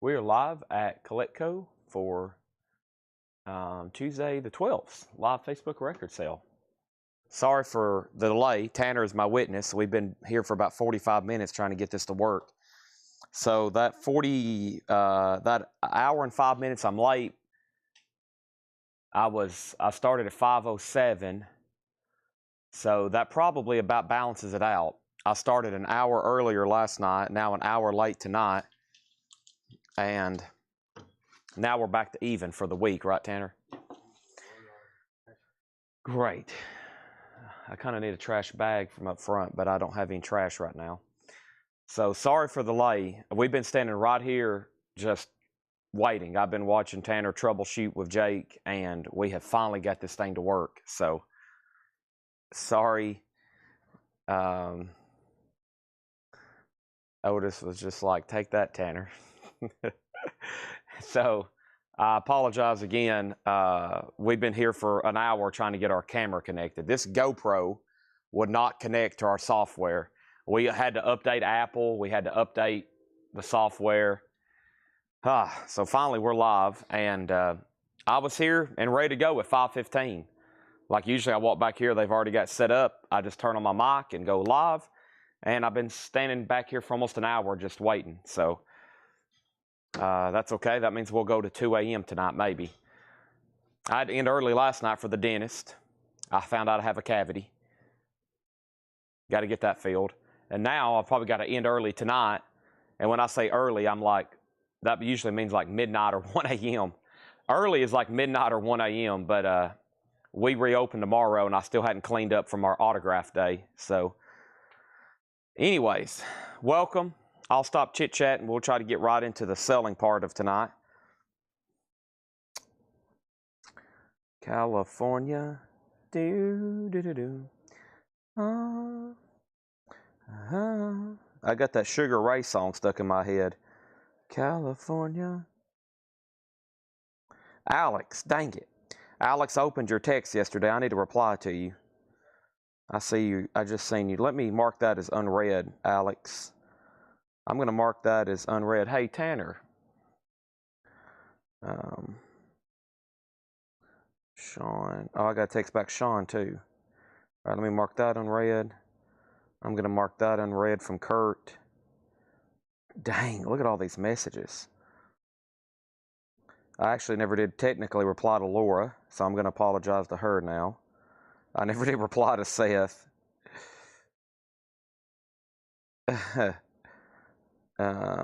We are live at Coletco for Tuesday the 12th, live Facebook record sale. Sorry for the delay. Tanner is my witness. We've been here for about 45 minutes trying to get this to work. So that that hour and 5 minutes I'm late. I started at 5:07, so that probably about balances it out. I started an hour earlier last night, now an hour late tonight, and now we're back to even for the week, right, Tanner? Great. I kind of need a trash bag from up front, but I don't have any trash right now. So sorry for the delay. We've been standing right here just waiting. I've been watching Tanner troubleshoot with Jake, and we have finally got this thing to work. So sorry. Otis was just like, take that, Tanner. So I apologize again. We've been here for an hour trying to get our camera connected. This GoPro would not connect to our software. We had to update Apple. We had to update the software. So finally we're live, and I was here and ready to go at 5:15. Like usually I walk back here, they've already got set up. I just turn on my mic and go live, and I've been standing back here for almost an hour just waiting. So that's okay. That means we'll go to 2 a.m. tonight, maybe. I had to end early last night for the dentist. I found out I have a cavity. Got to get that filled. And now I've probably got to end early tonight. And when I say early, I'm like, that usually means like midnight or 1 a.m. Early is like midnight or 1 a.m., but we reopen tomorrow, and I still hadn't cleaned up from our autograph day. So anyways, welcome. I'll stop chit-chatting. We'll try to get right into the selling part of tonight. California. I got that Sugar Ray song stuck in my head. California. Alex, dang it. Alex, I opened your text yesterday. I need to reply to you. I see you. I just seen you. Let me mark that as unread, Alex. I'm going to mark that as unread. Hey, Tanner. Sean. Oh, I got to text back Sean, too. All right, let me mark that unread. I'm going to mark that unread from Kurt. Dang, look at all these messages. I actually never did technically reply to Laura, so I'm going to apologize to her now. I never did reply to Seth.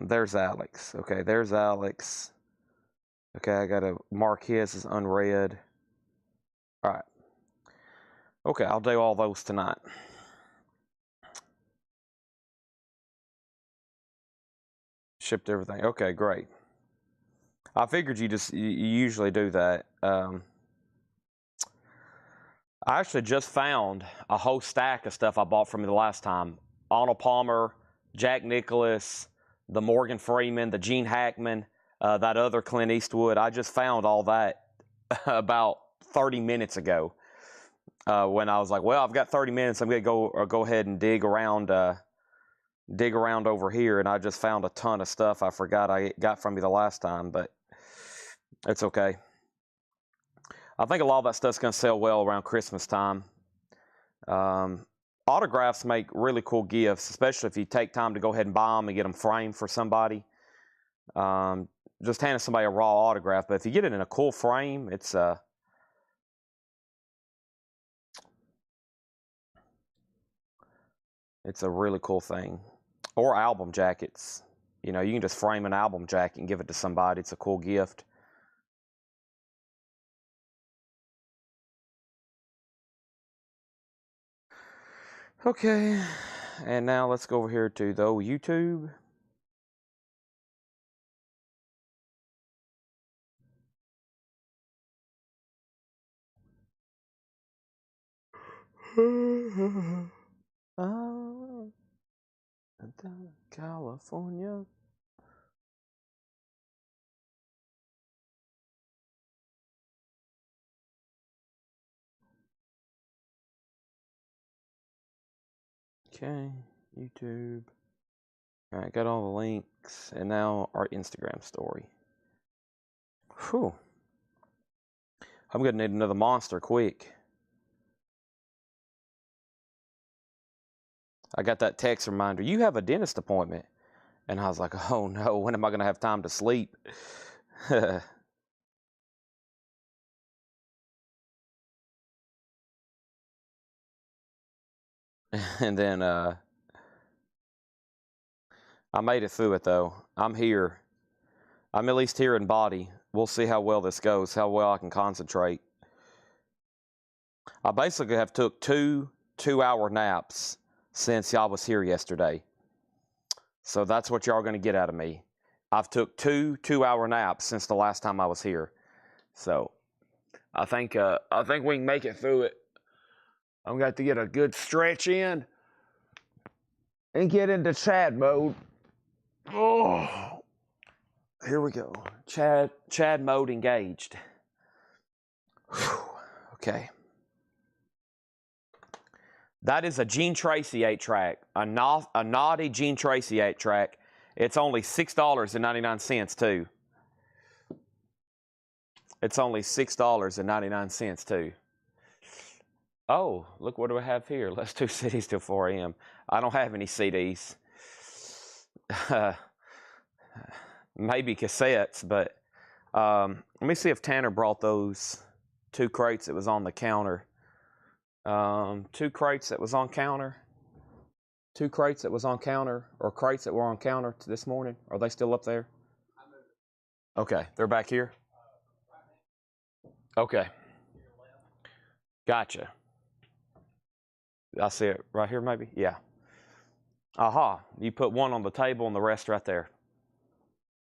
There's Alex. Okay, there's Alex. Okay, I got to mark his as unread. All right. Okay, I'll do all those tonight. Shipped everything. Okay, great. I figured you usually do that. I actually just found a whole stack of stuff I bought from you the last time. Arnold Palmer, Jack Nicklaus, the Morgan Freeman, the Gene Hackman, that other Clint Eastwood. I just found all that about 30 minutes ago when I was like, well, I've got 30 minutes. I'm going to go ahead and dig around over here, and I just found a ton of stuff I forgot I got from you the last time, but it's okay. I think a lot of that stuff's going to sell well around Christmas time. Autographs make really cool gifts, especially if you take time to go ahead and buy them and get them framed for somebody. Just handing somebody a raw autograph, but if you get it in a cool frame, it's a really cool thing. Or album jackets. You know, you can just frame an album jacket and give it to somebody. It's a cool gift. Okay, and now let's go over here to the YouTube. California. Okay, YouTube. All right, got all the links, and now our Instagram story. Whew. I'm going to need another monster quick. I got that text reminder, you have a dentist appointment. And I was like, oh no, when am I going to have time to sleep? And then I made it through it though. I'm here. I'm at least here in body. We'll see how well this goes, how well I can concentrate. I basically have took two 2-hour naps since y'all was here yesterday. So that's what y'all are going to get out of me. I've took two 2-hour naps since the last time I was here. So I think we can make it through it. I'm going to have to get a good stretch in and get into Chad mode. Oh, here we go. Chad mode engaged. Whew. Okay. That is a Gene Tracy 8-track, a naughty Gene Tracy 8-track. It's only $6.99 too. It's only $6.99 too. Oh, look what do we have here. Let's do CDs till 4 a.m. I don't have any CDs. Maybe cassettes, but let me see if Tanner brought those 2 crates that was on the counter. 2 crates that was on counter. 2 crates that was on counter, or crates that were on counter this morning. Are they still up there? Okay, they're back here? Okay. Gotcha. I see it right here maybe? Yeah. Aha, you put one on the table and the rest right there.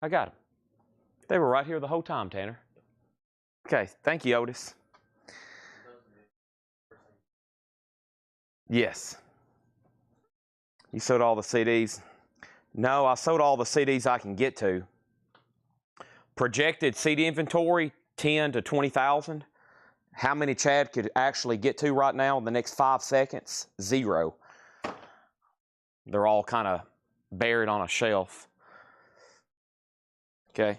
I got them. They were right here the whole time, Tanner. Okay, thank you, Otis. Yes. You sold all the CDs? No, I sold all the CDs I can get to. Projected CD inventory, 10 to 20,000. How many Chad could actually get to right now in the next 5 seconds? 0. They're all kind of buried on a shelf. Okay.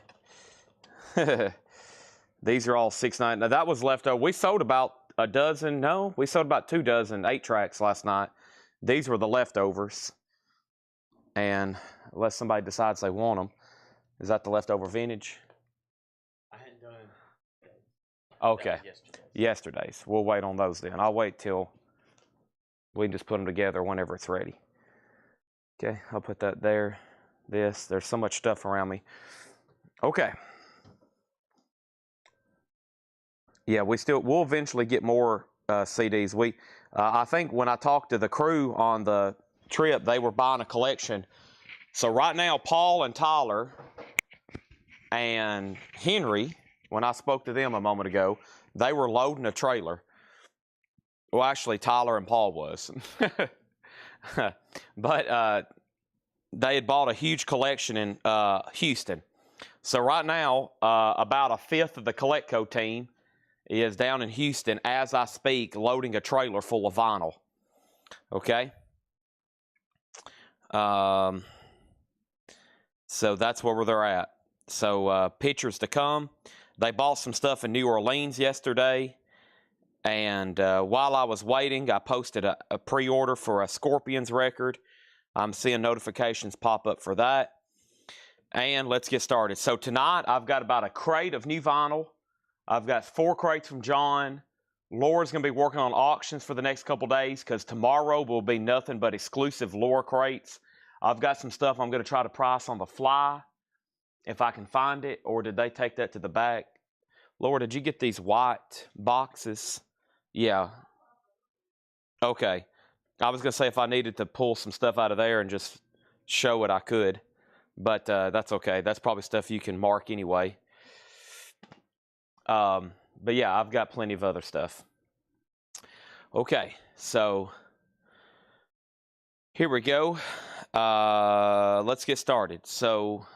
These are all 6.9. Now that was left over. We sold about a dozen. No, we sold about 2 dozen 8-tracks last night. These were the leftovers. And unless somebody decides they want them, is that the leftover vintage? I hadn't done. Okay. Yesterday's. We'll wait on those then. I'll wait till we can just put them together whenever it's ready. Okay, I'll put that there. This. There's so much stuff around me. Okay. Yeah, we'll eventually get more CDs. I think when I talked to the crew on the trip, they were buying a collection. So right now, Paul and Tyler and Henry, when I spoke to them a moment ago, they were loading a trailer. Well, actually, Tyler and Paul was. But they had bought a huge collection in Houston. So right now, about 1/5 of the Collectco team is down in Houston as I speak, loading a trailer full of vinyl. Okay? So that's where they're at. So pictures to come. They bought some stuff in New Orleans yesterday. And while I was waiting, I posted a pre-order for a Scorpions record. I'm seeing notifications pop up for that. And let's get started. So tonight, I've got about a crate of new vinyl. I've got 4 crates from John. Laura's going to be working on auctions for the next couple days because tomorrow will be nothing but exclusive Laura crates. I've got some stuff I'm going to try to price on the fly if I can find it, or did they take that to the back? Laura, did you get these white boxes? Yeah. Okay. I was going to say if I needed to pull some stuff out of there and just show it, I could. But that's okay. That's probably stuff you can mark anyway. But yeah, I've got plenty of other stuff. Okay, so here we go. Let's get started. So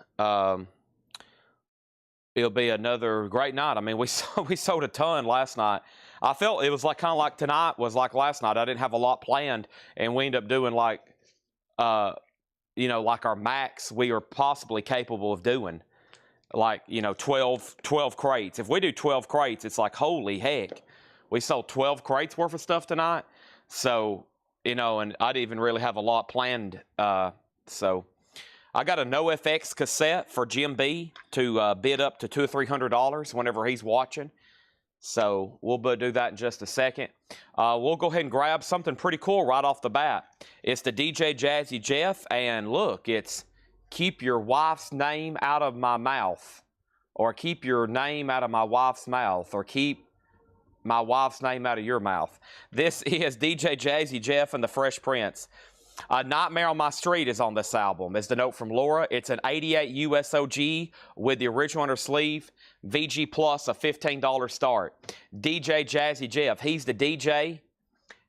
it'll be another great night. I mean, we sold a ton last night. I felt it was like kind of like tonight was like last night. I didn't have a lot planned, and we ended up doing like you know, like our max we are possibly capable of doing. Like, you know, 12 crates. If we do 12 crates, it's like, holy heck. We sold 12 crates worth of stuff tonight. So, you know, and I didn't even really have a lot planned. So I got a NoFX cassette for Jim B to bid up to $200 or $300 whenever he's watching. So we'll do that in just a second. We'll go ahead and grab something pretty cool right off the bat. It's the DJ Jazzy Jeff, and look, it's keep your wife's name out of my mouth, or keep your name out of my wife's mouth, or keep my wife's name out of your mouth. This is DJ Jazzy Jeff and the Fresh Prince. Nightmare on My Street is on this album, is the note from Laura. It's an 88 USOG with the original on her sleeve. VG Plus, a $15 start. DJ Jazzy Jeff, he's the DJ.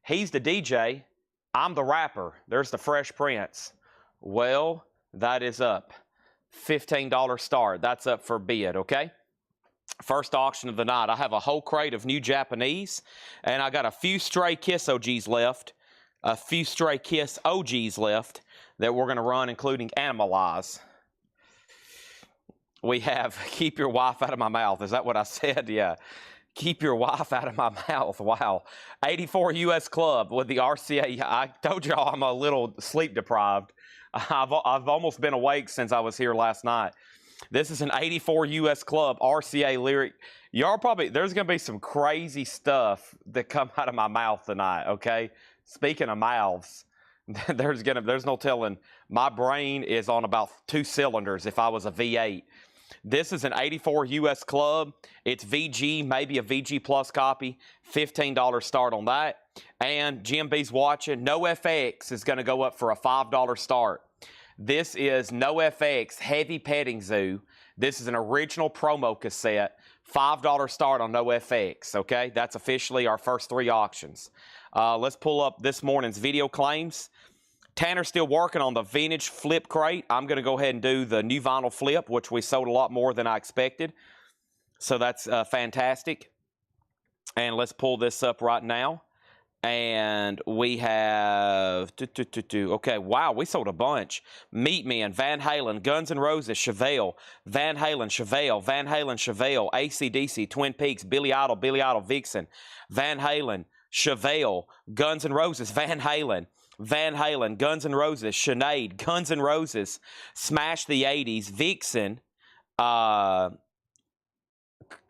He's the DJ. I'm the rapper. There's the Fresh Prince. Well, that is up. $15 start. That's up for bid, okay? First auction of the night. I have a whole crate of new Japanese, and I got a few stray Kiss OGs left. A few stray Kiss OGs left that we're going to run, including Animalize. We have Keep Your Wife Out of My Mouth. Is that what I said? Yeah. Keep Your Wife Out of My Mouth. Wow. 84 US Club with the RCA. I told y'all I'm a little sleep deprived. I've almost been awake since I was here last night. This is an 84 US Club RCA lyric. Y'all probably, there's going to be some crazy stuff that come out of my mouth tonight, okay? Speaking of mouths, there's no telling. My brain is on about 2 cylinders if I was a V8. This is an 84 US Club. It's VG, maybe a VG Plus copy. $15 start on that. And Jim B's watching. NoFX is going to go up for a $5 start. This is NoFX Heavy Petting Zoo. This is an original promo cassette. $5 start on NoFX, okay? That's officially our first 3 auctions. Let's pull up this morning's video claims. Tanner's still working on the vintage flip crate. I'm going to go ahead and do the new vinyl flip, which we sold a lot more than I expected. So that's fantastic. And let's pull this up right now. And we have, okay, wow, we sold a bunch. Meat Men, Van Halen, Guns N' Roses, Chevelle, Van Halen, Chevelle, Van Halen, Chevelle, AC/DC, Twin Peaks, Billy Idol, Vixen, Van Halen, Chevelle, Guns N' Roses, Van Halen, Guns N' Roses, Sinead, Guns N' Roses, Smash the 80s, Vixen,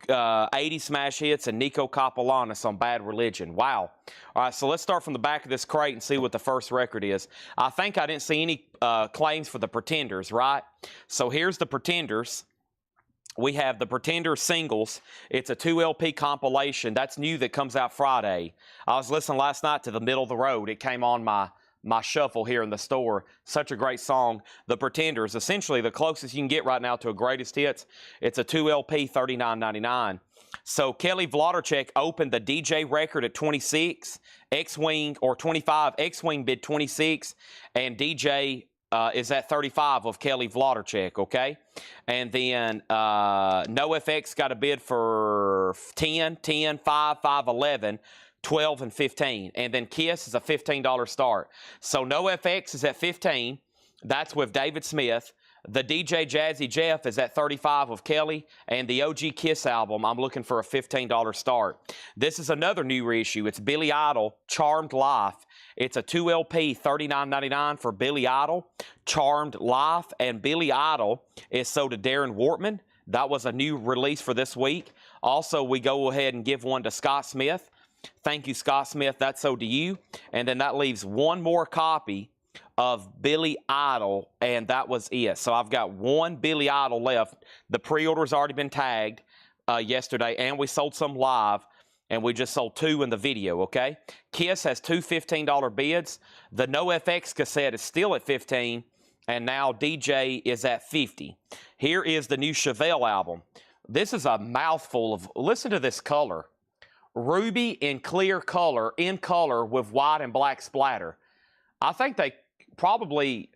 80 smash hits, and Nico Capolanis on Bad Religion. Wow. All right, so let's start from the back of this crate and see what the first record is. I think I didn't see any claims for the Pretenders, right? So here's the Pretenders. We have the Pretender singles. It's a 2 LP compilation. That's new, that comes out Friday. I was listening last night to The Middle of the Road. It came on my shuffle here in the store. Such a great song. The Pretenders, essentially the closest you can get right now to a greatest hits. It's a 2 LP, $39.99. So Kelly Vlodarchek opened the DJ record at 26, X-Wing, or 25. X-Wing bid 26, and DJ is at 35 of Kelly Vlodarchek, okay? And then NoFX got a bid for 10, 5, 5, 11, 12, and 15. And then Kiss is a $15 start. So NoFX is at 15. That's with David Smith. The DJ Jazzy Jeff is at 35 of Kelly. And the OG Kiss album, I'm looking for a $15 start. This is another new reissue. It's Billy Idol, Charmed Life. It's a 2 LP, $39.99 for Billy Idol, Charmed Life. And Billy Idol is sold to Darren Wortman. That was a new release for this week. Also, we go ahead and give one to Scott Smith. Thank you, Scott Smith. That's sold to you. And then that leaves one more copy of Billy Idol, and that was it. So I've got one Billy Idol left. The pre-order's already been tagged yesterday, and we sold some live, and we just sold 2 in the video, okay? Kiss has 2 $15 bids. The NoFX cassette is still at 15, and now DJ is at 50. Here is the new Chevelle album. This is a mouthful of, listen to this color. Ruby in clear color, in color with white and black splatter. I think they probably,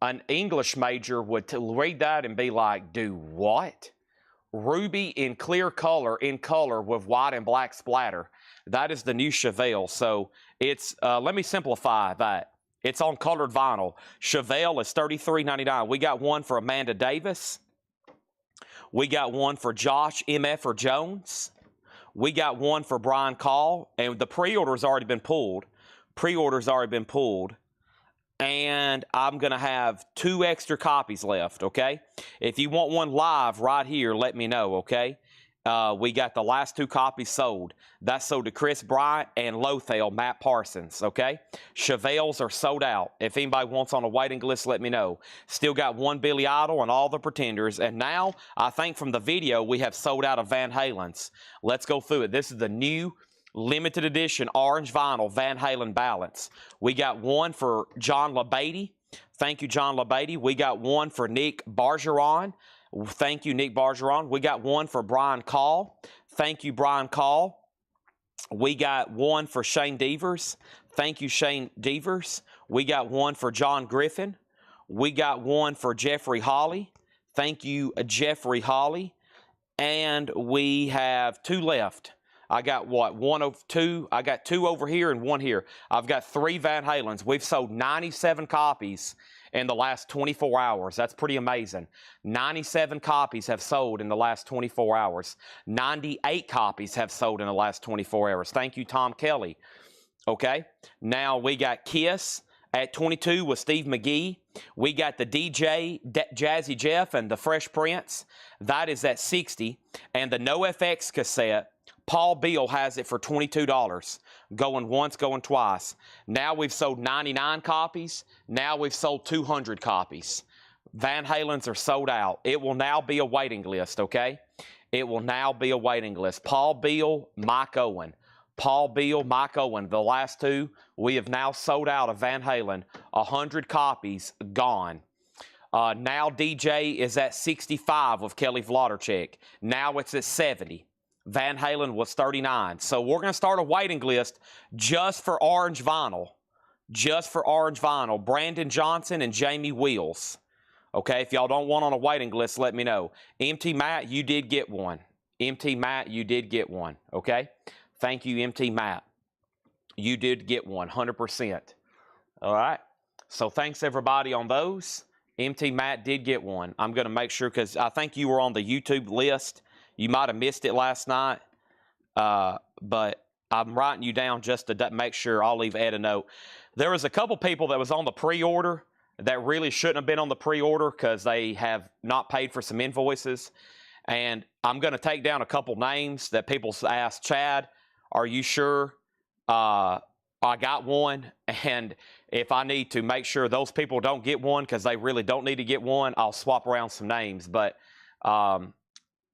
an English major would read that and be like, do what? Ruby in clear color, in color with white and black splatter. That is the new Chevelle. So it's, let me simplify that. It's on colored vinyl. Chevelle is $33.99. We got one for Amanda Davis. We got one for Josh M.F. Jones. We got one for Brian Call. And the pre-order's already been pulled. Pre-order's already been pulled. And I'm going to have 2 extra copies left, okay? If you want one live right here, let me know, okay? We got the last 2 copies sold. That's sold to Chris Bryant and Lothel, Matt Parsons, okay? Chevelles are sold out. If anybody wants on a waiting list, let me know. Still got one Billy Idol and all the Pretenders. And now, I think from the video, we have sold out of Van Halen's. Let's go through it. This is the new limited edition orange vinyl Van Halen balance. We got one for John LaBeatty. Thank you, John LaBeatty. We got one for Nick Bargeron. Thank you, Nick Bargeron. We got one for Brian Call. Thank you, Brian Call. We got one for Shane Devers. Thank you, Shane Devers. We got one for John Griffin. We got one for Jeffrey Hawley. Thank you, Jeffrey Hawley. And we have 2 left. I got what? 1 of 2. I got 2 over here and 1 here. I've got 3 Van Halens. We've sold 97 copies in the last 24 hours. That's pretty amazing. 97 copies have sold in the last 24 hours. 98 copies have sold in the last 24 hours. Thank you, Tom Kelly. Okay. Now we got Kiss at 22 with Steve McGee. We got the DJ Jazzy Jeff and the Fresh Prince. That is at 60. And the NoFX cassette, Paul Beal has it for $22. Going once, going twice. Now we've sold 99 copies. Now we've sold 200 copies. Van Halen's are sold out. It will now be a waiting list, okay? It will now be a waiting list. Paul Beal, Mike Owen. Paul Beal, Mike Owen. The last 2, we have now sold out of Van Halen. 100 copies gone. Now DJ is at 65 with Kelly Vlodderchek. Now it's at 70. Van Halen was 39. So we're going to start a waiting list just for orange vinyl. Just for orange vinyl. Brandon Johnson and Jamie Wheels. Okay, if y'all don't want on a waiting list, let me know. MT Matt, you did get one. MT Matt, you did get one. Okay? Thank you, MT Matt. You did get one, 100%. All right? So thanks, everybody, on those. MT Matt did get one. I'm going to make sure, because I think you were on the YouTube list. You might have missed it last night, but I'm writing you down just to make sure. I'll leave Ed a note. There was a couple people that was on the pre-order that really shouldn't have been on the pre-order because they have not paid for some invoices. And I'm going to take down a couple names that people asked, Chad, are you sure I got one? And if I need to make sure those people don't get one because they really don't need to get one, I'll swap around some names. But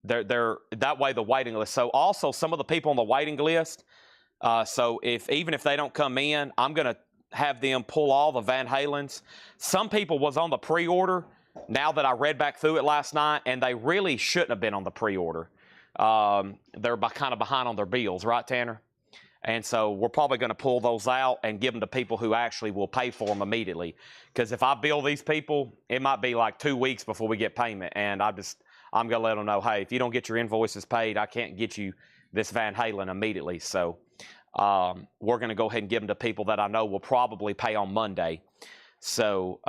they're that way the waiting list. So also some of the people on the waiting list, so even if they don't come in, I'm going to have them pull all the Van Halens. Some people was on the pre-order now that I read back through it last night, and they really shouldn't have been on the pre-order. They're kind of behind on their bills, right, Tanner? And so we're probably going to pull those out and give them to people who actually will pay for them immediately. Because if I bill these people, it might be like 2 weeks before we get payment, and I'm going to let them know, hey, if you don't get your invoices paid, I can't get you this Van Halen immediately. So we're going to go ahead and give them to people that I know will probably pay on Monday. So,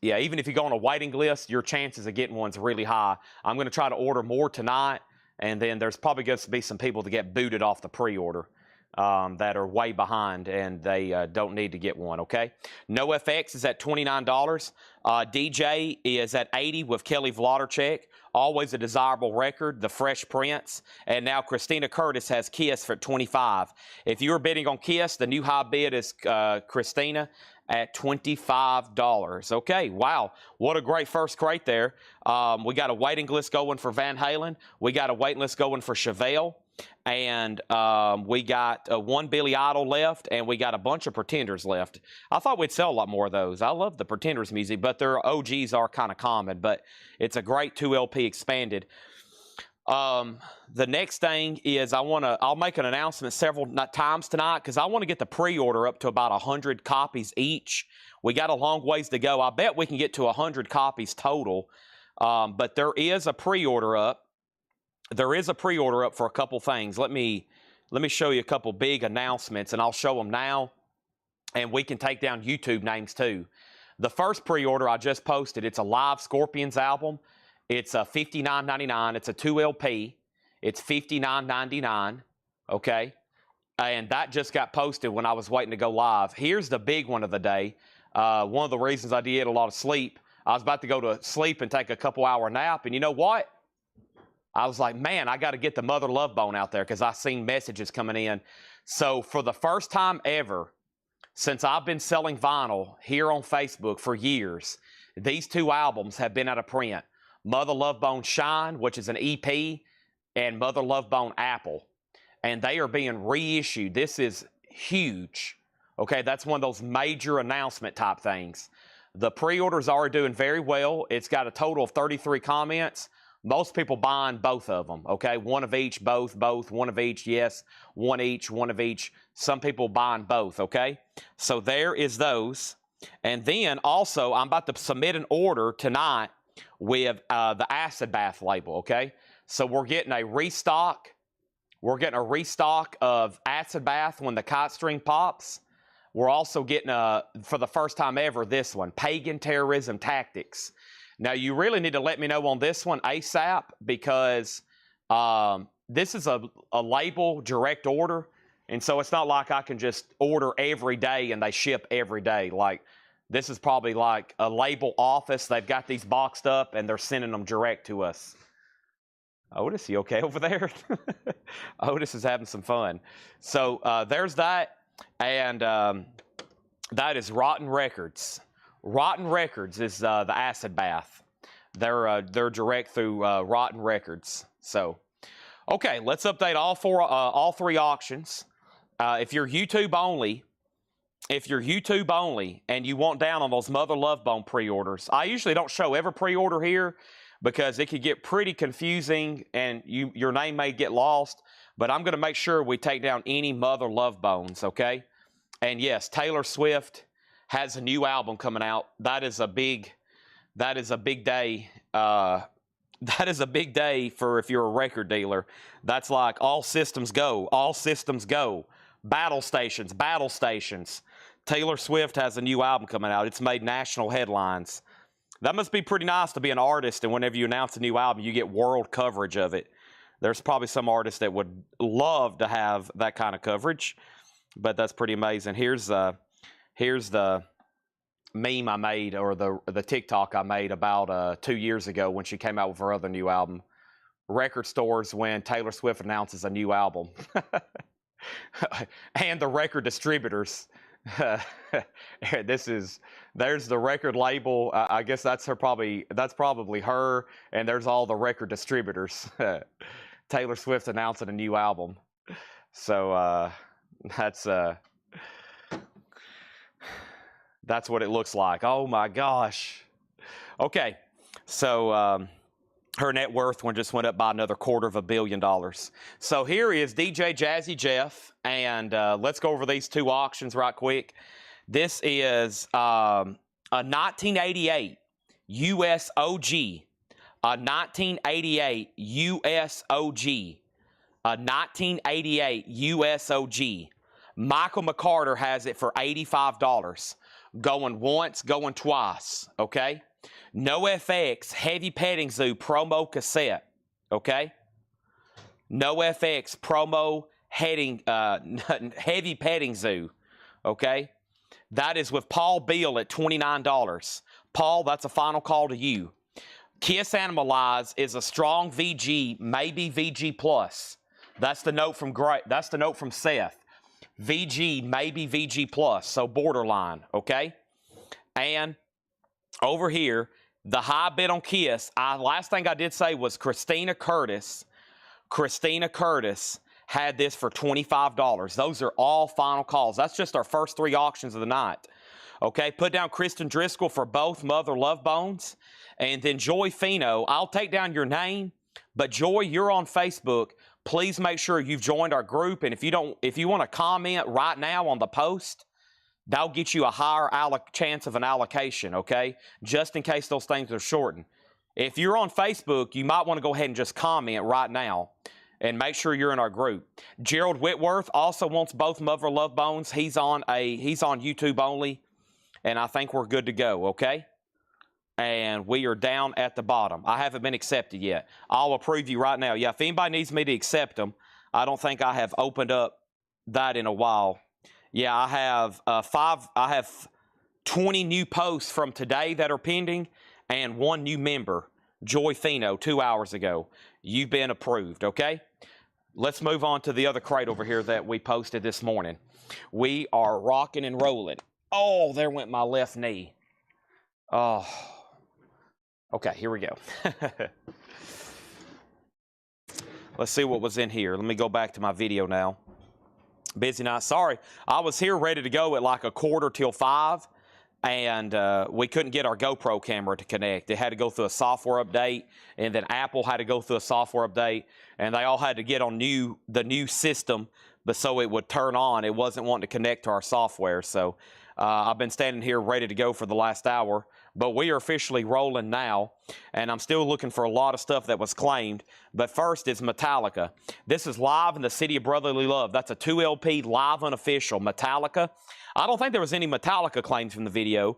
yeah, even if you go on a waiting list, your chances of getting one's really high. I'm going to try to order more tonight, and then there's probably going to be some people that get booted off the pre-order that are way behind, and they don't need to get one, okay? NoFX is at $29. DJ is at $80 with Kelly Vlodderchek. Always a desirable record, The Fresh Prince. And now Christina Curtis has Kiss for $25. If you were bidding on Kiss, the new high bid is Christina at $25. Okay, wow. What a great first crate there. We got a waiting list going for Van Halen. We got a waiting list going for Chevelle. And we got one Billy Idol left, and we got a bunch of Pretenders left. I thought we'd sell a lot more of those. I love the Pretenders music, but their OGs are kind of common. But it's a great 2LP expanded. The next thing is I'll make an announcement several times tonight because I want to get the pre-order up to about 100 copies each. We got a long ways to go. I bet we can get to 100 copies total. But there is a pre-order up. There is a pre-order up for a couple things. Let me show you a couple big announcements, and I'll show them now. and we can take down YouTube names too. The first pre-order I just posted, it's a live Scorpions album. It's a $59.99. It's a 2 LP. It's $59.99, okay? And that just got posted when I was waiting to go live. Here's the big one of the day. One of the reasons I did a lot of sleep, I was about to go to sleep and take a couple-hour nap, and you know what? I was like, man, I got to get the Mother Love Bone out there because I seen messages coming in. So for the first time ever, since I've been selling vinyl here on Facebook for years, these two albums have been out of print. Mother Love Bone Shine, which is an EP, and Mother Love Bone Apple. And they are being reissued. This is huge. Okay, that's one of those major announcement type things. The pre-orders are doing very well. It's got a total of 33 comments. Most people buying both of them, okay? One of each, both, one of each, yes, one each, one of each. Some people buying both, okay? So there is those. And then also, I'm about to submit an order tonight with the Acid Bath label, okay? So we're getting a restock. We're getting a restock of Acid Bath when the kite string pops. We're also getting, for the first time ever, this one, Pagan Terrorism Tactics. Now, you really need to let me know on this one ASAP because this is a label direct order. And so it's not like I can just order every day and they ship every day. Like, this is probably like a label office. They've got these boxed up and they're sending them direct to us. Otis, you okay over there? Otis is having some fun. So there's that. And that is Rotten Records. Rotten Records is the Acid Bath. They're direct through Rotten Records. So, okay, let's update all three auctions. If you're YouTube only, and you want down on those Mother Love Bone pre-orders, I usually don't show every pre-order here because it could get pretty confusing and your name may get lost. But I'm going to make sure we take down any Mother Love Bones. Okay, and yes, Taylor Swift has a new album coming out. That is a big day. That is a big day for if you're a record dealer. That's like all systems go. All systems go. Battle stations. Battle stations. Taylor Swift has a new album coming out. It's made national headlines. That must be pretty nice to be an artist, and whenever you announce a new album, you get world coverage of it. There's probably some artists that would love to have that kind of coverage, but that's pretty amazing. Here's the meme I made, or the TikTok I made about 2 years ago when she came out with her other new album. Record stores when Taylor Swift announces a new album. And the record distributors. There's the record label. I guess that's probably her, and there's all the record distributors. Taylor Swift announcing a new album. So that's what it looks like. Oh my gosh. Okay, so her net worth just went up by another $250 million. So here is DJ Jazzy Jeff, and let's go over these two auctions right quick. This is a 1988 US OG, a 1988 US OG, a 1988 US OG. Michael McCarter has it for $85. Going once, going twice, okay? No FX Heavy Petting Zoo promo cassette, okay? No FX promo Heavy Petting Zoo, okay? That is with Paul Beal at $29. Paul, that's a final call to you. Kiss Animalize is a strong VG, maybe VG plus. That's the note from Seth. VG, maybe VG plus, so borderline, okay? And over here, the high bid on Kiss, last thing I did say was Christina Curtis. Christina Curtis had this for $25. Those are all final calls. That's just our first three auctions of the night. Okay, put down Kristen Driscoll for both Mother Love Bones. And then Joy Fino, I'll take down your name, but Joy, you're on Facebook. Please make sure you've joined our group. And if you want to comment right now on the post, that'll get you a higher chance of an allocation, okay? Just in case those things are shortened. If you're on Facebook, you might want to go ahead and just comment right now. and make sure you're in our group. Gerald Whitworth also wants both Mother Love Bones. He's on YouTube only, and I think we're good to go, okay? And we are down at the bottom. I haven't been accepted yet. I'll approve you right now. Yeah, if anybody needs me to accept them, I don't think I have opened up that in a while. Yeah, I have 20 new posts from today that are pending, and 1 new member, Joy Fino, 2 hours ago. You've been approved, okay? Let's move on to the other crate over here that we posted this morning. We are rocking and rolling. Oh, there went my left knee. Oh. Okay, here we go. Let's see what was in here. Let me go back to my video now. Busy night. Sorry, I was here ready to go at like 4:45, and we couldn't get our GoPro camera to connect. It had to go through a software update, and then Apple had to go through a software update, and they all had to get on the new system, but so it would turn on. It wasn't wanting to connect to our software, so I've been standing here ready to go for the last hour, but we are officially rolling now, and I'm still looking for a lot of stuff that was claimed. But first is Metallica. This is Live in the City of Brotherly Love. That's a 2 LP live unofficial Metallica. I don't think there was any Metallica claims from the video.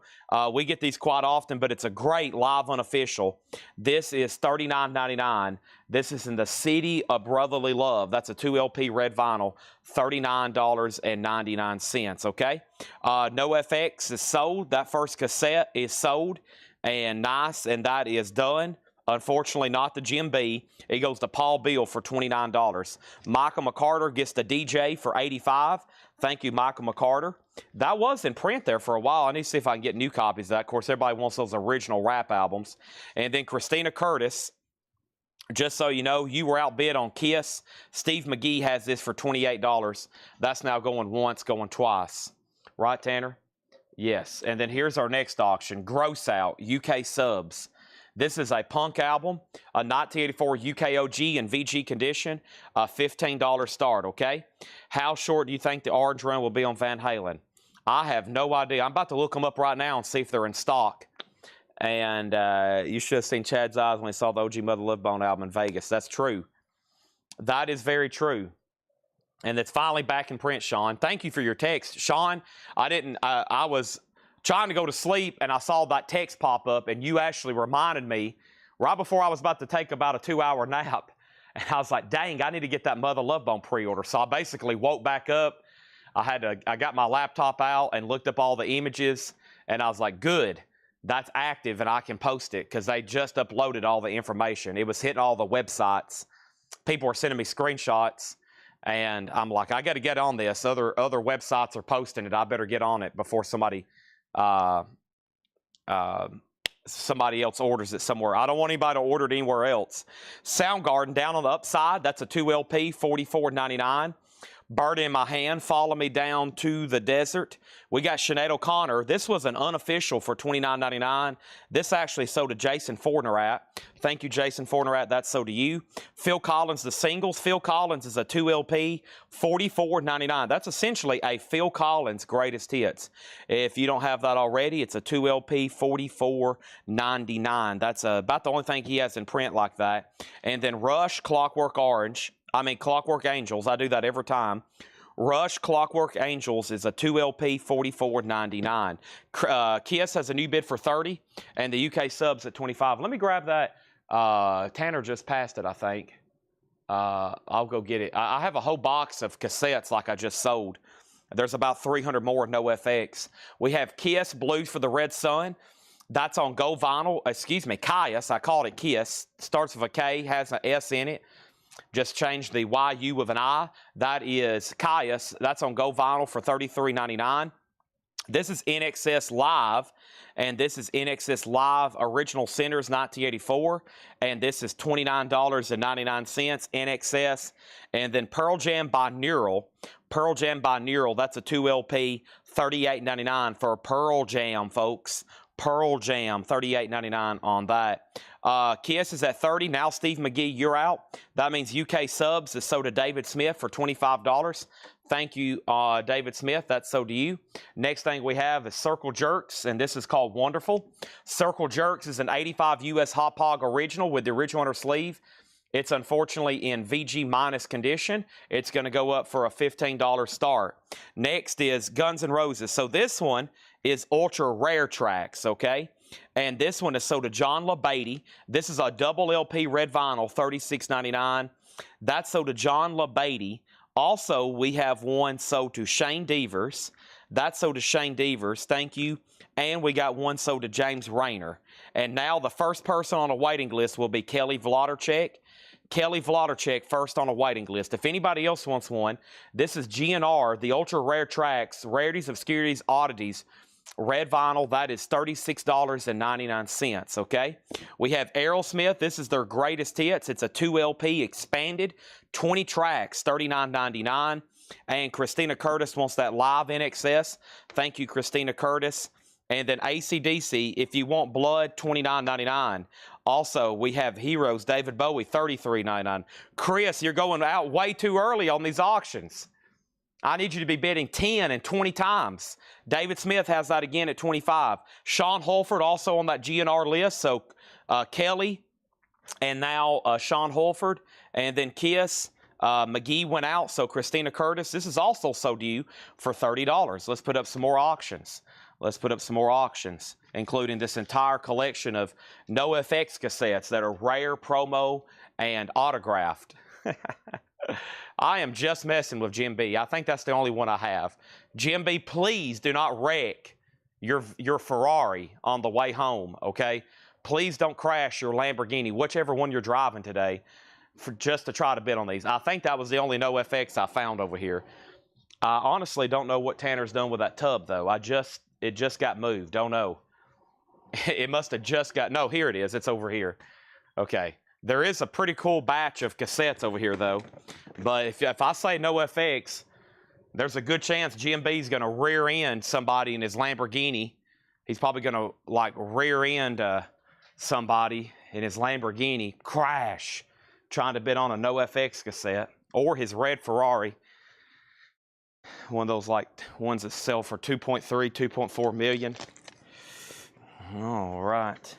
We get these quite often, but it's a great live unofficial. This is $39.99. This is in the City of Brotherly Love. That's a 2 LP red vinyl, $39.99, okay? NoFX is sold. That first cassette is sold and nice, and that is done. Unfortunately, not the Jim B. It goes to Paul Beal for $29. Michael McCarter gets the DJ for $85. Thank you, Michael McCarter. That was in print there for a while. I need to see if I can get new copies of that. Of course, everybody wants those original rap albums. And then Christina Curtis, just so you know, you were outbid on Kiss. Steve McGee has this for $28. That's now going once, going twice. Right, Tanner? Yes. And then here's our next auction, Gross Out, UK Subs. This is a punk album, a 1984 UK OG in VG condition, a $15 start, okay? How short do you think the orange run will be on Van Halen? I have no idea. I'm about to look them up right now and see if they're in stock. And you should have seen Chad's eyes when he saw the OG Mother Love Bone album in Vegas. That's true. That is very true. And it's finally back in print, Sean. Thank you for your text. Sean, I was trying to go to sleep, and I saw that text pop up, and you actually reminded me right before I was about to take about a 2-hour nap. And I was like, dang, I need to get that Mother Love Bone pre-order. So I basically woke back up. I got my laptop out and looked up all the images, and I was like, good, that's active, and I can post it, because they just uploaded all the information. It was hitting all the websites. People were sending me screenshots, and I'm like, I got to get on this. Other websites are posting it. I better get on it before somebody else orders it somewhere. I don't want anybody to order it anywhere else. Soundgarden, Down on the Upside, that's a 2 LP, $44.99. Bird in My Hand, Follow Me Down to the Desert. We got Sinead O'Connor. This was an unofficial for $29.99. This actually sold to Jason Fornerat. Thank you, Jason Fornerat. That's sold to you. Phil Collins, The Singles. Phil Collins is a 2 LP, $44.99. That's essentially a Phil Collins greatest hits. If you don't have that already, it's a 2 LP, $44.99. That's about the only thing he has in print like that. And then Rush, Clockwork Angels. I do that every time. Rush Clockwork Angels is a 2 LP, $44.99. Kiss has a new bid for $30, and the UK subs at $25. Let me grab that. Tanner just passed it, I think. I'll go get it. I have a whole box of cassettes like I just sold. There's about 300 more NoFX. We have Kiss, Blues for the Red Sun. That's on Gold Vinyl. Excuse me, Kiss. I called it Kiss. Starts with a K, has an S in it. Just change the YU with an I. That is Caius. That's on Gold Vinyl for $33.99. This is NXS Live, and this is NXS Live Original Centers 1984, and this is $29.99 NXS. And then Pearl Jam by Neural. Pearl Jam by Neural, that's a 2 LP, $38.99 for Pearl Jam, folks. Pearl Jam, $38.99 on that. Kiss is at $30. Now, Steve McGee, you're out. That means UK subs is sold to David Smith for $25. Thank you, David Smith. That's sold to you. Next thing we have is Circle Jerks, and this is called Wonderful. Circle Jerks is an 85 US Hot Pog original with the original inner sleeve. It's unfortunately in VG minus condition. It's going to go up for a $15 start. Next is Guns N' Roses. So this one is ultra rare tracks, okay? And this one is sold to John LaBeatty. This is a double LP red vinyl, $36.99. That's sold to John LaBeatty. Also, we have one sold to Shane Devers. That's sold to Shane Devers. Thank you. And we got one sold to James Rayner. And now the first person on a waiting list will be Kelly Vladarchuk. Kelly Vladarchuk first on a waiting list. If anybody else wants one, this is GNR, the ultra rare tracks, rarities, obscurities, oddities, red vinyl. That is $36.99, okay? We have Aerosmith. This is their greatest hits. It's a 2LP expanded, 20 tracks, $39.99. And Christina Curtis wants that live NXS. Thank you, Christina Curtis. And then AC/DC, if you want blood, $29.99. Also, we have Heroes, David Bowie, $33.99. Chris, you're going out way too early on these auctions. I need you to be bidding 10 and 20 times. David Smith has that again at 25. Sean Holford also on that GNR list. So Kelly and now Sean Holford. And then Kiss. McGee went out. So Christina Curtis. This is also sold to you for $30. Let's put up some more auctions. Let's put up some more auctions, including this entire collection of NoFX cassettes that are rare, promo, and autographed. I am just messing with Jim B. I think that's the only one I have. Jim B, please do not wreck your Ferrari on the way home, okay? Please don't crash your Lamborghini, whichever one you're driving today, just to try to bid on these. I think that was the only NoFX I found over here. I honestly don't know what Tanner's done with that tub, though. It just got moved. Don't know. It must have just got... No, here it is. It's over here. Okay. There is a pretty cool batch of cassettes over here, though. But if I say NoFX, there's a good chance GMB's going to rear end somebody in his Lamborghini. He's probably going to, like, rear end somebody in his Lamborghini, crash, trying to bid on a NoFX cassette. Or his red Ferrari. One of those, like, ones that sell for 2.3, 2.4 million. All right.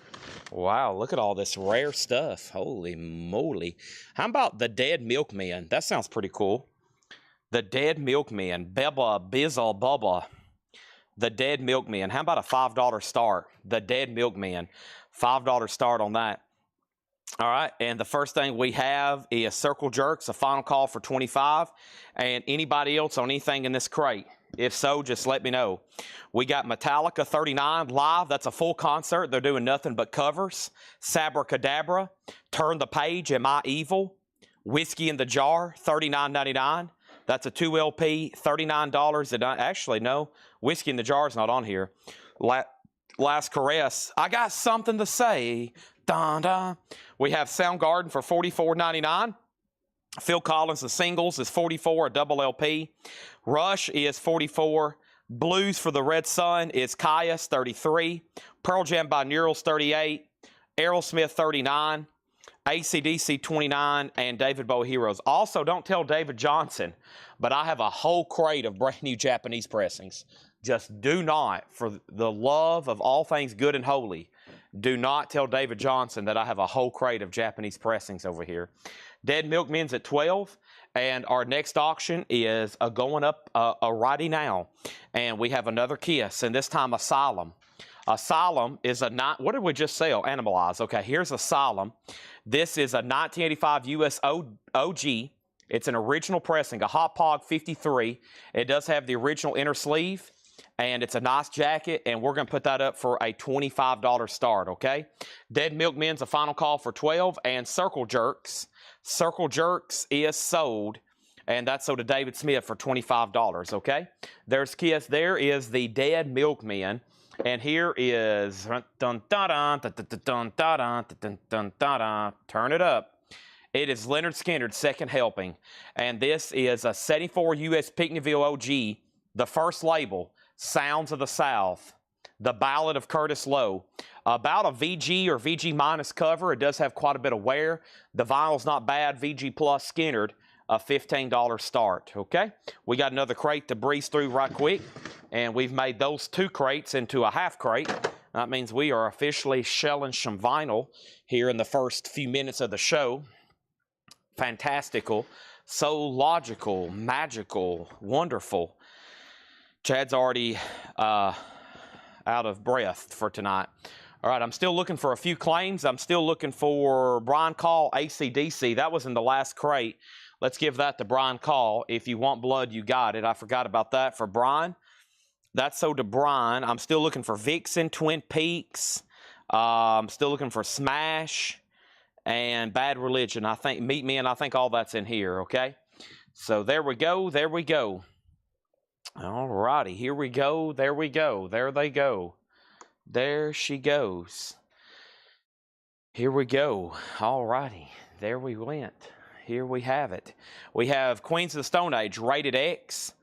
Wow, look at all this rare stuff. Holy moly. How about the Dead Milkman? That sounds pretty cool. The Dead Milkman. Beba, Bizzle, Bubba. The Dead Milkman. How about a $5 start? The Dead Milkman. $5 start on that. All right, and the first thing we have is Circle Jerks, a final call for 25. And anybody else on anything in this crate? If so, just let me know. We got Metallica 39 live. That's a full concert. They're doing nothing but covers. Sabracadabra, Turn the Page, Am I Evil? Whiskey in the Jar, $39.99. That's a 2LP, $39. And actually, no, Whiskey in the Jar is not on here. Last Caress, I Got Something to Say. Dun, dun. We have Soundgarden for $44.99. Phil Collins, the singles, is $44, a double LP. Rush is $44. Blues for the Red Sun is Caius, $33. Pearl Jam Binaurals, $38. Aerosmith, $39. AC/DC, $29. And David Bowie Heroes. Also, don't tell David Johnson, but I have a whole crate of brand new Japanese pressings. Just do not, for the love of all things good and holy, do not tell David Johnson that I have a whole crate of Japanese pressings over here. Dead Milkmen's at 12, and our next auction is going up righty now. And we have another Kiss, and this time Asylum. Asylum is a... What did we just sell? Animalize. Okay, here's Asylum. This is a 1985 US OG. It's an original pressing, a Hot Pog 53. It does have the original inner sleeve. And it's a nice jacket, and we're going to put that up for a $25 start, okay? Dead Milkmen's a final call for 12, and Circle Jerks. Circle Jerks is sold, and that's sold to David Smith for $25, okay? There's Kiss. There is the Dead Milkmen, and here is... Dun, dun, dun, dun, dun, dun, dun, dun, dun, dun. Turn it up. It is Leonard Skinner's second helping, and this is a 74 US Pinckneyville OG, the first label, Sounds of the South, the Ballad of Curtis Lowe. About a VG or VG minus cover. It does have quite a bit of wear. The vinyl's not bad. VG plus Skinnerd, a $15 start, okay? We got another crate to breeze through right quick, and we've made those two crates into a half crate. That means we are officially shelling some vinyl here in the first few minutes of the show. fantastical, so logical, magical, wonderful. Chad's already out of breath for tonight. All right, I'm still looking for a few claims. I'm still looking for Brian Call, AC/DC. That was in the last crate. Let's give that to Brian Call. If you want blood, you got it. I forgot about that for Brian. That's sold to Brian. I'm still looking for Vixen, Twin Peaks. I'm still looking for Smash and Bad Religion. I think Meet Me, and I think all that's in here, okay? So there we go. There we go. All righty. Here we go. There we go. There they go. There she goes. Here we go. All righty. There we went. Here we have it. We have Queens of the Stone Age, Rated X.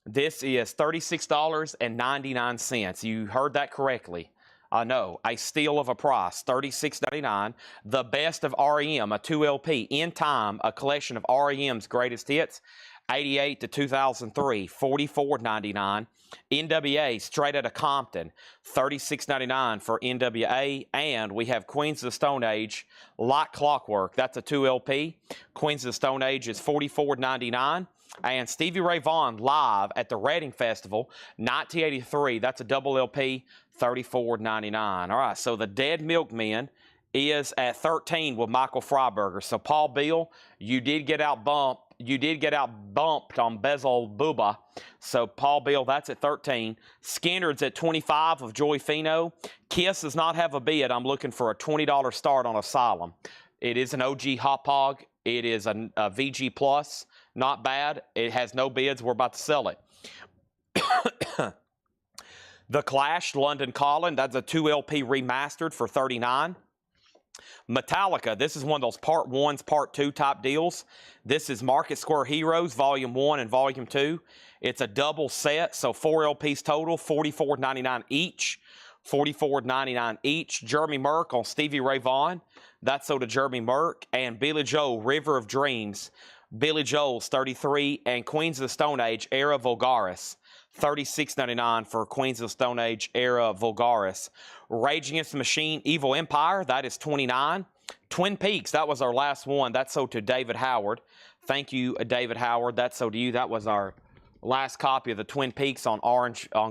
This is $36.99. You heard that correctly. I know, a steal of a price, $36.99. The best of REM, a 2LP, In Time, a collection of REM's greatest hits, 88 to 2003, $44.99. NWA, Straight Outta Compton, $36.99 for NWA. And we have Queens of the Stone Age, Like Clockwork. That's a 2LP. Queens of the Stone Age is $44.99. And Stevie Ray Vaughan live at the Reading Festival, 1983. That's a double LP, $34.99. All right, so the Dead Milkmen is at 13 with Michael Freiberger. So Paul Beal, you did get out bumped. You did get out bumped on Bezel Booba. So Paul Beal, that's at 13. Skinner's at 25 of Joey Fino. Kiss does not have a bid. I'm looking for a $20 start on Asylum. It is an OG Hop Hog. It is a VG Plus. Not bad. It has no bids. We're about to sell it. The Clash, London Calling. That's a 2LP remastered for $39. Metallica, this is one of those part 1s, part 2 type deals. This is Market Square Heroes, Volume 1 and Volume 2. It's a double set, so 4 LPs total, $44.99 each. $44.99 each. Jeremy Merck on Stevie Ray Vaughan. That's sold to Jeremy Merck. And Billy Joel, River of Dreams. Billy Joel's 33. And Queens of the Stone Age, Era Vulgaris. $36.99 for Queens of the Stone Age, Era Vulgaris. Rage Against the Machine, Evil Empire, that is $29. Twin Peaks, that was our last one. That's sold to David Howard. Thank you, David Howard. That's sold to you. That was our last copy of the Twin Peaks on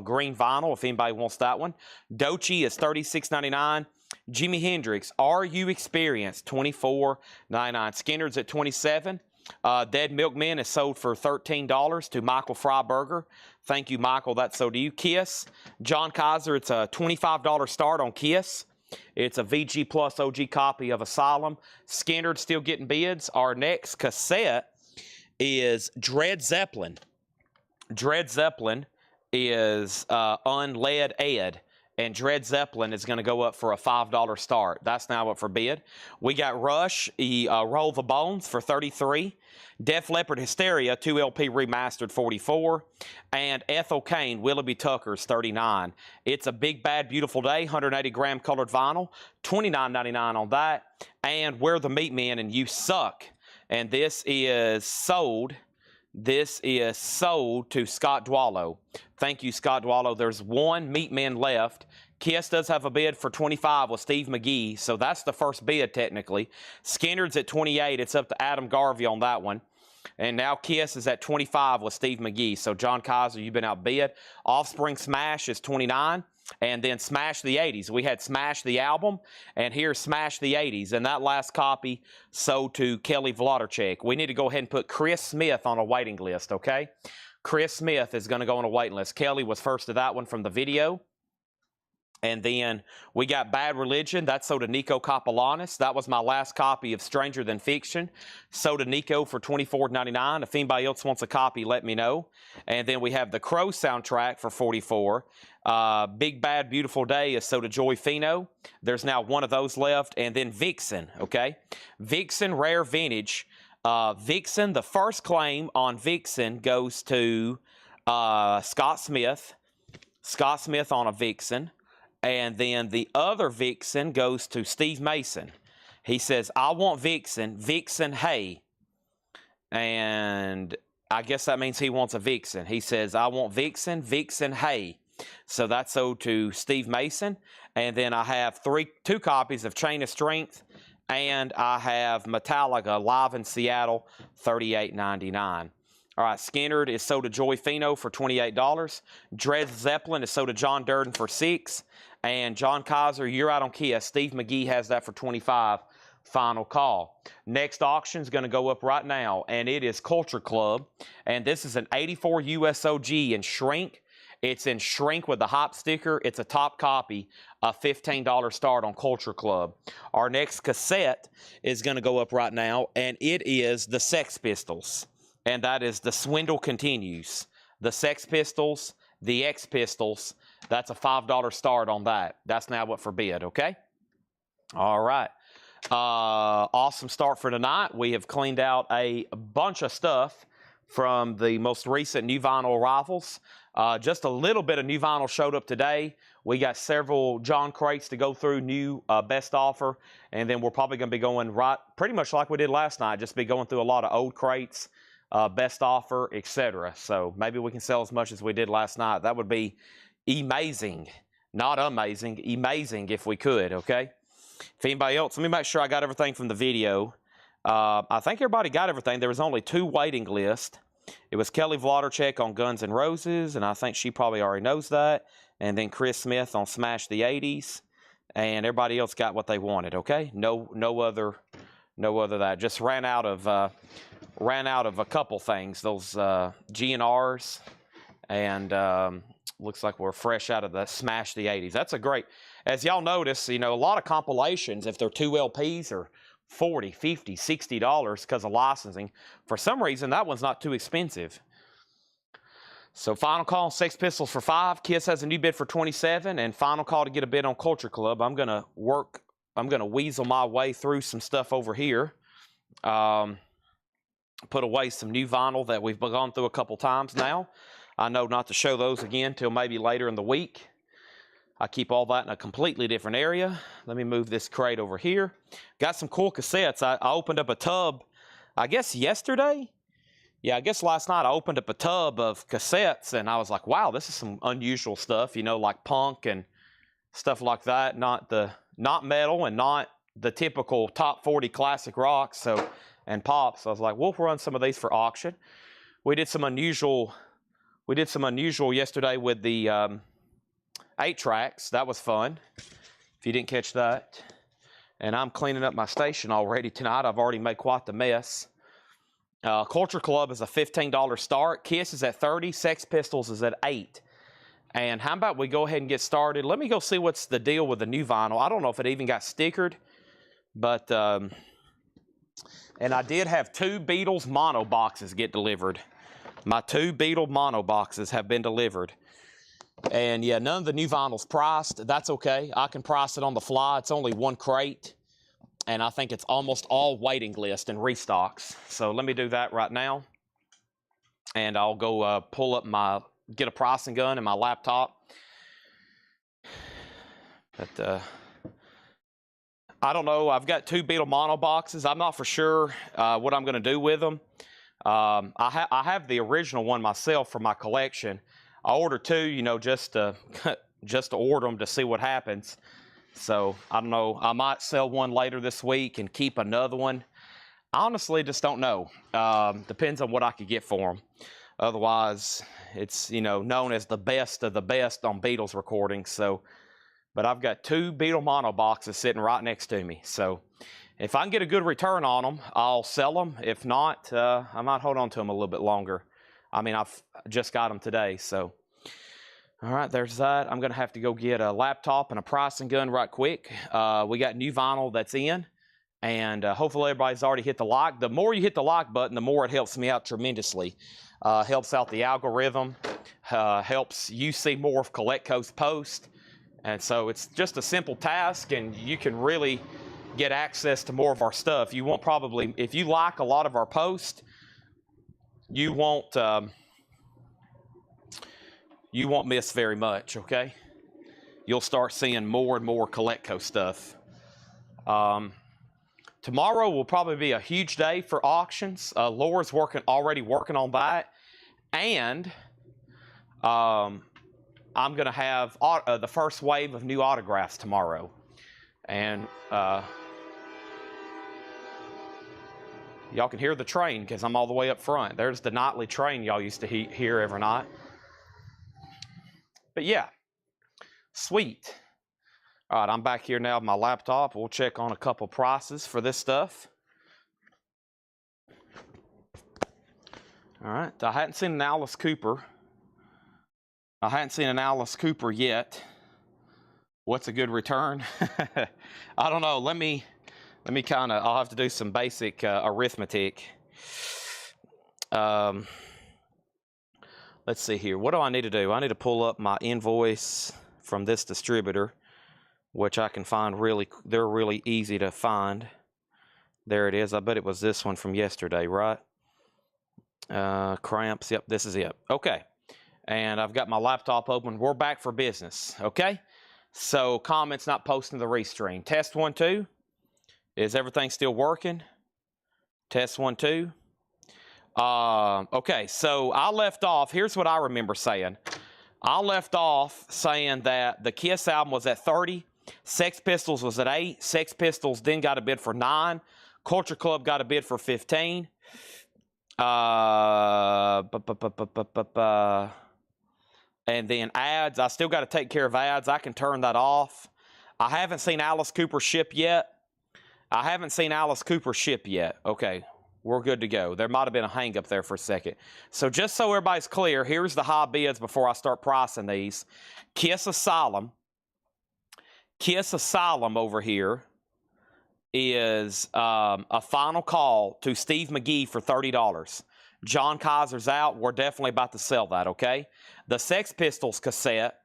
green vinyl, if anybody wants that one. Dochi is $36.99. Jimi Hendrix, Are You Experienced, $24.99. Skinner's at $27. Dead Milkmen is sold for $13 to Michael Freiberger. Thank you, Michael. That's sold to you. Kiss, John Kaiser, it's a $25 start on Kiss. It's a VG Plus OG copy of Asylum. Skinner's still getting bids. Our next cassette is Dread Zeppelin. Dread Zeppelin is Unled Ed. And Dread Zeppelin is going to go up for a $5 start. That's now up for bid. We got Rush, Roll the Bones for $33. Def Leppard Hysteria, 2LP remastered, $44. And Ethel Cain, Willoughby Tucker's $39. It's a Big Bad Beautiful Day, 180-gram colored vinyl, $29.99 on that. And We're the Meat Men and You Suck. And this is sold. This is sold to Scott Dwallow. Thank you, Scott Dwallow. There's one Meat Man left. Kiss does have a bid for $25 with Steve McGee, so that's the first bid technically. Skinner's at $28. It's up to Adam Garvey on that one. And now Kiss is at $25 with Steve McGee. So John Kaiser, you've been outbid. Offspring Smash is $29. And then Smash the 80s. We had Smash the album, and here's Smash the 80s. And that last copy sold to Kelly Vlodarchek. We need to go ahead and put Chris Smith on a waiting list, okay? Chris Smith is going to go on a waiting list. Kelly was first to that one from the video. And then we got Bad Religion. That's sold to Nico Kapelanis. That was my last copy of Stranger Than Fiction. Sold to Nico for $24.99. If anybody else wants a copy, let me know. And then we have the Crow soundtrack for $44. Big Bad Beautiful Day is sold to Joey Fino. There's now one of those left. And then Vixen, okay? Vixen Rare Vintage. Vixen, the first claim on Vixen goes to Scott Smith. Scott Smith on a Vixen. And then the other Vixen goes to Steve Mason. He says, I want Vixen, Vixen, hey. And I guess that means he wants a Vixen. He says, I want Vixen, Vixen, hey. So that's sold to Steve Mason. And then I have two copies of Chain of Strength And I have Metallica Live in Seattle, $38.99. All right, Skinnerd is sold to Joy Fino for $28. Dred Zeppelin is sold to John Durden for $6. And John Kaiser, you're out on Kia. Steve McGee has that for $25. Final call. Next auction is going to go up right now, and it is Culture Club. And this is an 84 USOG in shrink. It's in shrink with the hop sticker. It's a top copy, a $15 start on Culture Club. Our next cassette is going to go up right now, and it is the Sex Pistols. And that is The Swindle Continues. The Sex Pistols, the X Pistols, that's a $5 start on that. That's now up for bid, okay? All right. Awesome start for tonight. We have cleaned out a bunch of stuff from the most recent new vinyl arrivals. Just a little bit of new vinyl showed up today. We got several John crates to go through, new best offer, and then we're probably going to be going right pretty much like we did last night, just be going through a lot of old crates, best offer, etc. So maybe we can sell as much as we did last night. That would be amazing. Not amazing, amazing if we could, okay? If anybody else, let me make sure I got everything from the video. I think everybody got everything. There was only 2 waiting lists. It was Kelly Vladerchek on Guns N' Roses, and I think she probably already knows that. And then Chris Smith on Smash the 80s. And everybody else got what they wanted, okay? No other that. Just ran out of a couple things. Those GNRs, and looks like we're fresh out of the Smash the 80s. That's a great, as y'all notice, you know, a lot of compilations, if they're 2 LPs, are $40, $50, $60 because of licensing. For some reason, that one's not too expensive. So final call on Sex Pistols for $5. Kiss has a new bid for $27, and final call to get a bid on Culture Club. I'm gonna weasel my way through some stuff over here. Put away some new vinyl that we've gone through a couple times now. I know not to show those again till maybe later in the week. I keep all that in a completely different area. Let me move this crate over here. Got some cool cassettes. I opened up a tub, I guess yesterday? Yeah, I guess last night I opened up a tub of cassettes, and I was like, wow, this is some unusual stuff, you know, like punk and stuff like that. Not metal and not the typical top 40 classic rock and pop. So I was like, we'll run some of these for auction. We did some unusual yesterday with the 8 tracks. That was fun, if you didn't catch that. And I'm cleaning up my station already tonight. I've already made quite the mess. Culture Club is a $15 start. Kiss is at $30. Sex Pistols is at $8. And how about we go ahead and get started? Let me go see what's the deal with the new vinyl. I don't know if it even got stickered, but and I did have 2 Beatles mono boxes get delivered. My 2 Beatle mono boxes have been delivered. And yeah, none of the new vinyl's priced. That's okay. I can price it on the fly. It's only 1 crate. And I think it's almost all waiting list and restocks. So let me do that right now. And I'll go pull up get a pricing gun in my laptop. But I don't know. I've got 2 Beatle mono boxes. I'm not for sure what I'm going to do with them. I have the original one myself for my collection. I ordered 2, you know, just to order them to see what happens. So I don't know. I might sell one later this week and keep another one. I honestly just don't know. Depends on what I could get for them. Otherwise, it's, you know, known as the best of the best on Beatles recordings. So, but I've got 2 Beatle mono boxes sitting right next to me. So if I can get a good return on them, I'll sell them. If not, I might hold on to them a little bit longer. I mean, I've just got them today, so. All right, there's that. I'm going to have to go get a laptop and a pricing gun right quick. We got new vinyl that's in, and hopefully everybody's already hit the like. The more you hit the like button, the more it helps me out tremendously. Helps out the algorithm, helps you see more of Collecco's post. And so it's just a simple task, and you can really get access to more of our stuff. You won't probably, if you like a lot of our posts, you won't miss very much, okay? You'll start seeing more and more Collecco stuff. Tomorrow will probably be a huge day for auctions. Laura's already working on that. And I'm going to have the first wave of new autographs tomorrow. And Y'all can hear the train because I'm all the way up front. There's the nightly train y'all used to hear every night. But yeah, sweet. All right, I'm back here now with my laptop. We'll check on a couple prices for this stuff. All right, I hadn't seen an Alice Cooper. I hadn't seen an Alice Cooper yet. What's a good return? I don't know. Let me kind of, I'll have to do some basic arithmetic. Let's see here. What do I need to do? I need to pull up my invoice from this distributor, which I can find they're really easy to find. There it is. I bet it was this one from yesterday, right? Cramps. Yep, this is it. Okay. And I've got my laptop open. We're back for business. Okay. So comments not posting the restream. Test 1, 2. Is everything still working? Test 1, 2. Okay, so I left off. Here's what I remember saying. I left off saying that the Kiss album was at 30. Sex Pistols was at 8. Sex Pistols then got a bid for 9. Culture Club got a bid for 15. And then ads, I still got to take care of ads. I can turn that off. I haven't seen Alice Cooper ship yet. Okay, we're good to go. There might have been a hang up there for a second. So just so everybody's clear, here's the high bids before I start pricing these. Kiss Asylum over here is a final call to Steve McGee for $30. John Kaiser's out. We're definitely about to sell that, okay? The Sex Pistols cassette,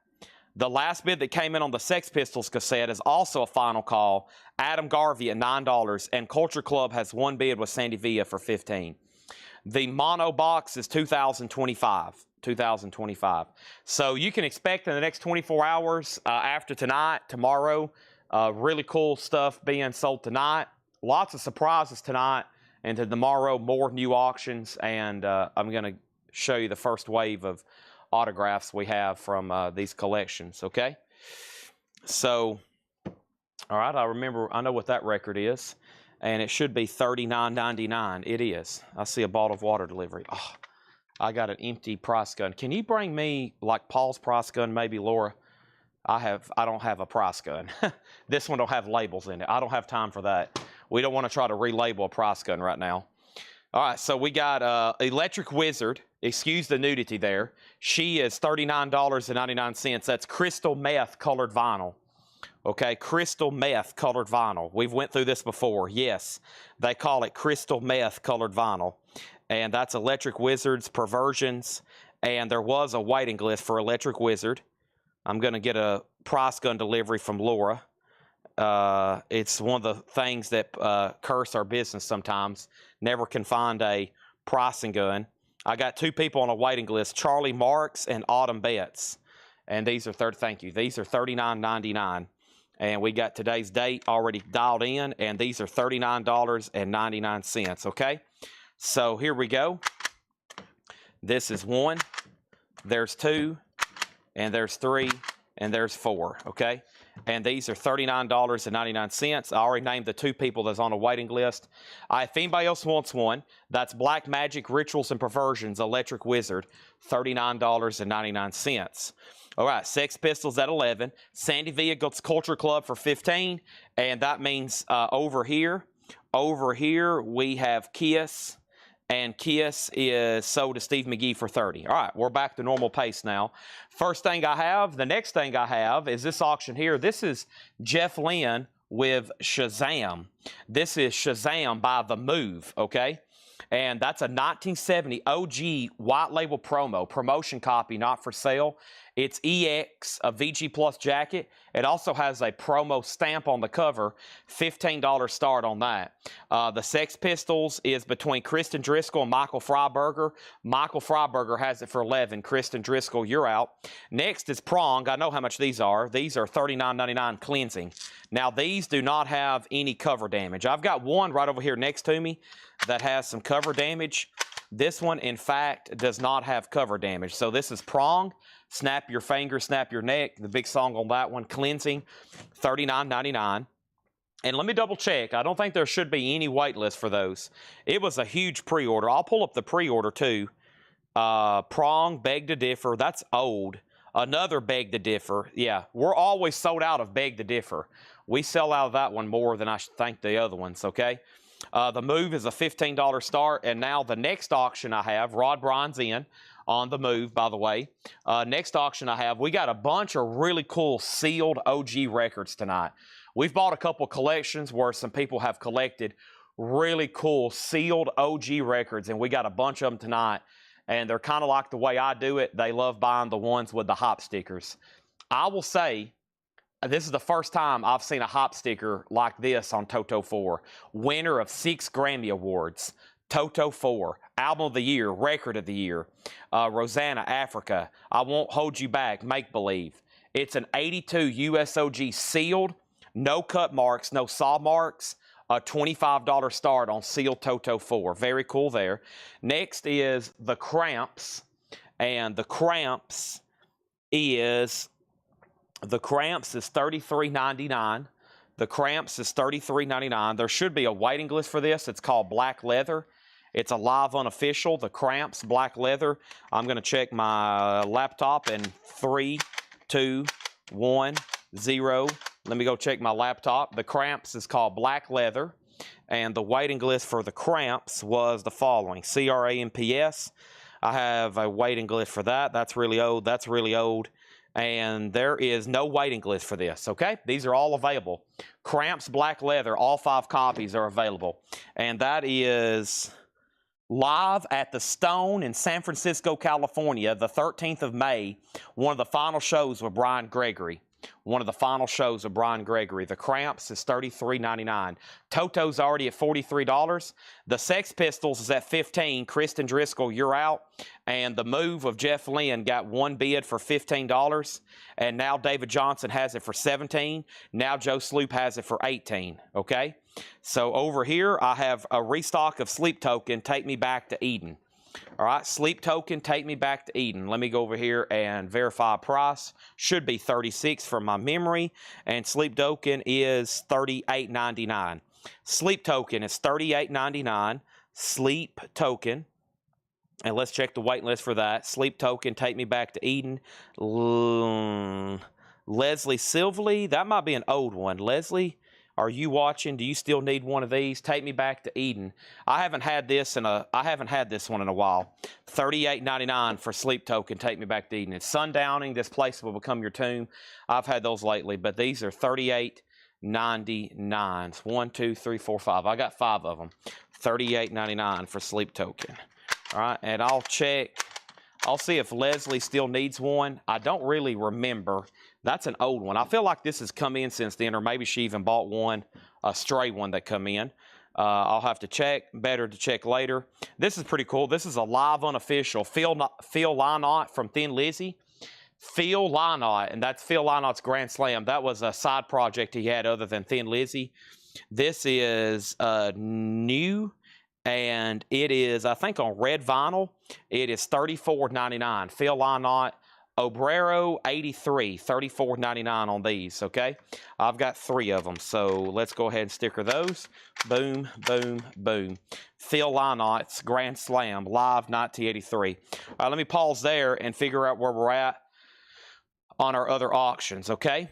the last bid that came in on the Sex Pistols cassette is also a final call. Adam Garvey at $9, and Culture Club has one bid with Sandy Villa for $15. The mono box is $2,025. So you can expect in the next 24 hours after tonight, tomorrow, really cool stuff being sold tonight. Lots of surprises tonight. And then tomorrow, more new auctions, and I'm going to show you the first wave of autographs we have from these collections, okay? So, all right, I know what that record is, and it should be $39.99. It is. I see a bottle of water delivery. Oh, I got an empty price gun. Can you bring me, like Paul's price gun, maybe, Laura? I don't have a price gun. This one don't have labels in it. I don't have time for that. We don't want to try to relabel a price gun right now. All right, so we got Electric Wizard. Excuse the nudity there. She is $39.99. That's crystal meth colored vinyl. Okay, crystal meth colored vinyl. We've went through this before. Yes, they call it crystal meth colored vinyl. And that's Electric Wizard's Perversions. And there was a waiting list for Electric Wizard. I'm going to get a price gun delivery from Laura. It's one of the things that curse our business sometimes. Never can find a pricing gun. I got 2 people on a waiting list, Charlie Marks and Autumn Betts. And these are thank you. These are $39.99. And we got today's date already dialed in, and these are $39.99, okay? So here we go. This is 1, there's 2, and there's 3, and there's 4, okay? And these are $39.99. I already named the 2 people that's on a waiting list. If anybody else wants one, that's Black Magic Rituals and Perversions, Electric Wizard, $39.99. All right, Sex Pistols at 11. Sandy Villa goes Culture Club for 15, and that means over here we have Kiss. And Kiss is sold to Steve McGee for 30. All right, we're back to normal pace now. The next thing I have is this auction here. This is Jeff Lynne with Shazam. This is Shazam by The Move, okay? And that's a 1970 OG white label promotion copy, not for sale. It's EX, a VG Plus jacket. It also has a promo stamp on the cover, $15 start on that. The Sex Pistols is between Kristen Driscoll and Michael Freiberger. Michael Freiberger has it for 11. Kristen Driscoll, you're out. Next is Prong. I know how much these are. These are $39.99 cleansing. Now, these do not have any cover damage. I've got one right over here next to me that has some cover damage. This one, in fact, does not have cover damage. So this is Prong. Snap Your Finger, Snap Your Neck. The big song on that one, Cleansing, $39.99. And let me double check. I don't think there should be any wait list for those. It was a huge pre-order. I'll pull up the pre-order too. Prong, beg to differ. That's old. Another beg to differ. Yeah, we're always sold out of beg to differ. We sell out of that one more than I think the other ones, okay? The move is a $15 start, and now the next auction I have, Rod Bryan's in on the move, by the way. Next auction I have, we got a bunch of really cool sealed OG records tonight. We've bought a couple collections where some people have collected really cool sealed OG records, and we got a bunch of them tonight. And they're kind of like the way I do it. They love buying the ones with the hop stickers. I will say, this is the first time I've seen a hop sticker like this on Toto 4. Winner of 6 Grammy Awards. Toto 4. Album of the Year. Record of the Year. Rosanna, Africa. I Won't Hold You Back. Make Believe. It's an 82 USOG sealed. No cut marks. No saw marks. A $25 start on sealed Toto 4. Very cool there. Next is the Cramps. And the Cramps is $33.99. The Cramps is $33.99. There should be a waiting list for this. It's called Black Leather. It's a live unofficial. The Cramps Black Leather. I'm going to check my laptop in 3, 2, 1, 0. Let me go check my laptop. The Cramps is called Black Leather. And the waiting list for the Cramps was the following. CRAMPS. I have a waiting list for that. That's really old. That's really old. And there is no waiting list for this, okay? These are all available. Cramps Black Leather, all 5 copies are available. And that is live at the Stone in San Francisco, California, the 13th of May, one of the final shows with Brian Gregory. One of the final shows of Brian Gregory. The Cramps is $33.99. Toto's already at $43. The Sex Pistols is at $15. Kristen Driscoll, you're out. And the Move of Jeff Lynne got one bid for $15. And now David Johnson has it for $17. Now Joe Sloop has it for $18. Okay? So over here, I have a restock of Sleep Token, Take Me Back to Eden. All right, Sleep Token, Take Me Back to Eden. Let me go over here and verify price. Should be $36 from my memory. And Sleep Token is $38.99. Sleep Token is $38.99. Sleep Token. And let's check the wait list for that. Sleep Token, Take Me Back to Eden. Leslie Silverly. That might be an old one. Leslie, are you watching? Do you still need one of these? Take Me Back to Eden. I haven't had this one in a while. $38.99 for Sleep Token, Take Me Back to Eden. It's sundowning. This place will become your tomb. I've had those lately, but these are $38.99. 1, 2, 3, 4, 5. I got 5 of them. $38.99 for Sleep Token. All right, and I'll check. I'll see if Leslie still needs one. I don't really remember. That's an old one. I feel like this has come in since then, or maybe she even bought one, a stray one that come in. I'll have to check. Better to check later. This is pretty cool. This is a live unofficial. Phil Lynott from Thin Lizzy. Phil Lynott, and that's Phil Lynott's Grand Slam. That was a side project he had other than Thin Lizzy. This is new, and it is, I think, on red vinyl. It is $34.99. Phil Lynott. Obrero 83, $34.99 on these, okay? I've got 3 of them, so let's go ahead and sticker those. Boom, boom, boom. Phil Lynott's Grand Slam, live 1983. All right, let me pause there and figure out where we're at on our other auctions, okay?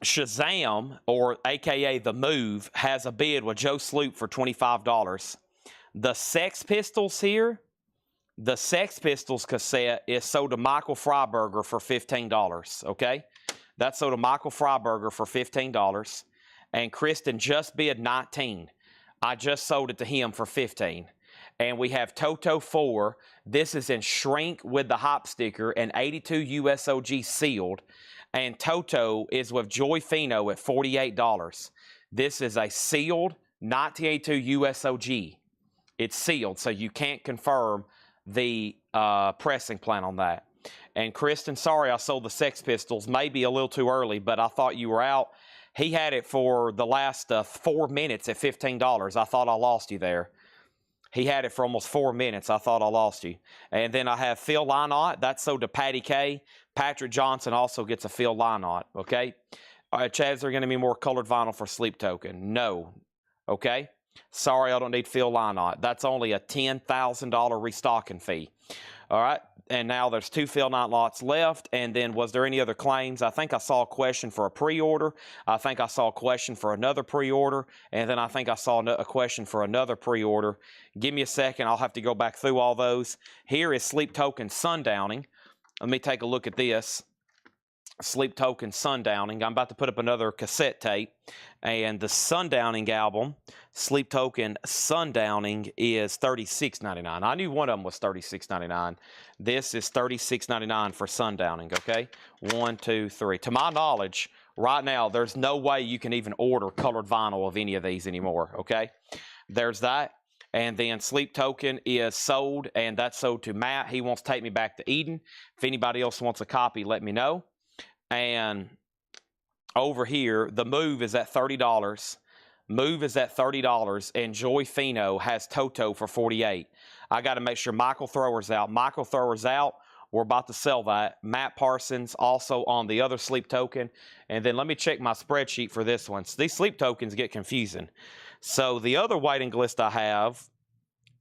Shazam, or AKA The Move, has a bid with Joe Sloop for $25. The Sex Pistols here, the Sex Pistols cassette is sold to Michael Freiberger for $15, okay? That's sold to Michael Freiberger for $15. And Kristen just bid $19. I just sold it to him for $15. And we have Toto 4. This is in shrink with the hop sticker and 82 USOG sealed. And Toto is with Joy Fino at $48. This is a sealed 1982 USOG. It's sealed, so you can't confirm the pressing plan on that. And Kristen, sorry I sold the Sex Pistols. Maybe a little too early, but I thought you were out. He had it for the last 4 minutes at $15. I thought I lost you there. He had it for almost 4 minutes. I thought I lost you. And then I have Phil Lynott. That's sold to Patty K. Patrick Johnson also gets a Phil Lynott, okay? All right, Chad, is there going to be more colored vinyl for Sleep Token? No. Okay? Sorry, I don't need Phil Lynott. That's only a $10,000 restocking fee. All right? And now there's 2 Phil Lynott lots left. And then was there any other claims? I think I saw a question for a pre-order. I think I saw a question for another pre-order. And then I think I saw a question for another pre-order. Give me a second. I'll have to go back through all those. Here is Sleep Token Sundowning. Let me take a look at this. Sleep Token Sundowning. I'm about to put up another cassette tape. And the Sundowning album, Sleep Token Sundowning, is $36.99. I knew one of them was $36.99. This is $36.99 for Sundowning, okay? 1, 2, 3. To my knowledge, right now, there's no way you can even order colored vinyl of any of these anymore, okay? There's that. And then Sleep Token is sold, and that's sold to Matt. He wants to take me back to Eden. If anybody else wants a copy, let me know. And over here, the Move is at $30. Move is at $30, and Joy Fino has Toto for $48. I got to make sure Michael Thrower's out. Michael Thrower's out. We're about to sell that. Matt Parsons also on the other Sleep Token. And then let me check my spreadsheet for this one. So these Sleep Tokens get confusing. So the other waiting list I have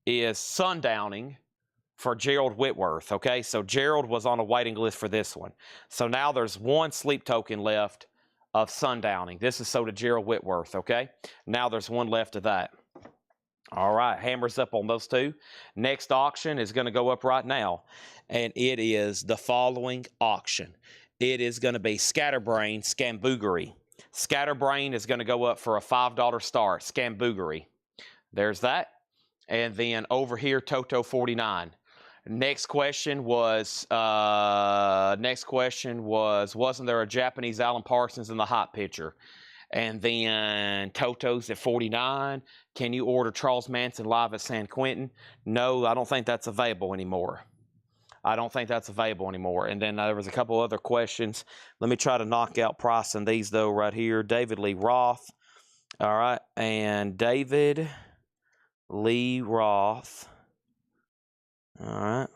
is Sundowning for Gerald Whitworth, okay? So Gerald was on a waiting list for this one. So now there's 1 Sleep Token left of Sundowning. This is sold to Gerald Whitworth, okay? Now there's 1 left of that. All right, hammers up on those 2. Next auction is going to go up right now, and it is the following auction. It is going to be Scatterbrain Scamboogery. Scatterbrain is going to go up for a $5 start, Scamboogery. There's that. And then over here, Toto 49. Next question was, wasn't there a Japanese Alan Parsons in the hot picture? And then Toto's at 49. Can you order Charles Manson live at San Quentin? No, I don't think that's available anymore. I don't think that's available anymore. And then there was a couple other questions. Let me try to knock out price on these, though, right here. David Lee Roth. All right. And David Lee Roth. All right.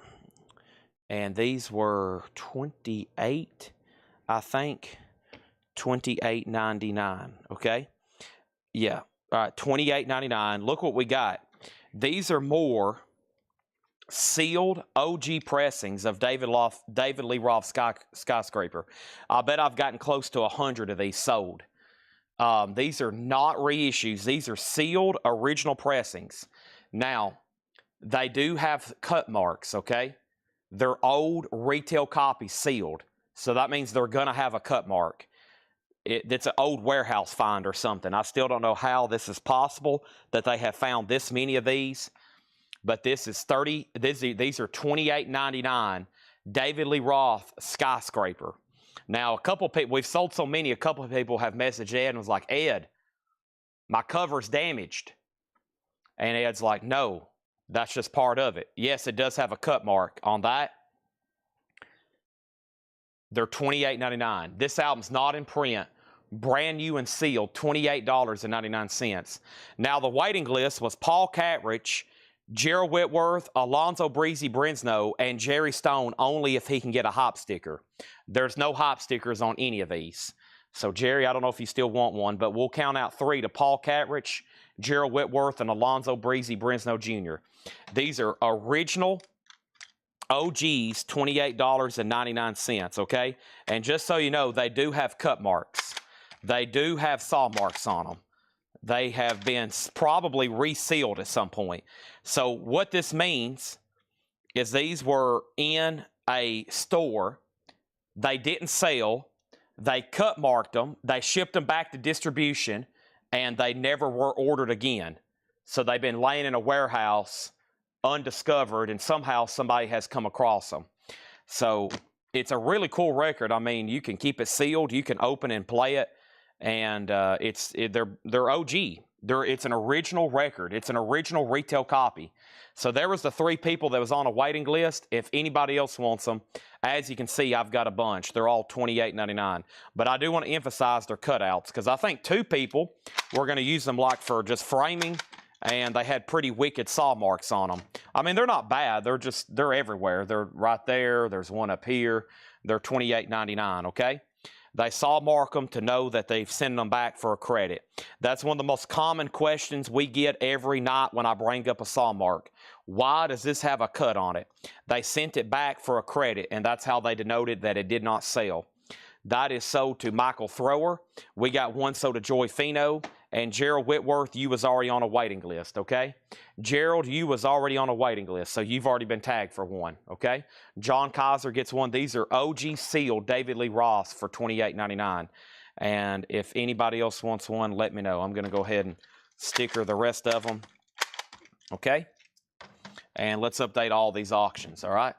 And these were 28, I think. $28.99. Okay. Yeah. All right. $28.99. Look what we got. These are more sealed OG pressings of David Lee Roth Skyscraper. I bet I've gotten close to 100 of these sold. These are not reissues. These are sealed original pressings. Now, they do have cut marks, okay? They're old retail copies sealed. So that means they're going to have a cut mark. It's an old warehouse find or something. I still don't know how this is possible that they have found this many of these. But this is these are $28.99 David Lee Roth Skyscraper. Now, a couple people, we've sold so many, a couple of people have messaged Ed and was like, Ed, my cover's damaged. And Ed's like, no, that's just part of it. Yes, it does have a cut mark on that. They're $28.99. This album's not in print. Brand new and sealed, $28.99. Now, the waiting list was Paul Catrich, Gerald Whitworth, Alonzo Breezy Brinsnow, and Jerry Stone only if he can get a hop sticker. There's no hop stickers on any of these. So, Jerry, I don't know if you still want one, but we'll count out 3 to Paul Catrich, Gerald Whitworth, and Alonzo Breezy Brinsnow Jr. These are original OGs, $28.99, okay? And just so you know, they do have cut marks. They do have saw marks on them. They have been probably resealed at some point. So what this means is these were in a store. They didn't sell. They cut marked them. They shipped them back to distribution, and they never were ordered again. So they've been laying in a warehouse undiscovered, and somehow somebody has come across them. So it's a really cool record. I mean, you can keep it sealed. You can open and play it. And they're OG. It's an original record. It's an original retail copy. So there was the 3 people that was on a waiting list. If anybody else wants them, as you can see, I've got a bunch. They're all $28.99. But I do want to emphasize their cutouts because I think 2 people were going to use them like for just framing, and they had pretty wicked saw marks on them. I mean, they're not bad. They're everywhere. They're right there. There's one up here. They're $28.99, okay? They saw mark them to know that they've sent them back for a credit. That's one of the most common questions we get every night when I bring up a saw mark. Why does this have a cut on it? They sent it back for a credit, and that's how they denoted that it did not sell. That is sold to Michael Thrower. We got one sold to Joy Fino. And Gerald Whitworth, you was already on a waiting list, okay? Gerald, you was already on a waiting list, so you've already been tagged for one, okay? John Kaiser gets one. These are OG sealed David Lee Roth for $28.99. And if anybody else wants one, let me know. I'm going to go ahead and sticker the rest of them, okay? And let's update all these auctions, all right?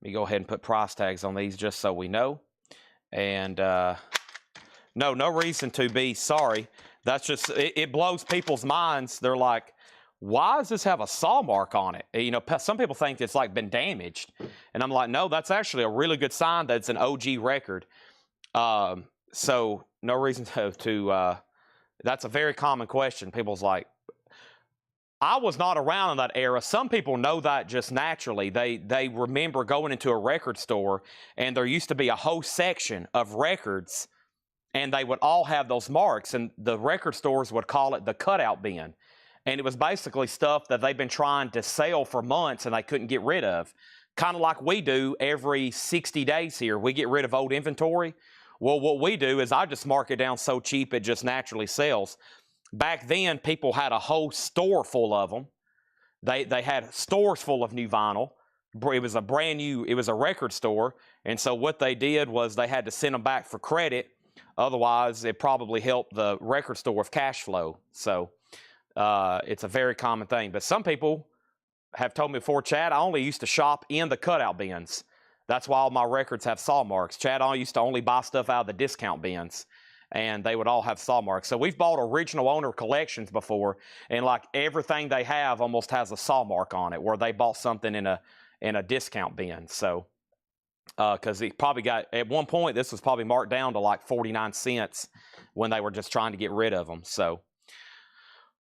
Let me go ahead and put price tags on these just so we know. And no reason to be sorry. That's just, it blows people's minds. They're like, why does this have a saw mark on it? You know, some people think it's like been damaged. And I'm like, no, that's actually a really good sign that it's an OG record. So no reason to that's a very common question. People's like, I was not around in that era. Some people know that just naturally. They remember going into a record store and there used to be a whole section of records and they would all have those marks, and the record stores would call it the cutout bin. And it was basically stuff that they've been trying to sell for months and they couldn't get rid of. Kind of like we do every 60 days here. We get rid of old inventory. Well, what we do is I just mark it down so cheap it just naturally sells. Back then, people had a whole store full of them. They had stores full of new vinyl. It was a brand new, it was a record store. And so what they did was they had to send them back for credit. Otherwise, it probably helped the record store with cash flow. So it's a very common thing. But some people have told me before, Chad, I only used to shop in the cutout bins. That's why all my records have saw marks. Chad, I used to only buy stuff out of the discount bins, and they would all have saw marks. So we've bought original owner collections before, and like everything they have almost has a saw mark on it, where they bought something in a discount bin. So because it probably got, at one point, this was probably marked down to like 49 cents when they were just trying to get rid of them. So,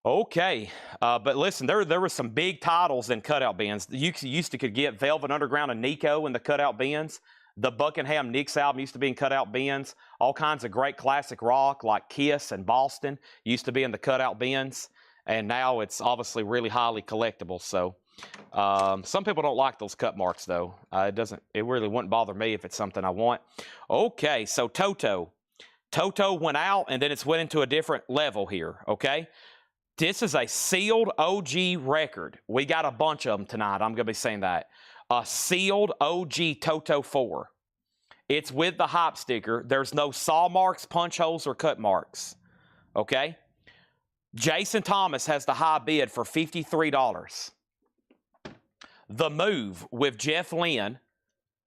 okay. But listen, there were some big titles in cutout bins. You used to could get Velvet Underground and Nico in the cutout bins. The Buckingham Nicks album used to be in cutout bins. All kinds of great classic rock like Kiss and Boston used to be in the cutout bins. And now it's obviously really highly collectible. So, some people don't like those cut marks though. It really wouldn't bother me if it's something I want. Okay, so Toto went out and then it's went into a different level here, okay? This is a sealed OG record. We got a bunch of them tonight. I'm going to be saying that. A sealed OG Toto 4. It's with the hype sticker. There's no saw marks, punch holes, or cut marks, okay? Jason Thomas has the high bid for $53. The Move with Jeff Lynne,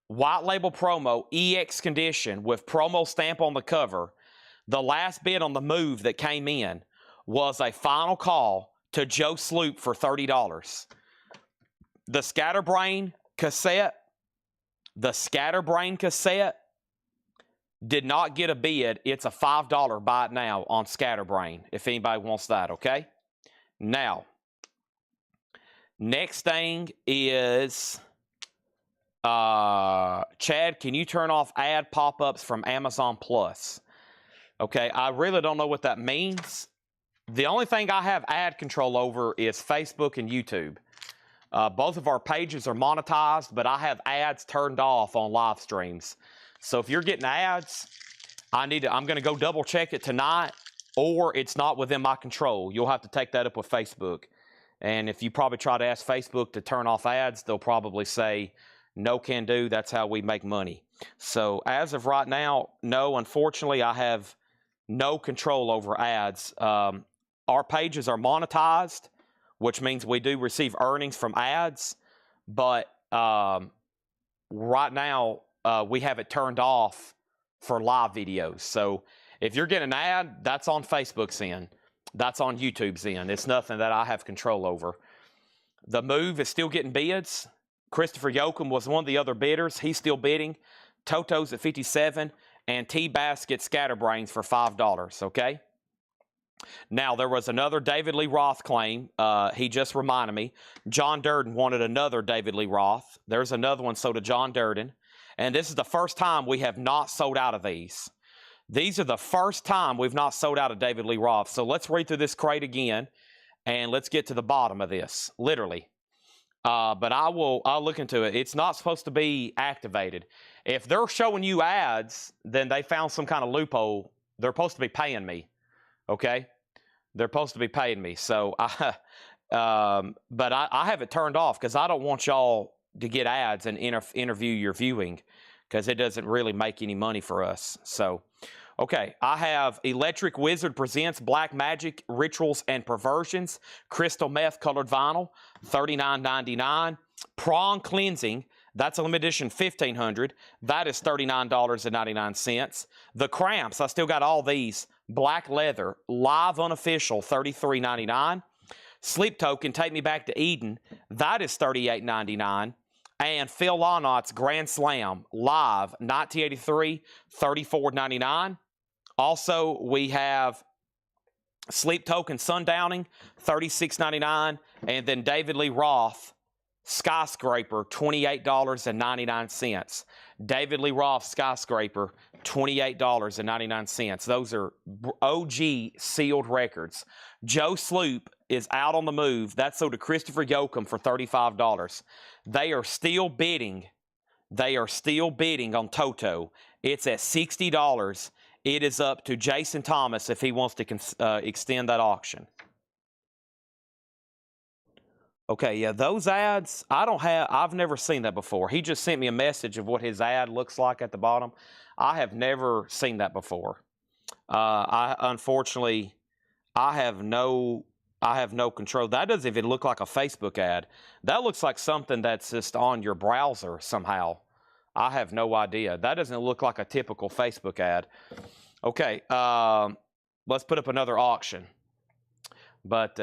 white label promo, EX condition with promo stamp on the cover. The last bid on The Move that came in was a final call to Joe Sloop for $30. The Scatterbrain cassette did not get a bid. It's a $5 buy it now on Scatterbrain if anybody wants that, okay? Now, next thing is, Chad, can you turn off ad pop-ups from Amazon Plus? Okay, I really don't know what that means. The only thing I have ad control over is Facebook and YouTube. Both of our pages are monetized, but I have ads turned off on live streams. So if you're getting ads, I'm going to go double check it tonight, or it's not within my control. You'll have to take that up with Facebook. And if you probably try to ask Facebook to turn off ads, they'll probably say, no can do, that's how we make money. So as of right now, no, unfortunately, I have no control over ads. Our pages are monetized, which means we do receive earnings from ads. But right now, we have it turned off for live videos. So if you're getting an ad, that's on Facebook's end. That's on YouTube's end. It's nothing that I have control over. The Move is still getting bids. Christopher Yoakum was one of the other bidders. He's still bidding. Toto's at $57, and T-Basket Scatterbrains for $5, okay? Now, there was another David Lee Roth claim. He just reminded me. John Durden wanted another David Lee Roth. There's another one sold to John Durden. And this is the first time we have not sold out of these. These are the first time we've not sold out of David Lee Roth. So let's read through this crate again, and let's get to the bottom of this, literally. But I'll look into it. It's not supposed to be activated. If they're showing you ads, then they found some kind of loophole. They're supposed to be paying me, okay? They're supposed to be paying me. So, but I have it turned off because I don't want y'all to get ads and interview your viewing because it doesn't really make any money for us. So, okay, I have Electric Wizard presents Black Magic Rituals and Perversions, Crystal Meth Colored Vinyl, $39.99. Prawn Cleansing, that's a limited edition 1500. That is $39.99. The Cramps, I still got all these. Black Leather, live unofficial, $33.99. Sleep Token, Take Me Back to Eden, that is $38.99. And Phil Lawnot's Grand Slam, live, 1983, $34.99. Also, we have Sleep Token Sundowning, $36.99. And then David Lee Roth, Skyscraper, $28.99. David Lee Roth Skyscraper, $28.99. Those are OG sealed records. Joe Sloop is out on the move. That's sold to Christopher Yoakum for $35. They are still bidding. They are still bidding on Toto. It's at $60. It is up to Jason Thomas if he wants to extend that auction. Okay, yeah, those ads, I've never seen that before. He just sent me a message of what his ad looks like at the bottom. I have never seen that before. Unfortunately, I have no control. That doesn't even look like a Facebook ad. That looks like something that's just on your browser somehow. I have no idea. That doesn't look like a typical Facebook ad. Okay, let's put up another auction. But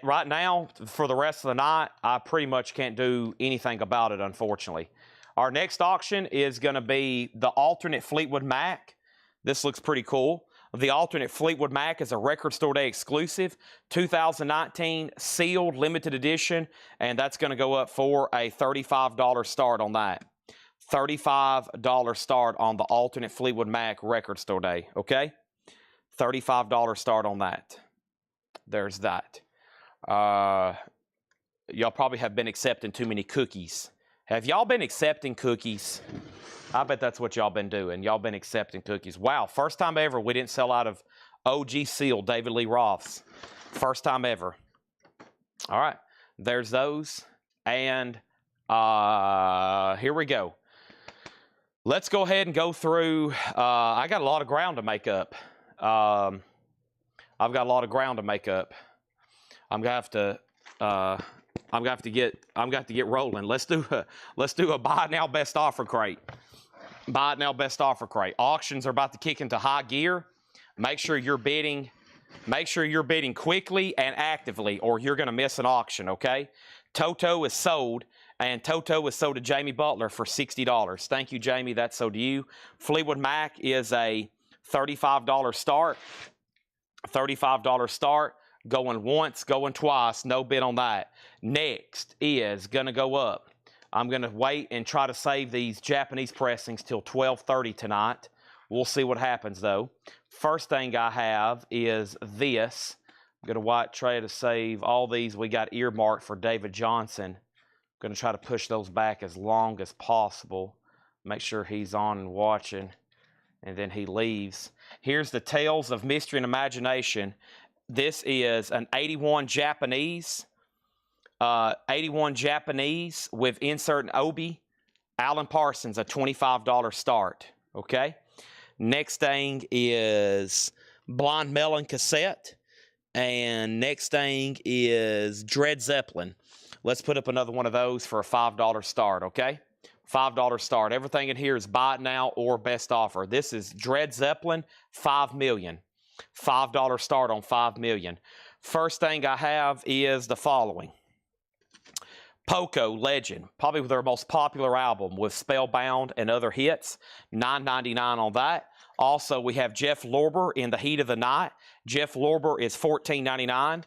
right now, for the rest of the night, I pretty much can't do anything about it, unfortunately. Our next auction is going to be the alternate Fleetwood Mac. This looks pretty cool. The alternate Fleetwood Mac is a Record Store Day exclusive, 2019 sealed limited edition, and that's going to go up for a $35 start on that. $35 start on the alternate Fleetwood Mac Record Store Day, okay? $35 start on that. There's that. Y'all probably have been accepting too many cookies. Have y'all been accepting cookies? I bet that's what y'all been doing. Y'all been accepting cookies. Wow, first time ever we didn't sell out of OG Seal David Lee Roth's. First time ever. All right, there's those. And here we go. Let's go ahead and go through. I got a lot of ground to make up. I've got a lot of ground to make up. I'm gonna have to get rolling. Let's do a buy now best offer crate. Buy it now best offer crate. Auctions are about to kick into high gear. Make sure you're bidding. Make sure you're bidding quickly and actively, or you're gonna miss an auction. Okay. Toto is sold, and Toto is sold to Jamie Butler for $60. Thank you, Jamie. That's sold to you. Fleetwood Mac is a $35 start. $35 start. Going once, going twice, no bid on that. Next is going to go up. I'm going to wait and try to save these Japanese pressings till 12:30 tonight. We'll see what happens, though. First thing I have is this. I'm going to try to save all these we got earmarked for David Johnson. I'm going to try to push those back as long as possible. Make sure he's on and watching, and then he leaves. Here's the Tales of Mystery and Imagination. This is an 81 Japanese with insert and Obi. Alan Parsons, a $25 start. Okay. Next thing is Blonde Melon cassette. And next thing is Dred Zeppelin. Let's put up another one of those for a $5 start. Okay. $5 start. Everything in here is buy it now or best offer. This is Dred Zeppelin, $5 million. $5 start on $5 million. First thing I have is the following. Poco Legend, probably their most popular album with Spellbound and other hits. $9.99 on that. Also, we have Jeff Lorber in The Heat of the Night. Jeff Lorber is $14.99.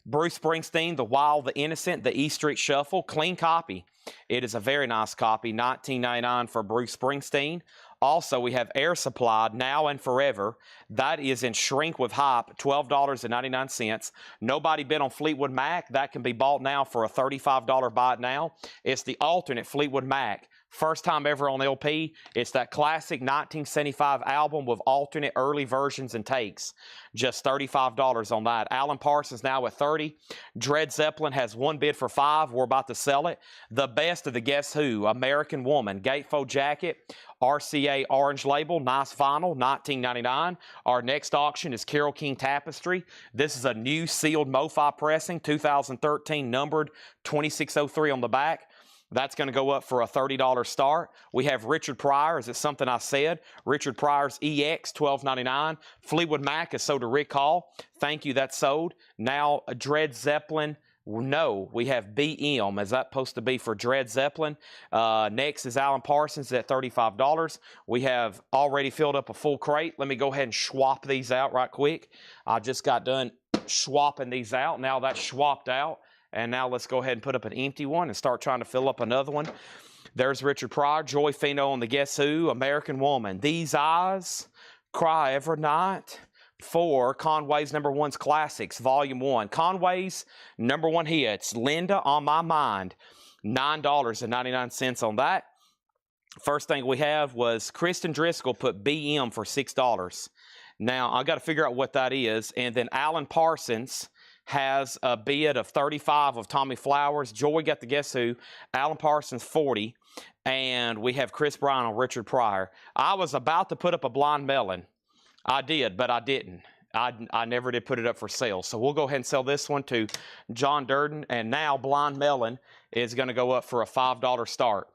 Bruce Springsteen, The Wild, the Innocent, the E Street Shuffle. Clean copy. It is a very nice copy. $19.99 for Bruce Springsteen. Also, we have Air Supply, Now and Forever. That is in shrink with hop, $12.99. Nobody bid on Fleetwood Mac. That can be bought now for a $35 buy it now. It's the alternate Fleetwood Mac. First time ever on LP. It's that classic 1975 album with alternate early versions and takes. Just $35 on that. Alan Parsons now at $30. Dred Zeppelin has one bid for $5. We're about to sell it. The best of the Guess Who, American Woman, gatefold jacket, RCA orange label, nice vinyl, $19.99. Our next auction is Carole King Tapestry. This is a new sealed MoFi pressing, 2013 numbered 2603 on the back. That's going to go up for a $30 start. We have Richard Pryor. Is it something I said? Richard Pryor's EX, $12.99. Fleetwood Mac is sold to Rick Hall. Thank you, that's sold. Now, Dred Zeppelin. No, we have BM. Is that supposed to be for Dred Zeppelin? Next is Alan Parsons at $35. We have already filled up a full crate. Let me go ahead and swap these out right quick. I just got done swapping these out. Now that's swapped out. And now let's go ahead and put up an empty one and start trying to fill up another one. There's Richard Pryor, Joy Fino on the Guess Who, American Woman. These Eyes Cry Every Night. 4, Conway's number one's classics, volume 1. Conway's number one hits, Linda on My Mind, $9.99 on that. First thing we have was Kristen Driscoll put BM for $6. Now, I got to figure out what that is. And then Alan Parsons has a bid of 35 of Tommy Flowers. Joy got the Guess Who. Alan Parsons, 40. And we have Chris Brown on Richard Pryor. I was about to put up a Blind Melon. I did, but I didn't. I never did put it up for sale. So we'll go ahead and sell this one to John Durden. And now Blind Melon is going to go up for a $5 start.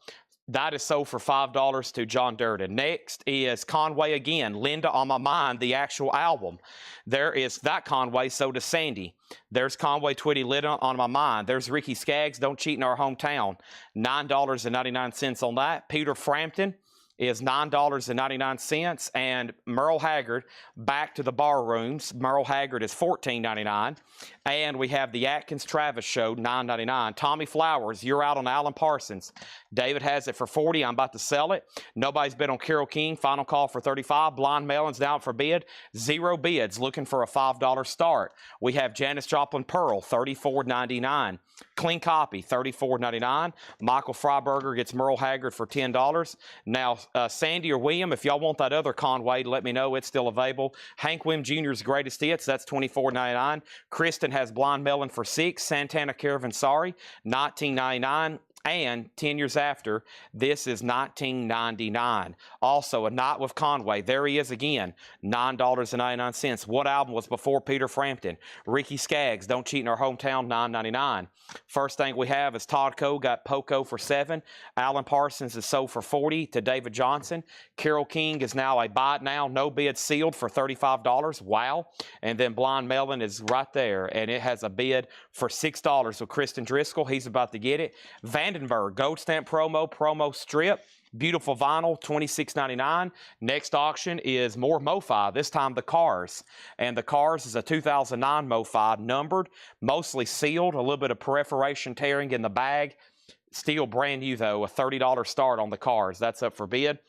That is sold for $5 to John Durden. Next is Conway again, Linda on My Mind, the actual album. There is that Conway sold to Sandy. There's Conway Twitty, Linda on My Mind. There's Ricky Skaggs, Don't Cheat in Our Hometown, $9.99 on that. Peter Frampton is $9.99, and Merle Haggard, Back to the Bar Rooms. Merle Haggard is $14.99, and we have the Atkins Travis Show, $9.99. Tommy Flowers, You're Out on Alan Parsons. David has it for $40. I'm about to sell it. Nobody's bid on Carole King. Final call for $35. Blind Melon's down for bid. 0 bids. Looking for a $5 start. We have Janis Joplin Pearl, $34.99. Clean Copy, $34.99. Michael Freiberger gets Merle Haggard for $10. Now, Sandy or William, if y'all want that other Conway, let me know. It's still available. Hank Wim Jr.'s Greatest Hits, that's $24.99. Kristen has Blind Melon for $6. Santana Caravanserai, $19.99. And 10 years after, this is $19.99. Also, A Night with Conway. There he is again, $9.99. What album was before Peter Frampton? Ricky Skaggs, Don't Cheat in Our Hometown, $9.99. First thing we have is Todd Coe got Poco for $7. Alan Parsons is sold for $40 to David Johnson. Carole King is now a buy it now, no bid sealed for $35. Wow. And then Blind Melon is right there, and it has a bid for $6 with Kristen Driscoll. He's about to get it. Vandenberg, Gold Stamp promo strip. Beautiful vinyl, $26.99. Next auction is more MoFi, this time the Cars. And the Cars is a 2009 MoFi, numbered, mostly sealed, a little bit of perforation tearing in the bag. Still brand new, though, a $30 start on the Cars. That's up for bid.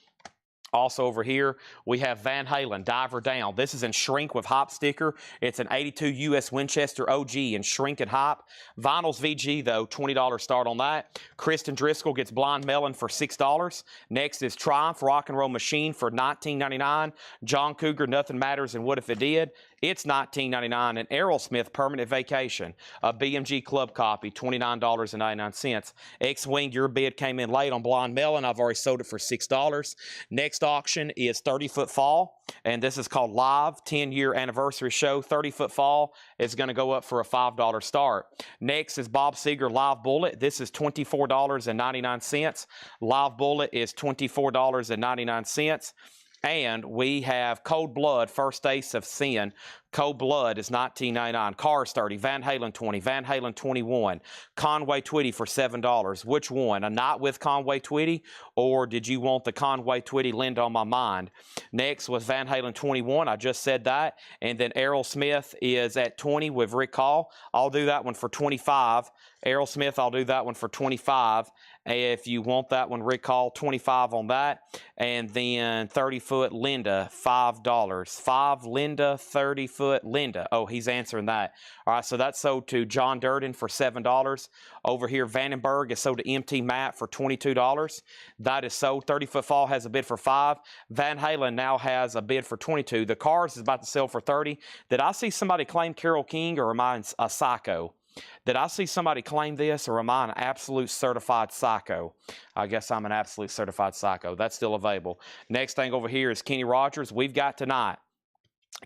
Also over here, we have Van Halen, Diver Down. This is in shrink with hop sticker. It's an 82 US Winchester OG in shrink and hop. Vinyl's VG, though, $20 start on that. Kristen Driscoll gets Blind Melon for $6. Next is Triumph Rock and Roll Machine for $19.99. John Cougar, Nothing Matters and What If It Did? It's $19.99. And Aerosmith Permanent Vacation, a BMG Club copy, $29.99. X-Wing, your bid came in late on Blind Melon. I've already sold it for $6. Next auction is 30-Foot Fall, and this is called Live 10-year anniversary show. 30-Foot Fall is going to go up for a $5 start. Next is Bob Seger Live Bullet. This is $24.99. Live Bullet is $24.99. And we have Cold Blood, First Ace of Sin. Cold Blood is $19.99. Cars 30, Van Halen 20, Van Halen 21. Conway Twitty for $7. Which one? A Night with Conway Twitty, or did you want the Conway Twitty Linda on My Mind? Next was Van Halen 21. I just said that. And then Errol Smith is at 20 with Rick Hall. I'll do that one for $25. Aerosmith, I'll do that one for 25. If you want that one, Rick Hall, 25 on that. And then 30-foot Linda, $5. 5 Linda, 30-foot Linda. Oh, he's answering that. All right, so that's sold to John Durden for $7. Over here, Vandenberg is sold to MT Matt for $22. That is sold. 30-foot Fall has a bid for 5. Van Halen now has a bid for 22. The Cars is about to sell for 30. Did I see somebody claim Carole King, or am I a psycho? Did I see somebody claim this, or am I an absolute certified psycho? I guess I'm an absolute certified psycho. That's still available. Next thing over here is Kenny Rogers. We've got tonight.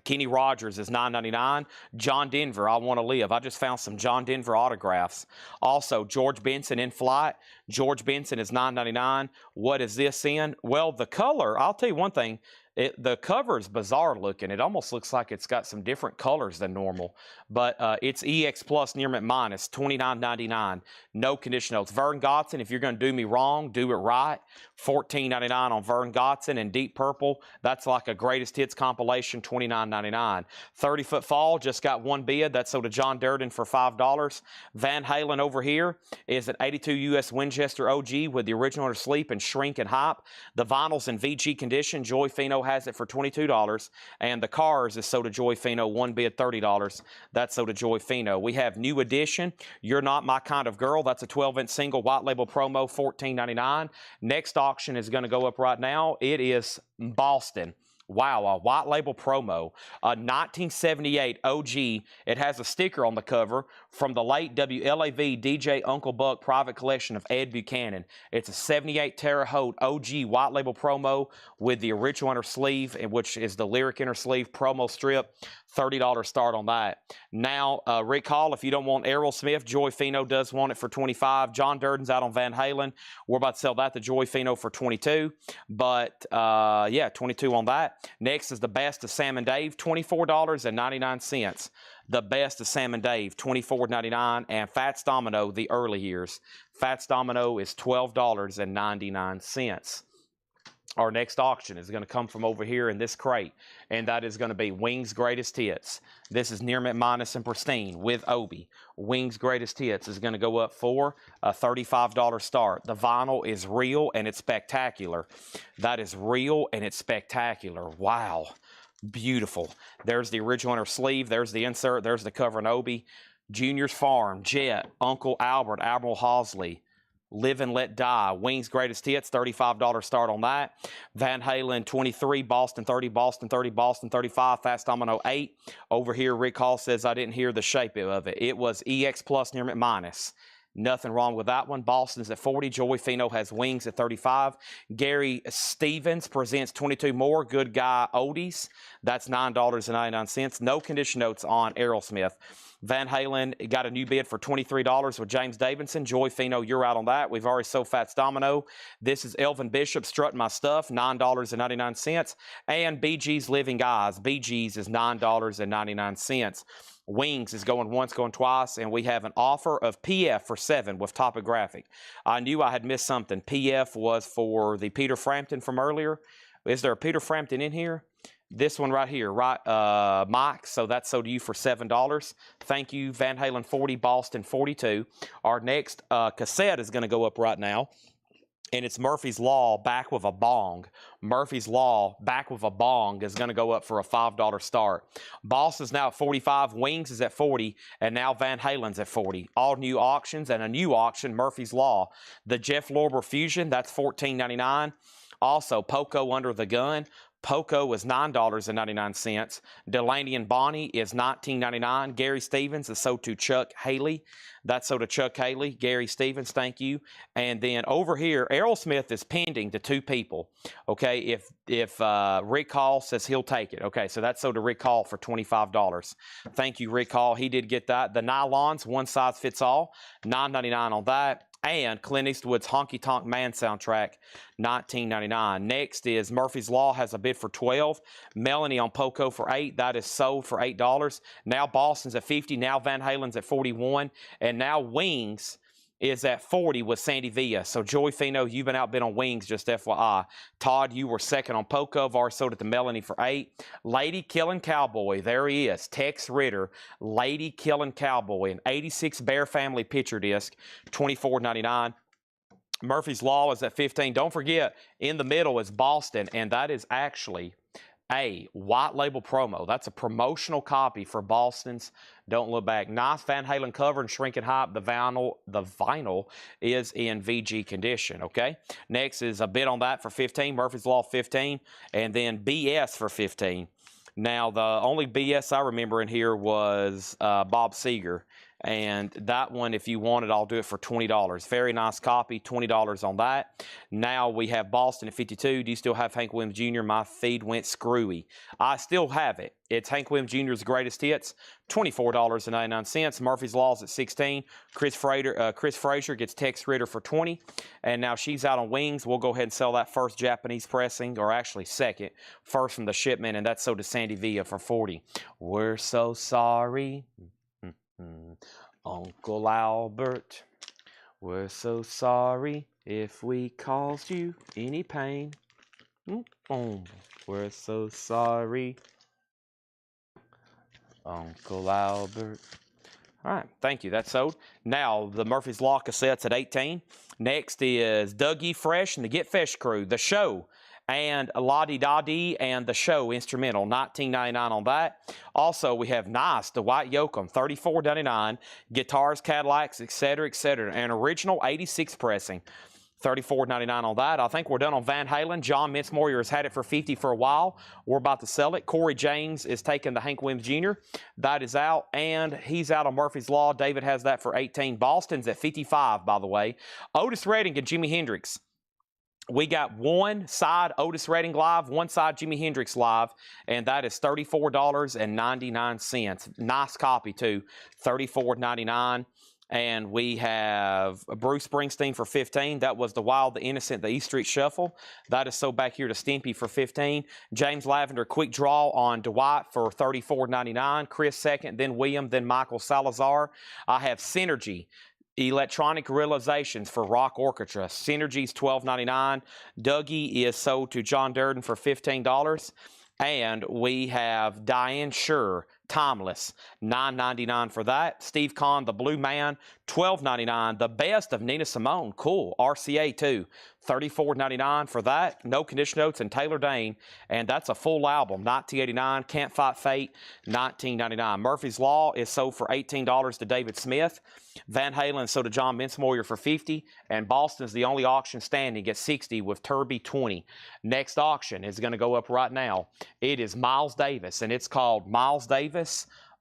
Kenny Rogers is $9.99. John Denver, I Want to Live. I just found some John Denver autographs. Also, George Benson, In Flight. George Benson is $9.99. What is this in? Well, the color, I'll tell you one thing. The cover is bizarre looking. It almost looks like it's got some different colors than normal. But it's EX Plus near mint minus, $29.99. No condition notes. Vern Gotson, if you're going to do me wrong, do it right. $14.99 on Vern Gotson. And Deep Purple, that's like a greatest hits compilation, $29.99. 30-foot Fall just got one bid. That's sold to John Durden for $5. Van Halen over here is an 82 US Winchester OG with the original to Sleep and Shrink and Hype. The vinyl's in VG condition. Joy Fino has it for $22, and the Cars is sold to Joy Fino, one bid $30. That's sold to Joy Fino. We have New Edition, You're Not My Kind of Girl. That's a 12-inch single white label promo, $14.99. Next auction is going to go up right now. It is Boston. Wow, a white label promo, a 1978 OG. It has a sticker on the cover from the late WLAV DJ Uncle Buck private collection of Ed Buchanan. It's a 78 Terre Haute OG white label promo with the original inner sleeve, which is the lyric inner sleeve promo strip. $30 start on that. Now, Rick Hall, if you don't want Aerosmith, Joy Fino does want it for $25. John Durden's out on Van Halen. We're about to sell that to Joy Fino for $22. But, yeah, $22 on that. Next is the Best of Sam and Dave, $24.99. The Best of Sam and Dave, $24.99. And Fats Domino, the early years. Fats Domino is $12.99. Our next auction is going to come from over here in this crate, and that is going to be Wings Greatest Hits. This is near mint minus and pristine with Obi. Wings Greatest Hits is going to go up for a $35 start. The vinyl is real and it's spectacular. That is real and it's spectacular. Wow. Beautiful. There's the original inner sleeve. There's the insert. There's the cover and Obi. Junior's Farm, Jet, Uncle Albert, Admiral Hosley. Live and Let Die, Wings Greatest Hits, $35 start on that. Van Halen, 23, Boston 30, Boston 30, Boston 35, Fast Domino 8. Over here, Rick Hall says, I didn't hear the shape of it. It was EX Plus near mint minus. Nothing wrong with that one. Boston's at 40. Joey Fino has Wings at 35. Gary Stevens presents 22 more Good Guy Oldies. That's $9.99. No condition notes on Aerosmith. Van Halen got a new bid for $23 with James Davidson. Joy Fino, you're out on that. We've already sold Fats Domino. This is Elvin Bishop, Strutting My Stuff, $9.99. And BG's Living Guys. BG's is $9.99. Wings is going once, going twice, and we have an offer of PF for 7 with topographic. I knew I had missed something. PF was for the Peter Frampton from earlier. Is there a Peter Frampton in here? This one right here, right, Mike, so that's sold to you for $7. Thank you, Van Halen 40, Boston 42. Our next cassette is going to go up right now, and it's Murphy's Law, Back with a Bong. Murphy's Law, Back with a Bong is going to go up for a $5 start. Boston's now at 45, Wings is at 40, and now Van Halen's at 40. All new auctions and a new auction, Murphy's Law. The Jeff Lorber Fusion, that's $14.99. Also, Poco Under the Gun. Poco is $9.99. Delaney and Bonnie is $19.99. Gary Stevens is sold to Chuck Haley. That's sold to Chuck Haley. Gary Stevens, thank you. And then over here, Aerosmith is pending to 2 people. Okay, if Rick Hall says he'll take it. Okay, so that's sold to Rick Hall for $25. Thank you, Rick Hall. He did get that. The Nylons, one size fits all, $9.99 on that. And Clint Eastwood's Honky Tonk Man soundtrack, $19.99. Next is Murphy's Law has a bid for $12. Melanie on Poco for $8. That is sold for $8. Now Boston's at $50. Now Van Halen's at $41. And now Wings is at 40 with Sandy Villa. So Joy Fino, you've been outbid on wings, just FYI. Todd, you were second on Poco. Var sold it to Melanie for 8. Lady Killing Cowboy, there he is. Tex Ritter, Lady Killing Cowboy, an 86 Bear Family picture disc, $24.99. Murphy's Law is at 15. Don't forget, in the middle is Boston, and that is actually a white label promo. That's a promotional copy for Boston's Don't Look Back. Nice Van Halen cover and shrinking hype. The vinyl is in VG condition, okay? Next is a bid on that for 15. Murphy's Law 15. And then BS for 15. Now, the only BS I remember in here was Bob Seger. And that one, if you want it, I'll do it for $20. Very nice copy, $20 on that. Now we have Boston at 52. Do you still have Hank Williams Jr.? My feed went screwy. I still have it. It's Hank Williams Jr.'s greatest hits, $24.99. Murphy's Law's at 16. Chris Frazier gets Tex Ritter for 20. And now she's out on wings. We'll go ahead and sell that first Japanese pressing, or actually second. First from the shipment, and that's sold to Sandy Villa for 40. We're so sorry. Uncle Albert, we're so sorry if we caused you any pain. We're so sorry, Uncle Albert. All right, thank you. That's sold. Now, the Murphy's Law cassette's at 18. Next is Dougie Fresh and the Get Fresh Crew, The Show, and La Di Da Di and The Show instrumental, $19.99 on that. Also, we have Nice, the White Yoakum, $34.99. Guitars, Cadillacs, etc., etc. An original 86 pressing, $34.99 on that. I think we're done on Van Halen. John Mincemoyer has had it for $50 for a while. We're about to sell it. Corey James is taking the Hank Williams Jr. That is out, and he's out on Murphy's Law. David has that for 18. Boston's at 55, by the way. Otis Redding and Jimi Hendrix. We got one side Otis Redding live, one side Jimi Hendrix live, and that is $34.99. Nice copy, too, $34.99. And we have Bruce Springsteen for 15. That was The Wild, the Innocent, the East Street Shuffle. That is sold back here to Stimpy for 15. James Lavender, quick draw on Dwight for $34.99. Chris second, then William, then Michael Salazar. I have Synergy. Electronic Realizations for Rock Orchestra. Synergy's $12.99. Dougie is sold to John Durden for $15. And we have Diane Shure, Timeless, $9.99 for that. Steve Kahn, The Blue Man, $12.99. The Best of Nina Simone, cool. RCA too, $34.99 for that. No Condition Notes and Taylor Dane, and that's a full album, $19.89. Can't Fight Fate, $19.99. Murphy's Law is sold for $18 to David Smith. Van Halen sold to John Mincemoyer for $50, and Boston's the only auction standing at $60 with Turby $20. Next auction is going to go up right now. It is Miles Davis, and it's called Miles Davis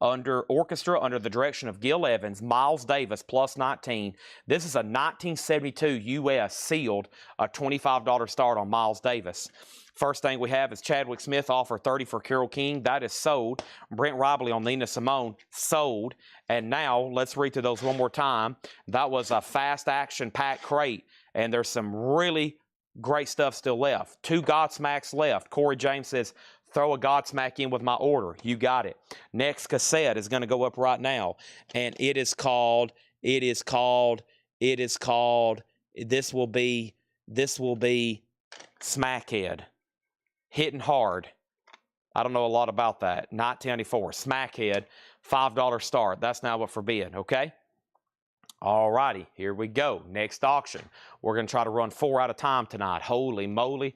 under orchestra under the direction of Gil Evans. Miles Davis plus 19. This is a 1972 U.S. sealed, a $25 start on Miles Davis. First thing we have is Chadwick Smith offer 30 for Carole King. That is sold. Brent Ribley on Nina Simone, sold. And now let's read through those one more time. That was a fast action packed crate, and there's some really great stuff still left. 2 Godsmacks left. Corey James says, throw a Godsmack in with my order. You got it. Next cassette is going to go up right now, and it is called, this will be Smackhead. Hitting Hard. I don't know a lot about that. 1994. Smackhead, $5 start. That's now what for bid, okay? All righty, here we go. Next auction. We're going to try to run 4 at a time tonight. Holy moly.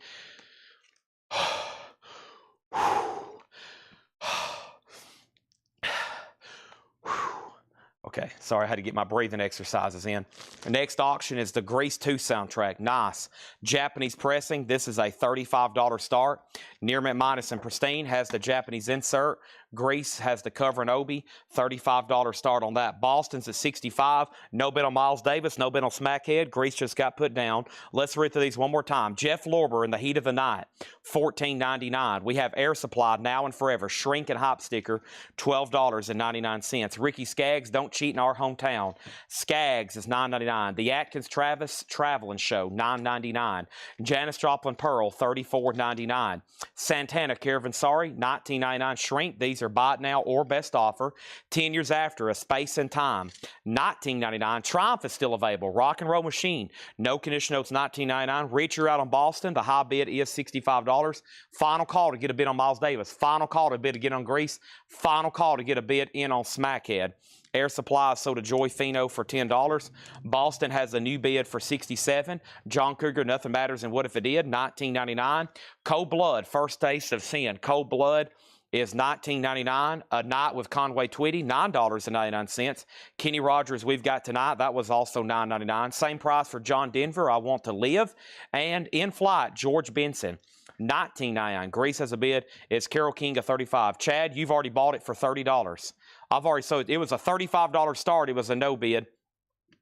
Okay, sorry, I had to get my breathing exercises in. The next auction is the Grease 2 soundtrack. Nice. Japanese pressing. This is a $35 start. Near Mint Minus and Pristine has the Japanese insert. Grease has the cover and obi. $35 start on that. Boston's at 65. No bid on Miles Davis. No bid on Smackhead. Grease just got put down. Let's read through these one more time. Jeff Lorber in the Heat of the Night, $14.99. We have Air Supply Now and Forever. Shrink and Hop sticker, $12.99. Ricky Skaggs, Don't Cheat in Our Hometown. Skaggs is $9.99. The Atkins Travis Traveling Show, $9.99. Janis Joplin Pearl, $34.99. Santana Caravan Sorry, $19.99. Shrink. These These are buy it now or best offer. 10 years after, A Space in Time, $19.99. Triumph is still available. Rock and Roll Machine, no condition notes, $19.99. Reacher out on Boston. The high bid is $65. Final call to get a bid on Miles Davis. Final call to bid to get on Grease. Final call to get a bid in on Smackhead. Air Supply is sold to Joy Fino for $10. Boston has a new bid for $67. John Cougar, Nothing Matters and What If It Did, $19.99. Cold Blood, First Taste of Sin. Cold Blood is $19.99. A Night with Conway Twitty, $9.99. Kenny Rogers, We've Got Tonight, that was also $9.99. Same price for John Denver, I Want to Live. And In Flight, George Benson, $19.99. Grease has a bid. It's Carole King of $35. Chad, you've already bought it for $30. I've already sold it. It was a $35 start. It was a no bid.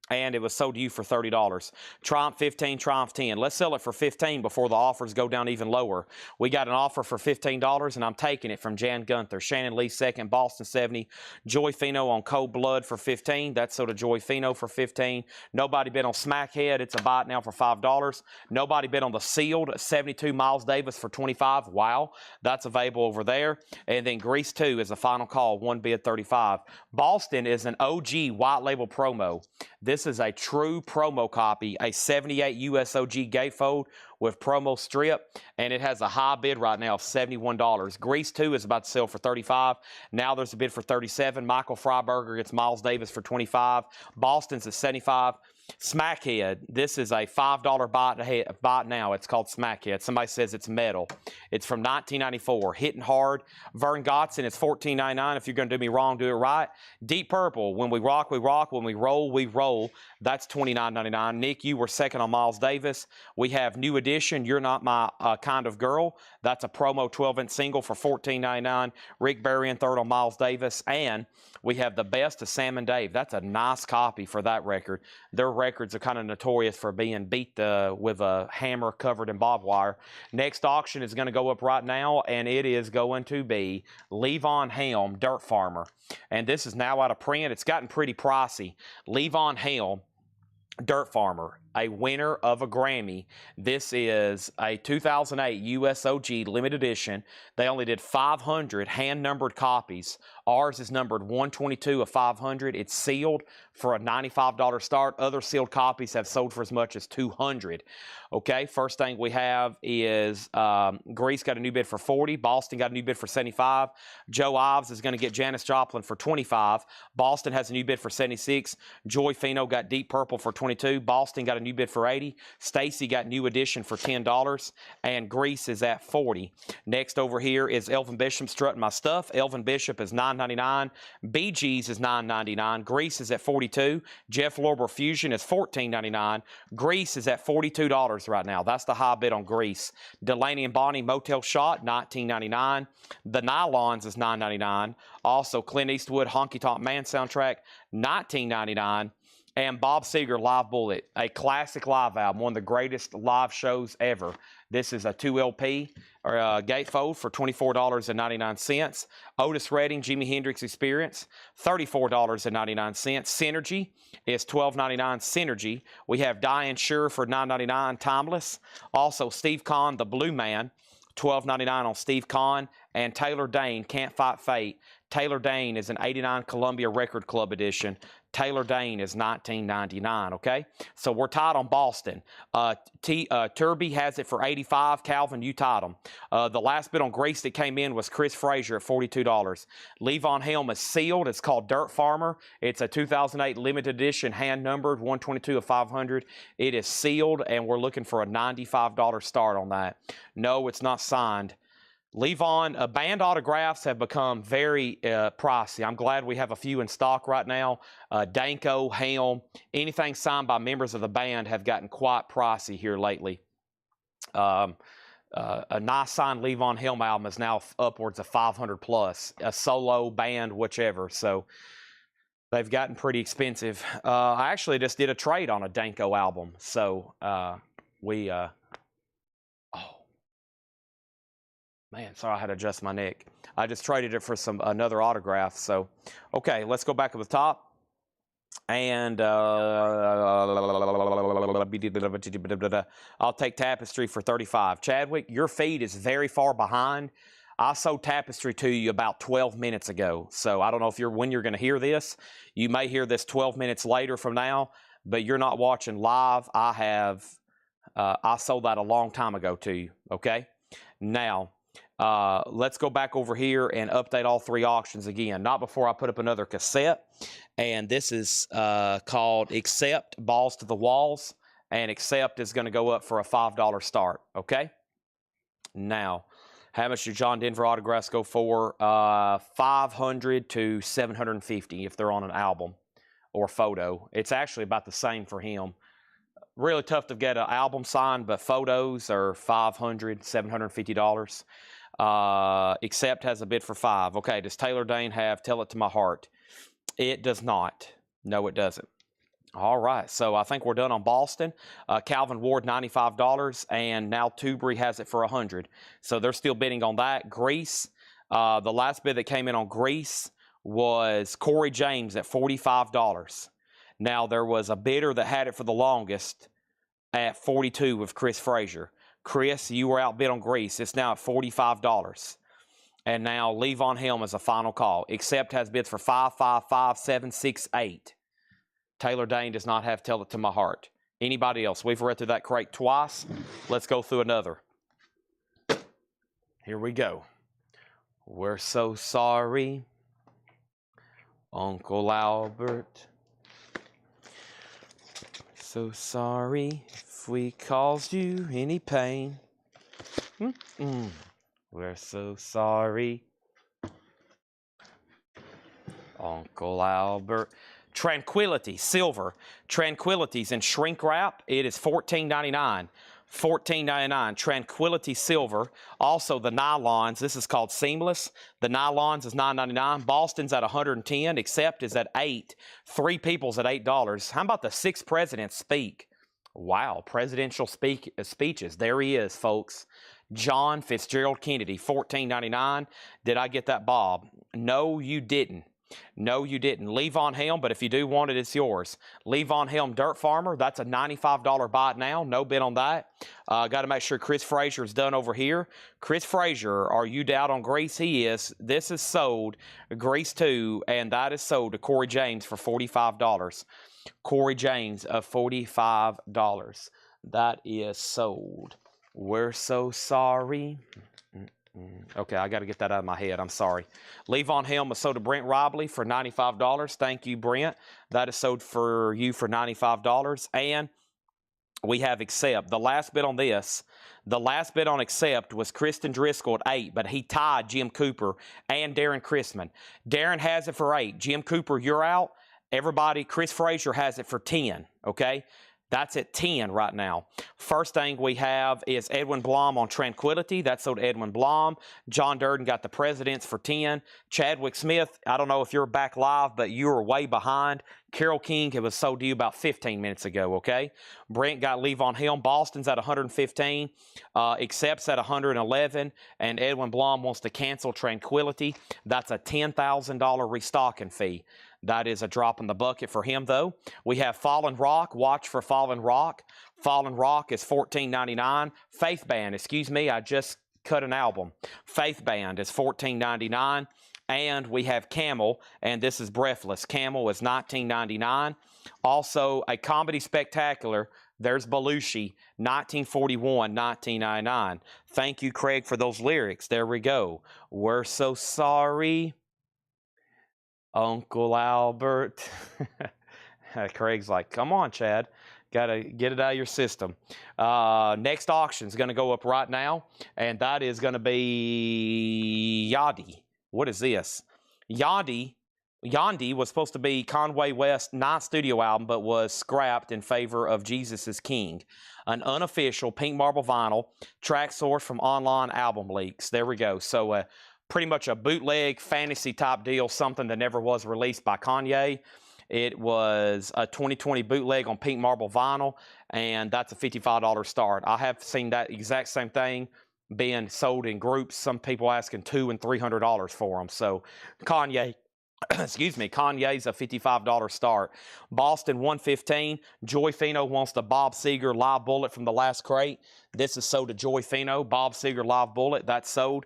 And it was sold to you for $30. Triumph 15, Triumph 10. Let's sell it for $15 before the offers go down even lower. We got an offer for $15, and I'm taking it from Jan Gunther. Shannon Lee second, Boston 70. Joy Fino on Cold Blood for $15. That's sold to Joy Fino for $15. Nobody bid on Smackhead. It's a buy it now for $5. Nobody bid on the Sealed 72 Miles Davis for $25. Wow, that's available over there. And then Grease 2 is the final call. One bid, $35. Boston is an OG white label promo. This is a true promo copy, a 78 USOG gatefold with promo strip, and it has a high bid right now of $71. Grease 2 is about to sell for $35. Now there's a bid for $37. Michael Freiberger gets Miles Davis for $25. Boston's at $75. Smackhead, this is a $5 buy now. It's called Smackhead. Somebody says it's metal. It's from 1994. Hitting Hard. Vern Gotson is $14.99. If you're going to do me wrong, do it right. Deep Purple, When We Rock, We Rock. When We Roll, We Roll. That's $29.99. Nick, you were second on Miles Davis. We have New Edition, You're Not My Kind of Girl. That's a promo 12-inch single for $14.99. Rick Berrien third on Miles Davis. And we have The Best of Sam and Dave. That's a nice copy for that record. Their records are kind of notorious for being beat with a hammer covered in barbed wire. Next auction is going to go up right now, and it is going to be Levon Helm, Dirt Farmer. And this is now out of print. It's gotten pretty pricey. Levon Helm, Dirt Farmer, a winner of a Grammy. This is a 2008 USOG limited edition. They only did 500 hand-numbered copies. Ours is numbered 122 of 500. It's sealed for a $95 start. Other sealed copies have sold for as much as $200. Okay, first thing we have is Grease got a new bid for $40. Boston got a new bid for $75. Joe Ives is going to get Janis Joplin for $25. Boston has a new bid for $76. Joy Fino got Deep Purple for $22. Boston got a new bid for $80. Stacy got New Edition for $10. And Grease is at $40. Next over here is Elvin Bishop, Strutting My Stuff. Elvin Bishop is $9.99. Bee Gees is $9.99. Grease is at $42. Jeff Lorber Fusion is $14.99. Grease is at $42 right now. That's the high bid on Grease. Delaney and Bonnie Motel Shot, $19.99. The Nylons is $9.99. Also Clint Eastwood Honky Tonk Man soundtrack, $19.99. And Bob Seger Live Bullet, a classic live album, one of the greatest live shows ever. This is a 2LP or gatefold for $24.99. Otis Redding, Jimi Hendrix Experience, $34.99. Synergy is $12.99. Synergy. We have Diane Shure for $9.99. Timeless. Also Steve Kahn, The Blue Man, $12.99 on Steve Kahn. And Taylor Dane, Can't Fight Fate. Taylor Dane is an '89 Columbia Record Club edition. Taylor Dane is $19.99, okay? So we're tied on Boston. Turby has it for $85. Calvin, you tied them. The last bid on Grease that came in was Chris Frazier at $42. Levon Helm is sealed. It's called Dirt Farmer. It's a 2008 limited edition, hand-numbered, 122 of 500. It is sealed, and we're looking for a $95 start on that. No, it's not signed. Levon, band autographs have become very pricey. I'm glad we have a few in stock right now. Danko, Helm, anything signed by members of the band have gotten quite pricey here lately. A nice signed Levon Helm album is now upwards of 500 plus. A solo, band, whichever. So they've gotten pretty expensive. I actually just did a trade on a Danko album. So man, sorry, I had to adjust my neck. I just traded it for another autograph. So, okay, let's go back to the top. And I'll take Tapestry for $35. Chadwick, your feed is very far behind. I sold Tapestry to you about 12 minutes ago. So I don't know if when you're going to hear this. You may hear this 12 minutes later from now, but you're not watching live. I sold that a long time ago to you, okay? Now, let's go back over here and update all 3 auctions again. Not before I put up another cassette. And this is called Accept Balls to the Walls. And Accept is going to go up for a $5 start, okay? Now, how much do John Denver autographs go for? 500 to 750 if they're on an album or photo. It's actually about the same for him. Really tough to get an album signed, but photos are $500, $750. Accept has a bid for 5. Okay, does Taylor Dane have Tell It to My Heart? It does not. No, it doesn't. All right, so I think we're done on Boston. Calvin Ward, $95, and now Tubery has it for $100. So they're still bidding on that. Grease, the last bid that came in on Grease was Corey James at $45. Now, there was a bidder that had it for the longest at $42 with Chris Frazier. Chris, you were outbid on Grease. It's now at $45. And now Levon Helm is a final call. Accept has bids for 5, 5, 5, 7, 6, 8. Taylor Dane does not have Tell It to My Heart. Anybody else? We've read through that crate twice. Let's go through another. Here we go. We're so sorry, Uncle Albert. So sorry if we caused you any pain. We're so sorry, Uncle Albert. Tranquility, silver. Tranquility's in shrink wrap. It is $14.99. $14.99. Tranquility silver. Also the nylons. This is called seamless. The nylons is $9.99. Boston's at $110. Accept is at $8. 3 People's at $8. How about the 6 presidents speak? Wow, presidential speeches. There he is, folks. John Fitzgerald Kennedy, $14.99. Did I get that, Bob? No, you didn't. No, you didn't. Levon Helm, but if you do want it, it's yours. Levon Helm Dirt Farmer, that's a $95 buy it now. No bid on that. Got to make sure Chris Frazier is done over here. Chris Frazier, are you down on Grease? He is. This is sold, Grease 2, and that is sold to Corey James for $45. Corey James of $45. That is sold. We're so sorry. Okay, I got to get that out of my head. I'm sorry. Levon Helm is sold to Brent Robley for $95. Thank you, Brent. That is sold for you for $95. And we have Accept. The last bid on this, the last bid on Accept was Kristen Driscoll at $8, but he tied Jim Cooper and Darren Chrisman. Darren has it for $8. Jim Cooper, you're out. Everybody, Chris Frazier has it for $10, okay? That's at 10 right now. First thing we have is Edwin Blom on Tranquility. That's sold to Edwin Blom. John Durden got the Presidents for 10. Chadwick Smith, I don't know if you're back live, but you were way behind. Carol King, it was sold to you about 15 minutes ago, okay? Brent got Levon Helm. Boston's at 115. Accepts at 111. And Edwin Blom wants to cancel Tranquility. That's a $10,000 restocking fee. That is a drop in the bucket for him, though. We have Fallen Rock. Watch for Fallen Rock. Fallen Rock is $14.99. Faith Band, excuse me, I just cut an album. Faith Band is $14.99. And we have Camel, and this is Breathless. Camel is $19.99. Also, a comedy spectacular. There's Belushi, 1941, $19.99. Thank you, Craig, for those lyrics. There we go. We're so sorry, Uncle Albert. Craig's like, come on, Chad. Got to get it out of your system. Next auction is going to go up right now, and that is going to be Yadi. What is this? Yandi was supposed to be Conway West's 9th studio album, but was scrapped in favor of Jesus is King. An unofficial pink marble vinyl, track source from online album leaks. There we go. So pretty much a bootleg fantasy type deal, something that never was released by Kanye. It was a 2020 bootleg on pink marble vinyl, and that's a $55 start. I have seen that exact same thing being sold in groups. Some people asking $200 and $300 for them. So Kanye, excuse me, Kanye's a $55 start. Boston 115. Joy Fino wants the Bob Seger live bullet from the last crate. This is sold to Joy Fino. Bob Seger live bullet, that's sold.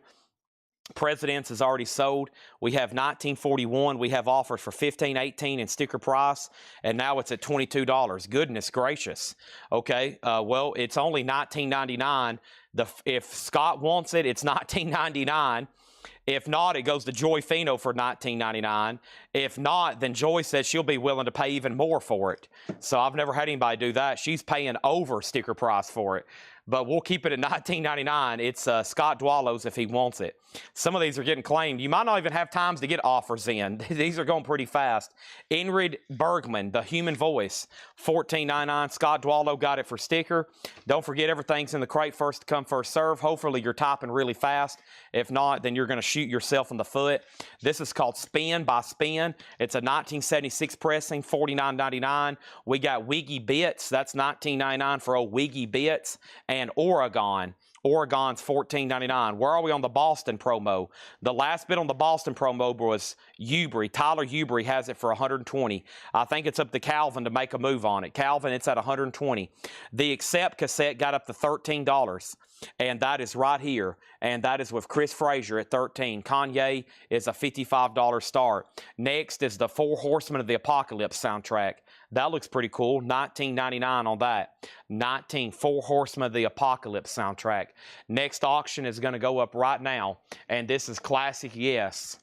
Presidents is already sold. We have 1941. We have offers for $15, $18 in sticker price, and now it's at $22. Goodness gracious. Okay, well, it's only $19.99. If Scott wants it, it's $19.99. If not, it goes to Joy Fino for $19.99. If not, then Joy says she'll be willing to pay even more for it. So I've never had anybody do that. She's paying over sticker price for it. But we'll keep it at $19.99. It's Scott Dwallo's if he wants it. Some of these are getting claimed. You might not even have times to get offers in. These are going pretty fast. Ingrid Bergman, The Human Voice, $14.99. Scott Dwallo got it for sticker. Don't forget, everything's in the crate, first come, first serve. Hopefully you're typing really fast. If not, then you're going to shoot yourself in the foot. This is called Spin by Spin. It's a 1976 pressing, $49.99. We got Wiggy Bits. That's $19.99 for old Wiggy Bits. And Oregon. Oregon's $14.99. Where are we on the Boston promo? The last bit on the Boston promo was Ubry. Tyler Ubry has it for $120. I think it's up to Calvin to make a move on it. Calvin, it's at $120. The Accept cassette got up to $13. And that is right here. And that is with Chris Frazier at $13. Kanye is a $55 start. Next is the Four Horsemen of the Apocalypse soundtrack. That looks pretty cool. $19.99 on that. 19 Four Horsemen of the Apocalypse soundtrack. Next auction is going to go up right now. And this is Classic Yes.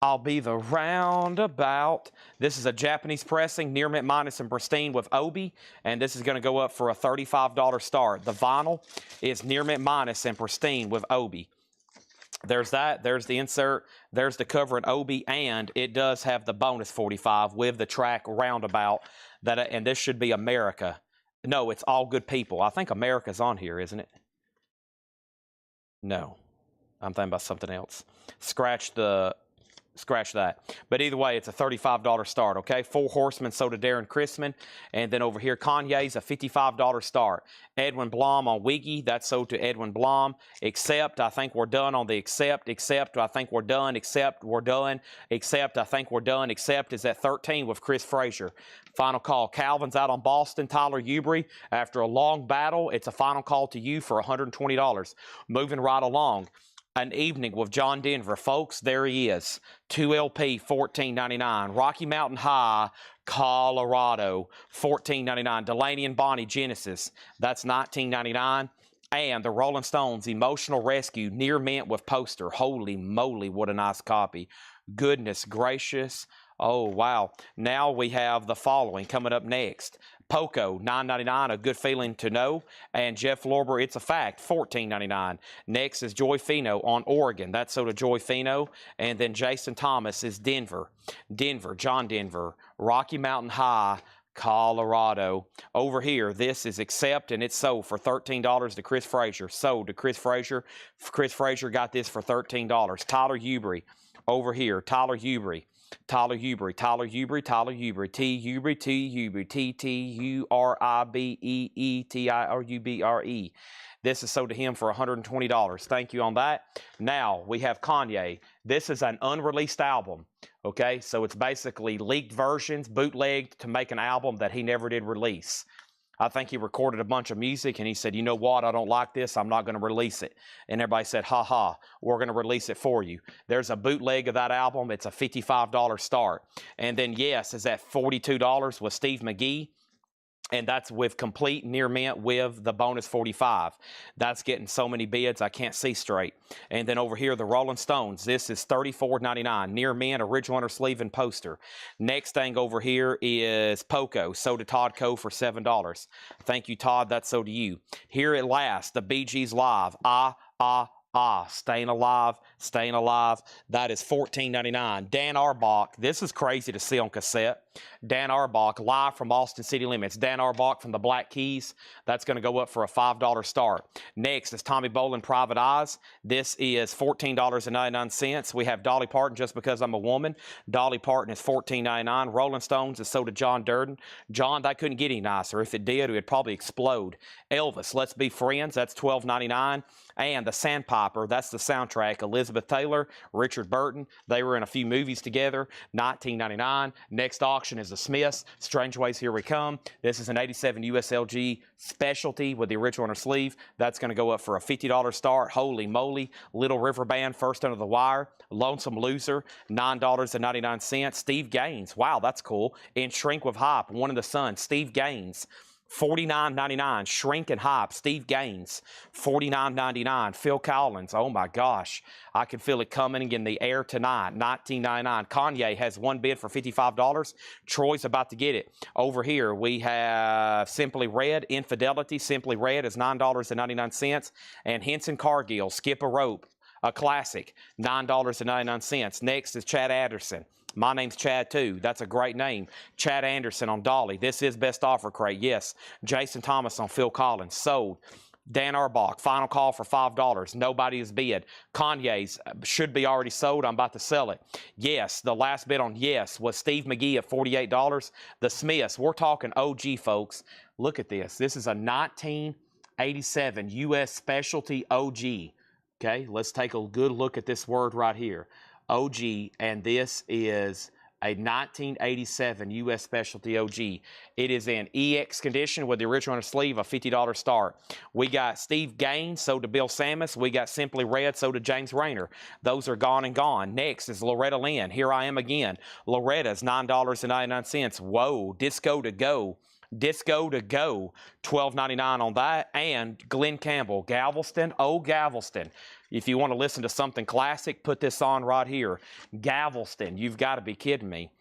I'll be the roundabout. This is a Japanese pressing, near mint minus and pristine with Obi, and this is going to go up for a $35 start. The vinyl is near mint minus and pristine with Obi. There's that. There's the insert. There's the cover in Obi, and it does have the bonus 45 with the track Roundabout. And this should be America. No, it's All Good People. I think America's on here, isn't it? No. I'm thinking about something else. Scratch that. But either way, it's a $35 start, okay? Four Horsemen sold to Darren Chrisman. And then over here, Kanye's a $55 start. Edwin Blom on Wiggy, that's sold to Edwin Blom. Accept, I think we're done on the Accept. Accept, I think we're done. Accept, we're done. Accept, I think we're done. Accept is at 13 with Chris Frazier. Final call. Calvin's out on Boston. Tyler Ubry, after a long battle, it's a final call to you for $120. Moving right along. An Evening with John Denver. Folks, there he is. 2LP, $14.99. Rocky Mountain High, Colorado, $14.99. Delaney and Bonnie, Genesis, that's $19.99. And the Rolling Stones, Emotional Rescue, Near Mint with poster. Holy moly, what a nice copy. Goodness gracious. Oh, wow. Now we have the following coming up next. Poco, $9.99, A Good Feeling to Know. And Jeff Lorber, It's a Fact, $14.99. Next is Joy Fino on Oregon. That's so to Joy Fino. And then Jason Thomas is Denver. John Denver. Rocky Mountain High, Colorado. Over here, this is Accept, and it's sold for $13 to Chris Frazier. Sold to Chris Frazier. Chris Frazier got this for $13. Tyler Ubry. Over here, Tyler Ubry. Tyler Ubry, T-Ubry, T-T-U-R-I-B-E-E-T-I-R-U-B-R-E. This is sold to him for $120. Thank you on that. Now, we have Kanye. This is an unreleased album, okay? So it's basically leaked versions, bootlegged to make an album that he never did release. I think he recorded a bunch of music, and he said, you know what, I don't like this, I'm not going to release it. And everybody said, ha ha, we're going to release it for you. There's a bootleg of that album. It's a $55 start. And then Yes is at $42 with Steve McGee. And that's with complete near mint with the bonus 45. That's getting so many bids, I can't see straight. And then over here, the Rolling Stones. This is $34.99. Near mint, original inner sleeve and poster. Next thing over here is Poco. Sold to Todd Coe for $7. Thank you, Todd. That's so to you. Here at last, the Bee Gees Live. Staying Alive. That is $14.99. Dan Arbach, this is crazy to see on cassette. Dan Arbach, live from Austin City Limits. Dan Arbach from the Black Keys. That's going to go up for a $5 start. Next is Tommy Bolin, Private Eyes. This is $14.99. We have Dolly Parton, Just Because I'm a Woman. Dolly Parton is $14.99. Rolling Stones is sold to John Durden. John, that couldn't get any nicer. If it did, it would probably explode. Elvis, Let's Be Friends. That's $12.99. And The Sandpiper, that's the soundtrack. Elizabeth Taylor, Richard Burton, they were in a few movies together. $19.99. Next auction auction is the Smiths. Strange Ways, Here We Come. This is an 87 USLG specialty with the original inner sleeve. That's going to go up for a $50 start. Holy moly. Little River Band, First Under the Wire. Lonesome Loser, $9.99. Steve Gaines. Wow, that's cool. In Shrink with Hop, One in the Sun. Steve Gaines. $49.99. Shrink and Hop. Steve Gaines. $49.99. Phil Collins. Oh my gosh. I can feel it coming in the air tonight. $19.99. Kanye has one bid for $55. Troy's about to get it. Over here we have Simply Red. Infidelity. Simply Red is $9.99. And Henson Cargill. Skip a Rope. A classic. $9.99. Next is Chad Anderson. My name's Chad, too. That's a great name. Chad Anderson on Dolly. This is best offer crate. Yes. Jason Thomas on Phil Collins. Sold. Dan Arbach. Final call for $5. Nobody has bid. Kanye's should be already sold. I'm about to sell it. Yes. The last bid on Yes was Steve McGee at $48. The Smiths. We're talking OG, folks. Look at this. This is a 1987 U.S. Specialty OG. Okay. Let's take a good look at this word right here. OG, and this is a 1987 U.S. Specialty OG. It is in EX condition with the original inner sleeve, a $50 start. We got Steve Gaines, sold to Bill Samus. We got Simply Red, sold to James Rayner. Those are gone and gone. Next is Loretta Lynn. Here I Am Again. Loretta's $9.99. Whoa, Disco to Go. Disco to Go, $12.99 on that. And Glenn Campbell, Galveston, oh Galveston. If you want to listen to something classic, put this on right here. Galveston, you've got to be kidding me.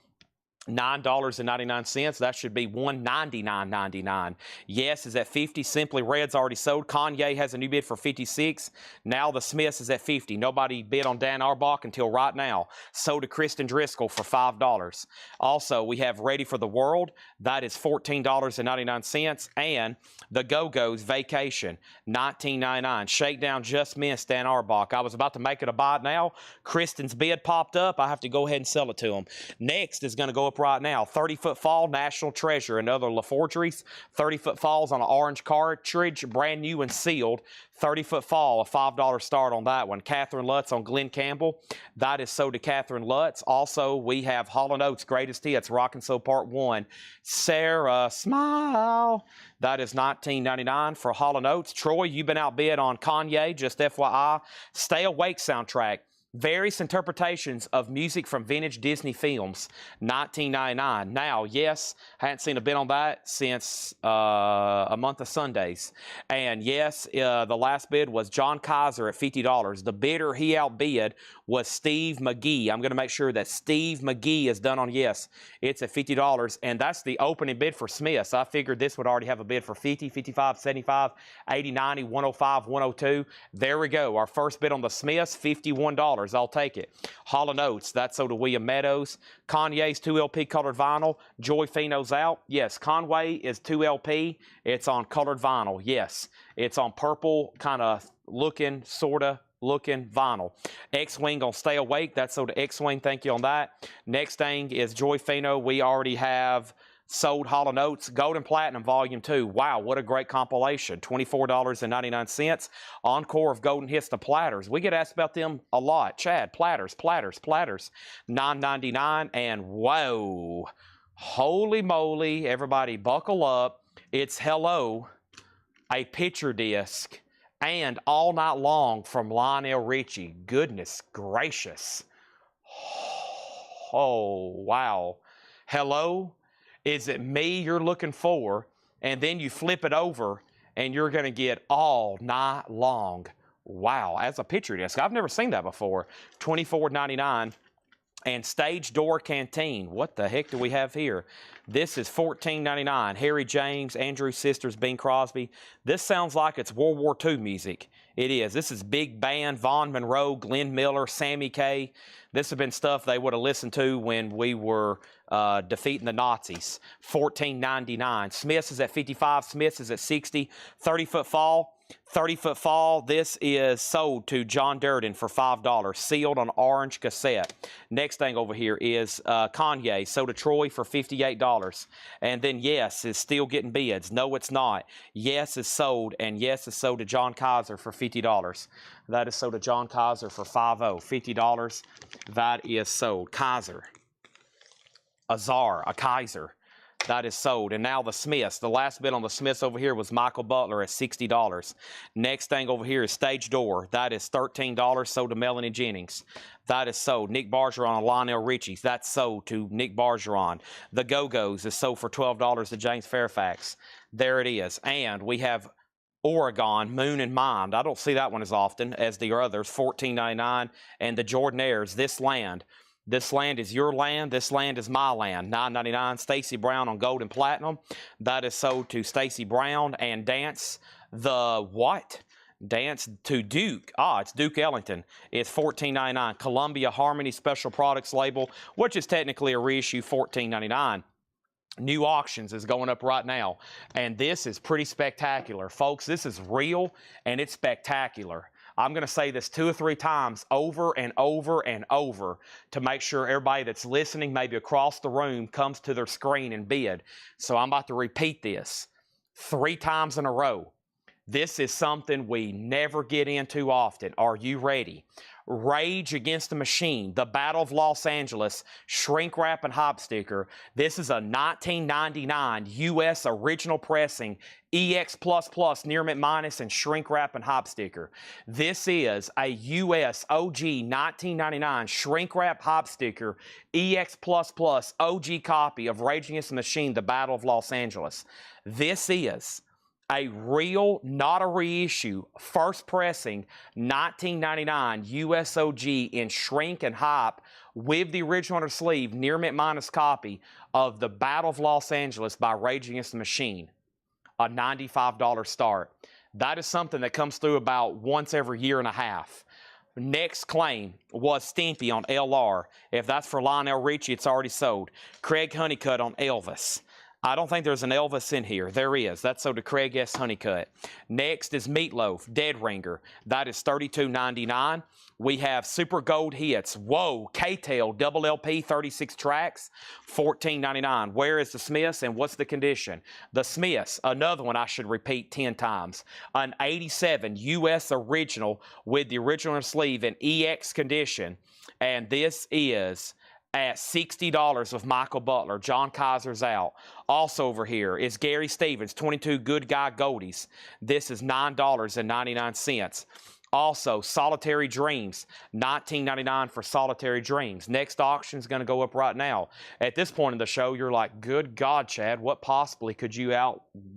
$9.99. That should be $199.99. Yes is at $50. Simply Red's already sold. Kanye has a new bid for $56. Now the Smiths is at $50. Nobody bid on Dan Arbach until right now. Sold to Kristen Driscoll for $5. Also, we have Ready for the World. That is $14.99. And the Go-Go's Vacation, $19.99. Shakedown just missed Dan Arbach. I was about to make it a buy now. Kristen's bid popped up. I have to go ahead and sell it to him. Next is going to go up right now. 30-foot fall, National Treasure, another LaForgeries. 30-foot falls on an orange cartridge, brand new and sealed. 30-foot fall, a $5 start on that one. Catherine Lutz on Glenn Campbell. That is sold to Catherine Lutz. Also, we have Hall & Oates Greatest Hits, Rockin' Soul Part 1. Sarah Smile. That is $19.99 for Hall & Oates. Troy, you've been outbid on Kanye, just FYI. Stay Awake soundtrack. Various interpretations of music from vintage Disney films, $19.99. Now, yes, I hadn't seen a bid on that since a month of Sundays. And yes, the last bid was John Kaiser at $50. The bidder he outbid was Steve McGee. I'm going to make sure that Steve McGee is done on yes. It's at $50, and that's the opening bid for Smiths. I figured this would already have a bid for $50, $55, $75, $80, $90, $105, $102. There we go. Our first bid on the Smiths, $51. I'll take it. Hall & Oates, that's sold to William Meadows. Kanye's 2LP colored vinyl. Joy Fino's out. Yes, Conway is 2LP. It's on colored vinyl. Yes, it's on purple kind of looking, sort of looking vinyl. X-Wing on Stay Awake. That's sold to X-Wing. Thank you on that. Next thing is Joy Fino. We already have sold Hall & Oates Gold and Platinum Volume 2. Wow, what a great compilation. $24.99. Encore of Golden Hits, the Platters. We get asked about them a lot. Chad, Platters. $9.99. And whoa, holy moly, everybody buckle up. It's Hello, a picture disc, and All Night Long from Lionel Richie. Goodness gracious. Oh, wow. Hello, is it me you're looking for? And then you flip it over and you're going to get All Night Long. Wow, as a picture disc. I've never seen that before. $24.99. And Stage Door Canteen. What the heck do we have here? This is $14.99. Harry James, Andrew Sisters, Bing Crosby. This sounds like it's World War II music. It is. This is Big Band, Vaughn Monroe, Glenn Miller, Sammy Kaye. This has been stuff they would have listened to when we were defeating the Nazis. $14.99. Smiths is at $55. Smiths is at $60. 30-foot fall. 30-foot fall. This is sold to John Durden for $5. Sealed on orange cassette. Next thing over here is Kanye. Sold to Troy for $58. And then Yes is still getting bids. No, it's not. Yes is sold, and Yes is sold to John Kaiser for $50. That is sold to John Kaiser for $50. $50. That is sold. Kaiser. a Czar, a Kaiser. That is sold. And now the Smiths. The last bid on the Smiths over here was Michael Butler at $60. Next thing over here is Stage Door. That is $13, sold to Melanie Jennings. That is sold. Nick Bergeron and Lionel Richie. That's sold to Nick Bergeron. The Go-Go's is sold for $12 to James Fairfax. There it is. And we have Oregon, Moon and Mind. I don't see that one as often as the others, $14.99. And the Jordanaires, This Land. This land is your land. This land is my land. $9.99. Stacy Brown on gold and platinum. That is sold to Stacy Brown. And Dance the what? Dance to Duke. It's Duke Ellington. It's $14.99. Columbia Harmony Special Products label, which is technically a reissue, $14.99. New auctions is going up right now. And this is pretty spectacular. Folks, this is real and it's spectacular. I'm going to say this 2 or 3 times over and over and over to make sure everybody that's listening, maybe across the room, comes to their screen and bid. So I'm about to repeat this 3 times in a row. This is something we never get into often. Are you ready? Rage Against the Machine, The Battle of Los Angeles, Shrink Wrap and Hop Sticker. This is a 1999 U.S. original pressing, EX++, Near Mint Minus, and Shrink Wrap and Hop Sticker. This is a U.S. OG 1999 Shrink Wrap Hop Sticker, EX++ OG copy of Rage Against the Machine, The Battle of Los Angeles. This is a real, not a reissue, first pressing, 1999 USOG in shrink and hop with the original on the sleeve, Near Mint Minus copy of The Battle of Los Angeles by Rage Against the Machine. A $95 start. That is something that comes through about once every year and a half. Next claim was Stimpy on LR. If that's for Lionel Richie, it's already sold. Craig Honeycutt on Elvis. I don't think there's an Elvis in here. There is. That's sold to Craig S. Honeycutt. Next is Meatloaf, Dead Ringer. That is $32.99. We have Super Gold Hits. Whoa, K-Tail, double LP, 36 tracks, $14.99. Where is the Smiths and what's the condition? The Smiths, another one I should repeat 10 times. An 87 U.S. original with the original sleeve in EX condition. And this is at $60 with Michael Butler. John Kaiser's out. Also over here is Gary Stevens, 22 Good Guy Goldies. This is $9.99. Also, Solitary Dreams, $19.99 for Solitary Dreams. Next auction is going to go up right now. At this point in the show, you're like, good God, Chad, what possibly could you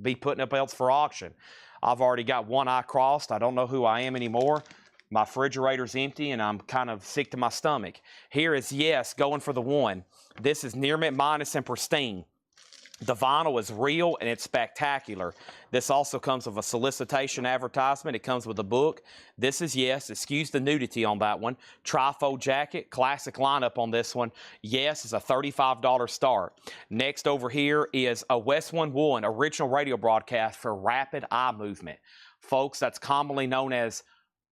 be putting up else for auction? I've already got one eye crossed. I don't know who I am anymore. My refrigerator's empty, and I'm kind of sick to my stomach. Here is Yes, going for the one. This is Near Mint Minus and Pristine. The vinyl is real, and it's spectacular. This also comes with a solicitation advertisement. It comes with a book. This is Yes. Excuse the nudity on that one. Trifold jacket. Classic lineup on this one. Yes is a $35 start. Next over here is a West 1-1 original radio broadcast for rapid eye movement. Folks, that's commonly known as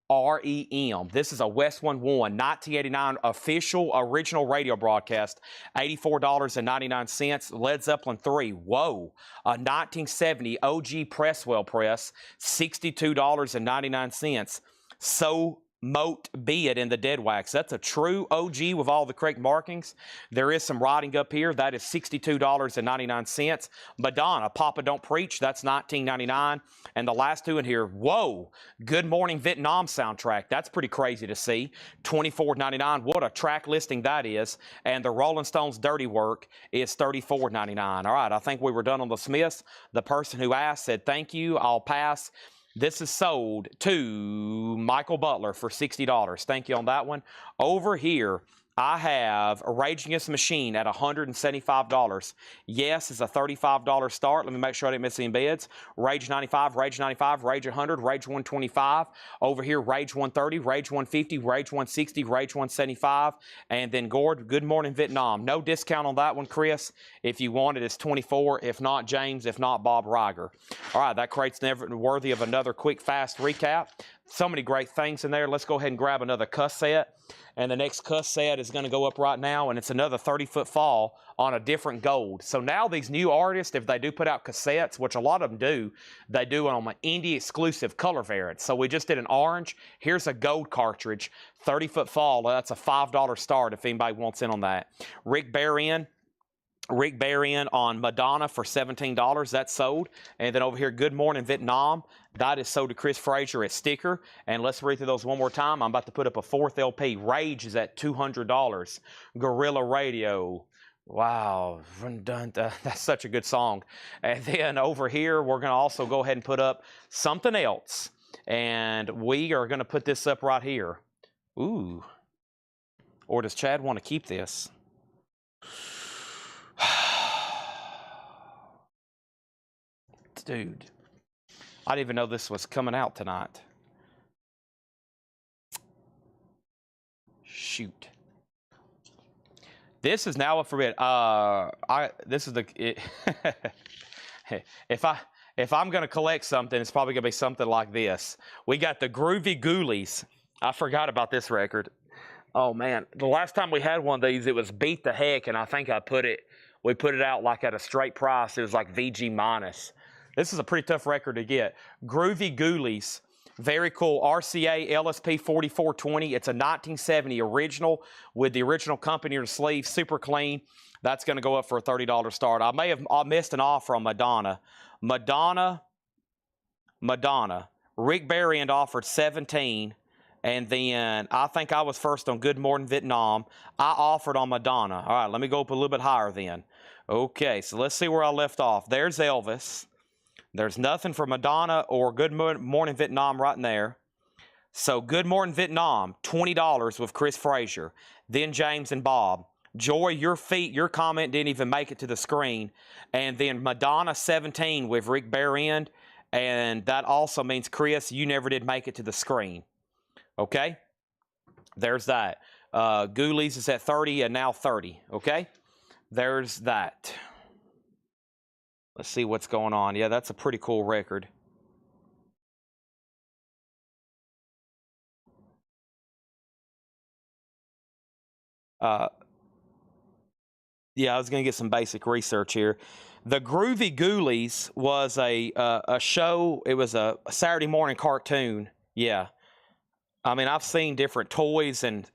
REM. This is a West 1-1 1989 official original radio broadcast, $84.99. Led Zeppelin 3, whoa, a 1970 OG Presswell press, $62.99. So Moat Be It in the Dead Wax. That's a true OG with all the correct markings. There is some writing up here. That is $62.99. Madonna, Papa Don't Preach. That's $19.99. And the last two in here, whoa, Good Morning Vietnam soundtrack. That's pretty crazy to see. $24.99. What a track listing that is. And the Rolling Stones Dirty Work is $34.99. All right, I think we were done on the Smiths. The person who asked said, thank you, I'll pass. This is sold to Michael Butler for $60. Thank you on that one. Over here, I have Rage Against the Machine at $175. Yes is a $35 start. Let me make sure I didn't miss any bids. Rage 95, Rage 95, Rage 100, Rage 125. Over here, Rage 130, Rage 150, Rage 160, Rage 175. And then Gord, Good Morning Vietnam. No discount on that one, Chris. If you want it, it's $24. If not, James. If not, Bob Reiger. All right, that crate's never worthy of another quick, fast recap. So many great things in there. Let's go ahead and grab another cassette. And the next cassette is going to go up right now, and it's another 30-foot fall on a different gold. So now these new artists, if they do put out cassettes, which a lot of them do, they do it on an indie exclusive color variant. So we just did an orange. Here's a gold cartridge, 30-foot fall. That's a $5 start if anybody wants in on that. Rick Barron, Rick Barron on Madonna for $17. That's sold. And then over here, Good Morning Vietnam. That is sold to Chris Frazier at Sticker. And let's read through those one more time. I'm about to put up a 4th LP. Rage is at $200. Gorilla Radio. Wow, that's such a good song. And then over here, we're going to also go ahead and put up something else. And we are going to put this up right here. Ooh. Or does Chad want to keep this? Dude, I didn't even know this was coming out tonight. Shoot. This is now a forbid. This is the. If I'm gonna collect something, it's probably gonna be something like this. We got the Groovy Ghoulies. I forgot about this record. Oh man, the last time we had one of these, it was Beat the Heck, and I think we put it out like at a straight price. It was like VG minus. This is a pretty tough record to get. Groovy Ghoulies, very cool. RCA LSP 4420. It's a 1970 original with the original company on the sleeve, super clean. That's going to go up for a $30 start. I may have missed an offer on Madonna. Madonna. Rick Barron offered 17. And then I think I was first on Good Morning Vietnam. I offered on Madonna. All right, let me go up a little bit higher then. Okay, so let's see where I left off. There's Elvis. There's nothing for Madonna or Good Morning Vietnam right in there. So Good Morning Vietnam, $20 with Chris Frazier. Then James and Bob. Joy, your comment didn't even make it to the screen. And then Madonna 17 with Rick Barron. And that also means, Chris, you never did make it to the screen. Okay? There's that. Ghoulies is at 30 and now 30. Okay? There's that. Let's see what's going on. Yeah, that's a pretty cool record. Yeah, I was going to get some basic research here. The Groovy Ghoulies was a show. It was a Saturday morning cartoon. Yeah. I mean, I've seen different toys and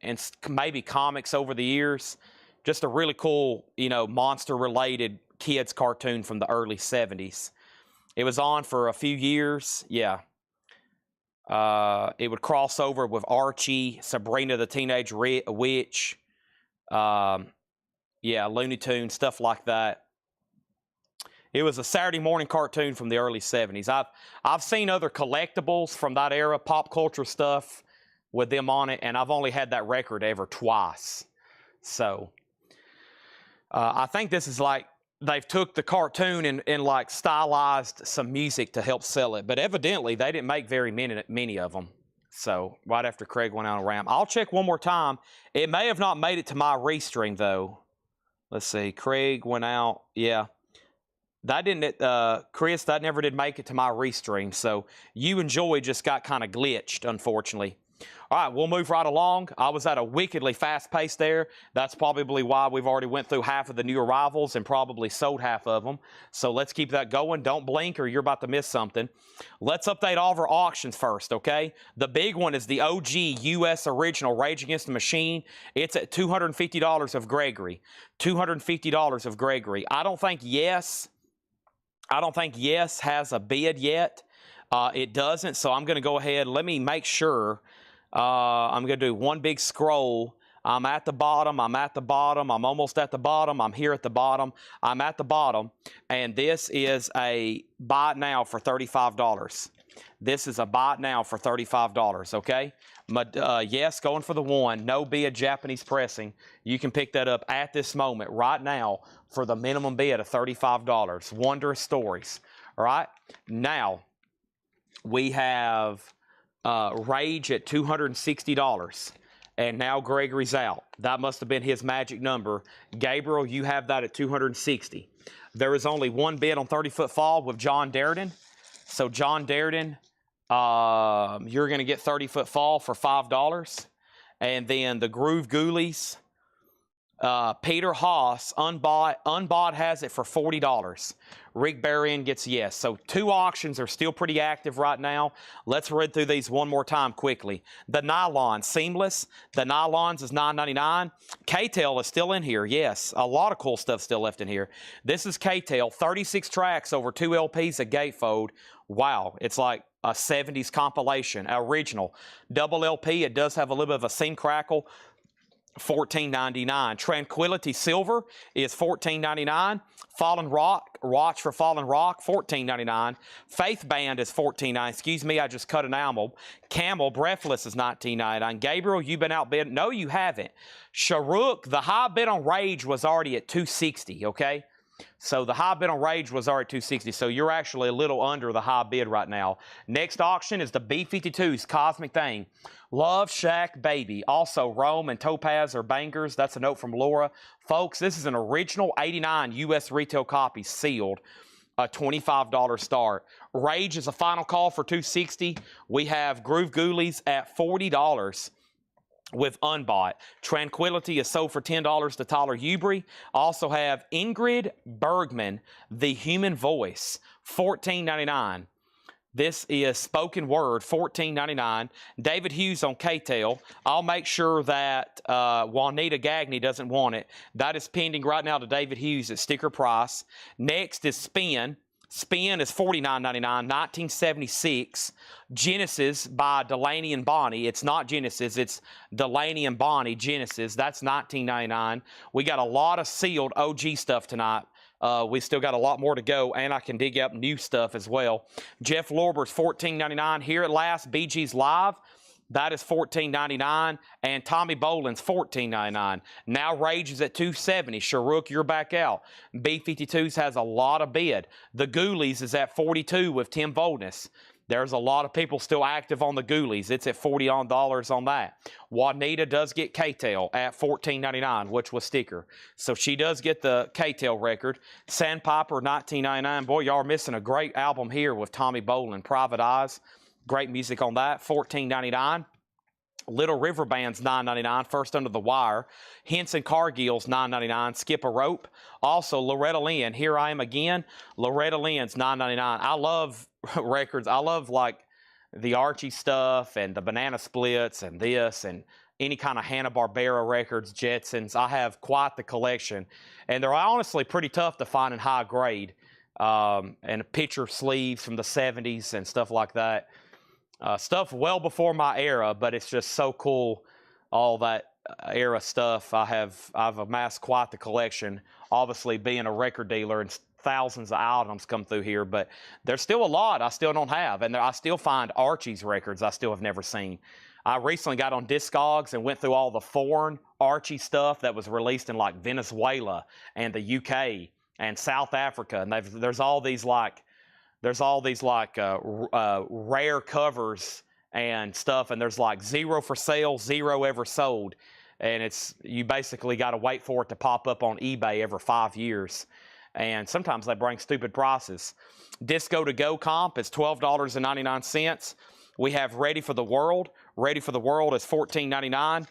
maybe comics over the years. Just a really cool, monster-related kids cartoon from the early 70s. It was on for a few years. Yeah. It would cross over with Archie, Sabrina the Teenage Witch. Yeah, Looney Tunes, stuff like that. It was a Saturday morning cartoon from the early 70s. I've seen other collectibles from that era, pop culture stuff with them on it, and I've only had that record ever twice. So I think this is like they've took the cartoon and like stylized some music to help sell it. But evidently they didn't make very many of them. So right after Craig went out on RAM. I'll check one more time. It may have not made it to my restream though. Let's see. Craig went out. Yeah. That didn't, Chris, that never did make it to my restream. So You and Joy just got kind of glitched, unfortunately. All right, we'll move right along. I was at a wickedly fast pace there. That's probably why we've already went through half of the new arrivals and probably sold half of them. So let's keep that going. Don't blink or you're about to miss something. Let's update all of our auctions first, okay? The big one is the OG US original Rage Against the Machine. It's at $250 of Gregory. $250 of Gregory. I don't think Yes has a bid yet. It doesn't, so I'm going to go ahead. Let me make sure. I'm going to do one big scroll. I'm at the bottom. I'm at the bottom. I'm almost at the bottom. I'm here at the bottom. I'm at the bottom. And this is a buy it now for $35. This is a buy it now for $35, okay? Yes, going for the one. No bid Japanese pressing. You can pick that up at this moment, right now, for the minimum bid of $35. Wondrous Stories. All right? Now, we have Rage at $260. And now Gregory's out. That must have been his magic number. Gabriel, you have that at $260. There is only one bid on 30-Foot Fall with John Darden. So John Darden, you're going to get 30-Foot Fall for $5. And then the Groove Ghoulies, Peter Haas, Unbought has it for $40. Rick Berrien gets yes. So 2 auctions are still pretty active right now. Let's read through these one more time quickly. The Nylon, Seamless. The Nylons is $9.99. K-Tail is still in here, yes. A lot of cool stuff still left in here. This is K-Tail, 36 tracks over 2 LPs, a gatefold. Wow, it's like a 70s compilation, original. Double LP, it does have a little bit of a scene crackle. $14.99. Tranquility Silver is $14.99. Fallen Rock, Watch for Fallen Rock, $14.99. Faith Band is $14.99. Excuse me, I just cut an Camel, Breathless is $19.99. Gabriel, you've been outbid. No, you haven't. Sharuk, the high bid on Rage was already at $260, okay? So the high bid on Rage was already $260, so you're actually a little under the high bid right now. Next auction is the B-52's Cosmic Thing. Love Shack Baby. Also, Rome and Topaz are bangers. That's a note from Laura. Folks, this is an original 89 U.S. retail copy, sealed. A $25 start. Rage is a final call for $260. We have Groove Ghoulies at $40. With Unbought. Tranquility is sold for $10 to Tyler Ubry. Also have Ingrid Bergman, The Human Voice, $14.99. This is Spoken Word, $14.99. David Hughes on K-Tail. I'll make sure that Juanita Gagney doesn't want it. That is pending right now to David Hughes at sticker price. Next is Spin. Spin is $49.99, 1976. Genesis by Delaney and Bonnie. It's not Genesis, it's Delaney and Bonnie, Genesis. That's $19.99. We got a lot of sealed OG stuff tonight. We still got a lot more to go, and I can dig up new stuff as well. Jeff Lorber's $14.99. Here at Last, BG's Live. That is $14.99, and Tommy Boland's $14.99. Now Rage is at $270. Sharuk, you're back out. B-52s has a lot of bid. The Ghoulies is at $42 with Tim Voldness. There's a lot of people still active on the Ghoulies. It's at $40 on that. Juanita does get K-Tail at $14.99, which was sticker. So she does get the K-Tail record. Sandpiper, $19.99. Boy, y'all are missing a great album here with Tommy Boland, Private Eyes. Great music on that, $14.99. Little River Band's $9.99, First Under the Wire. Henson Cargill's $9.99, Skip a Rope. Also, Loretta Lynn, Here I Am Again. Loretta Lynn's $9.99. I love records. I love, like, the Archie stuff and the Banana Splits and this and any kind of Hanna-Barbera records, Jetsons. I have quite the collection. And they're honestly pretty tough to find in high grade. And picture sleeves from the 70s and stuff like that. Stuff well before my era, but it's just so cool, all that era stuff. I've amassed quite the collection, obviously being a record dealer, and thousands of items come through here, but there's still a lot I still don't have, and I still find Archie's records I still have never seen. I recently got on Discogs and went through all the foreign Archie stuff that was released in, like, Venezuela and the UK and South Africa, and there's all these rare covers and stuff, and there's like 0 for sale, 0 ever sold, and you basically got to wait for it to pop up on eBay every 5 years, and sometimes they bring stupid prices. Disco to Go comp is $12.99. We have Ready for the World. Ready for the World is $14.99.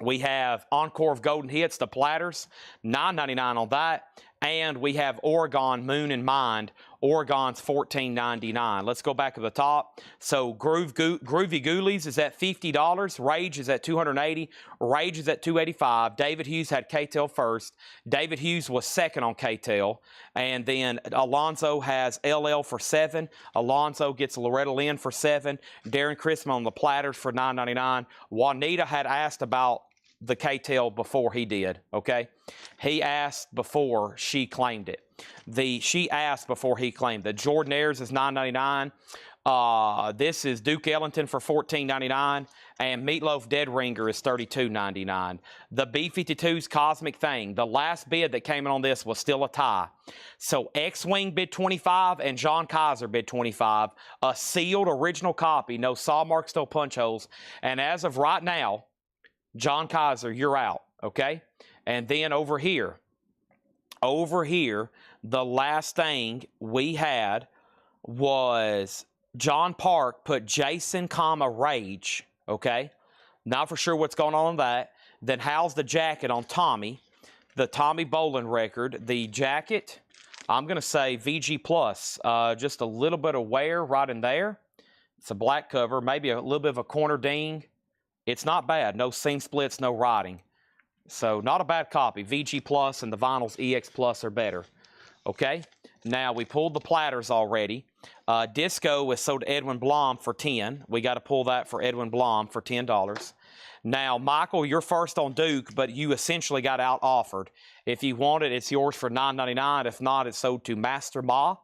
We have Encore of Golden Hits, the Platters, $9.99 on that. And we have Oregon, Moon and Mind. Oregon's $14.99. Let's go back to the top. So Groovy Ghoulies is at $50. Rage is at $280. Rage is at $285. David Hughes had K-Tail first. David Hughes was second on K-Tail. And then Alonzo has LL for $7. Alonzo gets Loretta Lynn for $7. Darren Christman on the Platters for $9.99. Juanita had asked about the K-Tail before he did, okay? He asked before she claimed it. She asked before he claimed it. Jordanaires is $9.99. This is Duke Ellington for $14.99. And Meatloaf Dead Ringer is $32.99. The B-52's Cosmic Thing, the last bid that came in on this was still a tie. So X-Wing bid $25 and John Kaiser bid $25. A sealed original copy, no saw marks, no punch holes. And as of right now, John Kaiser, you're out, okay? And then over here, the last thing we had was John Park put Jason, Rage, okay? Not for sure what's going on with that. Then how's the jacket on Tommy? The Tommy Bolin record. The jacket, I'm going to say VG Plus. Just a little bit of wear right in there. It's a black cover, maybe a little bit of a corner ding. It's not bad. No seam splits, no rotting. So not a bad copy. VG Plus and the vinyls EX Plus are better. Okay, now we pulled the platters already. Disco is sold to Edwin Blom for $10. We got to pull that for Edwin Blom for $10. Now, Michael, you're first on Duke, but you essentially got out offered. If you want it, it's yours for $9.99. If not, it's sold to Master Ma.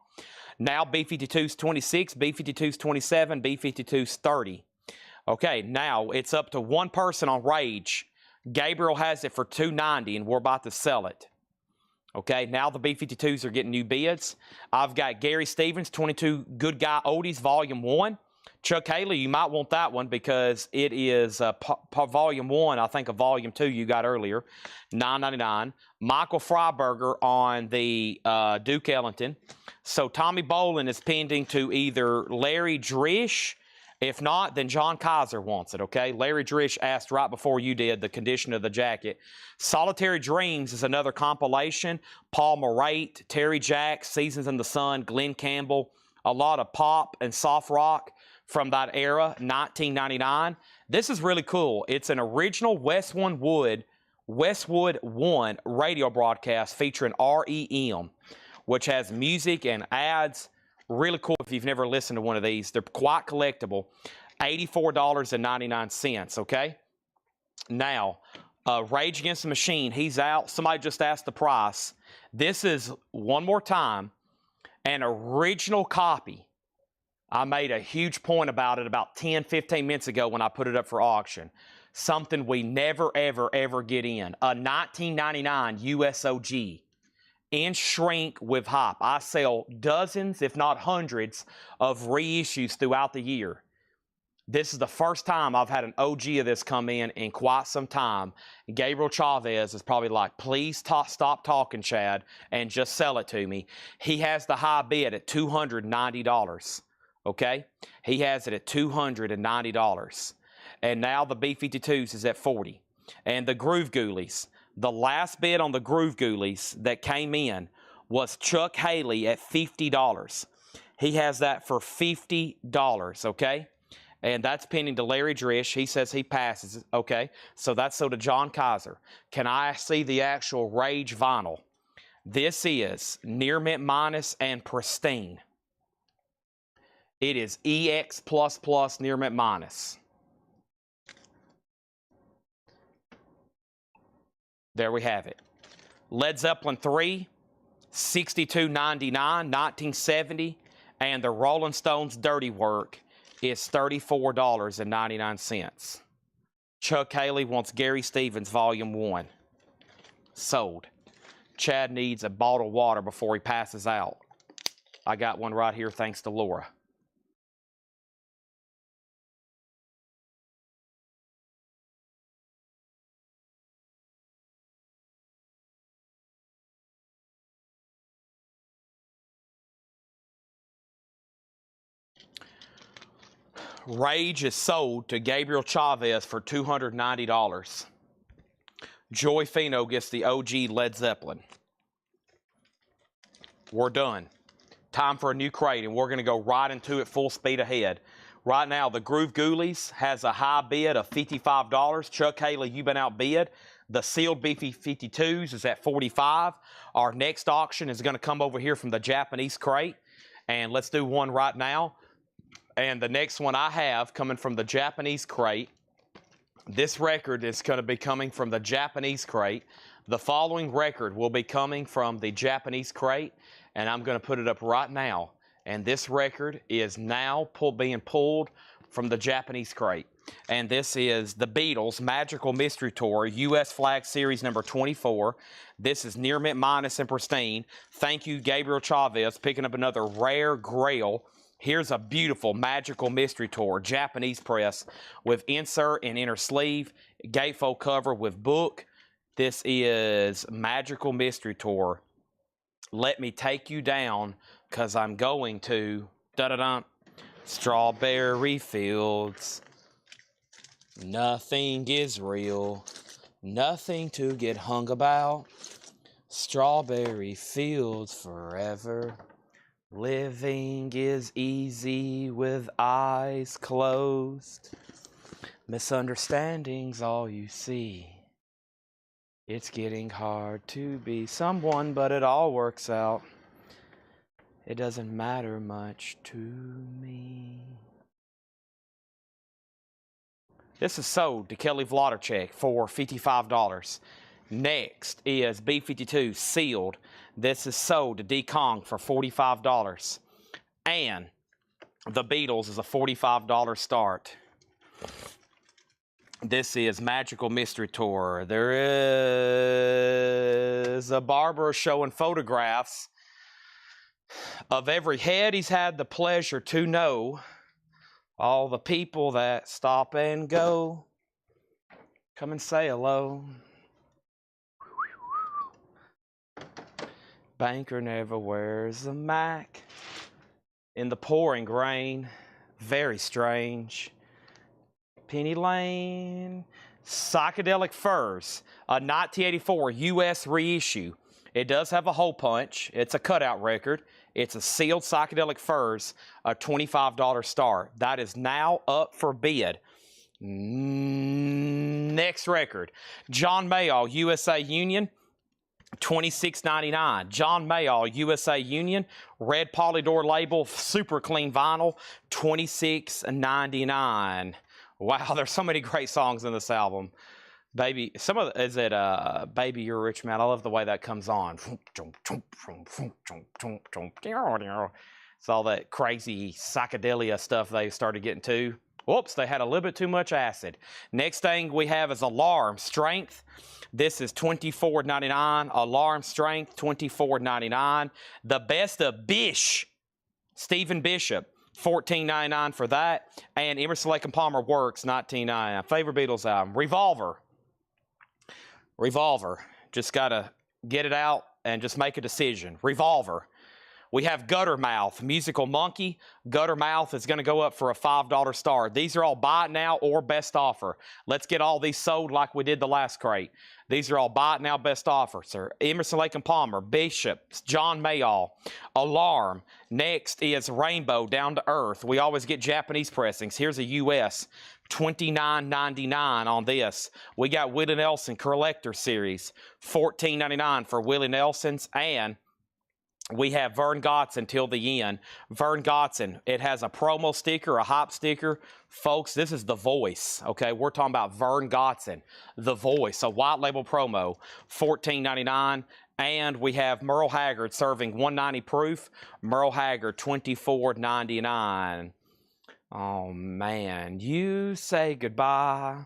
Now B-52's 26, B-52's 27, B-52's 30. Okay, now it's up to one person on Rage. Gabriel has it for $2.90, and we're about to sell it. Okay, now the B-52s are getting new bids. I've got Gary Stevens, 22 Good Guy Oldies, Volume 1. Chuck Haley, you might want that one because it is Volume 1, I think, a Volume 2 you got earlier, $9.99. Michael Freiberger on the Duke Ellington. So Tommy Bolin is pending to either Larry Drish. If not, then John Kaiser wants it, okay? Larry Drish asked right before you did the condition of the jacket. Solitary Dreams is another compilation. Paul Morate, Terry Jacks, Seasons in the Sun, Glenn Campbell, a lot of pop and soft rock from that era, $19.99. This is really cool. It's an original Westwood 1 radio broadcast featuring REM, which has music and ads. Really cool if you've never listened to one of these. They're quite collectible. $84.99, okay? Now, Rage Against the Machine, he's out. Somebody just asked the price. This is, one more time, an original copy. I made a huge point about it about 10, 15 minutes ago when I put it up for auction. Something we never, ever, ever get in. A 1999 USOG. In shrink with hype. I sell dozens, if not hundreds, of reissues throughout the year. This is the first time I've had an OG of this come in quite some time. Gabriel Chavez is probably like, please stop talking, Chad, and just sell it to me. He has the high bid at $290, okay? He has it at $290. And now the B-52s is at $40. And the Groove Ghoulies. The last bid on the Groove Ghoulies that came in was Chuck Haley at $50. He has that for $50, okay? And that's pending to Larry Drish. He says he passes, okay? So that's so to John Kaiser. Can I see the actual Rage vinyl? This is Near Mint Minus and Pristine. It is EX++ Near Mint Minus. There we have it. Led Zeppelin 3, $62.99, 1970, and the Rolling Stones Dirty Work is $34.99. Chuck Haley wants Gary Stevens Volume 1. Sold. Chad needs a bottle of water before he passes out. I got one right here thanks to Laura. Rage is sold to Gabriel Chavez for $290. Joy Fino gets the OG Led Zeppelin. We're done. Time for a new crate, and we're going to go right into it full speed ahead. Right now, the Groove Ghoulies has a high bid of $55. Chuck Haley, you've been outbid. The sealed B-52s is at $45. Our next auction is going to come over here from the Japanese crate, and let's do one right now. And the next one I have coming from the Japanese crate, this record is going to be coming from the Japanese crate. The following record will be coming from the Japanese crate, and I'm going to put it up right now. And this record is now being pulled from the Japanese crate. And this is the Beatles Magical Mystery Tour, U.S. Flag Series number 24. This is Near Mint Minus and Pristine. Thank you, Gabriel Chavez, picking up another rare grail. Here's a beautiful Magical Mystery Tour, Japanese press, with insert and inner sleeve, gatefold cover with book. This is Magical Mystery Tour. Let me take you down, because I'm going to, da-da-da, Strawberry Fields. Nothing is real. Nothing to get hung about. Strawberry fields forever. Living is easy with eyes closed. Misunderstandings all you see. It's getting hard to be someone, but it all works out. It doesn't matter much to me. This is sold to Kelly Vlodarchek for $55. Next is B-52 sealed. This is sold to D. Kong for $45. And the Beatles is a $45 start. This is Magical Mystery Tour. There is a barber showing photographs of every head he's had the pleasure to know. All the people that stop and go. Come and say hello. Banker never wears a Mac. In the pouring rain. Very strange. Penny Lane. Psychedelic Furs. A 1984 U.S. reissue. It does have a hole punch. It's a cutout record. It's a sealed Psychedelic Furs, a $25 start. That is now up for bid. Next record, John Mayall, USA Union, $26.99. John Mayall, USA Union, red Polydor label, super clean vinyl, $26.99. Wow, there's so many great songs in this album. Baby, some of the, is it Baby You're a Rich Man? I love the way that comes on. It's all that crazy psychedelia stuff they started getting to. Whoops, they had a little bit too much acid. Next thing we have is Alarm Strength. This is $24.99. Alarm Strength, $24.99. The Best of Bish, Stephen Bishop, $14.99 for that. And Emerson, Lake and Palmer Works, $19.99. Favorite Beatles album, Revolver. Just got to get it out and just make a decision. Revolver. We have Guttermouth, Musical Monkey. Guttermouth is going to go up for a $5 star. These are all buy it now or best offer. Let's get all these sold like we did the last crate. These are all buy it now, best offer, sir. Emerson, Lake and Palmer, Bishop, John Mayall, Alarm. Next is Rainbow, Down to Earth. We always get Japanese pressings. Here's a U.S. $29.99 on this. We got Willie Nelson Collector Series, $14.99 for Willie Nelson's, and we have Vern Gotson Till the End. Vern Gotson, it has a promo sticker, a hop sticker. Folks, this is The Voice, okay? We're talking about Vern Gotson, The Voice, a white label promo, $14.99. And we have Merle Haggard serving 190 proof. Merle Haggard, $24.99. Oh, man, you say goodbye.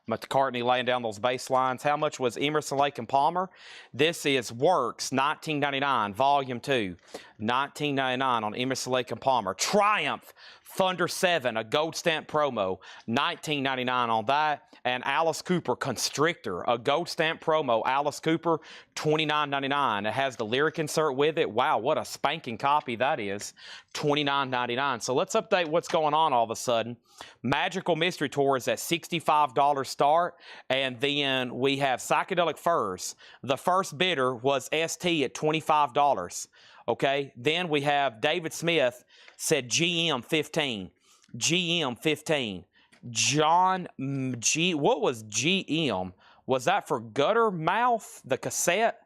McCartney laying down those bass lines. How much was Emerson, Lake and Palmer? This is Works, $19.99, Volume 2. $19.99 on Emerson, Lake and Palmer. Triumph, Thunder 7, a gold stamp promo, $19.99 on that. And Alice Cooper, Constrictor, a gold stamp promo, Alice Cooper, $29.99. It has the lyric insert with it. Wow, what a spanking copy that is, $29.99. So let's update what's going on all of a sudden. Magical Mystery Tour is at $65 start, and then we have Psychedelic Furs. The first bidder was ST at $25. Okay, then we have David Smith said GM 15. GM 15. John G. What was GM? Was that for Guttermouth, the cassette?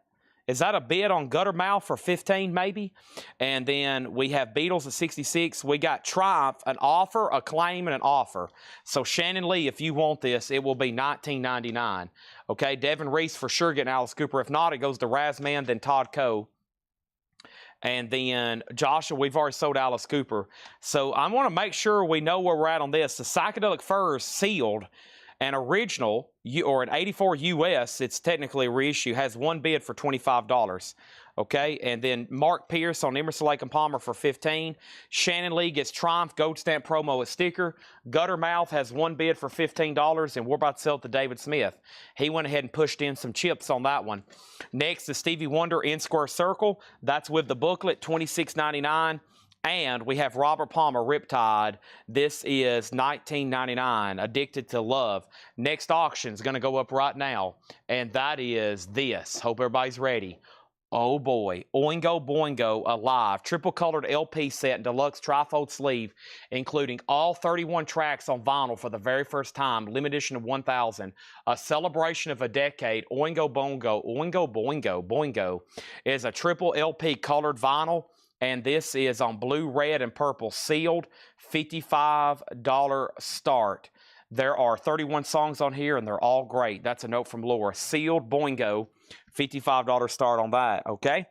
Is that a bid on Guttermouth for 15 maybe? And then we have Beatles at 66. We got Triumph, an offer, a claim, and an offer. So Shannon Lee, if you want this, it will be $19.99. Okay, Devin Reese for sure getting Alice Cooper. If not, it goes to Razman, then Todd Coe. And then Joshua, we've already sold Alice Cooper. So I want to make sure we know where we're at on this. The Psychedelic Furs sealed, an original, or an 84 US, it's technically a reissue, has one bid for $25. Okay, and then Mark Pierce on Emerson, Lake and Palmer for $15. Shannon Lee gets Triumph Gold Stamp promo with sticker. Guttermouth has one bid for $15, and we're about to sell it to David Smith. He went ahead and pushed in some chips on that one. Next is Stevie Wonder In Square Circle. That's with the booklet, $26.99. And we have Robert Palmer, Riptide. This is $19.99, Addicted to Love. Next auction is going to go up right now, and that is this. Hope everybody's ready. Oh boy, Oingo Boingo Alive, triple colored LP set and deluxe trifold sleeve, including all 31 tracks on vinyl for the very first time, limited edition of 1,000, a celebration of a decade. Oingo Boingo, Oingo Boingo, Boingo is a triple LP colored vinyl, and this is on blue, red, and purple, sealed, $55 start. There are 31 songs on here, and they're all great. That's a note from Laura. Sealed Boingo, $55 start on that, okay?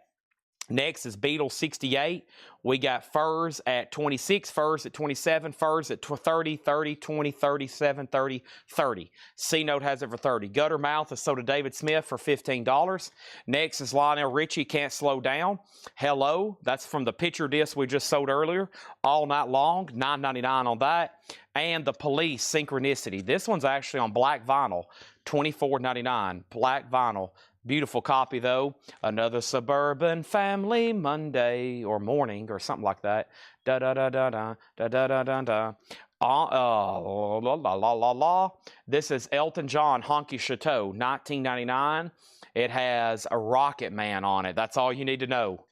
Next is Beatles 68. We got Furs at 26, Furs at 27, Furs at 30, 30, 20, 37, 30, 30. C-Note has it for 30. Gutter Mouth is sold to David Smith for $15. Next is Lionel Richie, Can't Slow Down. Hello, that's from the picture disc we just sold earlier. All Night Long, $9.99 on that. And The Police, Synchronicity. This one's actually on black vinyl, $24.99, black vinyl. Beautiful copy, though. Another Suburban Family Monday or morning or something like that. Da da da da da da da da da da. La la la la la. This is Elton John, Honky Chateau, $19.99. It has a Rocket Man on it. That's all you need to know.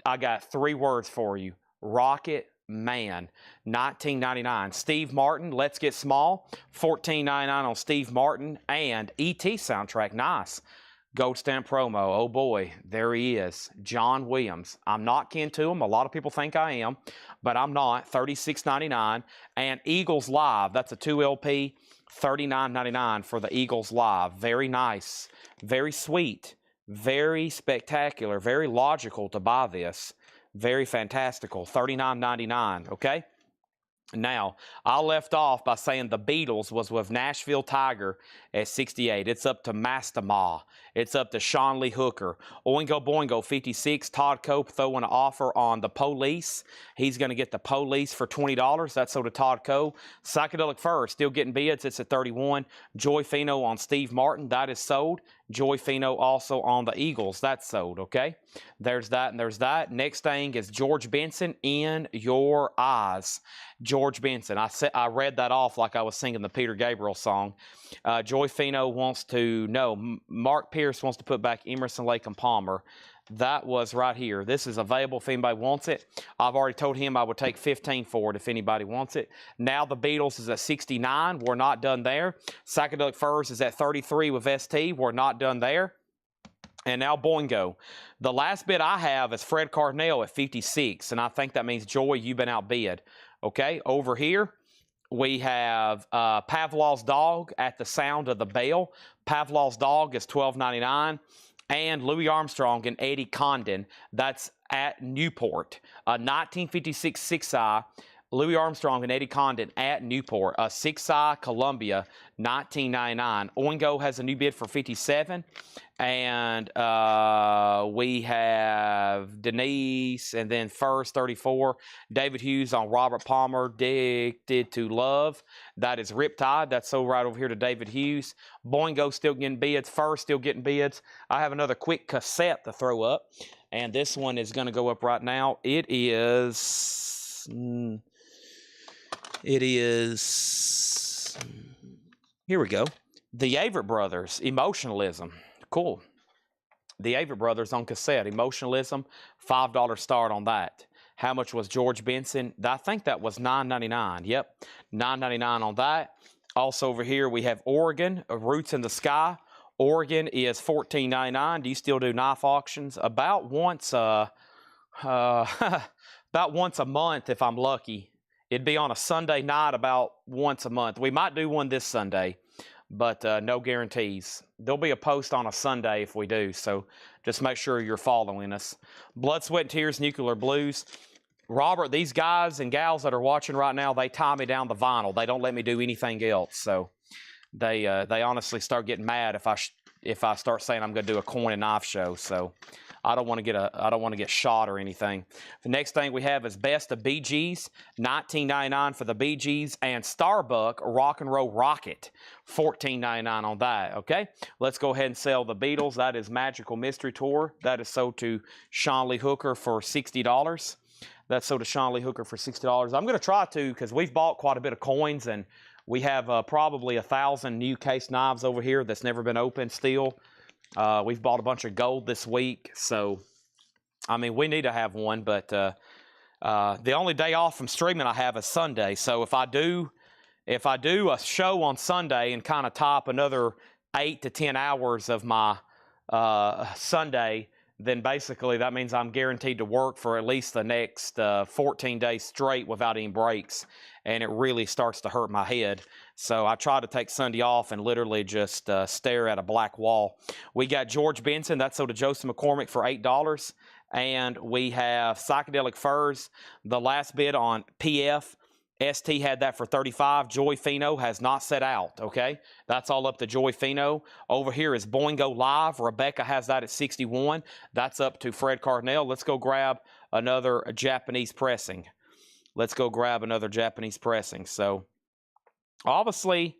I got 3 words for you. Rocket Man, $19.99. Steve Martin, Let's Get Small, $14.99 on Steve Martin. And E.T. soundtrack, nice. Gold stamp promo. Oh boy, there he is, John Williams. I'm not kin to him. A lot of people think I am, but I'm not. $36.99. And Eagles Live, that's a 2 LP, $39.99 for the Eagles Live. Very nice, very sweet, very spectacular, very logical to buy this. Very fantastical, $39.99, okay? Now, I left off by saying the Beatles was with Nashville Tiger at 68. It's up to Mastama. It's up to Sean Lee Hooker. Oingo Boingo, 56. Todd Cope throwing an offer on The Police. He's going to get The Police for $20. That's sold to Todd Cope. Psychedelic Fur, still getting bids. It's at 31. Joy Fino on Steve Martin. That is sold. Joy Fino also on the Eagles. That's sold, okay? There's that and there's that. Next thing is George Benson, In Your Eyes. George Benson. I read that off like I was singing the Peter Gabriel song. Joy Fino wants to, no, Mark Pierce wants to put back Emerson, Lake and Palmer. That was right here. This is available if anybody wants it. I've already told him I would take $15 for it if anybody wants it. Now the Beatles is at 69. We're not done there. Psychedelic Furs is at 33 with ST. We're not done there. And now Boingo. The last bid I have is Fred Carnell at 56, and I think that means, Joy, you've been outbid. Okay, over here we have Pavlov's Dog at the Sound of the Bell. Pavlov's Dog is $12.99. And Louis Armstrong and Eddie Condon, that's at Newport. 1956 6i, Louis Armstrong and Eddie Condon at Newport. 6i, Columbia, $19.99. Oingo has a new bid for 57. And we have Denise, and then First 34. David Hughes on Robert Palmer, Addicted to Love. That is Riptide. That's sold right over here to David Hughes. Boingo still getting bids. First still getting bids. I have another quick cassette to throw up, and this one is going to go up right now. It is. Here we go. The Avett Brothers, Emotionalism. Cool. The Avett Brothers on cassette, Emotionalism, $5 start on that. How much was George Benson? I think that was $9.99. Yep, $9.99 on that. Also over here we have Oregon, Roots in the Sky. Oregon is $14.99. Do you still do knife auctions? About once a month if I'm lucky. It'd be on a Sunday night about once a month. We might do one this Sunday, but no guarantees. There'll be a post on a Sunday if we do, so just make sure you're following us. Blood, Sweat, and Tears, Nuclear Blues. Robert, these guys and gals that are watching right now, they tie me down the vinyl. They don't let me do anything else, so they honestly start getting mad if I start saying I'm going to do a coin and knife show. So I don't want to get shot or anything. The next thing we have is Best of Bee Gees, $19.99 for the Bee Gees, and Starbuck Rock and Roll Rocket, $14.99 on that. Okay, let's go ahead and sell the Beatles. That is Magical Mystery Tour. That is sold to Sean Lee Hooker for $60. That's sold to Sean Lee Hooker for $60. I'm going to try to, because we've bought quite a bit of coins, and we have probably 1,000 new case knives over here that's never been opened still. We've bought a bunch of gold this week, so I mean, we need to have one, but the only day off from streaming I have is Sunday. So if I do a show on Sunday and kind of top another 8 to 10 hours of my Sunday, then basically that means I'm guaranteed to work for at least the next 14 days straight without any breaks, and it really starts to hurt my head. So I try to take Sunday off and literally just stare at a black wall. We got George Benson, that's sold to Joseph McCormick for $8. And we have Psychedelic Furs, the last bid on PF. ST had that for $35. Joy Fino has not set out, okay? That's all up to Joy Fino. Over here is Boingo Live. Rebecca has that at $61. That's up to Fred Cardinal. Let's go grab another Japanese pressing. So, obviously,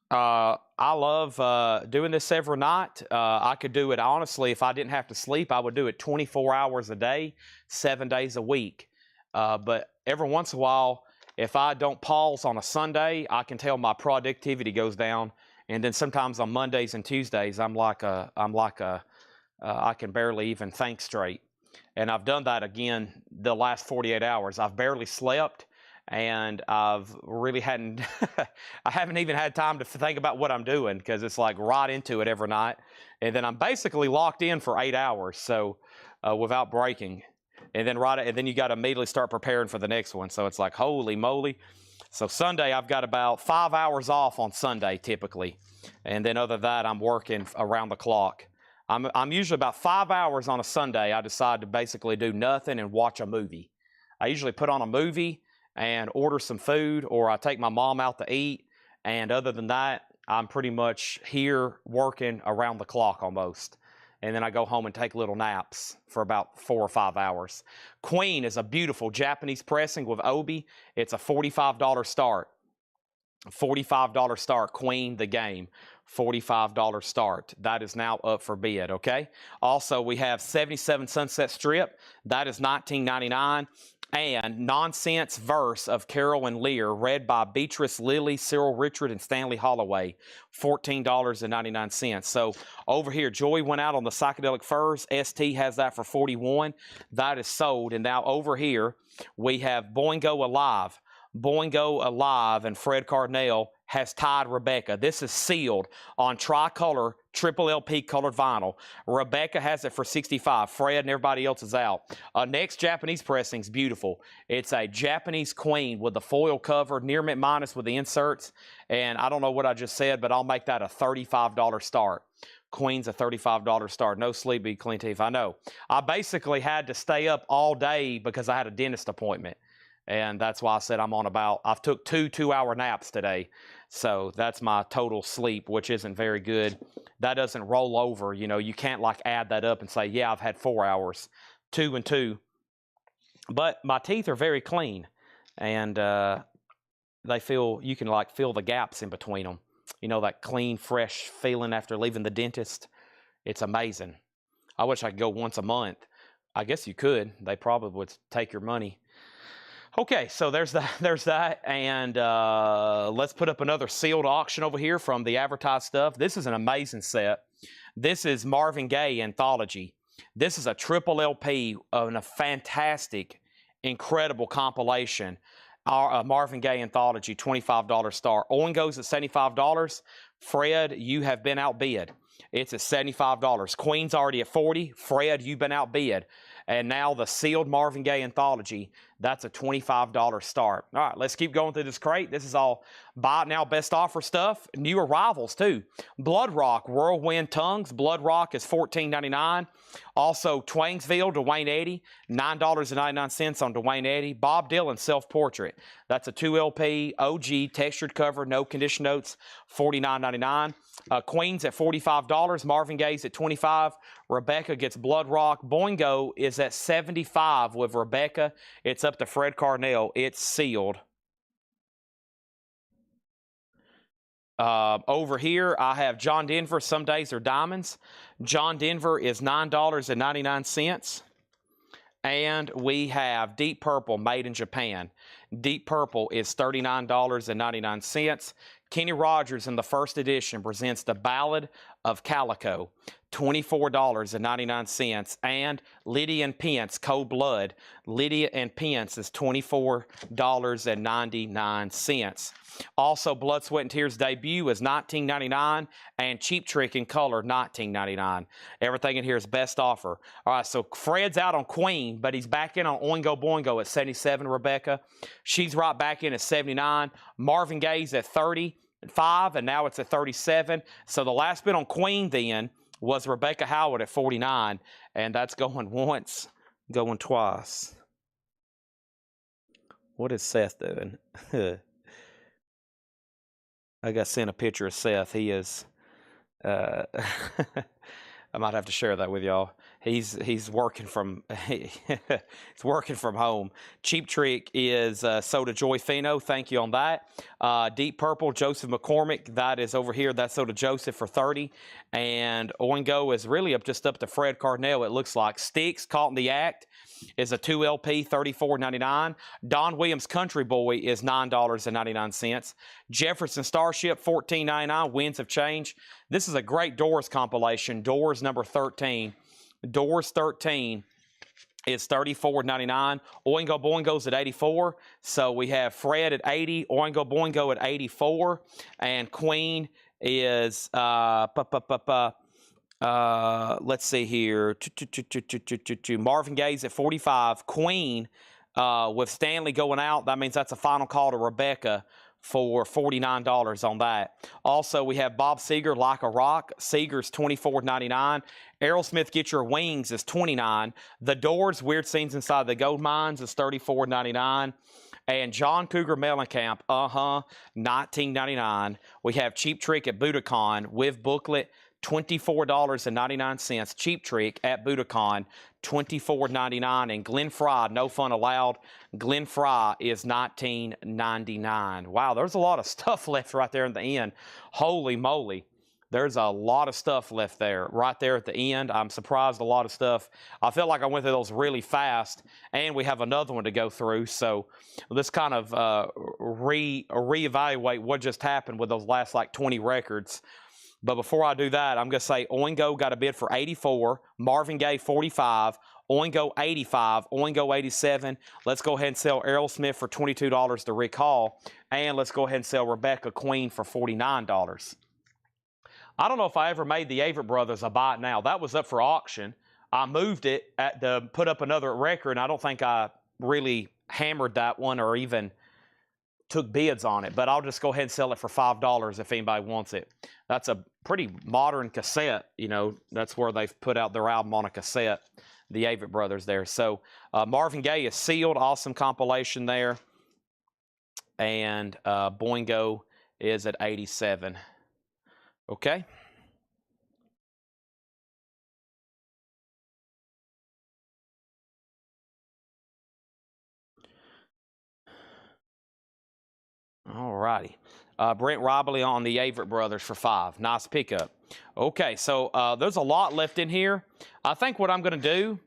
I love doing this every night. I could do it, honestly, if I didn't have to sleep, I would do it 24 hours a day, 7 days a week. But every once in a while, if I don't pause on a Sunday, I can tell my productivity goes down. And then sometimes on Mondays and Tuesdays, I can barely even think straight. And I've done that again the last 48 hours. I've barely slept. And I've really I haven't even had time to think about what I'm doing, because it's like right into it every night. And then I'm basically locked in for 8 hours, so without breaking. And then you got to immediately start preparing for the next one. So it's like, holy moly. So Sunday, I've got about 5 hours off on Sunday typically. And then other than that, I'm working around the clock. I'm usually about 5 hours on a Sunday. I decide to basically do nothing and watch a movie. I usually put on a movie and order some food, or I take my mom out to eat. And other than that, I'm pretty much here working around the clock almost. And then I go home and take little naps for about 4 or 5 hours. Queen is a beautiful Japanese pressing with Obi. It's a $45 start. $45 start, Queen the game. $45 start. That is now up for bid, okay? Also, we have 77 Sunset Strip. That is $19.99. And Nonsense Verse of Carol and Lear, read by Beatrice Lilly, Cyril Richard, and Stanley Holloway, $14.99. So over here, Joy went out on the Psychedelic Furs. ST has that for $41. That is sold. And now over here, we have Boingo Alive. Boingo Alive and Fred Cardinal has tied Rebecca. This is sealed on tricolor triple LP colored vinyl. Rebecca has it for $65. Fred and everybody else is out. Next Japanese pressing is beautiful. It's a Japanese Queen with the foil cover, near mint minus with the inserts. And I don't know what I just said, but I'll make that a $35 start. Queen's a $35 start. No sleep, be clean teeth. I know. I basically had to stay up all day because I had a dentist appointment. And that's why I said I've took 2 2-hour naps today. So that's my total sleep, which isn't very good. That doesn't roll over. You know, you can't like add that up and say, yeah, I've had 4 hours, 2 and 2. But my teeth are very clean, and you can like feel the gaps in between them. You know, that clean, fresh feeling after leaving the dentist. It's amazing. I wish I could go once a month. I guess you could. They probably would take your money. Okay, so there's that, and let's put up another sealed auction over here from the advertised stuff. This is an amazing set. This is Marvin Gaye Anthology. This is a triple LP of a fantastic, incredible compilation. Our Marvin Gaye Anthology, $25 star. Oingo's at $75. Fred, you have been outbid. It's at $75. Queen's already at $40. Fred, you've been outbid. And now the sealed Marvin Gaye Anthology, that's a $25 start. All right, let's keep going through this crate. This is all buy it now, best offer stuff. New arrivals, too. Blood Rock, Whirlwind Tongues. Blood Rock is $14.99. Also, Twangsville, Dwayne Eddy, $9.99 on Dwayne Eddy. Bob Dylan, Self-Portrait. That's a 2LP, OG, textured cover, no condition notes, $49.99. Queen's at $45. Marvin Gaye's at $25. Rebecca gets Blood Rock. Boingo is at $75 with Rebecca. It's up to Fred Cardinal. It's sealed. Over here, I have John Denver. Some days are diamonds. John Denver is $9.99. And we have Deep Purple made in Japan. Deep Purple is $39.99. Kenny Rogers in the first edition presents The Ballad of Calico, $24.99. And Lydia and Pence, Cold Blood. Lydia and Pence is $24.99. Also, Blood, Sweat, and Tears debut is $19.99, and Cheap Trick in color, $19.99. Everything in here is best offer. All right, so Fred's out on Queen, but he's back in on Oingo Boingo at 77, Rebecca. She's right back in at 79. Marvin Gaye's at 35, and now it's at 37. So the last bid on Queen then was Rebecca Howard at 49, and that's going once, going twice. What is Seth doing? I got sent a picture of Seth. He is, I might have to share that with y'all. He's working from he's working from home. Cheap Trick is Soda Joy Fino. Thank you on that. Deep Purple, Joseph McCormick. That is over here. That's Soda Joseph for 30. And Oingo is really just up to Fred Cardinal. It looks like Sticks Caught in the Act is a 2 LP, $34.99. Don Williams Country Boy is $9.99. Jefferson Starship, $14.99. Winds of Change. This is a great Doors compilation. Doors number 13. Doors 13 is $34.99. Oingo Boingo's at 84. So we have Fred at 80, Oingo Boingo at 84, and Queen is let's see here. Marvin Gaye's at 45. Queen, with Stanley going out, that means that's a final call to Rebecca for $49 on that. Also, we have Bob Seger, Like a Rock. Seger's $24.99. Aerosmith, Get Your Wings is $29. The Doors, Weird Scenes Inside the Gold Mines is $34.99. And John Cougar Mellencamp, $19.99. We have Cheap Trick at Budokan with booklet, $24.99. Cheap Trick at Budokan, $24.99. And Glenn Fry, No Fun Allowed. Glenn Fry is $19.99. Wow, there's a lot of stuff left right there in the end. Holy moly. There's a lot of stuff left there, right there at the end. I'm surprised a lot of stuff. I feel like I went through those really fast, and we have another one to go through. So let's kind of reevaluate what just happened with those last like 20 records. But before I do that, I'm going to say Oingo got a bid for 84, Marvin Gaye 45, Oingo 85, Oingo 87. Let's go ahead and sell Aerosmith for $22 to Rick Hall, and let's go ahead and sell Rebecca Queen for $49. I don't know if I ever made the Avett Brothers a Buy It Now. That was up for auction. I moved it to put up another record, and I don't think I really hammered that one or even took bids on it. But I'll just go ahead and sell it for $5 if anybody wants it. That's a pretty modern cassette. You know, that's where they've put out their album on a cassette, the Avett Brothers there. So Marvin Gaye is sealed. Awesome compilation there. And Boingo is at 87. Okay. All righty. Brent Robley on the Avett Brothers for 5. Nice pickup. Okay, so there's a lot left in here. I think what I'm going to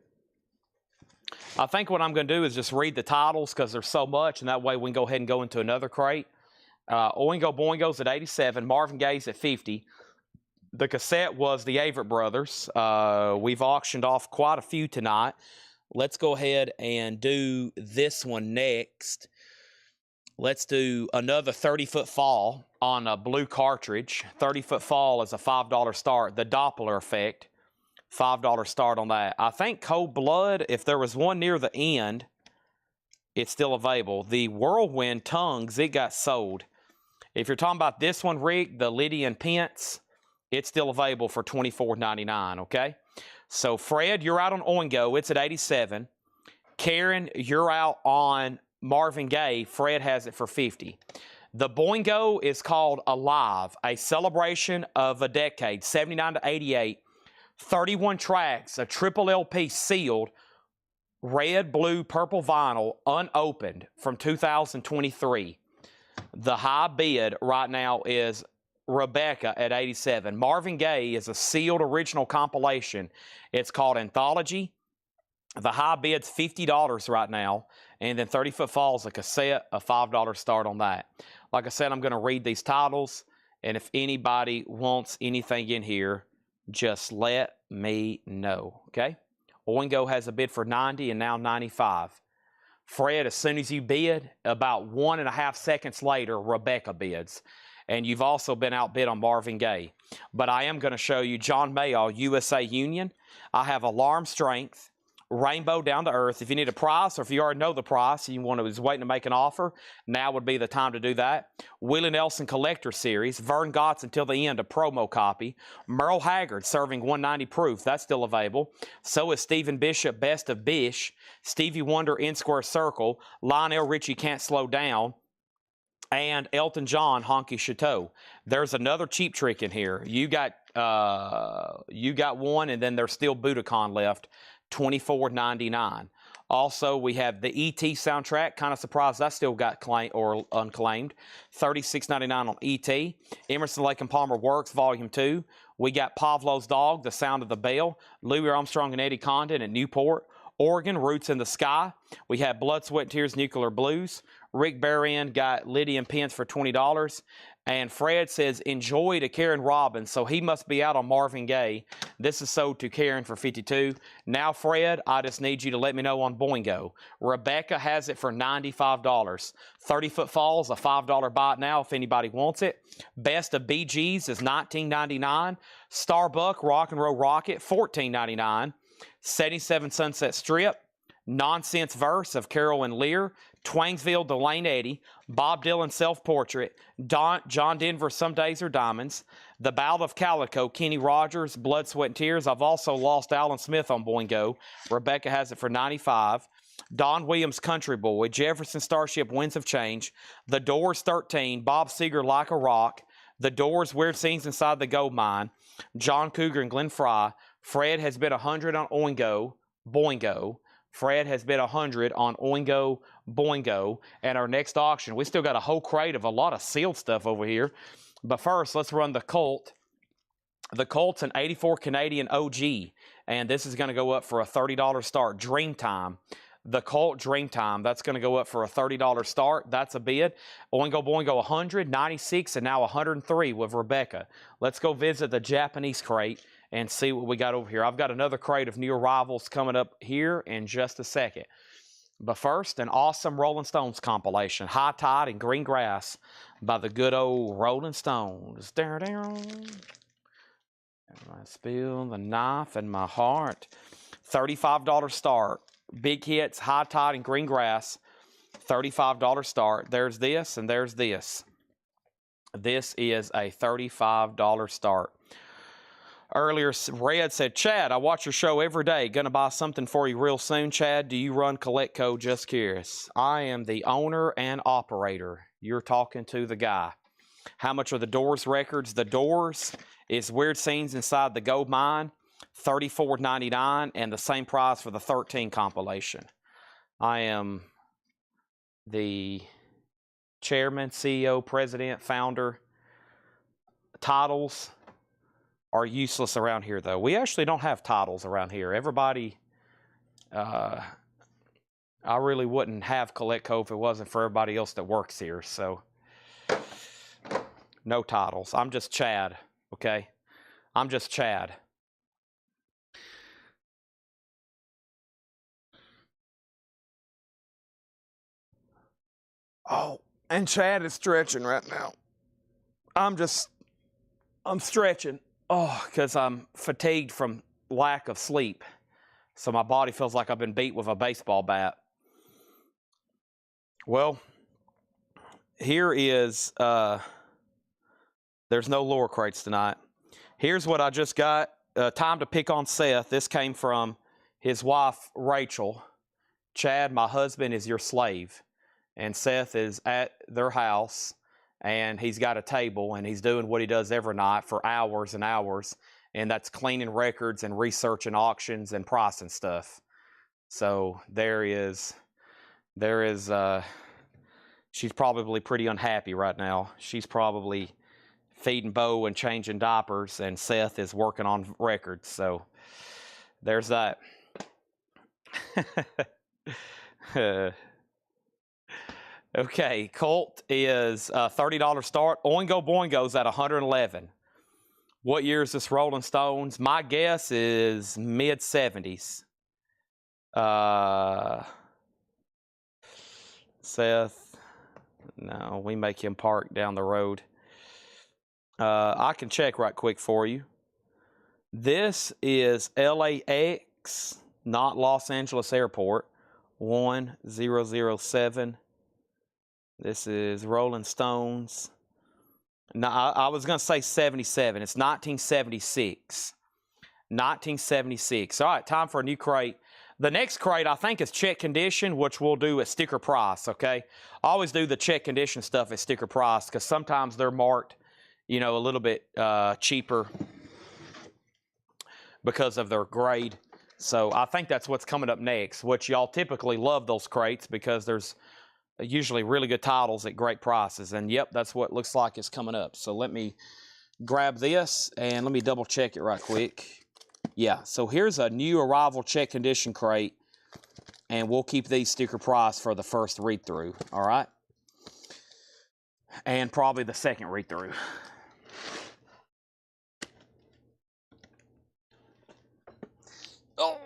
do is just read the titles because there's so much, and that way we can go ahead and go into another crate. Oingo Boingo's at 87. Marvin Gaye's at 50. The cassette was the Avett Brothers. We've auctioned off quite a few tonight. Let's go ahead and do this one next. Let's do another 30-foot fall on a blue cartridge. 30-foot fall is a $5 start. The Doppler effect, $5 start on that. I think Cold Blood, if there was one near the end, it's still available. The Whirlwind Tongues, it got sold. If you're talking about this one, Rick, the Lydia and Pence, it's still available for $24.99, okay? So, Fred, you're out on Oingo. It's at 87. Karen, you're out on Marvin Gaye. Fred has it for 50. The Boingo is called Alive, a celebration of a decade, 79 to 88. 31 tracks, a triple LP sealed, red, blue, purple vinyl, unopened from 2023. The high bid right now is Rebecca at 87. Marvin Gaye is a sealed original compilation. It's called Anthology. The high bid's $50 right now, and then 30-foot falls a cassette, a $5 start on that. Like I said, I'm going to read these titles, and if anybody wants anything in here, just let me know, okay? Oingo has a bid for 90 and now 95. Fred, as soon as you bid, about 1.5 seconds later, Rebecca bids. And you've also been outbid on Marvin Gaye. But I am going to show you John Mayall, USA Union. I have Alarm Strength, Rainbow Down to Earth. If you need a price, or if you already know the price and you want to is waiting to make an offer, now would be the time to do that. Willie Nelson Collector Series, Vern Gotts Until the End, a promo copy. Merle Haggard serving 190 proof, that's still available. So is Stephen Bishop, Best of Bish. Stevie Wonder, In Square Circle. Lionel Richie, Can't Slow Down. And Elton John, Honky Chateau. There's another Cheap Trick in here. You got one, and then there's still Budokan left, $24.99. Also, we have the E.T. soundtrack. Kind of surprised I still got claim or unclaimed. $36.99 on E.T. Emerson, Lake and Palmer Works, Volume 2. We got Pavlov's Dog, The Sound of the Bell. Louis Armstrong and Eddie Condon at Newport. Oregon, Roots in the Sky. We have Blood, Sweat, and Tears, Nuclear Blues. Rick Barron got Lydia and Pence for $20. And Fred says, enjoy to Karen Robbins. So he must be out on Marvin Gaye. This is sold to Karen for $52. Now, Fred, I just need you to let me know on Boingo. Rebecca has it for $95. 30-foot falls, a $5 buy it now if anybody wants it. Best of Bee Gees is $19.99. Starbuck, Rock and Roll Rocket, $14.99. 77 Sunset Strip. Nonsense Verse of Carol and Lear. Twangsville, Delane Eddy. Bob Dylan Self-Portrait. John Denver, Some Days Are Diamonds. The Ballad of Calico, Kenny Rogers, Blood, Sweat, and Tears. I've also lost Alan Smith on Boingo. Rebecca has it for $95. Don Williams, Country Boy. Jefferson Starship, Winds of Change. The Doors, 13. Bob Seger, Like a Rock. The Doors, Weird Scenes Inside the Gold Mine. John Cougar and Glenn Fry. Fred has bid 100 on Oingo, Boingo. Fred has bid 100 on Oingo, Boingo. And our next auction, we still got a whole crate of a lot of sealed stuff over here. But first, let's run the Colt. The Colt's an 84 Canadian OG. And this is going to go up for a $30 start. Dreamtime. The Colt Dreamtime, that's going to go up for a $30 start. That's a bid. Oingo Boingo 100, 96, and now 103 with Rebecca. Let's go visit the Japanese crate and see what we got over here. I've got another crate of new arrivals coming up here in just a second. But first, an awesome Rolling Stones compilation, High Tide and Green Grass by the good old Rolling Stones. I spill the knife in my heart. $35 start. Big hits, High Tide and Green Grass. $35 start. There's this and there's this. This is a $35 start. Earlier, Red said, Chad, I watch your show every day. Gonna buy something for you real soon, Chad. Do you run Coletco? Just curious. I am the owner and operator. You're talking to the guy. How much are the Doors records? The Doors is Weird Scenes Inside the Gold Mine, $34.99, and the same price for the 13 compilation. I am the chairman, CEO, president, founder. Titles are useless around here, though. We actually don't have titles around here. Everybody, I really wouldn't have Coletco if it wasn't for everybody else that works here. So, no titles. I'm just Chad, okay? I'm just Chad. Oh, and Chad is stretching right now. I'm stretching. Oh, because I'm fatigued from lack of sleep. So my body feels like I've been beat with a baseball bat. Well, here is, there's no lower crates tonight. Here's what I just got. Time to pick on Seth. This came from his wife, Rachel. Chad, my husband is your slave. And Seth is at their house. And he's got a table, and he's doing what he does every night for hours and hours, and that's cleaning records and researching auctions and pricing stuff. So she's probably pretty unhappy right now. She's probably feeding Bo and changing diapers, and Seth is working on records. So there's that. Okay, Colt is $30 start. Oingo Boingo's at 111. What year is this Rolling Stones? My guess is mid 70s. Seth, no, we make him park down the road. I can check right quick for you. This is LAX, not Los Angeles Airport. 1007. This is Rolling Stones. No, I was going to say 77. It's 1976. 1976. All right, time for a new crate. The next crate, I think, is check condition, which we'll do at sticker price, okay? I always do the check condition stuff at sticker price because sometimes they're marked, a little bit cheaper because of their grade. So I think that's what's coming up next, which y'all typically love those crates because there's usually really good titles at great prices. And yep, that's what it looks like is coming up. So let me grab this and let me double check it right quick. Yeah, so here's a new arrival check condition crate, and we'll keep these sticker price for the first read through, all right? And probably the second read through. Oh.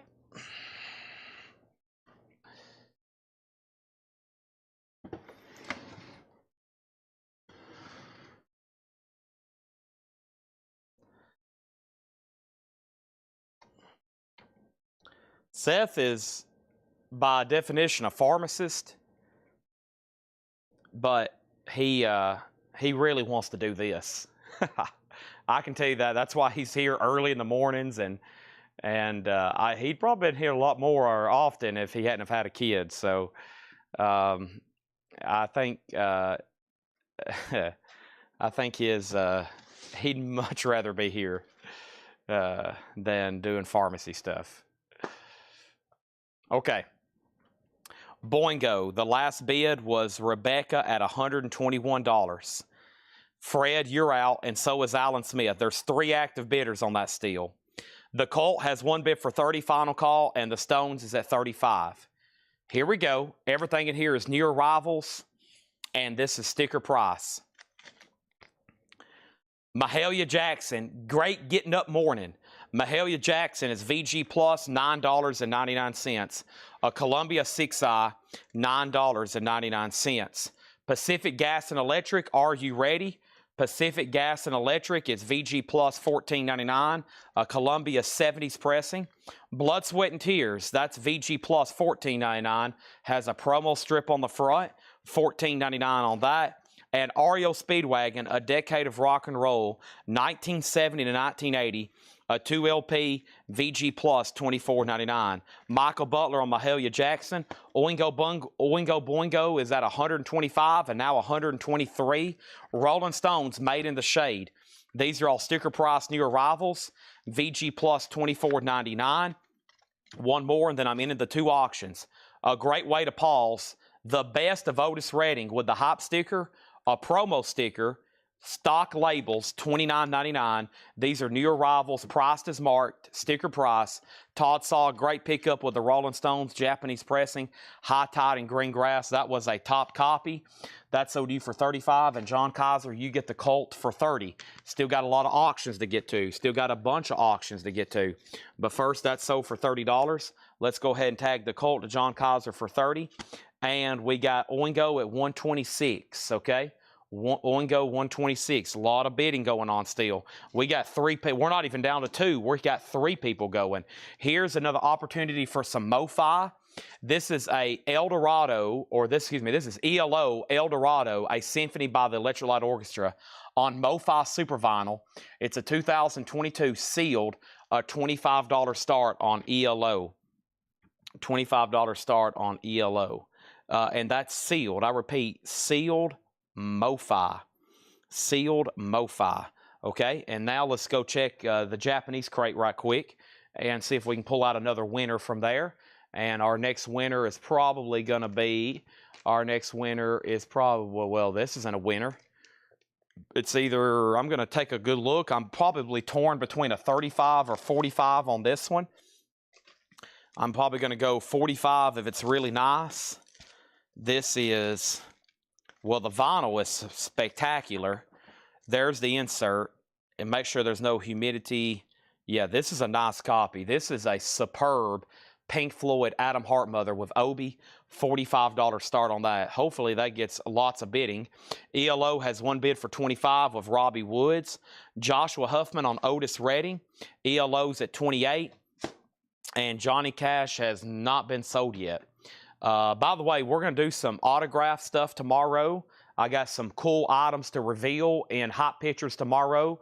Seth is, by definition, a pharmacist, but he really wants to do this. I can tell you that. That's why he's here early in the mornings, and he'd probably been here a lot more often if he hadn't have had a kid. So I think I think he'd much rather be here than doing pharmacy stuff. Okay. Boingo, the last bid was Rebecca at $121. Fred, you're out, and so is Alan Smith. There's 3 active bidders on that steal. The Colt has 1 bid for 30, final call, and the Stones is at 35. Here we go. Everything in here is new arrivals, and this is sticker price. Mahalia Jackson, great getting up morning. Mahalia Jackson is VG Plus, $9.99. A Columbia 6i, $9.99. Pacific Gas and Electric, are you ready? Pacific Gas and Electric is VG Plus, $14.99. A Columbia 70s pressing. Blood, Sweat, and Tears, that's VG Plus, $14.99. Has a promo strip on the front, $14.99 on that. And REO Speedwagon, A Decade of Rock and Roll, 1970 to 1980. A 2LP VG Plus, $24.99. Michael Butler on Mahalia Jackson. Oingo Boingo is at $125 and now $123. Rolling Stones, Made in the Shade. These are all sticker price new arrivals. VG Plus, $24.99. One more, and then I'm into the 2 auctions. A great way to pause. The best of Otis Redding with the hype sticker, a promo sticker, stock labels, $29.99. These are new arrivals, priced as marked, sticker price. Todd saw a great pickup with the Rolling Stones Japanese pressing, High Tide and Green Grass. That was a top copy. That's sold you for $35, and John Kaiser, you get the Colt for $30. Still got a lot of auctions to get to. Still got a bunch of auctions to get to. But first, that's sold for $30. Let's go ahead and tag the Colt to John Kaiser for $30. And we got Oingo at $126, okay? Oingo 126. A lot of bidding going on still. We got 3 people. We're not even down to 2. We got 3 people going. Here's another opportunity for some MoFi. This is a Eldorado, or this is ELO Eldorado, a symphony by the Electric Light Orchestra on MoFi Super Vinyl. It's a 2022 sealed, a $25 start on ELO. $25 start on ELO. And that's sealed. I repeat, sealed MoFi. Sealed MoFi. Okay, and now let's go check the Japanese crate right quick and see if we can pull out another winner from there. And our next winner is probably going to be, well, this isn't a winner. It's either, I'm going to take a good look. I'm probably torn between a 35 or 45 on this one. I'm probably going to go 45 if it's really nice. This is, well, the vinyl is spectacular. There's the insert. And make sure there's no humidity. Yeah, this is a nice copy. This is a superb Pink Floyd Adam Hart Mother with Obi. $45 start on that. Hopefully that gets lots of bidding. ELO has one bid for $25 with Robbie Woods. Joshua Huffman on Otis Redding. ELO's at $28. And Johnny Cash has not been sold yet. By the way, we're going to do some autograph stuff tomorrow. I got some cool items to reveal in Hot Pictures tomorrow.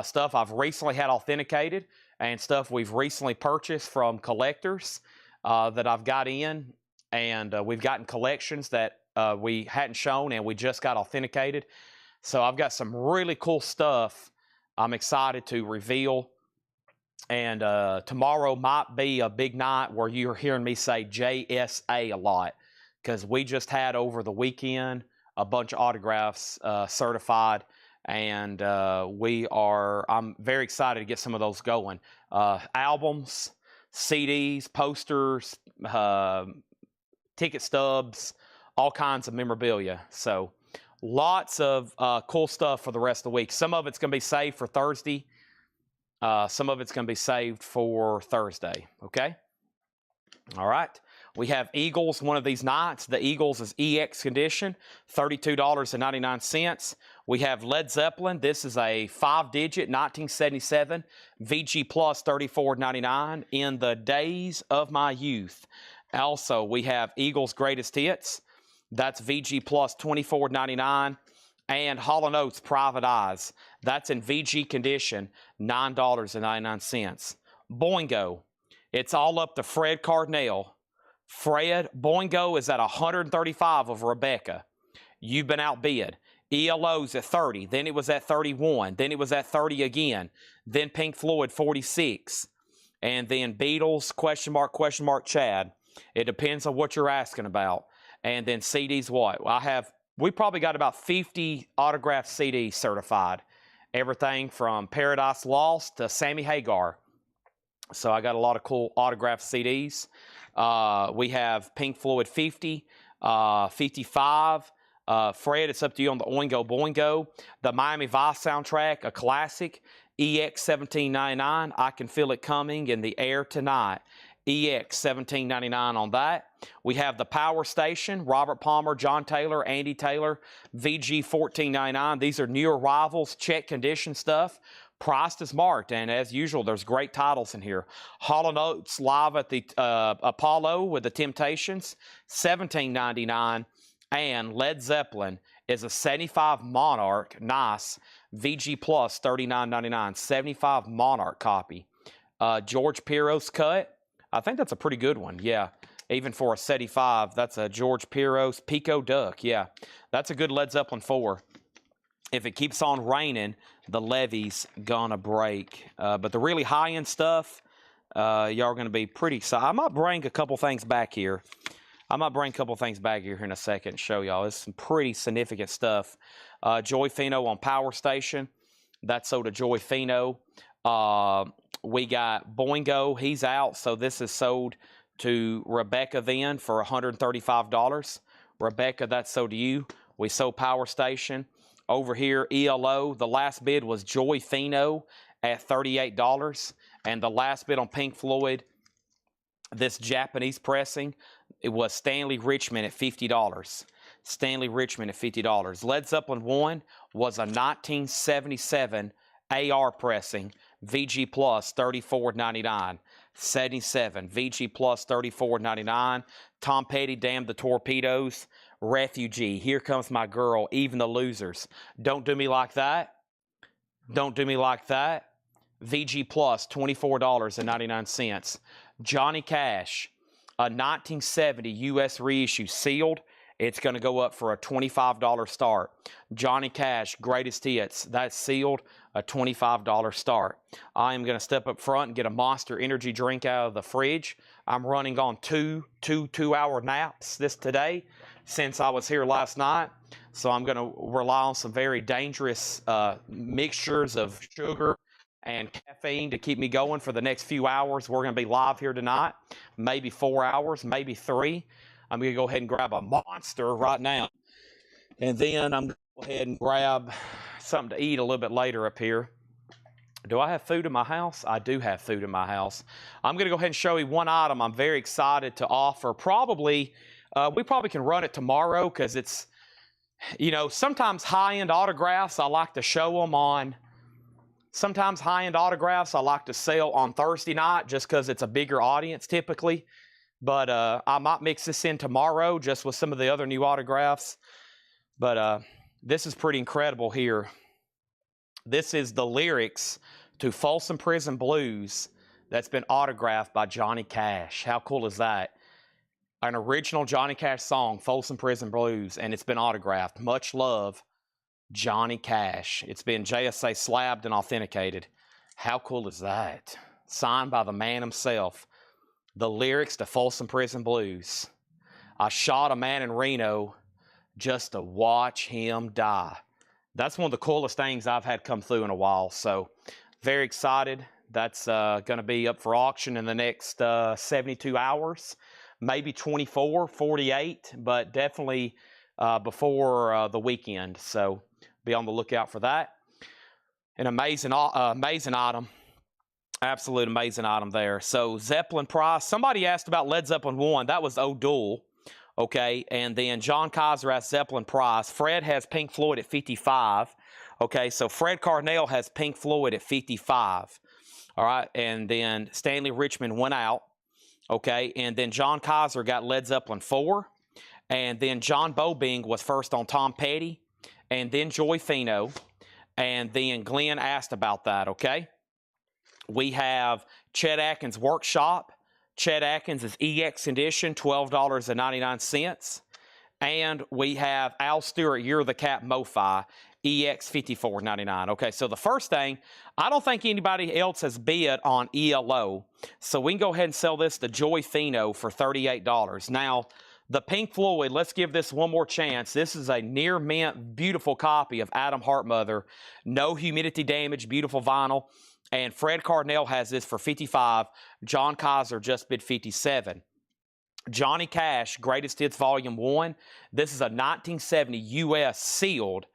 Stuff I've recently had authenticated and stuff we've recently purchased from collectors that I've got in. And we've gotten collections that we hadn't shown and we just got authenticated. So I've got some really cool stuff I'm excited to reveal. And tomorrow might be a big night where you're hearing me say JSA a lot, because we just had over the weekend a bunch of autographs certified, and I'm very excited to get some of those going. Albums, CDs, posters, ticket stubs, all kinds of memorabilia. So lots of cool stuff for the rest of the week. Some of it's going to be saved for Thursday. Some of it's going to be saved for Thursday, okay? All right. We have Eagles one of these nights. The Eagles is EX condition, $32.99. We have Led Zeppelin. This is a 5-digit 1977 VG Plus, $34.99, In the Days of My Youth. Also, we have Eagles Greatest Hits. That's VG Plus, $24.99. And Hall & Oates Private Eyes. That's in VG condition, $9.99. Boingo. It's all up to Fred Cardinale. Fred, Boingo is at 135 of Rebecca. You've been outbid. ELO's at 30. Then it was at 31. Then it was at 30 again. Then Pink Floyd, 46. And then Beatles, question mark, Chad. It depends on what you're asking about. And then CDs, what? We probably got about 50 autographed CDs certified. Everything from Paradise Lost to Sammy Hagar. So I got a lot of cool autographed CDs. We have Pink Floyd 50, 55. Fred, it's up to you on the Oingo Boingo. The Miami Vice soundtrack, a classic. EX $17.99. I Can Feel It Coming in the Air Tonight. EX $17.99 on that. We have the Power Station, Robert Palmer, John Taylor, Andy Taylor, VG $14.99. These are new arrivals, check condition stuff. Priced as marked, and as usual, there's great titles in here. Hall & Oates live at the Apollo with the Temptations, $17.99. And Led Zeppelin is a 75 Monarch, nice, VG Plus, $39.99, 75 Monarch copy. George Piro's cut. I think that's a pretty good one, yeah. Even for a 75, that's a George Piro's Pico Duck, yeah. That's a good Led Zeppelin 4. If it keeps on raining, the levee's gonna break. But the really high-end stuff, y'all are gonna be pretty excited. I might bring a couple things back here. in a second and show y'all. It's some pretty significant stuff. Joy Fino on Power Station. That's sold to Joy Fino. We got Boingo, he's out, so this is sold to Rebecca then for $135. Rebecca, that's sold to you. We sold Power Station. Over here, ELO, the last bid was Joy Fino at $38. And the last bid on Pink Floyd, this Japanese pressing, it was Stanley Richmond at $50. Stanley Richmond at $50. Led Zeppelin 1 was a 1977 AR pressing, VG Plus, $34.99. 77, VG Plus, $34.99. Tom Petty, Damn the Torpedoes. Refugee, Here Comes My Girl, Even the Losers. Don't Do Me Like That. Don't Do Me Like That. VG Plus, $24.99. Johnny Cash, a 1970 U.S. reissue, sealed. It's going to go up for a $25 start. Johnny Cash, Greatest Hits, that's sealed, a $25 start. I am going to step up front and get a Monster Energy drink out of the fridge. I'm running on two 2-hour naps today since I was here last night. So I'm going to rely on some very dangerous mixtures of sugar and caffeine to keep me going for the next few hours. We're going to be live here tonight, maybe 4 hours, maybe 3. I'm going to go ahead and grab a monster right now, and then I'm going to go ahead and grab something to eat a little bit later up here. Do I have food in my house? I do have food in my house. I'm going to go ahead and show you one item I'm very excited to offer. We probably can run it tomorrow because it's, sometimes high-end autographs, I like to show them on. Sometimes high-end autographs I like to sell on Thursday night just because it's a bigger audience typically. But I might mix this in tomorrow just with some of the other new autographs. But this is pretty incredible here. This is the lyrics to Folsom Prison Blues that's been autographed by Johnny Cash. How cool is that? An original Johnny Cash song, Folsom Prison Blues, and it's been autographed. Much love, Johnny Cash. It's been JSA slabbed and authenticated. How cool is that? Signed by the man himself. The lyrics to Folsom Prison Blues. I shot a man in Reno just to watch him die. That's one of the coolest things I've had come through in a while. So very excited. That's going to be up for auction in the next 72 hours, maybe 24, 48, but definitely before the weekend. So be on the lookout for that. An amazing item. Absolute amazing item there. So Zeppelin price. Somebody asked about Led Zeppelin 1. That was O'Doul. Okay, and then John Kaiser has Zeppelin price. Fred has Pink Floyd at 55. Okay, so Fred Carnell has Pink Floyd at 55. All right, and then Stanley Richmond went out. Okay, and then John Kaiser got Led Zeppelin 4. And then John Bobing was first on Tom Petty. And then Joy Fino. And then Glenn asked about that, okay? We have Chet Atkins Workshop. Chet Atkins is EX edition, $12.99. And we have Al Stewart, You're the Cat MoFi, EX $54.99. Okay, so the first thing, I don't think anybody else has bid on ELO. So we can go ahead and sell this to Joy Fino for $38. Now, the Pink Floyd, let's give this one more chance. This is a near mint, beautiful copy of Adam Hartmuther. No humidity damage, beautiful vinyl. And Fred Carnell has this for 55. John Kaiser just bid 57. Johnny Cash, Greatest Hits Volume 1. This is a 1970 U.S. sealed.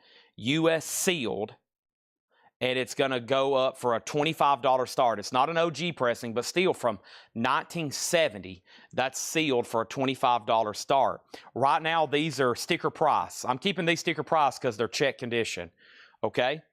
And it's going to go up for a $25 start. It's not an OG pressing, but still from 1970. That's sealed for a $25 start. Right now, these are sticker price. I'm keeping these sticker price because they're check condition. Okay?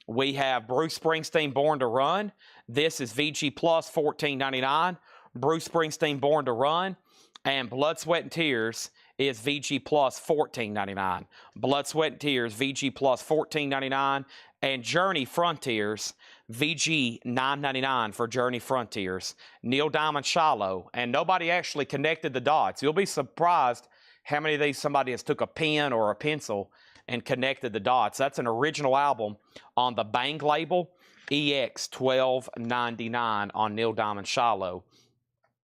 We have Bruce Springsteen, Born to Run. This is VG Plus, $14.99. Bruce Springsteen, Born to Run. And Blood, Sweat, and Tears is VG Plus, $14.99. Blood, Sweat, and Tears, VG Plus, $14.99. And Journey Frontiers, VG $9.99 for Journey Frontiers. Neil Diamond Shallow. And nobody actually connected the dots. You'll be surprised how many of these somebody has took a pen or a pencil and connected the dots. That's an original album on the Bang label, EX $12.99 on Neil Diamond Shallow.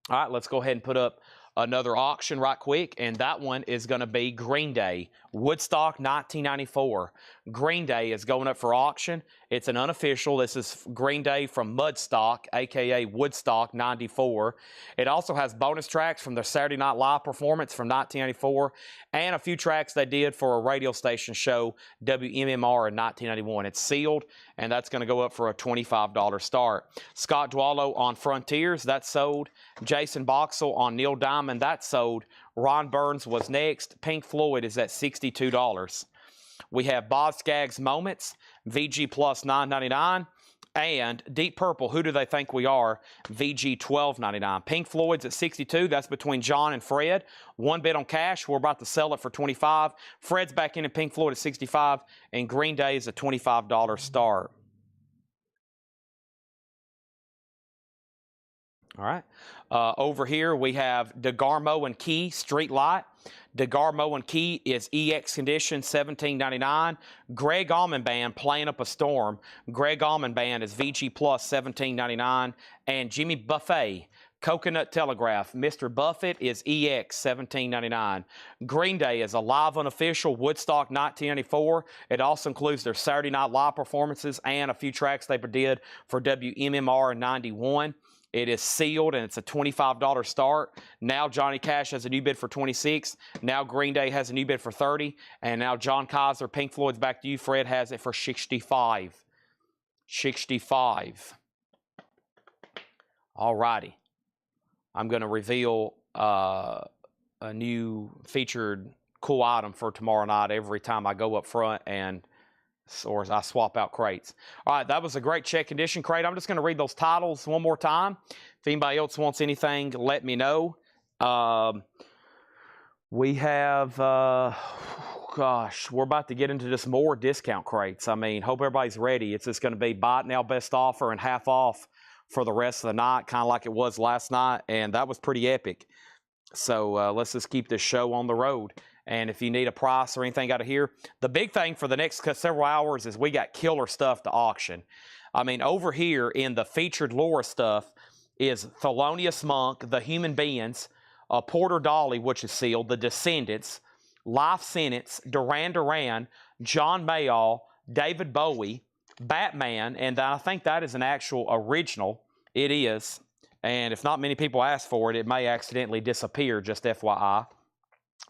All right, let's go ahead and put up another auction right quick, and that one is going to be Green Day, Woodstock 1994. Green Day is going up for auction. It's an unofficial. This is Green Day from Mudstock, a.k.a. Woodstock 94. It also has bonus tracks from their Saturday Night Live performance from 1994 and a few tracks they did for a radio station show, WMMR, in 1991. It's sealed, and that's going to go up for a $25 start. Scott Dwallow on Frontiers, that's sold. Jason Boxell on Neil Diamond, that's sold. Ron Burns was next. Pink Floyd is at $62. We have Boz Scaggs Moments, VG Plus $9.99. And Deep Purple, Who Do They Think We Are, VG $12.99. Pink Floyd's at $62. That's between John and Fred. One bid on cash. We're about to sell it for $25. Fred's back in Pink Floyd at $65. And Green Day is a $25 start. All right. Over here, we have DeGarmo and Key Street Light. DeGarmo and Key is EX condition, $17.99. Greg Allman Band, Playing Up a Storm. Greg Allman Band is VG Plus, $17.99. And Jimmy Buffett, Coconut Telegraph, Mr. Buffett is EX $17.99. Green Day is a live unofficial Woodstock 1994. It also includes their Saturday Night Live performances and a few tracks they did for WMMR in 91. It is sealed and it's a $25 start. Now Johnny Cash has a new bid for $26. Now Green Day has a new bid for $30. And now John Kaiser, Pink Floyd's Back to You, Fred has it for $65. $65. All righty. I'm going to reveal a new featured cool item for tomorrow night every time I go up front or I swap out crates. All right, that was a great check condition crate. I'm just going to read those titles one more time. If anybody else wants anything, let me know. We have, gosh, we're about to get into just more discount crates. I mean, hope everybody's ready. It's just going to be buy it now, best offer, and half off for the rest of the night, kind of like it was last night, and that was pretty epic. So let's just keep this show on the road. And if you need a price or anything out of here, the big thing for the next several hours is we got killer stuff to auction. I mean, over here in the featured Laura stuff is Thelonious Monk, The Human Beings, Porter Dolly, which is sealed, The Descendants, Life Sentence, Duran Duran, John Mayall, David Bowie, Batman, and I think that is an actual original. It is. And if not many people ask for it, it may accidentally disappear, just FYI.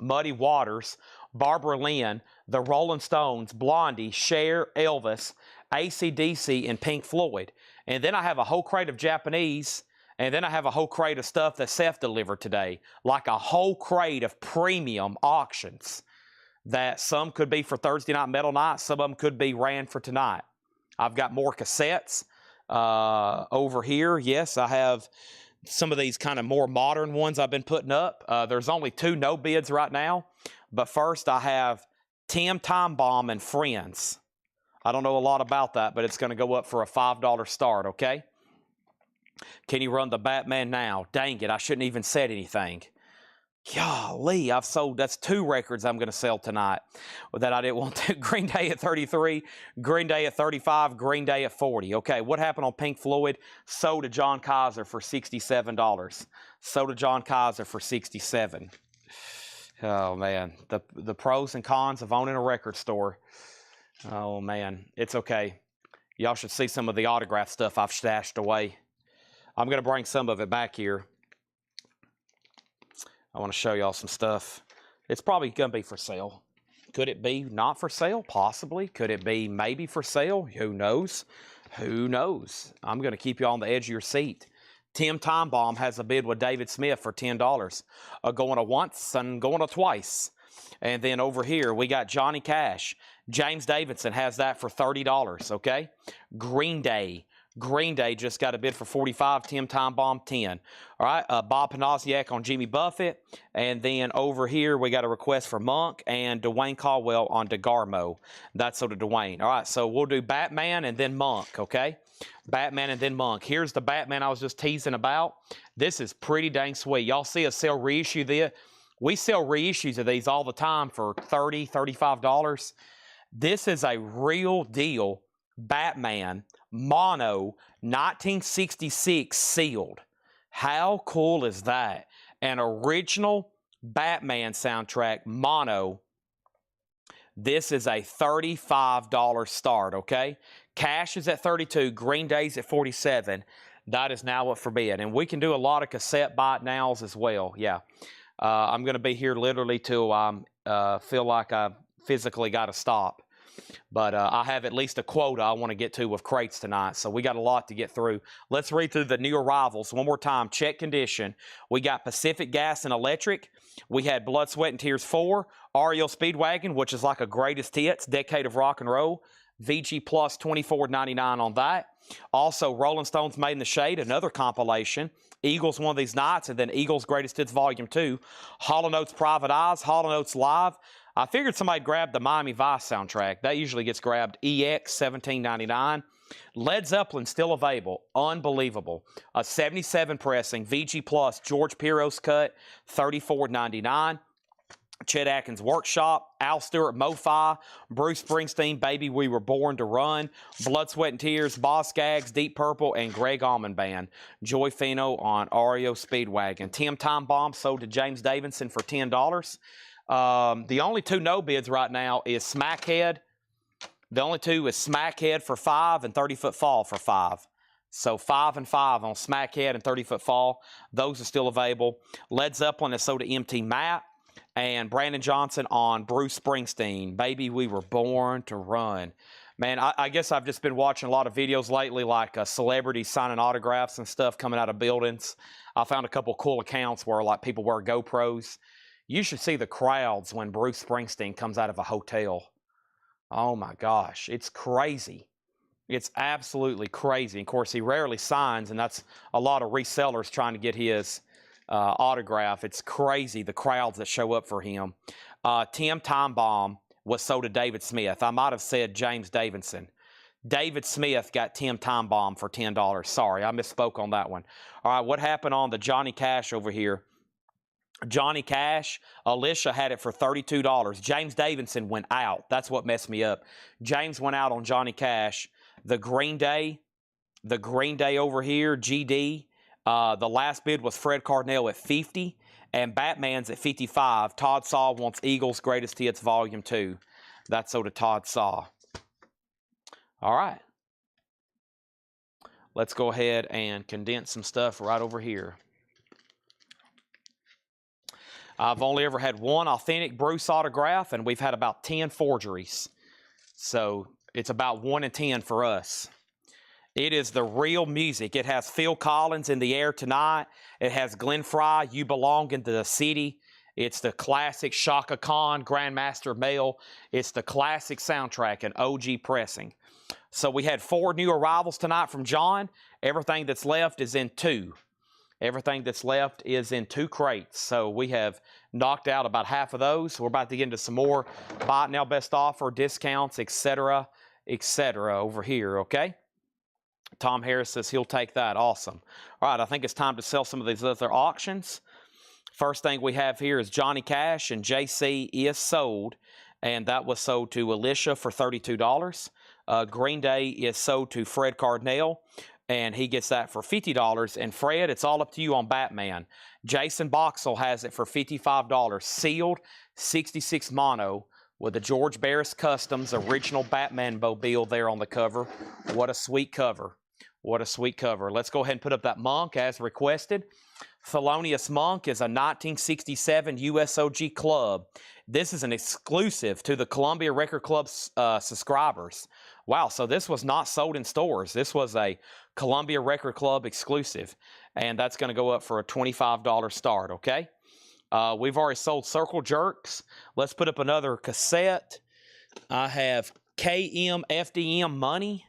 Muddy Waters, Barbara Lynn, The Rolling Stones, Blondie, Cher, Elvis, AC/DC, and Pink Floyd. And then I have a whole crate of Japanese, and then I have a whole crate of stuff that Seth delivered today. Like a whole crate of premium auctions that some could be for Thursday Night Metal Night, some of them could be ran for tonight. I've got more cassettes over here. Yes, I have some of these kind of more modern ones I've been putting up. There's only 2 no bids right now. But first I have Tim Time Bomb and Friends. I don't know a lot about that, but it's going to go up for a $5 start, okay? Can you run the Batman now? Dang it, I shouldn't even said anything. Golly, I've sold, that's 2 records I'm going to sell tonight that I didn't want to. Green Day at 33, Green Day at 35, Green Day at 40. Okay, what happened on Pink Floyd? Sold to John Kaiser for $67. Sold to John Kaiser for $67. Oh, man. The pros and cons of owning a record store. Oh, man. It's okay. Y'all should see some of the autograph stuff I've stashed away. I'm going to bring some of it back here. I want to show y'all some stuff. It's probably going to be for sale. Could it be not for sale? Possibly. Could it be maybe for sale? Who knows? Who knows? I'm going to keep you on the edge of your seat. Tim Time Bomb has a bid with David Smith for $10. Going to once and going to twice. And then over here, we got Johnny Cash. James Davidson has that for $30, okay? Green Day. Green Day just got a bid for $45, Tim Time Bomb 10. All right, Bob Panasiak on Jimmy Buffett. And then over here, we got a request for Monk and Dwayne Caldwell on DeGarmo. That's sort of Dwayne. All right, so we'll do Batman and then Monk, okay? Batman and then Monk. Here's the Batman I was just teasing about. This is pretty dang sweet. Y'all see us sell reissue this? We sell reissues of these all the time for $30, $35. This is a real deal Batman mono 1966 sealed. How cool is that? An original Batman soundtrack mono. This is a $35 start, okay? Cash is at $32, Green Day's at $47. That is now up for bid. And we can do a lot of cassette buy it nows as well. Yeah. I'm going to be here literally till I feel like I physically got to stop. But I have at least a quota I want to get to with crates tonight. So we got a lot to get through. Let's read through the new arrivals one more time. Check condition. We got Pacific Gas and Electric. We had Blood, Sweat, and Tears 4. REO Speedwagon, which is like a greatest hits, Decade of Rock and Roll. VG Plus $24.99 on that. Also, Rolling Stones Made in the Shade, another compilation. Eagles One of These Nights, and then Eagles Greatest Hits Volume 2. Hall & Oates Private Eyes, Hall & Oates Live. I figured somebody grabbed the Miami Vice soundtrack. That usually gets grabbed. EX $17.99. Led Zeppelin still available. Unbelievable. A 77 pressing VG Plus George Piros cut $34.99. Chet Atkins Workshop, Al Stewart, Mo-Fi, Bruce Springsteen, Baby We Were Born to Run, Blood, Sweat, and Tears, Boss Skaggs, Deep Purple, and Greg Allman Band. Joy Fino on REO Speedwagon. Tim Time Bomb sold to James Davidson for $10. The only two no bids right now is Smackhead. The only two is Smackhead for $5 and 30-foot Fall for $5. So 5 and 5 on Smackhead and 30-foot Fall. Those are still available. Led Zeppelin is sold to MT Matt. And Brandon Johnson on Bruce Springsteen, Baby We Were Born to Run. Man, I guess I've just been watching a lot of videos lately, like celebrities signing autographs and stuff coming out of buildings. I found a couple cool accounts where like people wear GoPros. You should see the crowds when Bruce Springsteen comes out of a hotel. Oh my gosh, it's crazy. It's absolutely crazy. Of course, he rarely signs, and that's a lot of resellers trying to get his autograph. It's crazy, the crowds that show up for him. Tim Time Bomb was sold to David Smith. I might have said James Davidson. David Smith got Tim Time Bomb for $10. Sorry, I misspoke on that one. All right, what happened on the Johnny Cash over here? Johnny Cash, Alicia had it for $32. James Davidson went out. That's what messed me up. James went out on Johnny Cash. The Green Day over here, GD. The last bid was Fred Cardinal at $50, and Batman's at $55. Todd Saw wants Eagles Greatest Hits Volume 2. That's so to Todd Saw. All right. Let's go ahead and condense some stuff right over here. I've only ever had one authentic Bruce autograph, and we've had about 10 forgeries. So it's about 1 in 10 for us. It is the real music. It has Phil Collins in the air tonight. It has Glenn Frey, You Belong in the City. It's the classic Shaka Khan, Grandmaster Male. It's the classic soundtrack and OG pressing. So we had 4 new arrivals tonight from John. Everything that's left is in 2. Everything that's left is in 2 crates. So we have knocked out about half of those. We're about to get into some more buy it now, best offer, discounts, etc., over here, okay? Tom Harris says he'll take that. Awesome. All right, I think it's time to sell some of these other auctions. First thing we have here is Johnny Cash, and JC is sold, and that was sold to Alicia for $32. Green Day is sold to Fred Cardinal, and he gets that for $50. And Fred, it's all up to you on Batman. Jason Boxell has it for $55. Sealed 66 mono with the George Barris Customs original Batman mobile there on the cover. What a sweet cover. What a sweet cover. Let's go ahead and put up that Monk as requested. Thelonious Monk is a 1967 USOG club. This is an exclusive to the Columbia Record Club subscribers. Wow, so this was not sold in stores. This was a Columbia Record Club exclusive, and that's going to go up for a $25 start, okay? We've already sold Circle Jerks. Let's put up another cassette. I have KM FDM Money.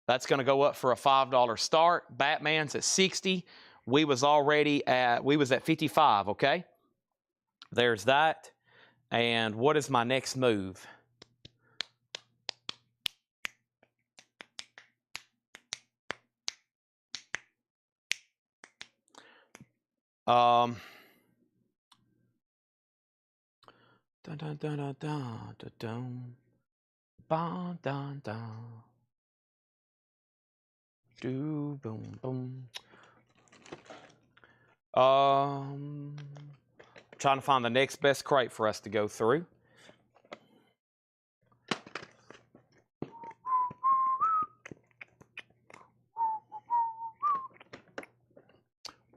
That's going to go up for a $5 start. Batman's at 60. We was at 55, okay? There's that. And what is my next move? Dun, dun, dun, dun, dun, dun, dun. Dun, dun, dun. Do, boom, boom. Trying to find the next best crate for us to go through.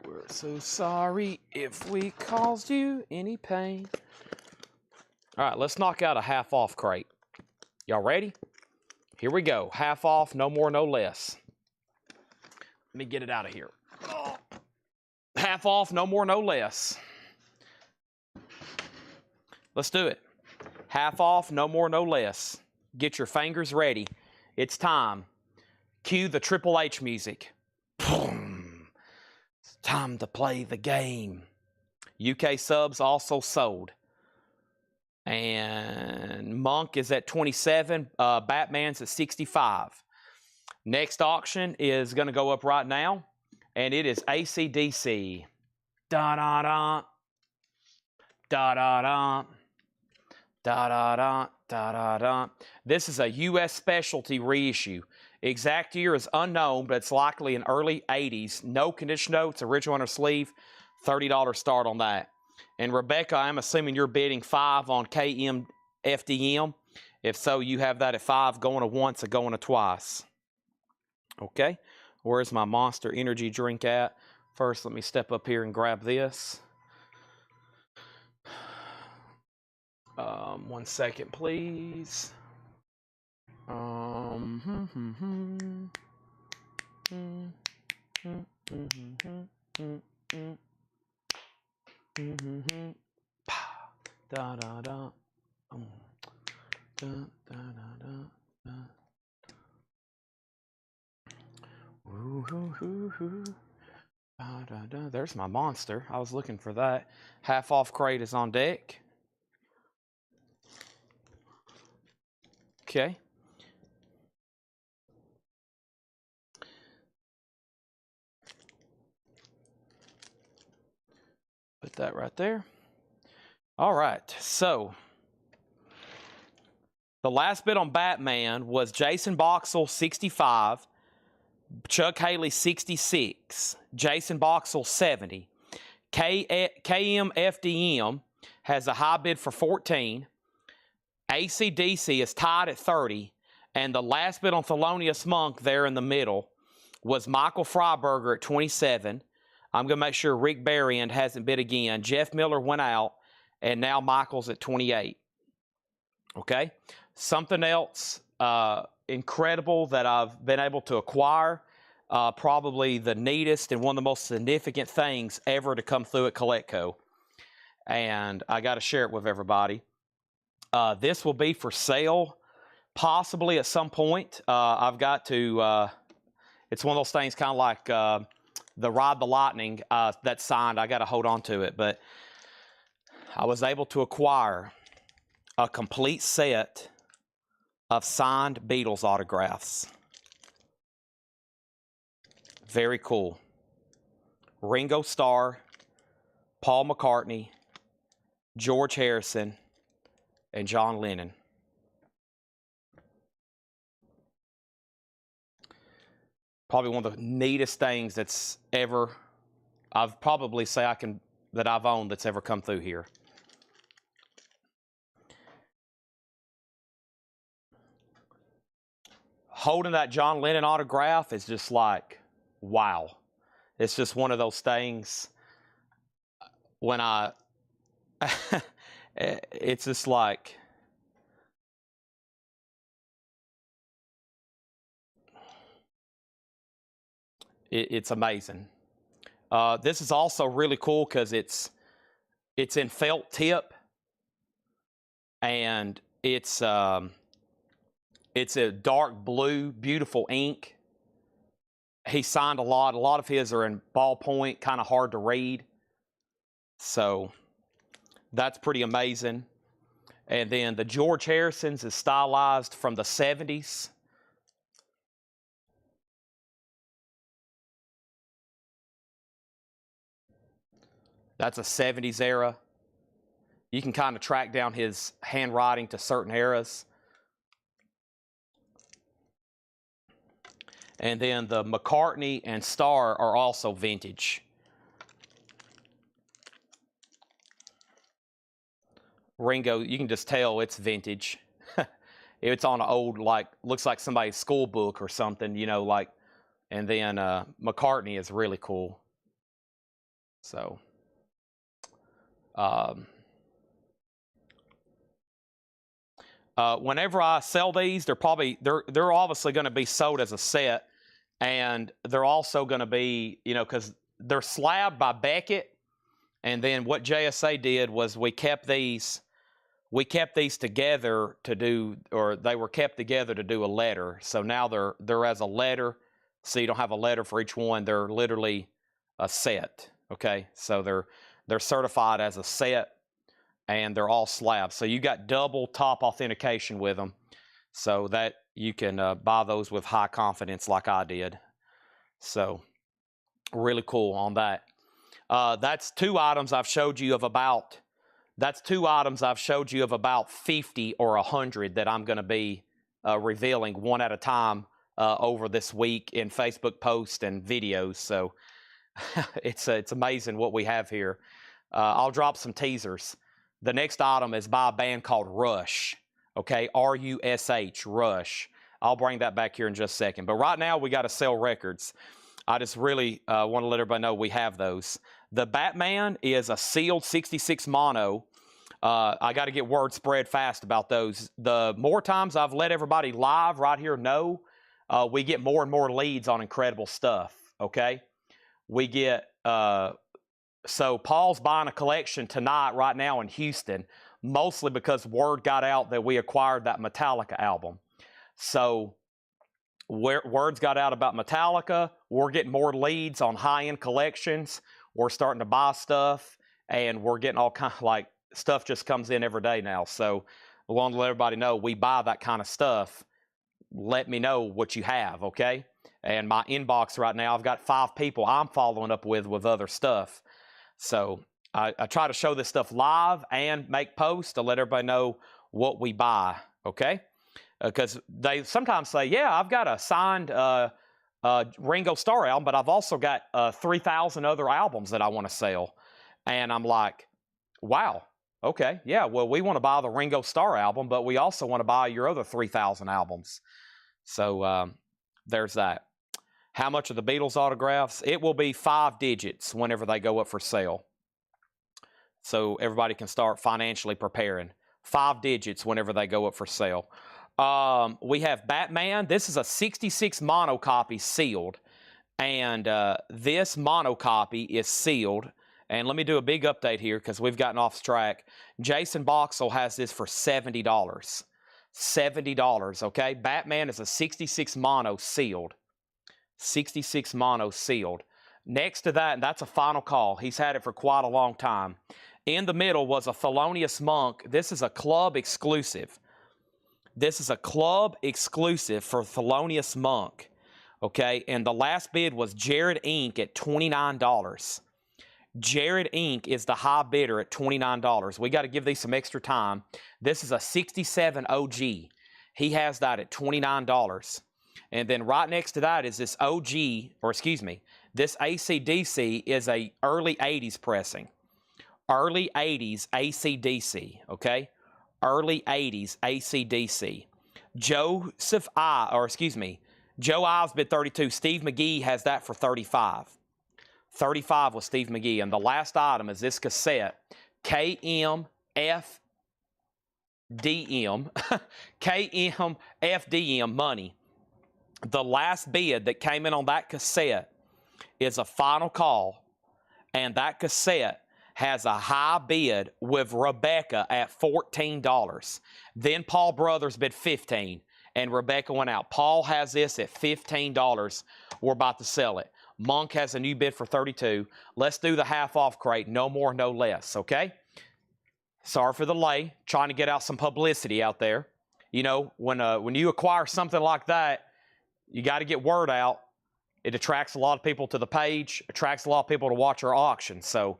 We're so sorry if we caused you any pain. All right, let's knock out a half off crate. Y'all ready? Here we go. Half off, no more, no less. Let me get it out of here. Oh. Half off, no more, no less. Let's do it. Half off, no more, no less. Get your fingers ready. It's time. Cue the Triple H music. Boom. It's time to play the game. UK subs also sold. And Monk is at 27. Batman's at 65. Next auction is going to go up right now, and it is AC/DC. Da da da. Da da da. Da da da da da da. This is a U.S. specialty reissue. Exact year is unknown, but it's likely in early 80s. No condition notes, original inner sleeve, $30 start on that. And Rebecca, I'm assuming you're bidding 5 on KM FDM. If so, you have that at 5, going to once and going to twice. Okay, where's my Monster Energy drink at? First, let me step up here and grab this. 1 second, please. Da da da. Da da da da. Ooh, hoo, hoo, hoo. Da, da, da. There's my Monster. I was looking for that. Half off crate is on deck. Okay. Put that right there. All right. So the last bid on Batman was Jason Boxell 65, Chuck Haley 66, Jason Boxell 70. KMFDM has a high bid for 14. ACDC is tied at 30. And the last bid on Thelonious Monk there in the middle was Michael Freiberger at 27. I'm going to make sure Rick Berrien hasn't bid again. Jeff Miller went out, and now Michael's at 28. Okay? Something else incredible that I've been able to acquire, probably the neatest and one of the most significant things ever to come through at Coletco. And I got to share it with everybody. This will be for sale possibly at some point. I've got to, it's one of those things kind of like the Ride the Lightning that's signed. I got to hold on to it. But I was able to acquire a complete set of signed Beatles autographs. Very cool. Ringo Starr, Paul McCartney, George Harrison, and John Lennon. Probably one of the neatest things that's ever, I've probably say that I've owned that's ever come through here. Holding that John Lennon autograph is just like, wow. It's just one of those things when it's just like, it's amazing. This is also really cool because it's in felt tip, and it's a dark blue, beautiful ink. He signed a lot. A lot of his are in ballpoint, kind of hard to read. So that's pretty amazing. And then the George Harrison's is stylized from the 70s. That's a 70s era. You can kind of track down his handwriting to certain eras. And then the McCartney and Starr are also vintage. Ringo, you can just tell it's vintage. It's on an old, like, looks like somebody's school book or something, you know, like, and then McCartney is really cool. So, whenever I sell these, they're obviously going to be sold as a set, and they're also going to be, you know, because they're slabbed by Beckett, and then what JSA did was we kept these together to do, or they were kept together to do a letter. So now they're as a letter, so you don't have a letter for each one. They're literally a set. Okay, so they're certified as a set, and they're all slabs. So you got double top authentication with them, so that you can buy those with high confidence like I did. So really cool on that. That's 2 items I've showed you of about That's 2 items I've showed you of about 50 or 100 that I'm going to be revealing one at a time over this week in Facebook posts and videos. So it's amazing what we have here. I'll drop some teasers. The next item is by a band called Rush. Okay, R-U-S-H, Rush. I'll bring that back here in just a second. But right now, we got to sell records. I just really want to let everybody know we have those. The Batman is a sealed 66 mono. I got to get word spread fast about those. The more times I've let everybody live right here know, we get more and more leads on incredible stuff, okay? We get, so Paul's buying a collection tonight right now in Houston, mostly because word got out that we acquired that Metallica album. So words got out about Metallica. We're getting more leads on high-end collections. We're starting to buy stuff, and we're getting all kind of like stuff just comes in every day now. So I want to let everybody know we buy that kind of stuff. Let me know what you have, okay? And my inbox right now, I've got 5 people I'm following up with other stuff. So I try to show this stuff live and make posts to let everybody know what we buy, okay? Because they sometimes say, yeah, I've got a signed Ringo Starr album, but I've also got 3,000 other albums that I want to sell. And I'm like, wow, okay, yeah, well, we want to buy the Ringo Starr album, but we also want to buy your other 3,000 albums. So there's that. How much are the Beatles autographs? It will be 5 digits whenever they go up for sale. So everybody can start financially preparing. 5 digits whenever they go up for sale. We have Batman. This is a 66 mono copy sealed. And this mono copy is sealed. And let me do a big update here because we've gotten off track. Jason Boxell has this for $70. $70, okay? Batman is a 66 mono sealed. 66 mono sealed. Next to that, and that's a final call. He's had it for quite a long time. In the middle was a Thelonious Monk. This is a club exclusive. This is a club exclusive for Thelonious Monk. Okay, and the last bid was Jared Inc. at $29. Jared Inc. is the high bidder at $29. We got to give these some extra time. This is a 67 OG. He has that at $29. And then right next to that is this OG, or excuse me, this AC/DC is a early 80s pressing. Early 80s AC/DC, okay? Early 80s AC/DC. Joe Ives bid 32. Steve McGee has that for 35. 35 was Steve McGee. And the last item is this cassette, KMFDM, KMFDM money. The last bid that came in on that cassette is a final call, and that cassette has a high bid with Rebecca at $14. Then Paul Brothers bid $15, and Rebecca went out. Paul has this at $15. We're about to sell it. Monk has a new bid for $32. Let's do the half-off crate. No more, no less, okay? Sorry for the delay. Trying to get out some publicity out there. You know, when you acquire something like that, you got to get word out. It attracts a lot of people to the page, attracts a lot of people to watch our auction. So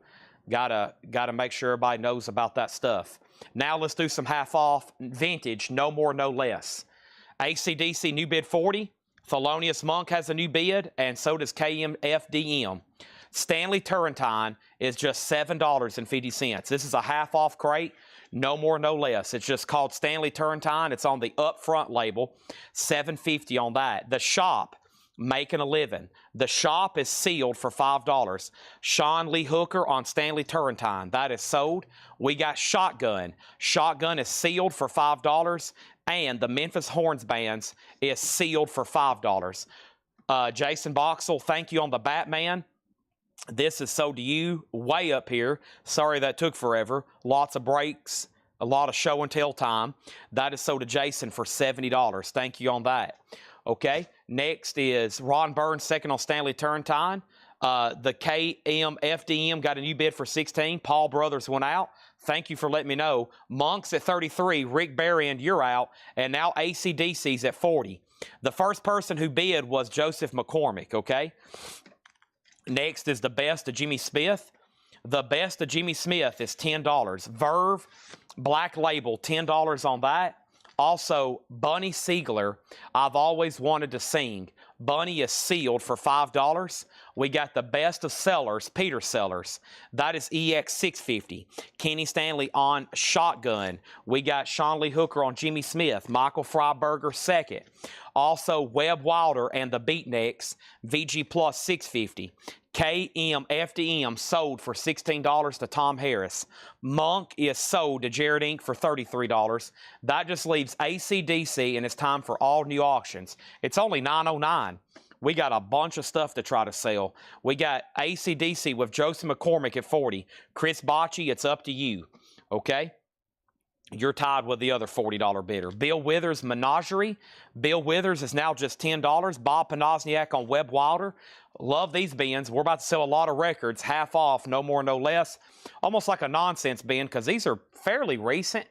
gotta make sure everybody knows about that stuff. Now let's do some half off vintage, no more, no less. AC/DC new bid 40. Thelonious Monk has a new bid, and so does KMFDM. Stanley Turrentine is just $7.50. This is a half off crate. No more, no less. It's just called Stanley Turrentine. It's on the upfront label. $7.50 on that. The Shop, making a living. The Shop is sealed for $5. Sean Lee Hooker on Stanley Turrentine. That is sold. We got Shotgun. Shotgun is sealed for $5. And the Memphis Horns Bands is sealed for $5. Jason Boxell, thank you on the Batman. This is sold to you way up here. Sorry that took forever. Lots of breaks, a lot of show and tell time. That is sold to Jason for $70. Thank you on that. Okay, next is Ron Burns, second on Stanley Turrentine. The KMFDM got a new bid for $16. Paul Brothers went out. Thank you for letting me know. Monks at $33. Rick Berrien, you're out. And now AC/DC's at $40. The first person who bid was Joseph McCormick, okay? Next is the best of Jimmy Smith. The best of Jimmy Smith is $10. Verve, Black Label, $10 on that. Also, Bunny Siegler, I've always wanted to sing. Bunny is sealed for $5. We got the best of Sellers, Peter Sellers. That is EX650. Kenny Stanley on Shotgun. We got Sean Lee Hooker on Jimmy Smith. Michael Freiberger second. Also, Webb Wilder and the Beatniks, VG Plus 650. KM FDM sold for $16 to Tom Harris. Monk is sold to Jared Inc. for $33. That just leaves AC/DC, and it's time for all new auctions. It's only $9.09. We got a bunch of stuff to try to sell. We got AC/DC with Joseph McCormick at $40. Chris Bocci, it's up to you. Okay? You're tied with the other $40 bidder. Bill Withers Menagerie. Bill Withers is now just $10. Bob Panozniak on Webb Wilder. Love these bins. We're about to sell a lot of records, half off, no more, no less. Almost like a nonsense bin because these are fairly recent,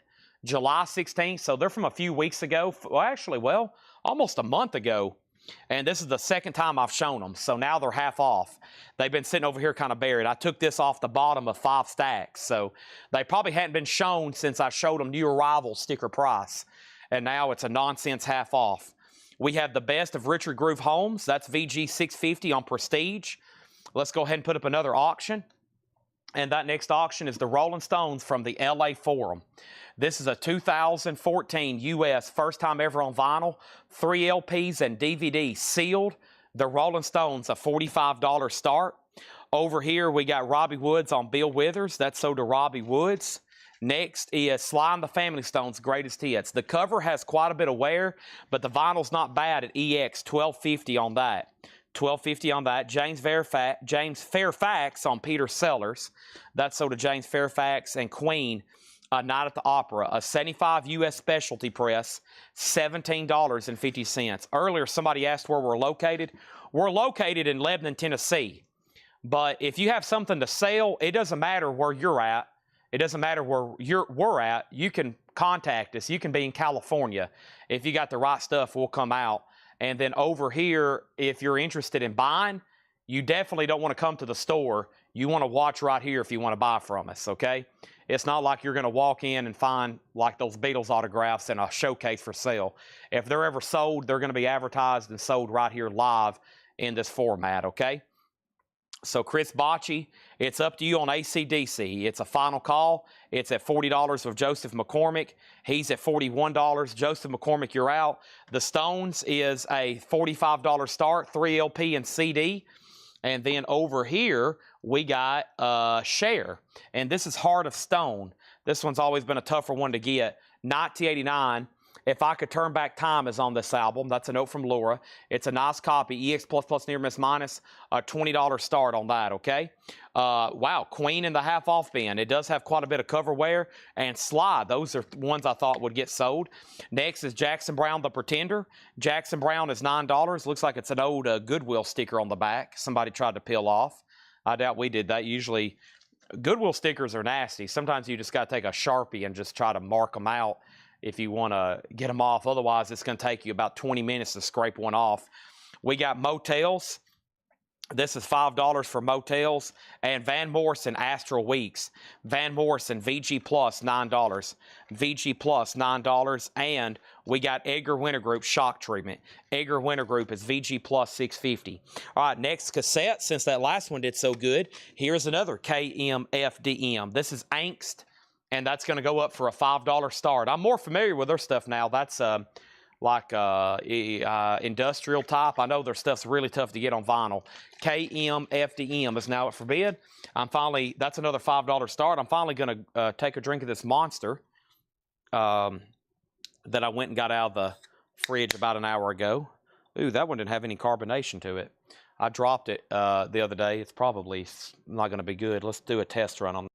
July 16th. So they're from a few weeks ago. Well, actually, almost a month ago. And this is the second time I've shown them. So now they're half off. They've been sitting over here kind of buried. I took this off the bottom of 5 stacks. So they probably hadn't been shown since I showed them new arrival sticker price. And now it's a nonsense half off. We have the best of Richard Groove Holmes. That's VG 650 on Prestige. Let's go ahead and put up another auction. And that next auction is the Rolling Stones from the LA Forum. This is a 2014 U.S. first time ever on vinyl. 3 LPs and DVD sealed. The Rolling Stones, a $45 start. Over here, we got Robbie Woods on Bill Withers. That's sold to Robbie Woods. Next is Sly and the Family Stones Greatest Hits. The cover has quite a bit of wear, but the vinyl's not bad at EX, $12.50 on that. $12.50 on that. James Fairfax on Peter Sellers. That's sold to James Fairfax. And Queen, Night at the Opera, a 75 U.S. specialty press, $17.50. Earlier, somebody asked where we're located. We're located in Lebanon, Tennessee. But if you have something to sell, it doesn't matter where you're at. It doesn't matter where we're at. You can contact us. You can be in California. If you got the right stuff, we'll come out. And then over here, if you're interested in buying, you definitely don't want to come to the store. You want to watch right here if you want to buy from us, okay? It's not like you're going to walk in and find like those Beatles autographs in a showcase for sale. If they're ever sold, they're going to be advertised and sold right here live in this format, okay? So Chris Bocci, it's up to you on AC/DC. It's a final call. It's at $40 with Joseph McCormick. He's at $41. Joseph McCormick, you're out. The Stones is a $45 start, 3 LP and CD. And then over here, we got Cher. And this is Heart of Stone. This one's always been a tougher one to get. 1989. If I Could Turn Back Time is on this album. That's a note from Laura. It's a nice copy. EX++ near miss minus. A $20 start on that, okay? Wow, Queen in the half-off bin. It does have quite a bit of cover wear. And Sly, those are ones I thought would get sold. Next is Jackson Browne, The Pretender. Jackson Browne is $9. Looks like it's an old Goodwill sticker on the back. Somebody tried to peel off. I doubt we did that. Usually, Goodwill stickers are nasty. Sometimes you just got to take a Sharpie and just try to mark them out if you want to get them off. Otherwise, it's going to take you about 20 minutes to scrape one off. We got Motels. This is $5 for Motels. And Van Morrison Astral Weeks. Van Morrison VG Plus, $9. VG Plus, $9. And we got Edgar Winter Group Shock Treatment. Edgar Winter Group is VG Plus, $6.50. All right, next cassette. Since that last one did so good, here's another KMFDM. This is Angst. And that's going to go up for a $5 start. I'm more familiar with their stuff now. That's like industrial type. I know their stuff's really tough to get on vinyl. KMFDM is now up for bid. That's another $5 start. I'm finally going to take a drink of this Monster that I went and got out of the fridge about an hour ago. Ooh, that one didn't have any carbonation to it. I dropped it the other day. It's probably not going to be good. Let's do a test run on it.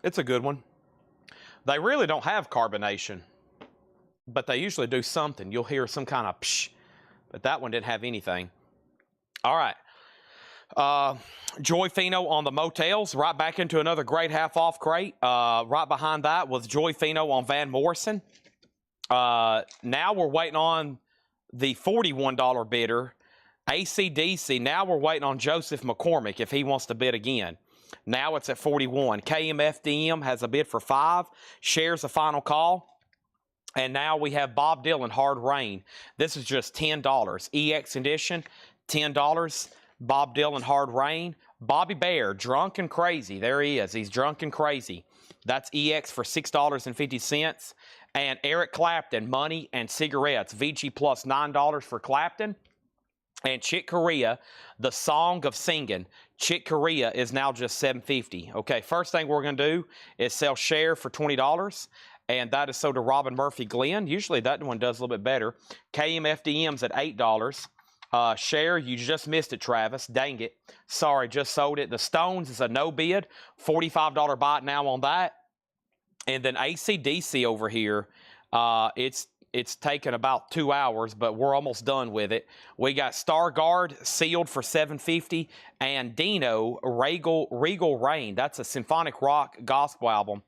It's a good one. They really don't have carbonation, but they usually do something. You'll hear some kind of psh, but that one didn't have anything. All right. Joy Fino on the Motels, right back into another great half-off crate. Right behind that was Joy Fino on Van Morrison. Now we're waiting on the $41 bidder, AC/DC. Now we're waiting on Joseph McCormick if he wants to bid again. Now it's at 41. KMFDM has a bid for 5. Shares a final call. And now we have Bob Dylan, Hard Rain. This is just $10. EX edition, $10. Bob Dylan, Hard Rain. Bobby Bear, Drunk and Crazy. There he is. He's drunk and crazy. That's EX for $6.50. And Eric Clapton, Money and Cigarettes. VG plus $9 for Clapton. And Chick Corea, The Song of Singing. Chick Corea is now just $7.50. Okay, first thing we're going to do is sell Share for $20. And that is sold to Robin Murphy Glenn. Usually that one does a little bit better. KMFDM's at $8. Share, you just missed it, Travis. Dang it. Sorry, just sold it. The Stones is a no bid. $45 buy now on that. And then AC/DC over here, it's taken about 2 hours, but we're almost done with it. We got Stargard sealed for $7.50 and Dino Regal Rain. That's a symphonic rock gospel album.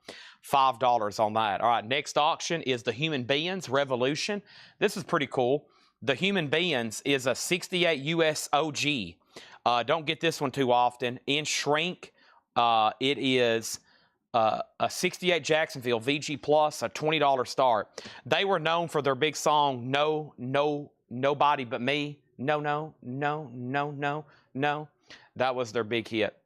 $5 on that. All right, next auction is the Human Beings Revolution. This is pretty cool. The Human Beings is a 68 US OG. Don't get this one too often. In shrink, it is a 68 Jacksonville VG Plus, a $20 start. They were known for their big song, No, No, Nobody But Me. No, no, no, no, no, no. That was their big hit.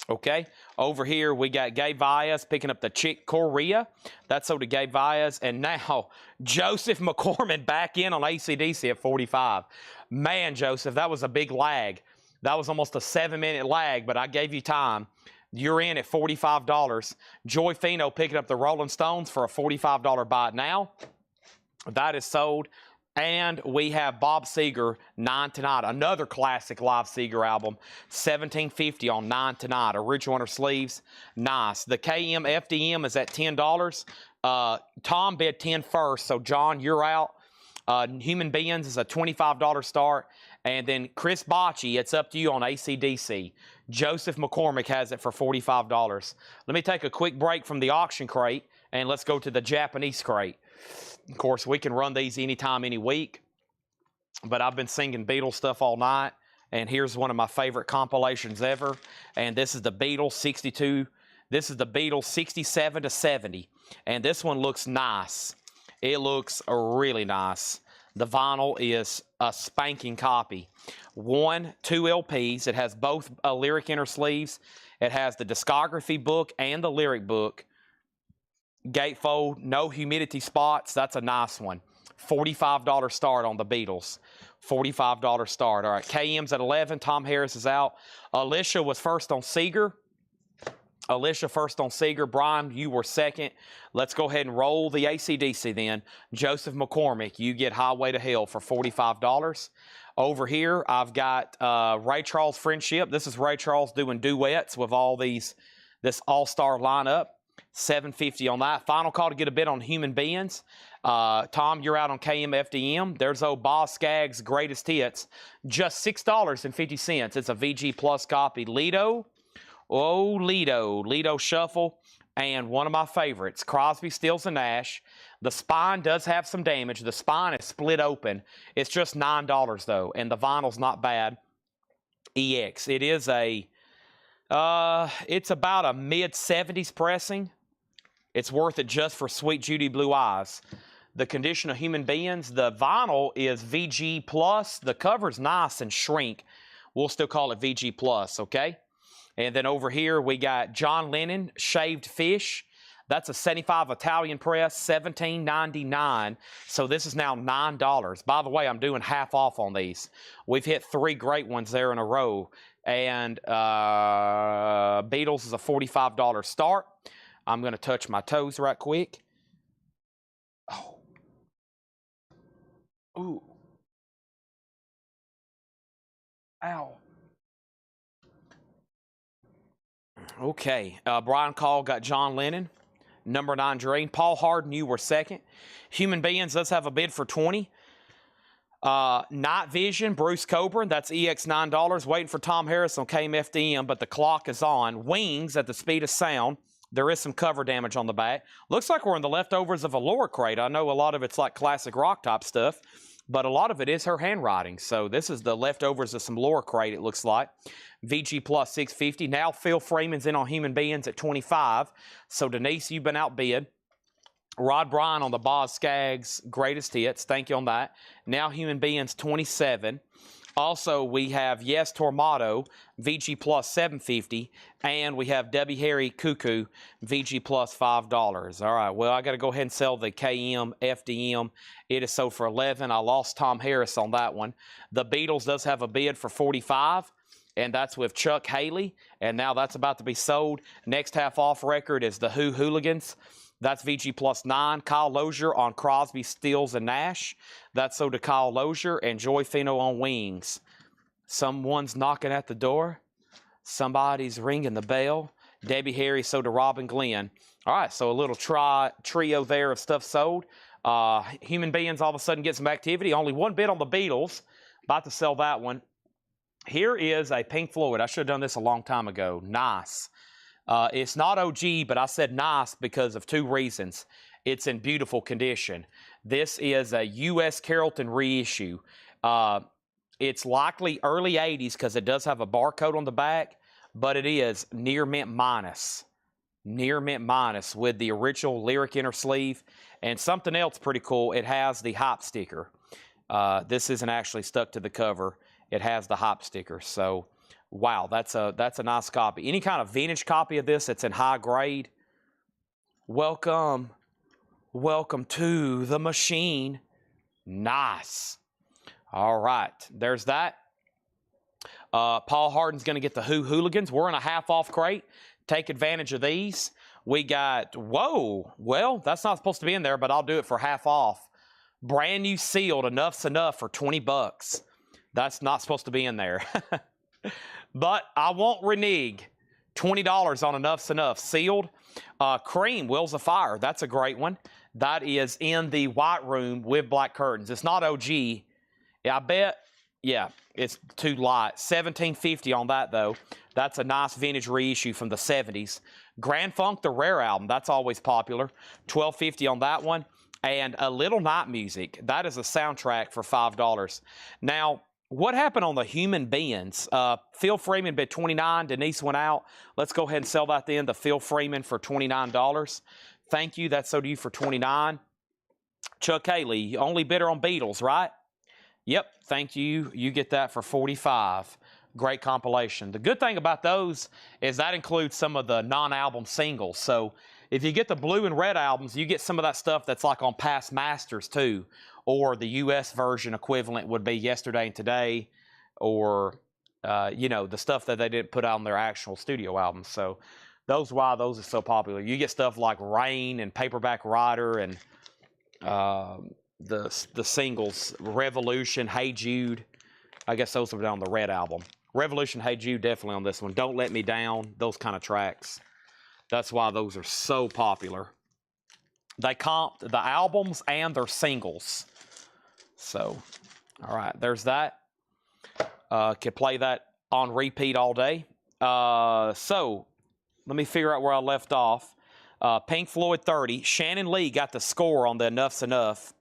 Okay, over here we got Gabe Vias picking up the Chick Corea. That's sold to Gabe Vias. And now Joseph McCormick back in on AC/DC at 45. Man, Joseph, that was a big lag. That was almost a 7-minute lag, but I gave you time. You're in at $45. Joy Fino picking up the Rolling Stones for a $45 buy now. That is sold. And we have Bob Seger, 9 Tonight, another classic live Seger album, $17.50 on 9 Tonight. Original inner sleeves, nice. The KMFDM is at $10. Tom bid 10 first, so John, you're out. Human Beings is a $25 start. And then Chris Bocci, it's up to you on AC/DC. Joseph McCormick has it for $45. Let me take a quick break from the auction crate, and let's go to the Japanese crate. Of course, we can run these anytime, any week, but I've been singing Beatles stuff all night, and here's one of my favorite compilations ever, and this is the Beatles 62. This is the Beatles 67 to 70, and this one looks nice. It looks really nice. The vinyl is a spanking copy. 2 LPs. It has both lyric inner sleeves. It has the discography book and the lyric book. Gatefold, no humidity spots. That's a nice one. $45 start on the Beatles. $45 start. All right, KM's at 11. Tom Harris is out. Alicia was first on Seeger. Alicia first on Seeger. Brian, you were second. Let's go ahead and roll the AC/DC then. Joseph McCormick, you get Highway to Hell for $45. Over here, I've got Ray Charles Friendship. This is Ray Charles doing duets with all this all-star lineup. $7.50 on that. Final call to get a bid on Human Beings. Tom, you're out on KMFDM. There's old Boz Scaggs' Greatest Hits. Just $6.50. It's a VG Plus copy. Lido. Oh, Lido Shuffle. And one of my favorites, Crosby, Stills, and Nash. The spine does have some damage. The spine is split open. It's just $9, though, and the vinyl's not bad. EX. It is it's about a mid-70s pressing. It's worth it just for Sweet Judy Blue Eyes. The Condition of Human Beings, the vinyl is VG Plus. The cover's nice and shrink. We'll still call it VG Plus, okay? And then over here, we got John Lennon, Shaved Fish. That's a 75 Italian press, $17.99. So this is now $9. By the way, I'm doing half off on these. We've hit 3 great ones there in a row. And Beatles is a $45 start. I'm going to touch my toes right quick. Oh. Ooh. Ow. Okay. Brian Call got John Lennon. Number 9 Dream. Paul Harden, you were second. Human Beings, let's have a bid for 20. Night Vision, Bruce Coburn, that's EX $9. Waiting for Tom Harris on KMFDM, but the clock is on. Wings at the speed of sound. There is some cover damage on the back. Looks like we're in the leftovers of a lore crate. I know a lot of it's like classic rock type stuff, but a lot of it is her handwriting. So this is the leftovers of some lore crate, it looks like. VG plus 650. Now Phil Freeman's in on Human Beings at 25. So Denise, you've been outbid. Rod Bryan on the Boz Skaggs greatest hits. Thank you on that. Now Human Beings 27. Also, we have Yes Tormato, VG plus 750, and we have Debbie Harry Cuckoo, VG plus $5. All right, well, I got to go ahead and sell the KM FDM. It is sold for 11. I lost Tom Harris on that one. The Beatles does have a bid for 45, and that's with Chuck Haley, and now that's about to be sold. Next half off record is the Who Hooligans. That's VG plus 9. Kyle Lozier on Crosby, Stills, and Nash. That's sold to Kyle Lozier. And Joy Fino on Wings. Someone's knocking at the door. Somebody's ringing the bell. Debbie Harry sold to Robin Glenn. All right, so a little trio there of stuff sold. Human Beings all of a sudden get some activity. Only one bid on the Beatles. About to sell that one. Here is a Pink Floyd. I should have done this a long time ago. Nice. It's not OG, but I said nice because of two reasons. It's in beautiful condition. This is a U.S. Carrollton reissue. It's likely early 80s because it does have a barcode on the back, but it is near mint minus. Near mint minus with the original lyric inner sleeve. And something else pretty cool, it has the hop sticker. This isn't actually stuck to the cover. It has the hop sticker, so... Wow, that's a nice copy. Any kind of vintage copy of this that's in high grade, welcome to the machine. Nice. All right, there's that. Paul Hardin's going to get the Who Hooligans. We're in a half-off crate. Take advantage of these. We got, whoa, well, that's not supposed to be in there, but I'll do it for half off. Brand new sealed, Enough's Enough for 20 bucks. That's not supposed to be in there. But I won't renege. $20 on Enough's Enough. Sealed. Cream, Wheels of Fire. That's a great one. That is in the white room with black curtains. It's not OG. Yeah, I bet. Yeah, it's too light. $17.50 on that, though. That's a nice vintage reissue from the 70s. Grand Funk, the Rare album. That's always popular. $12.50 on that one. And A Little Night Music. That is a soundtrack for $5. Now, what happened on the Human Beings? Phil Freeman bid $29. Denise went out. Let's go ahead and sell that then to Phil Freeman for $29. Thank you. That's sold to you for $29. Chuck Haley, only bidder on Beatles, right? Yep. Thank you. You get that for $45. Great compilation. The good thing about those is that includes some of the non-album singles. So if you get the blue and red albums, you get some of that stuff that's like on past masters too. Or the U.S. version equivalent would be Yesterday and Today, or, you know, the stuff that they didn't put out on their actual studio albums. So why those are so popular. You get stuff like Rain and Paperback Writer and the singles, Revolution, Hey Jude. I guess those were on the red album. Revolution, Hey Jude, definitely on this one. Don't Let Me Down, those kind of tracks. That's why those are so popular. They comped the albums and their singles. So, all right, there's that. Could play that on repeat all day. So, let me figure out where I left off. Pink Floyd 30. Shannon Lee got the score on the Enough's Enough.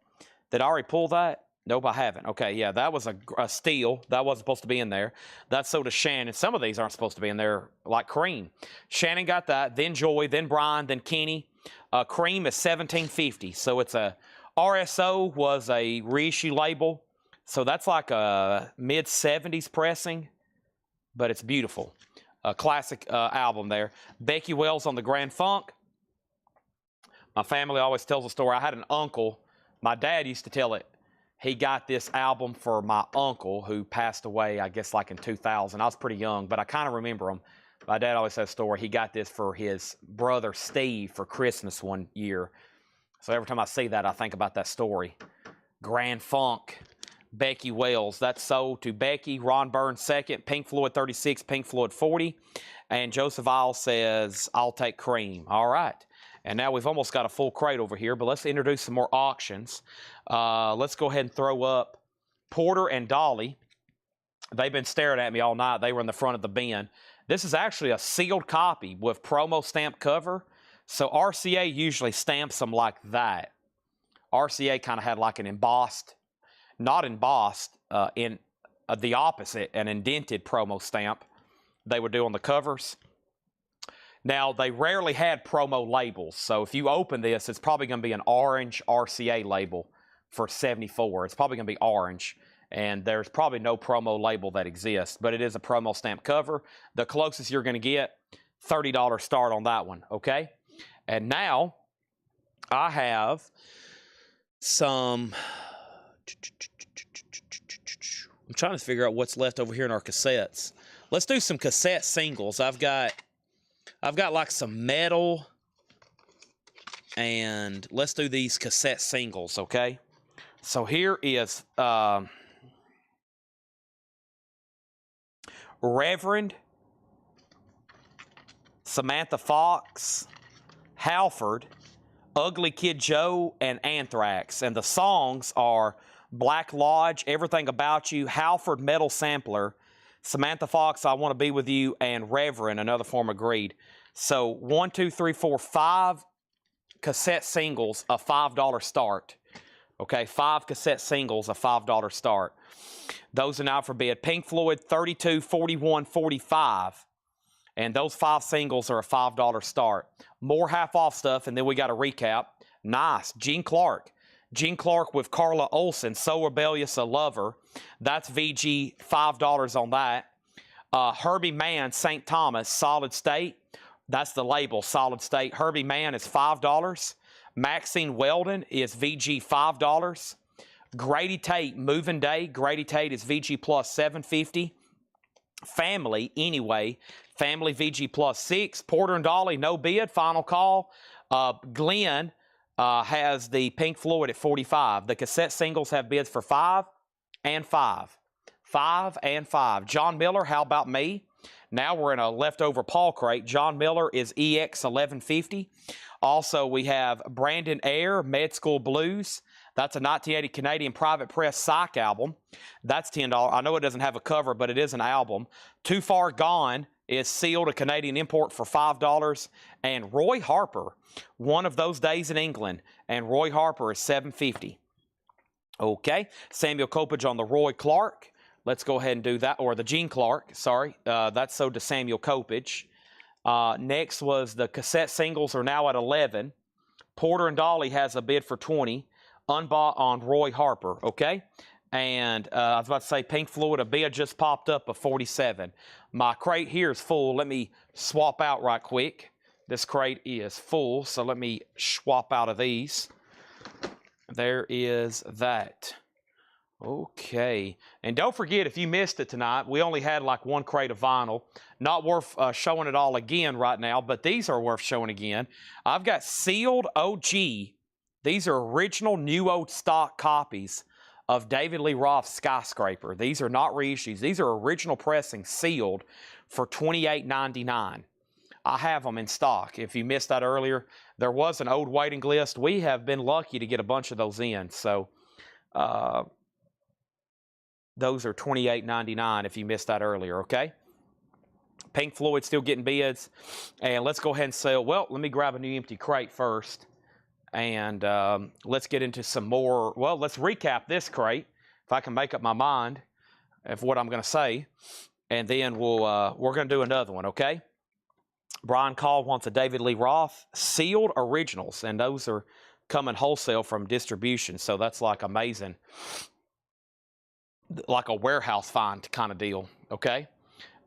Did I already pull that? Nope, I haven't. Okay, yeah, that was a steal. That wasn't supposed to be in there. That's so does Shannon. Some of these aren't supposed to be in there, like Cream. Shannon got that, then Joy, then Brian, then Kenny. Cream is $17.50, so it's a RSO was a reissue label, so that's like a mid-70s pressing, but it's beautiful. A classic album there. Becky Wells on the Grand Funk. My family always tells a story. I had an uncle. My dad used to tell it. He got this album for my uncle who passed away, I guess, like in 2000. I was pretty young, but I kind of remember him. My dad always said a story. He got this for his brother Steve for Christmas one year. So every time I see that, I think about that story. Grand Funk, Becky Wells. That's sold to Becky. Ron Burns second. Pink Floyd 36, Pink Floyd 40. And Joseph Isle says, I'll take Cream. All right. And now we've almost got a full crate over here, but let's introduce some more auctions. Let's go ahead and throw up Porter and Dolly. They've been staring at me all night. They were in the front of the bin. This is actually a sealed copy with promo stamp cover. So RCA usually stamps them like that. RCA kind of had like an embossed, not embossed, in the opposite, an indented promo stamp they would do on the covers. Now, they rarely had promo labels. So if you open this, it's probably going to be an orange RCA label for 74. It's probably going to be orange. And there's probably no promo label that exists, but it is a promo stamp cover. The closest you're going to get, $30 start on that one, okay? And now I have some, I'm trying to figure out what's left over here in our cassettes. Let's do some cassette singles. I've got like some metal, and let's do these cassette singles, okay? So here is Reverend, Samantha Fox, Halford, Ugly Kid Joe, and Anthrax. And the songs are Black Lodge, Everything About You, Halford, Metal Sampler, Samantha Fox, I Want to Be With You, and Reverend, Another Form of Greed. So 1, 2, 3, 4, 5 cassette singles, a $5 start. Okay, 5 cassette singles, a $5 start. Those are now for bid. Pink Floyd, 32, 41, 45. And those 5 singles are a $5 start. More half-off stuff, and then we got a recap. Nice. Gene Clark. Gene Clark with Carla Olsen, So Rebellious a Lover. That's VG, $5 on that. Herbie Mann, St. Thomas, Solid State. That's the label, Solid State. Herbie Mann is $5. Maxine Weldon is VG, $5. Grady Tate, Moving Day. Grady Tate is VG plus $7.50. Family, anyway. Family VG plus $6. Porter and Dolly, no bid. Final call. Glenn has the Pink Floyd at $45. The cassette singles have bids for $5 and $5. $5 and $5. John Miller, How About Me? Now we're in a leftover Paul crate. John Miller is EX 1150. Also, we have Brandon Eyre, Med School Blues. That's a 1980 Canadian Private Press Psych album. That's $10. I know it doesn't have a cover, but it is an album. Too Far Gone is sealed, a Canadian import, for $5. And Roy Harper, One of Those Days in England. And Roy Harper is $7.50. Okay. Samuel Coppage on the Roy Clark. Let's go ahead and do that. Or the Gene Clark, sorry. That's sold to Samuel Coppage. Next was the cassette singles are now at 11. Porter and Dolly has a bid for 20. Unbought on Roy Harper, okay? And I was about to say Pink Floyd, a bid just popped up of 47. My crate here is full. Let me swap out right quick. This crate is full, so let me swap out of these. There is that. Okay. And don't forget, if you missed it tonight, we only had like 1 crate of vinyl. Not worth showing it all again right now, but these are worth showing again. I've got sealed OG. These are original new old stock copies of David Lee Roth's Skyscraper. These are not reissues. These are original pressings, sealed, for $28.99. I have them in stock. If you missed that earlier, there was an old waiting list. We have been lucky to get a bunch of those in. So those are $28.99 if you missed that earlier, okay? Pink Floyd still getting bids. And let's go ahead and sell. Well, let me grab a new empty crate first. And let's get into some more. Well, let's recap this crate, if I can make up my mind of what I'm going to say. And then we're going to do another one, okay? Brian Call wants a David Lee Roth sealed originals. And those are coming wholesale from distribution. So that's like amazing. Like a warehouse find kind of deal, okay?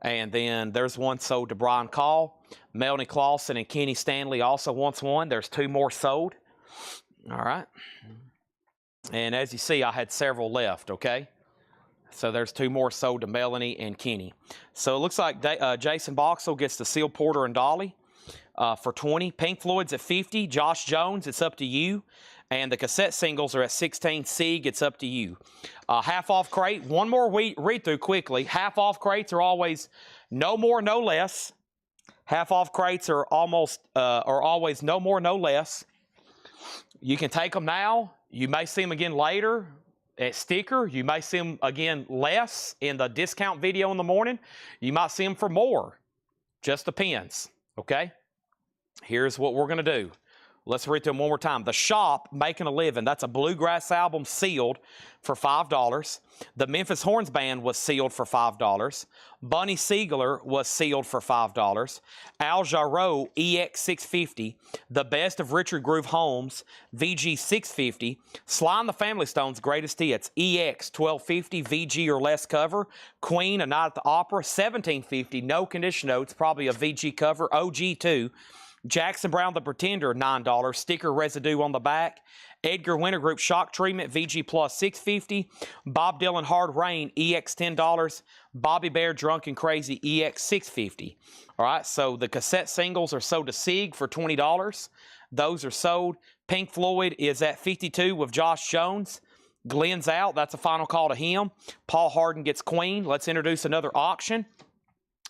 And then there's one sold to Brian Call. Melanie Clausen and Kenny Stanley also wants one. There's 2 more sold. All right. And as you see, I had several left, okay? So there's 2 more sold to Melanie and Kenny. So it looks like Jason Boxell gets the sealed Porter and Dolly for 20. Pink Floyd's at 50. Josh Jones, it's up to you. And the cassette singles are at 16. Sieg, it's up to you. Half-off crate. One more read-through quickly. Half-off crates are always no more, no less. Half-off crates are always no more, no less. You can take them now. You may see them again later. Sticker, you may see them, again, less in the discount video in the morning. You might see them for more. Just depends, okay? Here's what we're going to do. Let's read them one more time. The Shop, Making a Living. That's a bluegrass album sealed for $5. The Memphis Horns Band was sealed for $5. Bunny Siegler was sealed for $5. Al Jarreau, EX650. The Best of Richard Groove Holmes, VG650. Sly and the Family Stones, Greatest Hits, EX1250, VG or less cover. Queen, A Night at the Opera, 1750. No condition notes, probably a VG cover. OG2. Jackson Brown the Pretender, $9. Sticker residue on the back. Edgar Winter Group Shock Treatment, VG Plus, $6.50. Bob Dylan Hard Rain, EX $10. Bobby Bear Drunk and Crazy, EX $6.50. All right, so the cassette singles are sold to Sieg for $20. Those are sold. Pink Floyd is at 52 with Josh Jones. Glenn's out. That's a final call to him. Paul Harden gets Queen. Let's introduce another auction.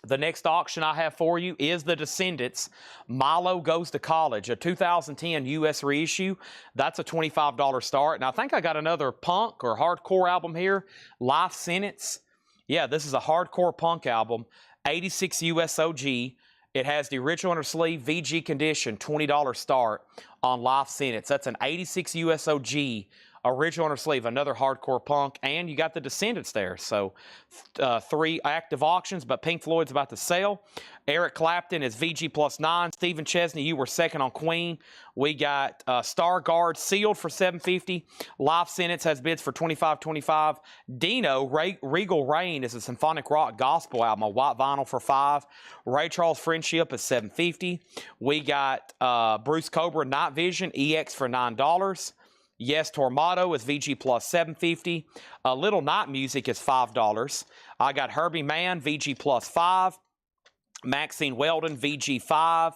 The next auction I have for you is the Descendants. Milo Goes to College, a 2010 U.S. reissue. That's a $25 start. And I think I got another punk or hardcore album here, Life Sentence. Yeah, this is a hardcore punk album, 86 U.S. OG. It has the original inner sleeve, VG condition, $20 start on Life Sentence. That's an 86 U.S. OG. Original inner sleeve, another hardcore punk, and you got the Descendants there. So 3 active auctions, but Pink Floyd's about to sell. Eric Clapton is VG plus 9. Stephen Chesney, you were second on Queen. We got Star Guard sealed for $7.50. Life Sentence has bids for $25.25. Dino, Regal Rain is a symphonic rock gospel album, a white vinyl for $5. Ray Charles Friendship is $7.50. We got Bruce Cobra Night Vision EX for $9. Yes, Tormato is VG plus $7.50. Little Night Music is $5. I got Herbie Mann, VG plus $5. Maxine Weldon, VG $5.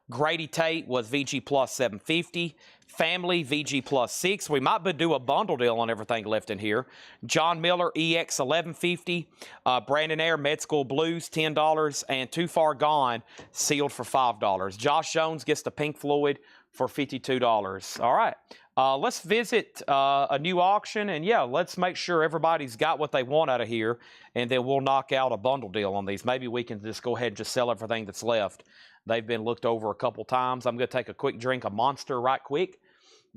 Grady Tate was VG plus $7.50. Family, VG plus $6. We might do a bundle deal on everything left in here. John Miller, EX $11.50. Brandon Air, Med School Blues, $10. And Too Far Gone, sealed for $5. Josh Jones gets the Pink Floyd for $52. All right. Let's visit a new auction, and yeah, let's make sure everybody's got what they want out of here, and then we'll knock out a bundle deal on these. Maybe we can just go ahead and just sell everything that's left. They've been looked over a couple times. I'm going to take a quick drink of Monster right quick.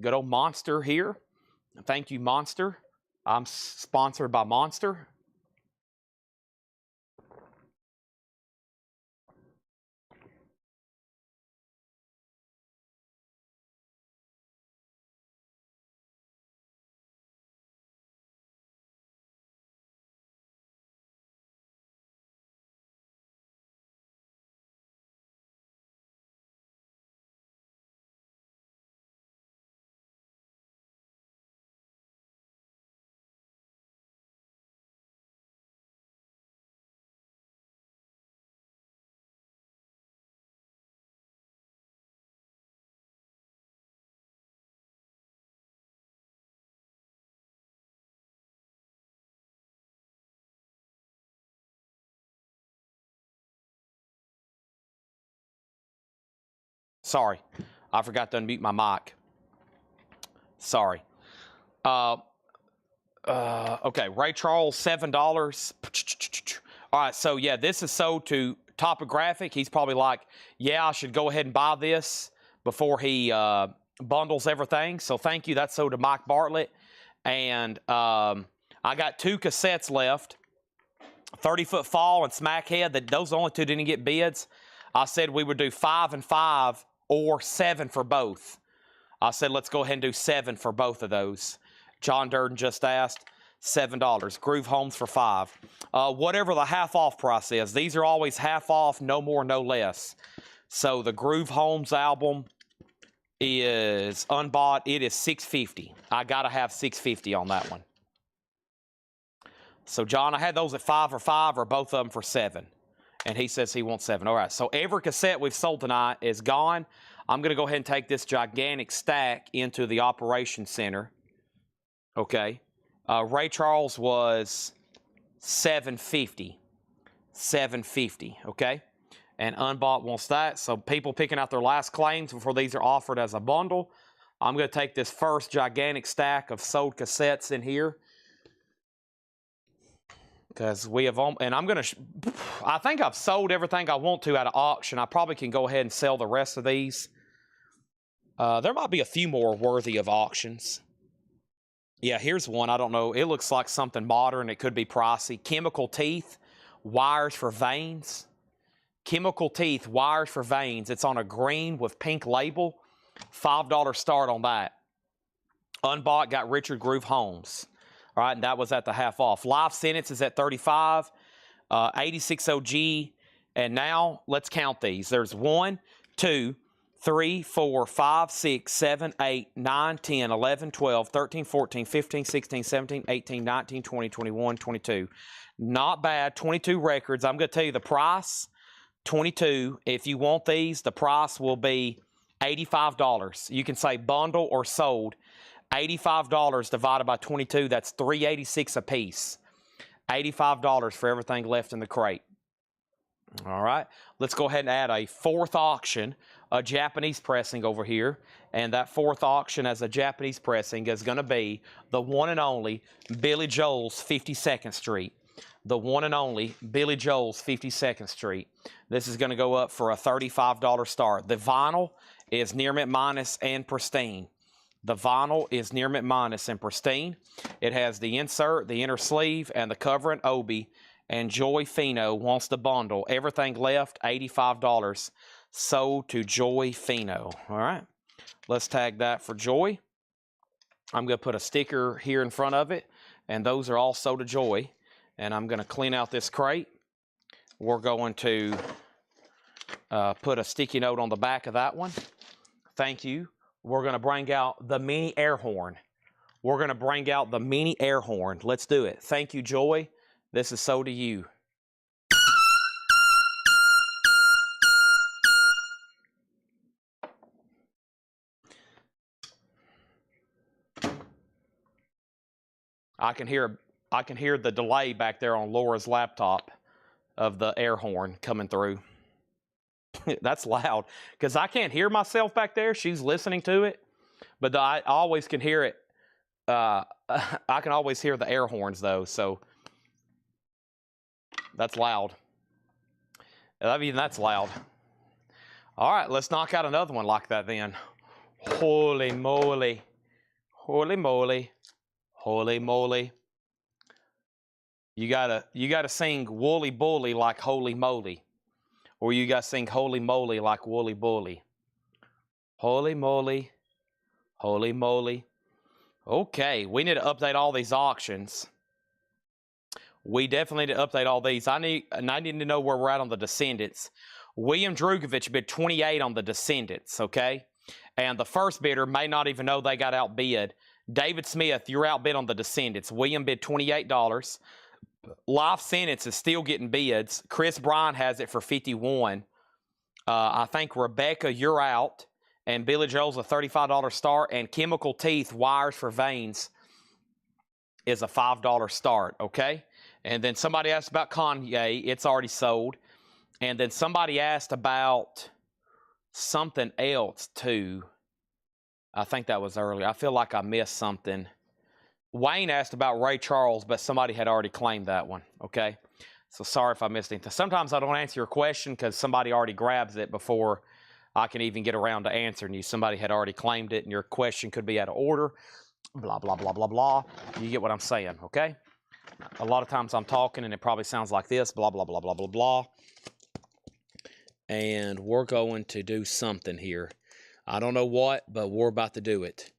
Good old Monster here. Thank you, Monster. I'm sponsored by Monster. Sorry, I forgot to unmute my mic. Sorry. Okay, Ray Charles, $7. All right, so yeah, this is sold to Topographic. He's probably like, yeah, I should go ahead and buy this before he bundles everything. So thank you. That's sold to Mike Bartlett. And I got 2 cassettes left, 30-Foot Fall and Smackhead. Those only 2 didn't get bids. I said we would do 5 and 5 or 7 for both. I said, let's go ahead and do 7 for both of those. John Durden just asked, $7. Groove Homes for $5. Whatever the half off price is. These are always half off, no more, no less. So the Groove Homes album is unbought. It is $6.50. I got to have $6.50 on that one. So, John, I had those at 5 or 5 or both of them for 7. And he says he wants 7. All right, so every cassette we've sold tonight is gone. I'm going to go ahead and take this gigantic stack into the Operations Center. Okay. Ray Charles was $7.50. $7.50, okay? And Unbought wants that. So people picking out their last claims before these are offered as a bundle. I'm going to take this first gigantic stack of sold cassettes in here. because we have, and I'm going to, I think I've sold everything I want to out of auction. I probably can go ahead and sell the rest of these. There might be a few more worthy of auctions. Yeah, here's one. I don't know. It looks like something modern. It could be pricey. Chemical teeth, wires for veins. Chemical teeth, wires for veins. It's on a green with pink label. $5 start on that. Unbought got Richard Groove Homes. All right, and that was at the half off. Life Sentence is at 35, 86 OG. And now let's count these. There's 1, 2, 3, 4, 5, 6, 7, 8, 9, 10, 11, 12, 13, 14, 15, 16, 17, 18, 19, 20, 21, 22. Not bad. 22 records. I'm going to tell you the price. 22. If you want these, the price will be $85. You can say bundle or sold. $85 divided by 22, that's $386 a piece. $85 for everything left in the crate. All right, let's go ahead and add a fourth auction, a Japanese pressing over here. And that fourth auction as a Japanese pressing is going to be the one and only Billy Joel's 52nd Street. The one and only Billy Joel's 52nd Street. This is going to go up for a $35 start. The vinyl is near mint minus and pristine. The vinyl is near mint minus and pristine. It has the insert, the inner sleeve, and the covering Obi. And Joy Fino wants the bundle. Everything left, $85. Sold to Joy Fino. All right. Let's tag that for Joy. I'm going to put a sticker here in front of it. And those are all sold to Joy. And I'm going to clean out this crate. We're going to put a sticky note on the back of that one. Thank you. We're going to bring out the mini air horn. We're going to bring out the mini air horn. Let's do it. Thank you, Joy. This is so to you. I can hear the delay back there on Laura's laptop of the air horn coming through. That's loud because I can't hear myself back there. She's listening to it, but I always can hear it. I can always hear the air horns though, so that's loud. I mean, that's loud. All right, let's knock out another one like that then. Holy moly. Holy moly. Holy moly. You gotta sing woolly bully like holy moly. Or you gotta sing holy moly like woolly bully. Holy moly. Holy moly. Okay, we need to update all these auctions. We definitely need to update all these. I need to know where we're at on the Descendants. William Drugovich bid 28 on the Descendants, okay? And the first bidder may not even know they got outbid. David Smith, you're outbid on the Descendants. William bid $28. Life Sentence is still getting bids. Chris Bryan has it for 51. I think Rebecca, you're out. And Billy Joel's a $35 start. And Chemical Teeth, Wires for Veins is a $5 start, okay? And then somebody asked about Kanye. It's already sold. And then somebody asked about something else, too. I think that was earlier. I feel like I missed something. Wayne asked about Ray Charles, but somebody had already claimed that one, okay? So sorry if I missed anything. Sometimes I don't answer your question because somebody already grabs it before I can even get around to answering you. Somebody had already claimed it, and your question could be out of order, blah, blah, blah, blah, blah. You get what I'm saying, okay? A lot of times I'm talking, and it probably sounds like this, blah, blah, blah, blah, blah, blah. And we're going to do something here. I don't know what, but we're about to do it.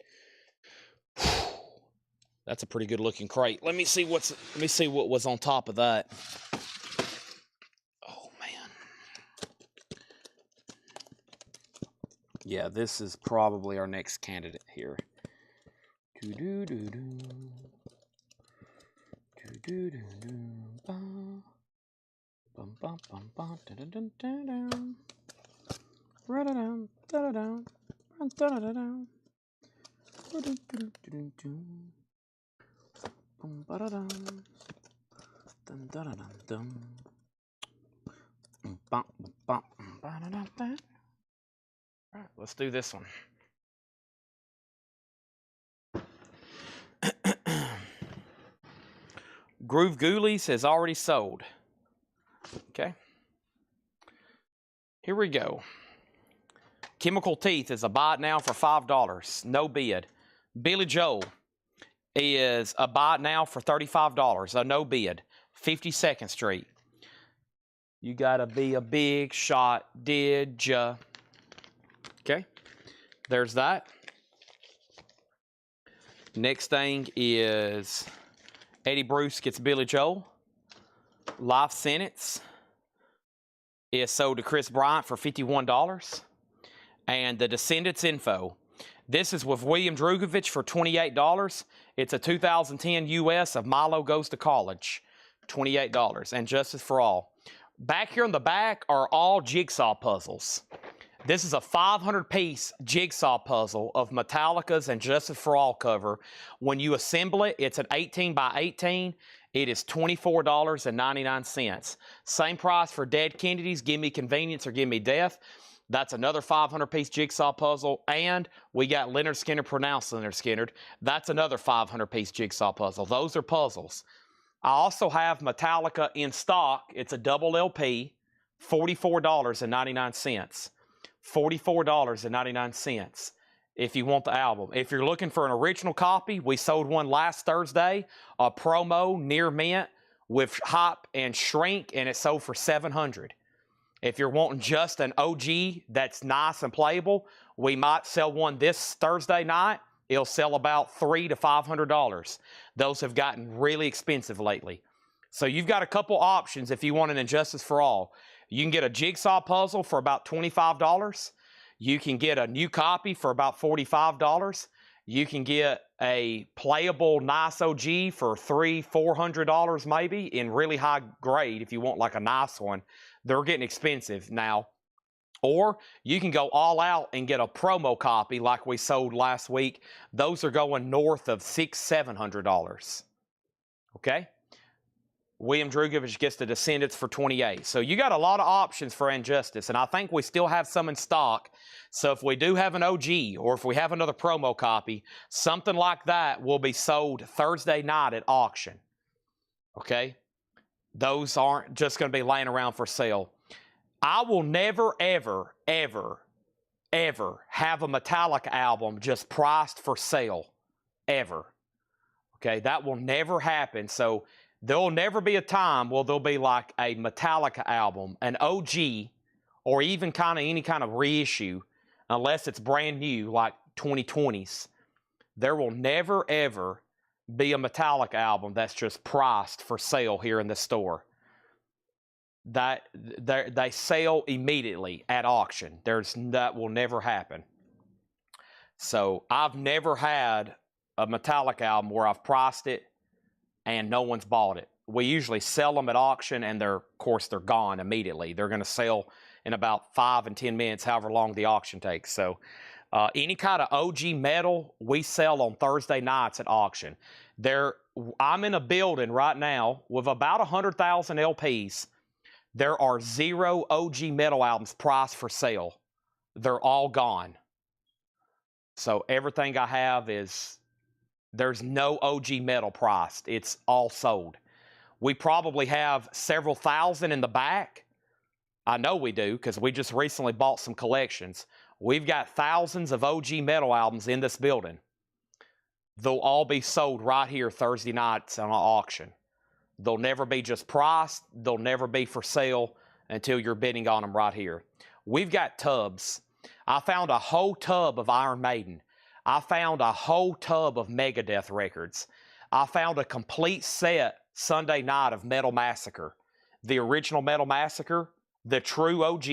That's a pretty good looking crate. Let me see what was on top of that. Oh man. Yeah, this is probably our next candidate here. Do-do-do-do. Do-do-do-do. Bum bum bum bum da-da-dun-da-dun. Ra-da-dun, da-da-dun, da-da-dun. Do-do-do-do-do. Bum ba-da-dum. Dun da-da-dum-dum. Bum bum ba-da-dum-dum. All right, let's do this one. Groove Ghoulies is already sold. Okay. Here we go. Chemical Teeth is a buy it now for $5. No bid. Billy Joel is a buy it now for $35. A no bid. 52nd Street. You gotta be a big shot, did ya? Okay. There's that. Next thing is Eddie Bruce gets Billy Joel. Life Sentence is sold to Chris Bryant for $51. And the Descendants Info. This is with William Drugovich for $28. It's a 2010 US of Milo Goes to College. $28. And Justice for All. Back here in the back are all jigsaw puzzles. This is a 500-piece jigsaw puzzle of Metallica's and Justice for All cover. When you assemble it, it's an 18 by 18. It is $24.99. Same price for Dead Kennedys, Give Me Convenience or Give Me Death. That's another 500-piece jigsaw puzzle. And we got Leonard Skinner, Pronounced Leonard Skinner. That's another 500-piece jigsaw puzzle. Those are puzzles. I also have Metallica in stock. It's a double LP, $44.99. $44.99 if you want the album. If you're looking for an original copy, we sold one last Thursday, a promo near mint with hop and shrink, and it sold for $700. If you're wanting just an OG that's nice and playable, we might sell one this Thursday night. It'll sell about $300 to $500. Those have gotten really expensive lately. So you've got a couple options if you want an Injustice for All. You can get a jigsaw puzzle for about $25. You can get a new copy for about $45. You can get a playable nice OG for $300, $400 maybe in really high grade if you want like a nice one. They're getting expensive now. Or you can go all out and get a promo copy like we sold last week. Those are going north of $600, $700. Okay? William Drugovich gets the Descendants for $28. So you got a lot of options for Injustice, and I think we still have some in stock. So if we do have an OG, or if we have another promo copy, something like that will be sold Thursday night at auction. Okay? Those aren't just going to be laying around for sale. I will never, ever, ever, ever have a Metallica album just priced for sale. Ever. Okay? That will never happen. So there'll never be a time where there'll be like a Metallica album, an OG, or even kind of any kind of reissue, unless it's brand new, like 2020s. There will never, ever be a Metallica album that's just priced for sale here in the store. They sell immediately at auction. That will never happen. So I've never had a Metallica album where I've priced it and no one's bought it. We usually sell them at auction, and of course they're gone immediately. They're going to sell in about 5 and 10 minutes, however long the auction takes. So any kind of OG metal, we sell on Thursday nights at auction. I'm in a building right now with about 100,000 LPs. There are 0 OG metal albums priced for sale. They're all gone. So everything I have there's no OG metal priced. It's all sold. We probably have several thousand in the back. I know we do because we just recently bought some collections. We've got thousands of OG metal albums in this building. They'll all be sold right here Thursday nights on an auction. They'll never be just priced. They'll never be for sale until you're bidding on them right here. We've got tubs. I found a whole tub of Iron Maiden. I found a whole tub of Megadeth records. I found a complete set Sunday night of Metal Massacre. The original Metal Massacre, the true OG.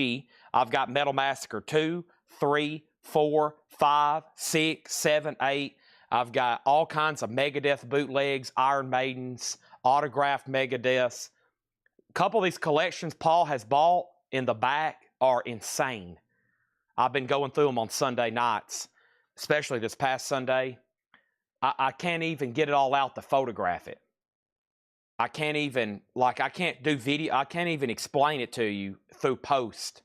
I've got Metal Massacre 2, 3, 4, 5, 6, 7, 8. I've got all kinds of Megadeth bootlegs, Iron Maidens, autographed Megadeths. A couple of these collections Paul has bought in the back are insane. I've been going through them on Sunday nights, especially this past Sunday. I can't even get it all out to photograph it. I can't even do video. I can't even explain it to you through post.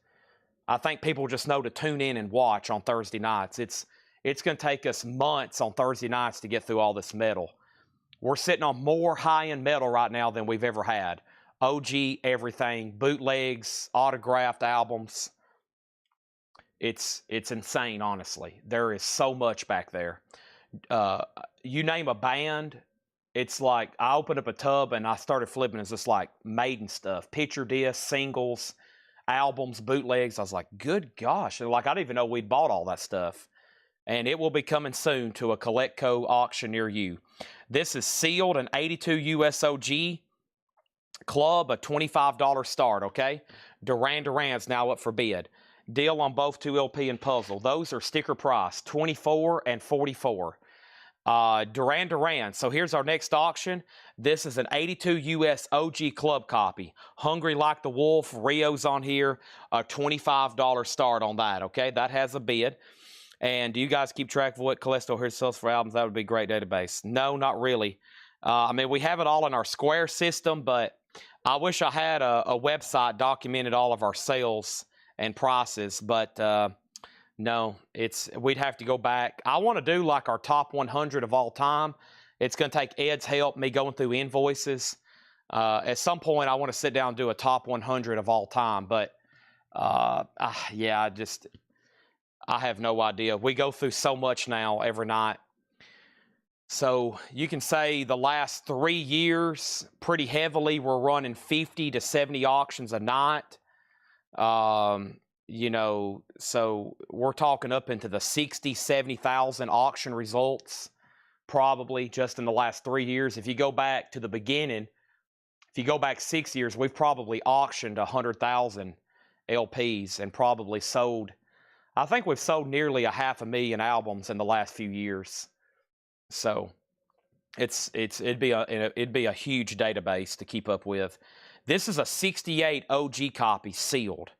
I think people just know to tune in and watch on Thursday nights. It's going to take us months on Thursday nights to get through all this metal. We're sitting on more high-end metal right now than we've ever had. OG everything, bootlegs, autographed albums. It's insane, honestly. There is so much back there. You name a band, it's like I opened up a tub and I started flipping. It's just like Maiden stuff, picture discs, singles, albums, bootlegs. I was like, good gosh. And like, I didn't even know we'd bought all that stuff. And it will be coming soon to a Colectco auction near you. This is sealed, an 82 USOG club, a $25 start, okay? Duran Duran's now up for bid. Deal on both 2LP and puzzle. Those are sticker price, $24 and $44. Duran Duran. So here's our next auction. This is an 82 US OG club copy. Hungry Like the Wolf, Rio's on here. A $25 start on that, okay? That has a bid. And do you guys keep track of what Callisto here sells for albums? That would be a great database. No, not really. I mean, we have it all in our Square system, but I wish I had a website documented all of our sales and prices, but no, we'd have to go back. I want to do like our top 100 of all time. It's going to take Ed's help, me going through invoices. At some point, I want to sit down and do a top 100 of all time, but yeah, I have no idea. We go through so much now every night. So you can say the last 3 years, pretty heavily, we're running 50 to 70 auctions a night. You know, so we're talking up into the 60, 70,000 auction results, probably just in the last 3 years. If you go back to the beginning, if you go back 6 years, we've probably auctioned 100,000 LPs and probably sold, I think we've sold nearly 500,000 albums in the last few years. So it'd be a huge database to keep up with. This is a 68 OG copy sealed.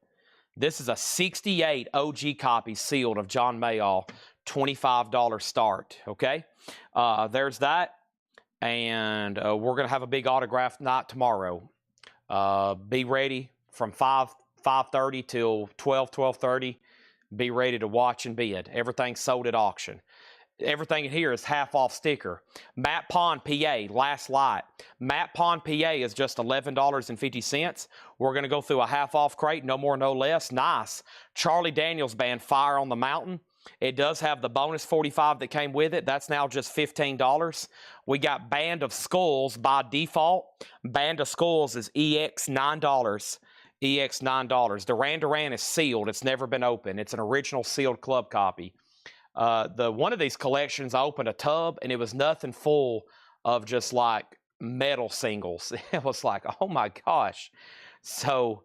This is a 68 OG copy sealed of John Mayall, $25 start, okay? There's that, and we're going to have a big autograph night tomorrow. Be ready from 5:30 till 12:30. Be ready to watch and bid. Everything's sold at auction. Everything in here is half off sticker. Matt Pond, PA, Last Light. Matt Pond, PA is just $11.50. We're going to go through a half off crate, no more, no less. Nice. Charlie Daniels Band, Fire on the Mountain. It does have the bonus 45 that came with it. That's now just $15. We got Band of Skulls by default. Band of Skulls is EX $9. EX $9. Duran Duran is sealed. It's never been opened. It's an original sealed club copy. One of these collections, I opened a tub and it was nothing full of just like metal singles. It was like, oh my gosh. So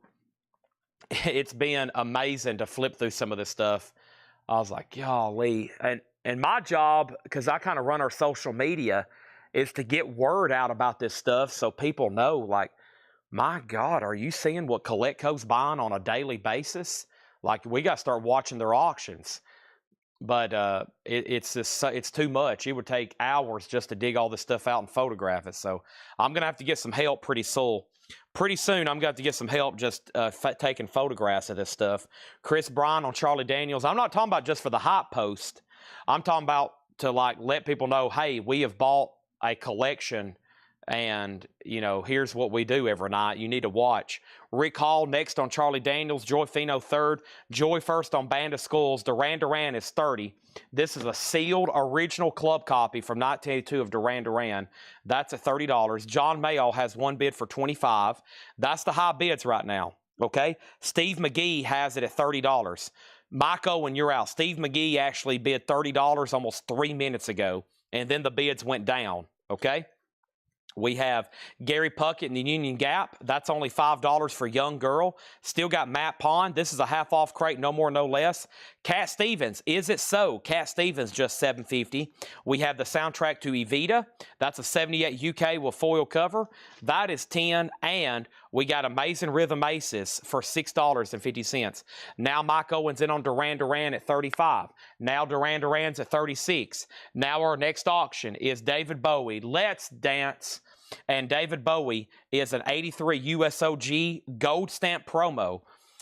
it's been amazing to flip through some of this stuff. I was like, golly. And my job, because I kind of run our social media, is to get word out about this stuff so people know, like, my God, are you seeing what Colectco's buying on a daily basis? Like, we got to start watching their auctions. But it's too much. It would take hours just to dig all this stuff out and photograph it. So I'm going to have to get some help pretty soon. Pretty soon, I'm going to have to get some help just taking photographs of this stuff. Chris Bryan on Charlie Daniels. I'm not talking about just for the hype post. I'm talking about to like let people know, hey, we have bought a collection and, you know, here's what we do every night. You need to watch. Rick Hall next on Charlie Daniels. Joy Fino third. Joy first on Band of Skulls. Duran Duran is 30. This is a sealed original club copy from 1982 of Duran Duran. That's at $30. John Mayall has one bid for $25. That's the high bids right now, okay? Steve McGee has it at $30. Mike Owen, you're out. Steve McGee actually bid $30 almost 3 minutes ago, and then the bids went down, okay? We have Gary Puckett in the Union Gap. That's only $5 for Young Girl. Still got Matt Pond. This is a half-off crate, no more, no less. Cat Stevens, Is It So? Cat Stevens, just $7.50. We have the soundtrack to Evita. That's a 78 UK with foil cover. That is $10. And we got Amazing Rhythm Aces for $6.50. Now Mike Owens in on Duran Duran at $35. Now Duran Duran's at $36. Now our next auction is David Bowie. Let's Dance. And David Bowie is an 83 USOG gold stamp promo.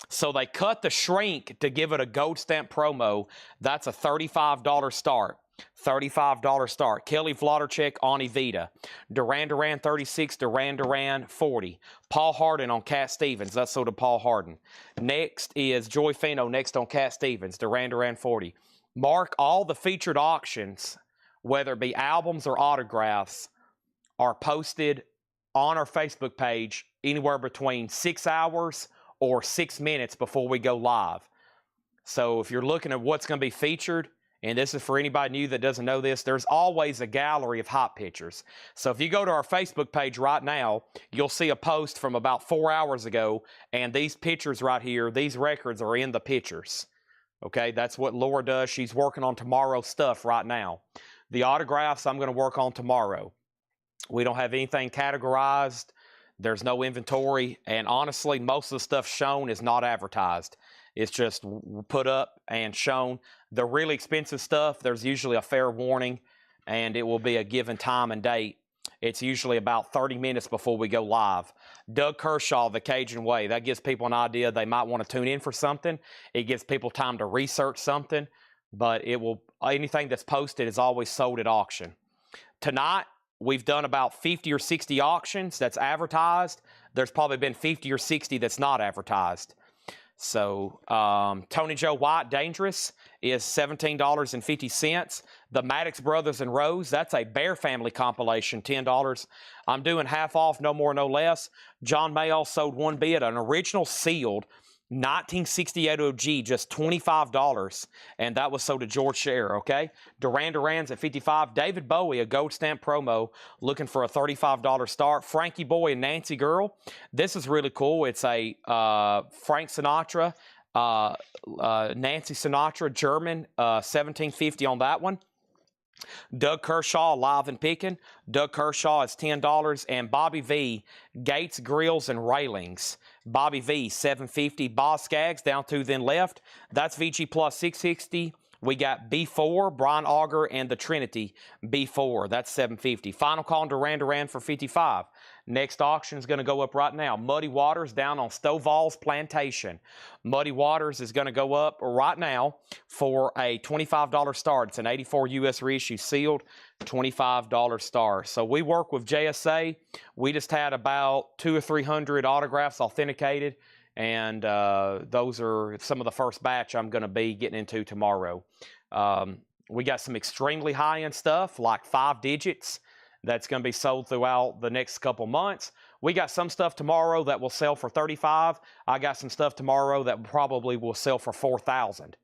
So they cut the shrink to give it a gold stamp promo. That's a $35 start. $35 start. Kelly Vlodarchik on Evita. Duran Duran 36, Duran Duran 40. Paul Harden on Cat Stevens. That's sold to Paul Harden. Next is Joy Fino next on Cat Stevens. Duran Duran 40. Mark all the featured auctions, whether it be albums or autographs, are posted on our Facebook page anywhere between 6 hours or 6 minutes before we go live. So if you're looking at what's going to be featured, and this is for anybody new that doesn't know this, there's always a gallery of hot pictures. So if you go to our Facebook page right now, you'll see a post from about 4 hours ago, and these pictures right here, these records are in the pictures. Okay, that's what Laura does. She's working on tomorrow's stuff right now. The autographs I'm going to work on tomorrow. We don't have anything categorized. There's no inventory. And honestly, most of the stuff shown is not advertised. It's just put up and shown. The really expensive stuff, there's usually a fair warning, and it will be a given time and date. It's usually about 30 minutes before we go live. Doug Kershaw, The Cajun Way. That gives people an idea they might want to tune in for something. It gives people time to research something, but anything that's posted is always sold at auction. Tonight, we've done about 50 or 60 auctions that's advertised. There's probably been 50 or 60 that's not advertised. So Tony Joe White, Dangerous, is $17.50. The Maddox Brothers and Rose, that's a Bear Family compilation, $10. I'm doing half off, no more, no less. John Mayall sold one bid, an original sealed 1968 OG, just $25, and that was sold to George Scherer, okay? Duran Duran's at $55. David Bowie, a gold stamp promo, looking for a $35 start. Frankie Boy and Nancy Girl. This is really cool. It's a Frank Sinatra, Nancy Sinatra, German, $17.50 on that one. Doug Kershaw, Live and Picking. Doug Kershaw is $10. And Bobby V, Gates, Grills, and Railings. Bobby V, $7.50. Boss Skaggs, down to then left. That's VG Plus $6.60. We got B4, Brian Auger, and the Trinity, B4. That's $7.50. Final Call on Duran Duran for $55. Next auction is going to go up right now. Muddy Waters down on Stovall's Plantation. Muddy Waters is going to go up right now for a $25 start. It's an 84 U.S. reissue sealed, $25 star. So we work with JSA. We just had about 200 or 300 autographs authenticated. And those are some of the first batch I'm going to be getting into tomorrow. We got some extremely high-end stuff, like 5 digits, that's going to be sold throughout the next couple months. We got some stuff tomorrow that will sell for $35. I got some stuff tomorrow that probably will sell for $4,000.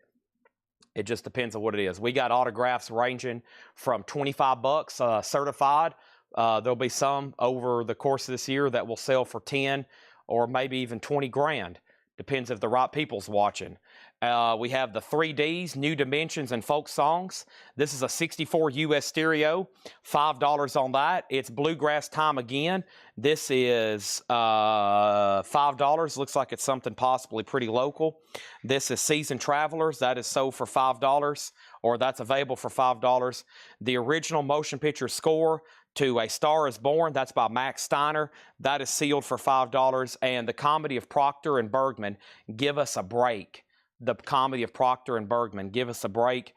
It just depends on what it is. We got autographs ranging from $25 certified. There'll be some over the course of this year that will sell for 10 or maybe even 20 grand. Depends if the right people's watching. We have the 3Ds, New Dimensions, and Folk Songs. This is a 64 US stereo, $5 on that. It's Bluegrass Time Again. This is $5. Looks like it's something possibly pretty local. This is Seasoned Travelers. That is sold for $5, or that's available for $5. The original motion picture score to A Star is Born, that's by Max Steiner. That is sealed for $5. And the comedy of Proctor and Bergman, Give Us a Break. The comedy of Proctor and Bergman, Give Us a Break,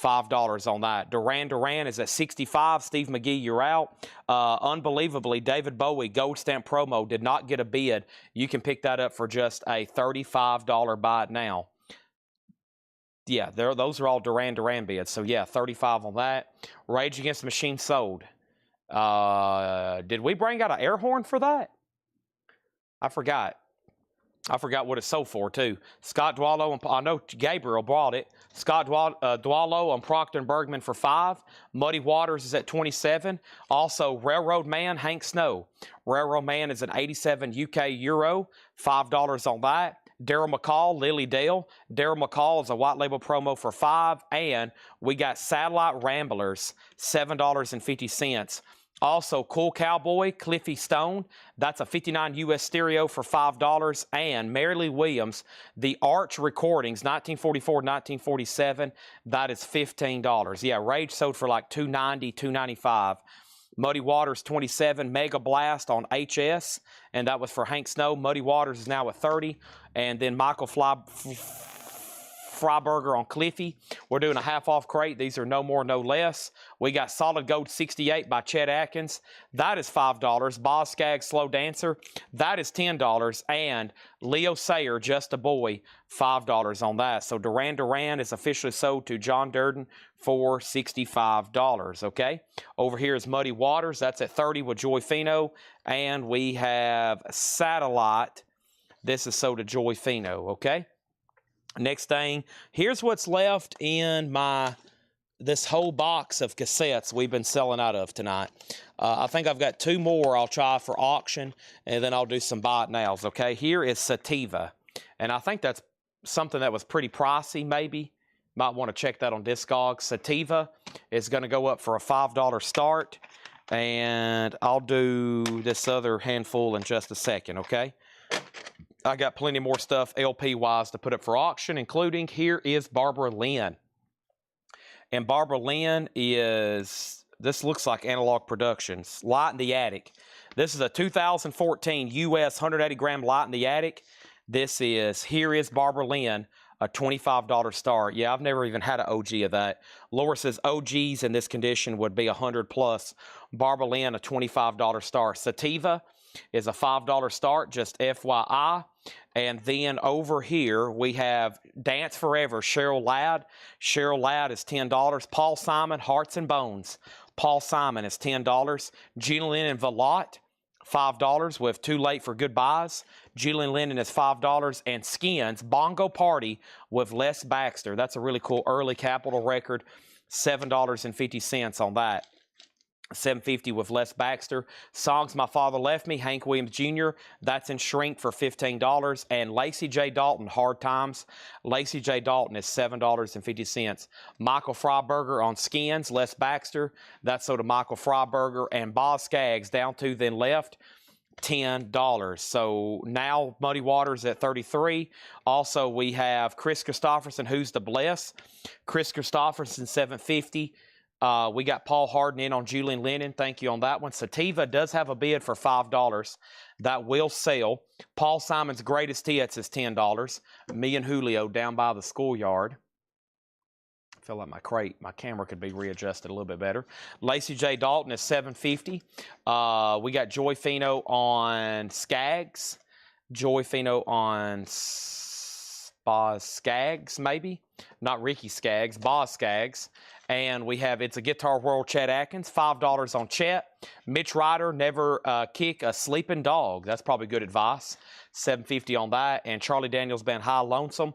$5 on that. Duran Duran is at $65. Steve McGee, you're out. Unbelievably, David Bowie, Gold Stamp Promo, did not get a bid. You can pick that up for just a $35 buy it now. Yeah, those are all Duran Duran bids. So, yeah, $35 on that. Rage Against the Machine sold. Did we bring out an air horn for that? I forgot what it sold for, too. Scott Dwallow, I know Gabriel bought it. Scott Dwallow on Procter & Bergman for $5. Muddy Waters is at $27. Also, Railroad Man, Hank Snow. Railroad Man is at 87 UK Euro, $5 on that. Daryl McCall, Lily Dale. Daryl McCall is a white label promo for $5. And we got Satellite Ramblers, $7.50. Also, Cool Cowboy, Cliffy Stone. That's a 59 US stereo for $5. And Mary Lee Williams, The Arch Recordings, 1944-1947. That is $15. Yeah, Rage sold for like $290, $295. Muddy Waters, 27. Mega Blast on HS. And that was for Hank Snow. Muddy Waters is now at 30. And then Michael Freiburger on Cliffy. We're doing a half off crate. These are no more, no less. We got Solid Gold 68 by Chet Atkins. That is $5. Boz Scaggs Slow Dancer. That is $10. And Leo Sayer, Just a Boy, $5 on that. So Duran Duran is officially sold to John Durden for $65, okay? Over here is Muddy Waters. That's at $30 with Joy Fino. And we have Satellite. This is sold to Joy Fino, okay? Next thing, here's what's left in this whole box of cassettes we've been selling out of tonight. I think I've got 2 more I'll try for auction, and then I'll do some buy it nows, okay? Here is Sativa, and I think that's something that was pretty pricey, maybe. Might want to check that on Discogs. Sativa is going to go up for a $5 start, and I'll do this other handful in just a second, okay? I got plenty more stuff LP-wise to put up for auction, including here is Barbara Lynn. And Barbara Lynn is, this looks like Analog Productions, Light in the Attic. This is a 2014 US 180-gram Light in the Attic. This is, here is Barbara Lynn, a $25 start. Yeah, I've never even had an OG of that. Laura says OGs in this condition would be 100 plus. Barbara Lynn, a $25 start. Sativa is a $5 start, just FYI. And then over here, we have Dance Forever, Cheryl Ladd. Cheryl Ladd is $10. Paul Simon, Hearts and Bones. Paul Simon is $10. Gina Lennon Velotte, $5 with Too Late for Goodbyes. Gillian Lennon is $5. And Skins, Bongo Party with Les Baxter. That's a really cool early Capitol record. $7.50 on that. $7.50 with Les Baxter. Songs My Father Left Me, Hank Williams Jr. That's in shrink for $15. And Lacey J. Dalton, Hard Times. Lacey J. Dalton is $7.50. Michael Freiberger on Skins, Les Baxter. That's sold to Michael Freiberger. And Boz Scaggs, Down to Then Left, $10. So now Muddy Waters at $33. Also, we have Chris Christopherson, Who's to Bless. Chris Christopherson, $7.50. We got Paul Harden in on Julian Lennon. Thank you on that one. Sativa does have a bid for $5. That will sell. Paul Simon's Greatest Hits is $10. Me and Julio down by the schoolyard. I feel like my camera could be readjusted a little bit better. Lacey J. Dalton is $7.50. We got Joy Fino on Skaggs. Joy Fino on Boz Scaggs, maybe. Not Ricky Skaggs, Boz Scaggs. And we have It's a Guitar World, Chet Atkins, $5 on Chet. Mitch Ryder, Never Kick a Sleeping Dog. That's probably good advice. $7.50 on that. And Charlie Daniels Band, High Lonesome,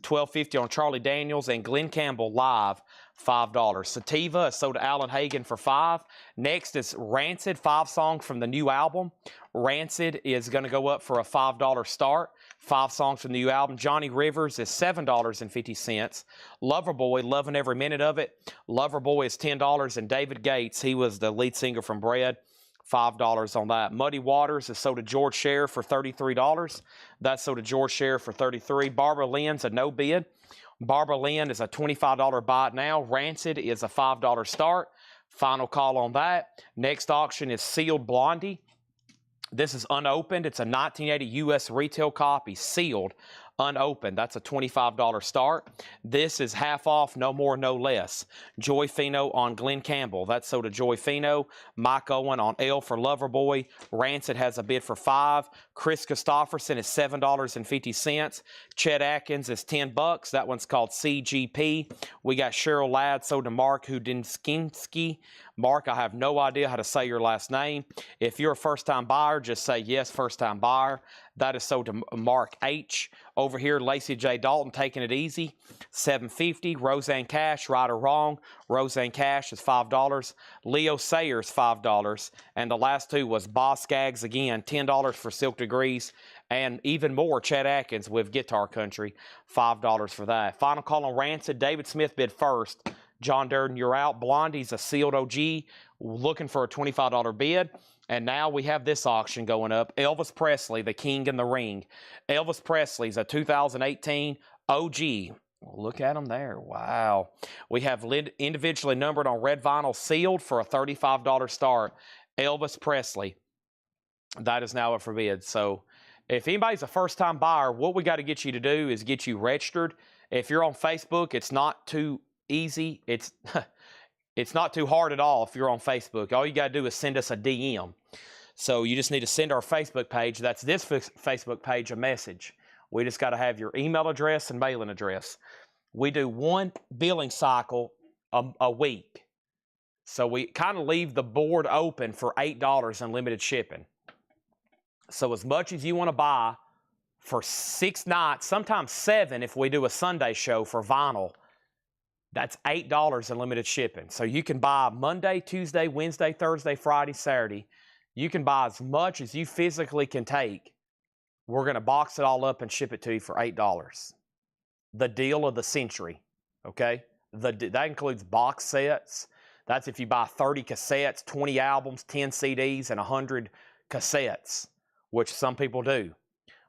$12.50 on Charlie Daniels. And Glenn Campbell Live, $5. Sativa is sold to Alan Hagen for $5. Next is Rancid, 5 songs from the new album. Rancid is going to go up for a $5 start. 5 songs from the new album. Johnny Rivers is $7.50. Loverboy, Loving Every Minute of It. Loverboy is $10. And David Gates, he was the lead singer from Bread, $5 on that. Muddy Waters is sold to George Sheriff for $33. That's sold to George Sheriff for $33. Barbara Lynn's a no bid. Barbara Lynn is a $25 buy it now. Rancid is a $5 start. Final call on that. Next auction is Sealed Blondie. This is unopened. It's a 1980 U.S. retail copy, sealed, unopened. That's a $25 start. This is half off, no more, no less. Joy Fino on Glenn Campbell. That's sold to Joy Fino. Mike Owen on L for Loverboy. Rancid has a bid for $5. Chris Christopherson is $7.50. Chet Atkins is $10. That one's called CGP. We got Cheryl Ladd sold to Mark Hudinsky. Mark, I have no idea how to say your last name. If you're a first-time buyer, just say yes, first-time buyer. That is sold to Mark H. Over here, Lacey J. Dalton, Taking It Easy, $7.50. Roseanne Cash, Right or Wrong. Roseanne Cash is $5. Leo Sayers, $5. And the last 2 was Boz Scaggs again, $10 for Silk Degrees. And even more, Chet Atkins with Guitar Country, $5 for that. Final call on Rancid. David Smith bid first. John Durden, you're out. Blondie's a sealed OG, looking for a $25 bid. And now we have this auction going up. Elvis Presley, The King in the Ring. Elvis Presley's a 2018 OG. Look at them there. Wow. We have individually numbered on red vinyl, sealed for a $35 start. Elvis Presley. That is now up for bid. So If anybody's a first-time buyer, what we got to get you to do is get you registered. If you're on Facebook, it's not too easy. It's it's not too hard at all if you're on Facebook. All you got to do is send us a DM. So you just need to send our Facebook page, that's this Facebook page, a message. We just got to have your email address and mailing address. We do one billing cycle a week. So we kind of leave the board open for $8 unlimited shipping. So as much as you want to buy for 6 nights, sometimes 7 if we do a Sunday show for vinyl, that's $8 unlimited shipping. So you can buy Monday, Tuesday, Wednesday, Thursday, Friday, Saturday. You can buy as much as you physically can take. We're going to box it all up and ship it to you for $8. The deal of the century, okay? That includes box sets. That's if you buy 30 cassettes, 20 albums, 10 CDs, and 100 cassettes, which some people do.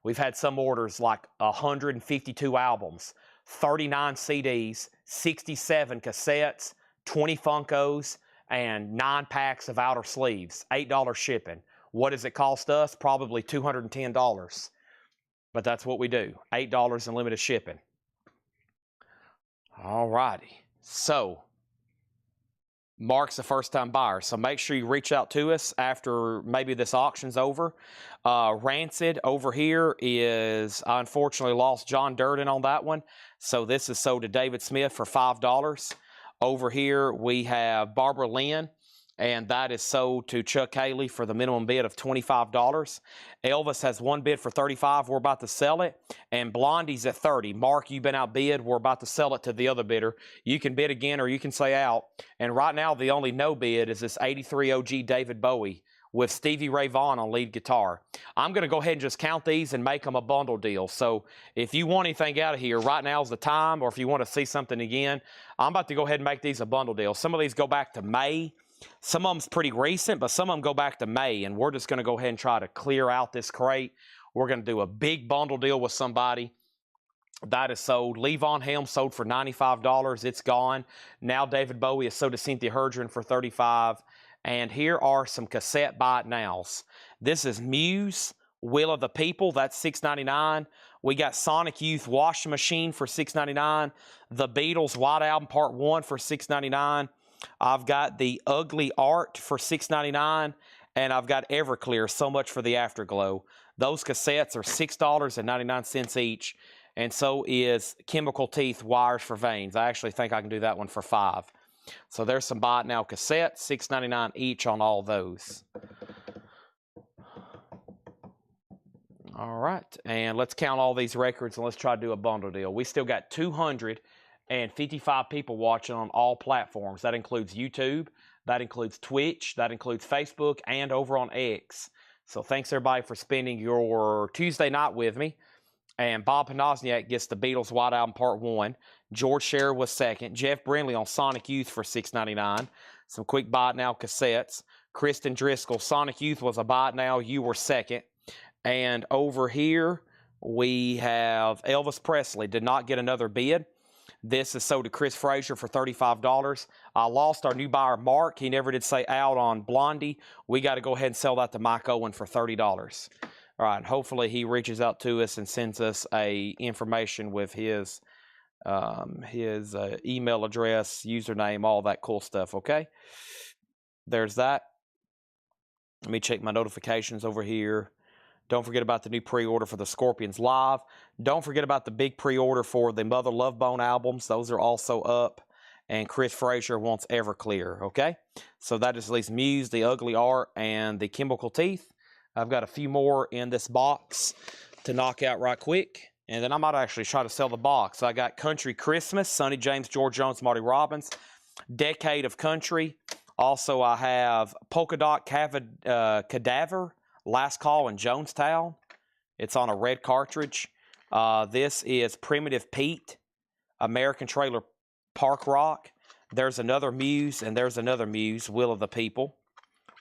We've had some orders like 152 albums, 39 CDs, 67 cassettes, 20 Funkos, and 9 packs of outer sleeves, $8 shipping. What does it cost us? Probably $210. But that's what we do, $8 unlimited shipping. All righty. So, Mark's a first-time buyer, so make sure you reach out to us after maybe this auction's over. Rancid over here is, I unfortunately lost John Durden on that one, so this is sold to David Smith for $5. Over here we have Barbara Lynn, and that is sold to Chuck Haley for the minimum bid of $25. Elvis has one bid for $35. We're about to sell it. And Blondie's at $30. Mark, you've been outbid. We're about to sell it to the other bidder. You can bid again or you can say out. And right now, the only no bid is this 83 OG David Bowie with Stevie Ray Vaughan on lead guitar. I'm going to go ahead and just count these and make them a bundle deal. So if you want anything out of here, right now's the time, or if you want to see something again, I'm about to go ahead and make these a bundle deal. Some of these go back to May. Some of them's pretty recent, but some of them go back to May, and we're just going to go ahead and try to clear out this crate. We're going to do a big bundle deal with somebody. That is sold. Levon Helm sold for $95. It's gone. Now David Bowie is sold to Cynthia Herdron for $35. And here are some cassette buy it nows. This is Muse, Will of the People. That's $6.99. We got Sonic Youth Washing Machine for $6.99. The Beatles White Album Part 1 for $6.99. I've got the Ugly Art for $6.99. And I've got Everclear, So Much for the Afterglow. Those cassettes are $6.99 each. And so is Chemical Teeth Wires for Veins. I actually think I can do that one for $5. So there's some buy it now cassettes, $6.99 each on all those. All right, and let's count all these records and let's try to do a bundle deal. We still got 255 people watching on all platforms. That includes YouTube, that includes Twitch, that includes Facebook, and over on X. So thanks everybody for spending your Tuesday night with me. And Bob Panozniak gets the Beatles White Album Part 1. George Scherer was second. Jeff Brindley on Sonic Youth for $6.99. Some quick buy it now cassettes. Kristen Driscoll, Sonic Youth was a buy it now. You were second. And over here, we have Elvis Presley. Did not get another bid. This is sold to Chris Frazier for $35. I lost our new buyer, Mark. He never did say out on Blondie. We got to go ahead and sell that to Mike Owen for $30. All right, hopefully he reaches out to us and sends us information with his email address, username, all that cool stuff, okay? There's that. Let me check my notifications over here. Don't forget about the new pre-order for the Scorpions Live. Don't forget about the big pre-order for the Mother Love Bone albums. Those are also up. And Chris Frazier wants Everclear, okay? So that just leaves Muse, the Ugly Art, and the Chemical Teeth. I've got a few more in this box to knock out right quick. And then I might actually try to sell the box. I got Country Christmas, Sonny James, George Jones, Marty Robbins. Decade of Country. Also, I have Polka Dot Cadaver, Last Call in Jonestown. It's on a red cartridge. This is Primitive Pete, American Trailer Park Rock. There's another Muse, and there's another Muse, Will of the People.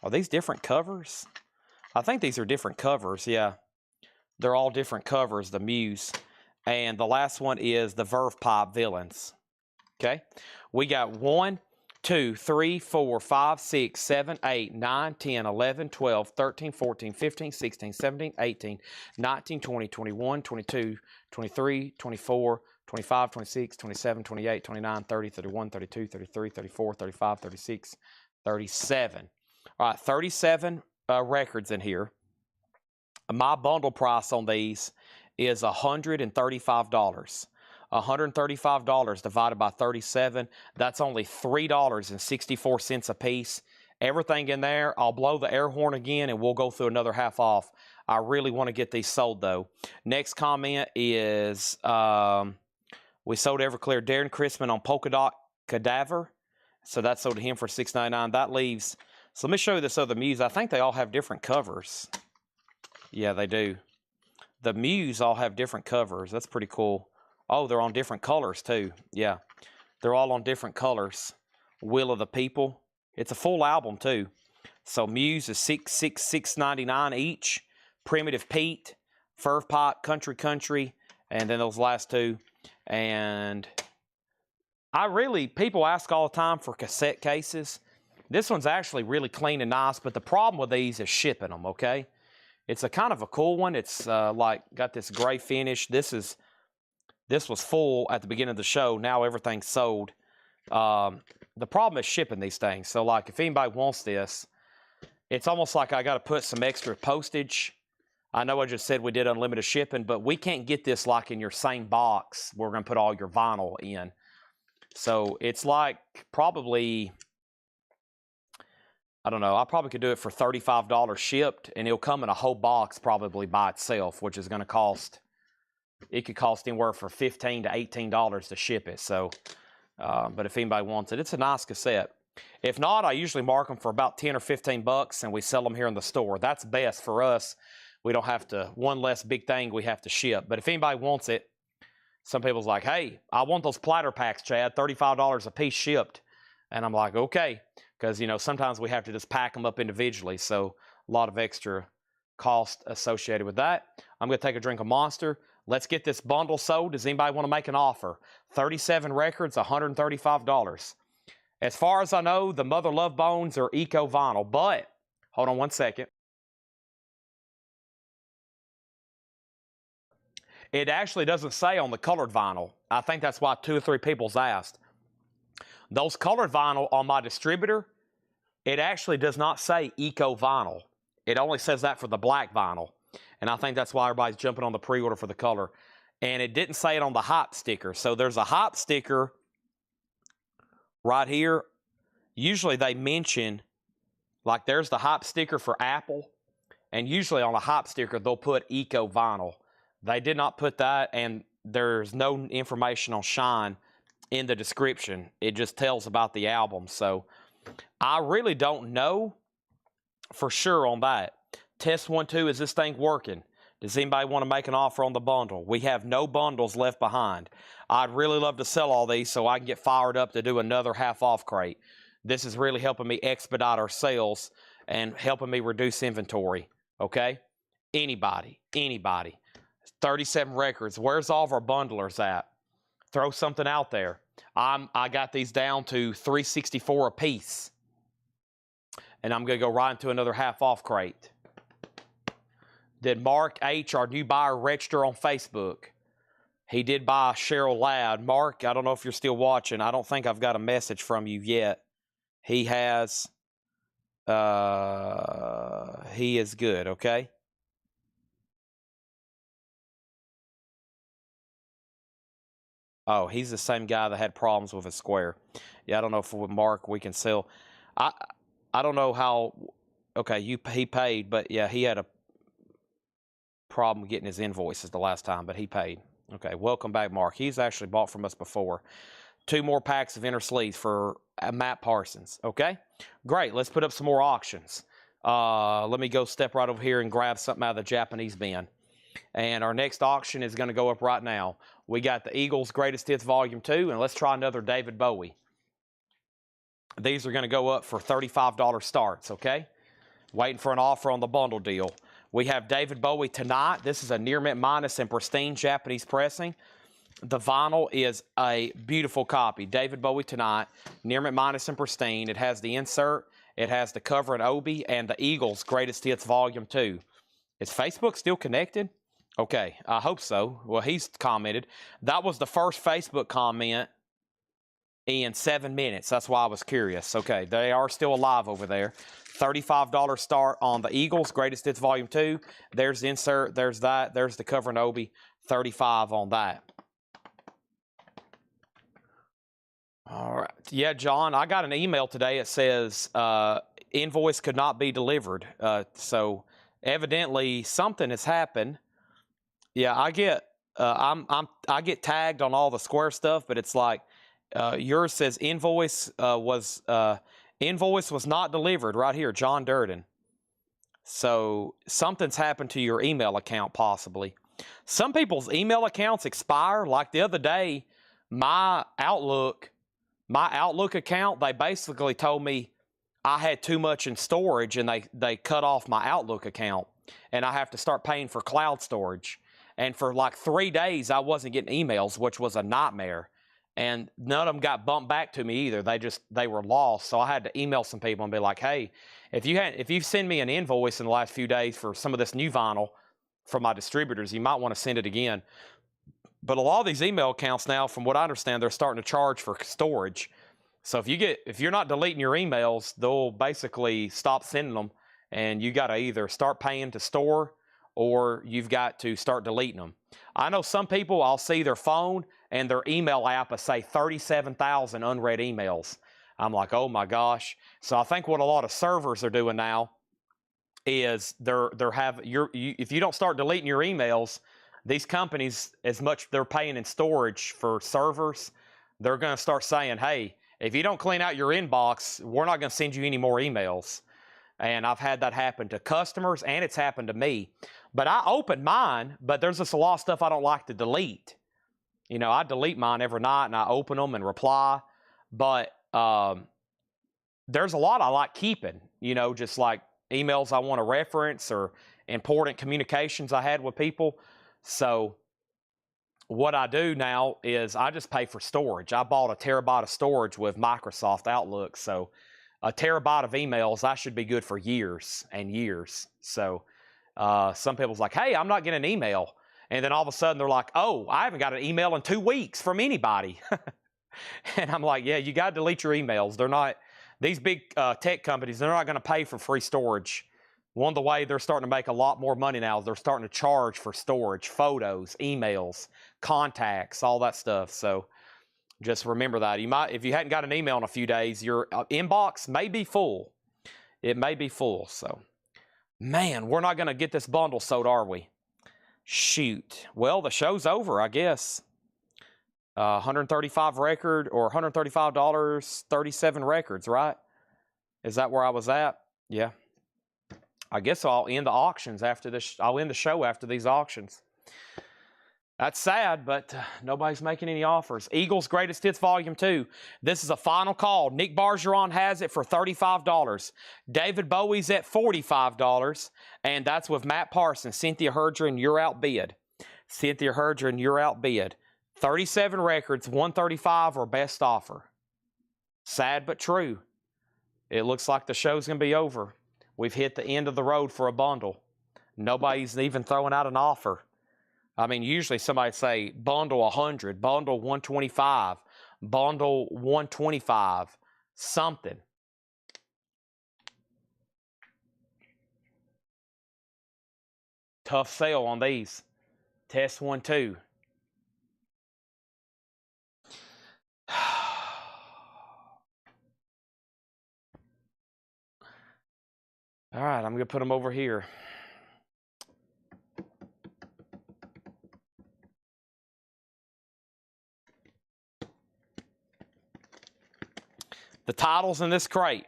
Are these different covers? I think these are different covers, yeah. They're all different covers, the Muse. And the last one is the Verve Pipe Villains. Okay? We got 1, 2, 3, 4, 5, 6, 7, 8, 9, 10, 11, 12, 13, 14, 15, 16, 17, 18, 19, 20, 21, 22, 23, 24, 25, 26, 27, 28, 29, 30, 31, 32, 33, 34, 35, 36, 37. All right, 37 records in here. My bundle price on these is $135. $135 divided by 37, that's only $3.64 a piece. Everything in there, I'll blow the air horn again and we'll go through another half off. I really want to get these sold though. Next comment is, we sold Everclear Darren Crispin on Polka Dot Cadaver. So that sold to him for $6.99. That leaves, so let me show you this other Muse. I think they all have different covers. Yeah, they do. The Muse all have different covers. That's pretty cool. Oh, they're on different colors too. Yeah, they're all on different colors. Will of the People. It's a full album too. So Muse is $6.99 each. Primitive Pete, Fur Pot, Country, and then those last two. And people ask all the time for cassette cases. This one's actually really clean and nice, but the problem with these is shipping them, okay? It's a kind of a cool one. It's like got this gray finish. This was full at the beginning of the show. Now everything's sold. The problem is shipping these things. So like if anybody wants this, it's almost like I got to put some extra postage. I know I just said we did unlimited shipping, but we can't get this like in your same box. We're going to put all your vinyl in. So it's like probably, I don't know, I probably could do it for $35 shipped, and it'll come in a whole box probably by itself, which is going to cost, it could cost anywhere from $15 to $18 to ship it. So, but if anybody wants it, it's a nice cassette. If not, I usually mark them for about 10 or 15 bucks, and we sell them here in the store. That's best for us. We don't have to, one less big thing we have to ship. But if anybody wants it, some people's like, hey, I want those platter packs, Chad, $35 a piece shipped. And I'm like, okay, because, you know, sometimes we have to just pack them up individually. So a lot of extra cost associated with that. I'm going to take a drink of Monster. Let's get this bundle sold. Does anybody want to make an offer? 37 records, $135. As far as I know, the Mother Love Bones are Eco Vinyl, but hold on one second. It actually doesn't say on the colored vinyl. I think that's why 2 or 3 people's asked. Those colored vinyl on my distributor, it actually does not say Eco Vinyl. It only says that for the black vinyl. And I think that's why everybody's jumping on the pre-order for the color. And it didn't say it on the hype sticker. So there's a hype sticker right here. Usually they mention, like there's the hype sticker for Apple. And usually on a hype sticker, they'll put Eco Vinyl. They did not put that, and there's no information on Shine in the description. It just tells about the album. So I really don't know for sure on that. Test 1, 2, is this thing working? Does anybody want to make an offer on the bundle? We have no bundles left behind. I'd really love to sell all these so I can get fired up to do another half-off crate. This is really helping me expedite our sales and helping me reduce inventory, okay? Anybody. 37 records. Where's all of our bundlers at? Throw something out there. I got these down to $364 a piece. And I'm going to go right into another half-off crate. Did Mark H., our new buyer, register on Facebook? He did buy Cheryl Ladd. Mark, I don't know if you're still watching. I don't think I've got a message from you yet. He has. He is good, okay? Oh, he's the same guy that had problems with a square. Yeah, I don't know if with Mark we can sell. I don't know how. Okay, he paid, but yeah, he had a problem getting his invoices the last time, but he paid. Okay, welcome back, Mark. He's actually bought from us before. 2 more packs of inner sleeves for Matt Parsons. Okay, great. Let's put up some more auctions. Let me go step right over here and grab something out of the Japanese bin. And our next auction is going to go up right now. We got the Eagles Greatest Hits Volume 2, and let's try another David Bowie. These are going to go up for $35 starts, okay? Waiting for an offer on the bundle deal. We have David Bowie Tonight. This is a near mint minus and pristine Japanese pressing. The vinyl is a beautiful copy. David Bowie Tonight, Near McManus and Pristine. It has the insert, it has the cover and Obi, and the Eagles Greatest Hits Volume 2. Is Facebook still connected? Okay, I hope so. Well, he's commented. That was the first Facebook comment in 7 minutes. That's why I was curious. Okay, they are still alive over there. $35 start on the Eagles Greatest Hits Volume 2. There's the insert, there's that, there's the cover and Obi. $35 on that. All right. Yeah, John, I got an email today. It says invoice could not be delivered. So evidently something has happened. Yeah, I get I get tagged on all the Square stuff, but it's like yours says invoice was not delivered right here, John Durden. So something's happened to your email account possibly. Some people's email accounts expire. Like the other day, my Outlook account, they basically told me I had too much in storage and they cut off my Outlook account and I have to start paying for cloud storage. And for like 3 days, I wasn't getting emails, which was a nightmare. And none of them got bumped back to me either. They were lost. So I had to email some people and be like, hey, if you send me an invoice in the last few days for some of this new vinyl from my distributors, you might want to send it again. But a lot of these email accounts now, from what I understand, they're starting to charge for storage. So if you're not deleting your emails, they'll basically stop sending them, and you got to either start paying to store or you've got to start deleting them. I know some people, I'll see their phone and their email app will say 37,000 unread emails. I'm like, oh my gosh. So I think what a lot of servers are doing now is if you don't start deleting your emails, these companies, as much they're paying in storage for servers, they're going to start saying, hey, if you don't clean out your inbox, we're not going to send you any more emails. And I've had that happen to customers, and it's happened to me. But I open mine, but there's just a lot of stuff I don't like to delete. You know, I delete mine every night, and I open them and reply. But there's a lot I like keeping, you know, just like emails I want to reference or important communications I had with people. So what I do now is I just pay for storage. I bought a terabyte of storage with Microsoft Outlook. So a terabyte of emails, I should be good for years and years. So some people's like, hey, I'm not getting an email. And then all of a sudden they're like, oh, I haven't got an email in 2 weeks from anybody. And I'm like, yeah, you got to delete your emails. They're not, these big tech companies, they're not going to pay for free storage. One of the ways they're starting to make a lot more money now is they're starting to charge for storage, photos, emails, contacts, all that stuff. So just remember that. You might, if you hadn't got an email in a few days, your inbox may be full. It may be full. So, man, we're not going to get this bundle sold, are we? Shoot. Well, the show's over, I guess. 135 record or $135, 37 records, right? Is that where I was at? Yeah. I guess I'll end the auctions after this. I'll end the show after these auctions. That's sad, but nobody's making any offers. Eagles Greatest Hits Volume 2. This is a final call. Nick Bargeron has it for $35. David Bowie's at $45. And that's with Matt Parsons. Cynthia Herdren, you're outbid. Cynthia Herdren, you're outbid. 37 records, 135 or best offer. Sad but true. It looks like the show's going to be over. We've hit the end of the road for a bundle. Nobody's even throwing out an offer. I mean, usually somebody say bundle 100, bundle 125, bundle 125, something. Tough sale on these. Test 1, 2. All right, I'm going to put them over here. The titles in this crate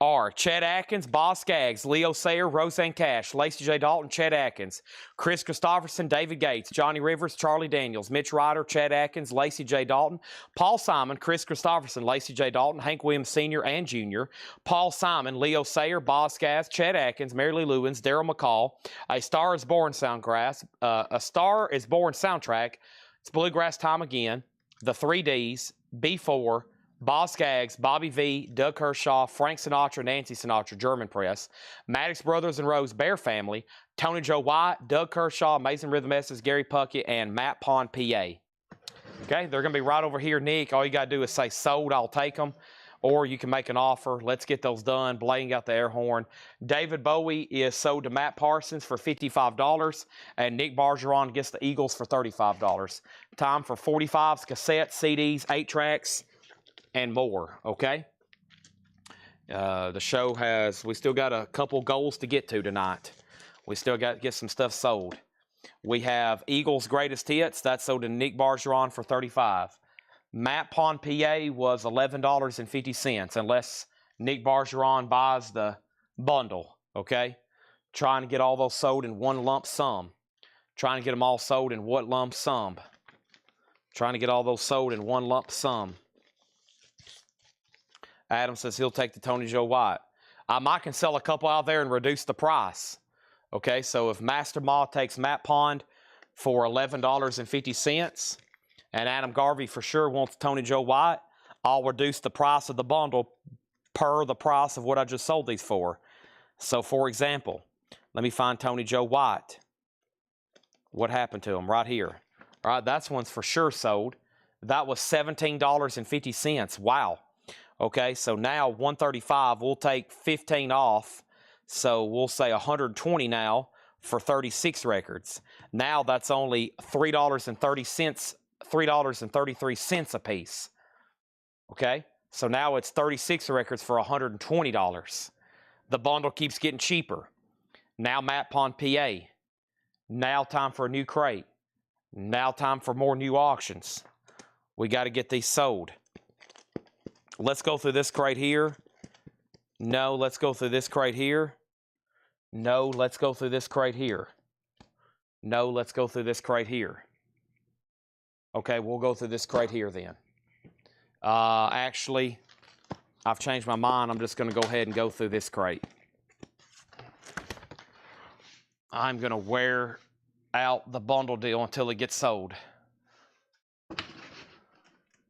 are Chet Atkins, Boz Scaggs, Leo Sayer, Roseanne Cash, Lacey J. Dalton, Chet Atkins, Chris Christopherson, David Gates, Johnny Rivers, Charlie Daniels, Mitch Ryder, Chet Atkins, Lacey J. Dalton, Paul Simon, Chris Christopherson, Lacey J. Dalton, Hank Williams Sr. and Jr., Paul Simon, Leo Sayer, Boz Scaggs, Chet Atkins, Mary Lee Lewins, Daryl McCall, A Star is Born soundtrack, It's bluegrass time again. The 3Ds, B4, Boz Scaggs, Bobby V, Doug Kershaw, Frank Sinatra, Nancy Sinatra, German Press, Maddox Brothers and Rose Bear Family, Tony Joe White, Doug Kershaw, Amazing Rhythm S's, Gary Puckett, and Matt Pond, PA. Okay, they're going to be right over here, Nick. All you got to do is say sold, I'll take them. Or you can make an offer. Let's get those done. Blaine got the air horn. David Bowie is sold to Matt Parsons for $55. And Nick Bargeron gets the Eagles for $35. Time for 45s, cassettes, CDs, 8-tracks, and more, okay? The show we still got a couple goals to get to tonight. We still got to get some stuff sold. We have Eagles Greatest Hits. That's sold to Nick Bargeron for $35. Matt Pond, PA was $11.50 unless Nick Bargeron buys the bundle, okay? Trying to get all those sold in one lump sum. Trying to get them all sold in what lump sum? Trying to get all those sold in one lump sum. Adam says he'll take the Tony Joe White. I might can sell a couple out there and reduce the price. Okay, so if Master Ma takes Matt Pond for $11.50, and Adam Garvey for sure wants Tony Joe White, I'll reduce the price of the bundle per the price of what I just sold these for. So, for example, let me find Tony Joe White. What happened to him? Right here. All right, that's one's for sure sold. That was $17.50. Wow. Okay, so now 135, we'll take 15 off. So we'll say 120 now for 36 records. Now that's only $3.33 a piece. Okay, so now it's 36 records for $120. The bundle keeps getting cheaper. Now Matt Pond, PA. Now time for a new crate. Now time for more new auctions. We got to get these sold. Let's go through this crate here. No, let's go through this crate here. No, let's go through this crate here. No, let's go through this crate here. Okay, we'll go through this crate here then. Actually, I've changed my mind. I'm just going to go ahead and go through this crate. I'm going to wear out the bundle deal until it gets sold.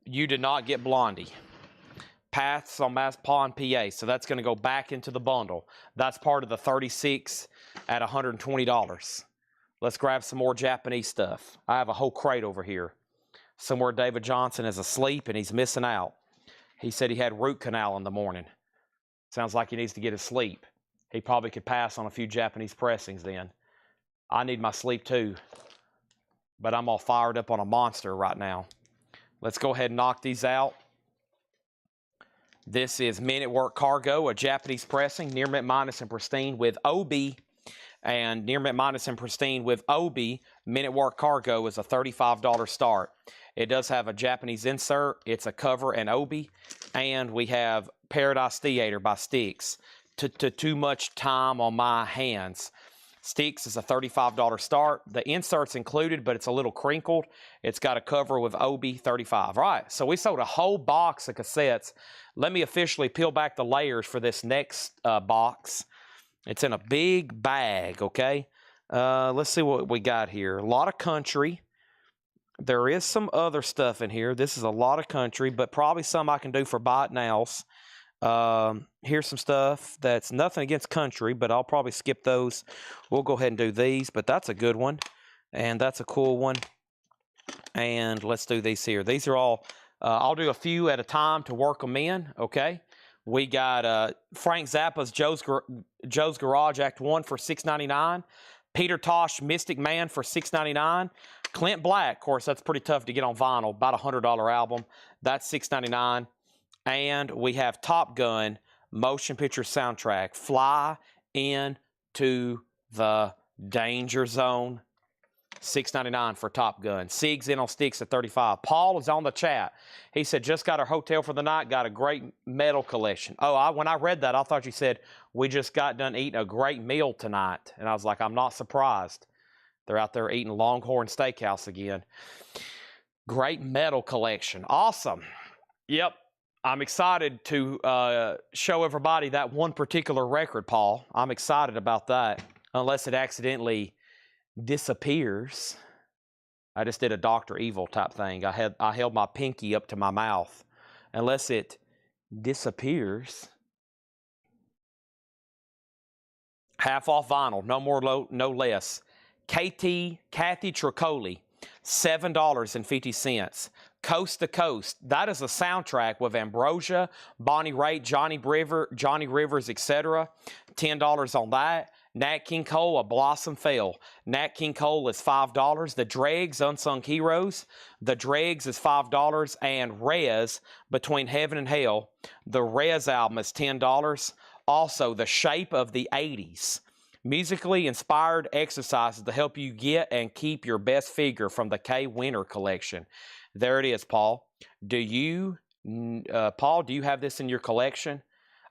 You did not get Blondie. Paths on Mass Pond, PA. So that's going to go back into the bundle. That's part of the 36 at $120. Let's grab some more Japanese stuff. I have a whole crate over here. Somewhere David Johnson is asleep and he's missing out. He said he had root canal in the morning. Sounds like he needs to get his sleep. He probably could pass on a few Japanese pressings then. I need my sleep too. But I'm all fired up on a monster right now. Let's go ahead and knock these out. This is Men at Work Cargo, a Japanese pressing, near mint minus and pristine with OB. And near mint minus and pristine with OB, Men at Work Cargo is a $35 start. It does have a Japanese insert. It's a cover and OB. And we have Paradise Theater by Styx. Too much time on my hands. Styx is a $35 start. The insert's included, but it's a little crinkled. It's got a cover with OB, $35. All right, so we sold a whole box of cassettes. Let me officially peel back the layers for this next box. It's in a big bag, okay? Let's see what we got here. A lot of country. There is some other stuff in here. This is a lot of country, but probably some I can do for biting else. Here's some stuff that's nothing against country, but I'll probably skip those. We'll go ahead and do these, but that's a good one. And that's a cool one. And let's do these here. These are all, I'll do a few at a time to work them in, okay? We got Frank Zappa's Joe's Garage Act 1 for $6.99. Peter Tosh Mystic Man for $6.99. Clint Black, of course, that's pretty tough to get on vinyl. About a $100 album. That's $6.99. And we have Top Gun motion picture soundtrack. Fly into the Danger Zone. $6.99 for Top Gun. Sig's in on Sticks at $35. Paul is on the chat. He said, just got our hotel for the night. Got a great metal collection. Oh, when I read that, I thought you said, we just got done eating a great meal tonight. And I was like, I'm not surprised. They're out there eating Longhorn Steakhouse again. Great metal collection. Awesome. Yep. I'm excited to show everybody that one particular record, Paul. I'm excited about that. Unless it accidentally disappears. I just did a Dr. Evil type thing. I held my pinky up to my mouth. Unless it disappears. Half off vinyl, no more, no less. Kathy Tricoli, $7.50. Coast to Coast, that is a soundtrack with Ambrosia, Bonnie Raitt, Johnny Rivers, etc. $10 on that. Nat King Cole, A Blossom Fell. Nat King Cole is $5. The Dregs, Unsung Heroes. The Dregs is $5. And Rez, Between Heaven and Hell. The Rez album is $10. Also, The Shape of the 80s. Musically inspired exercises to help you get and keep your best figure from the K Winter collection. There it is, Paul. Do you have this in your collection?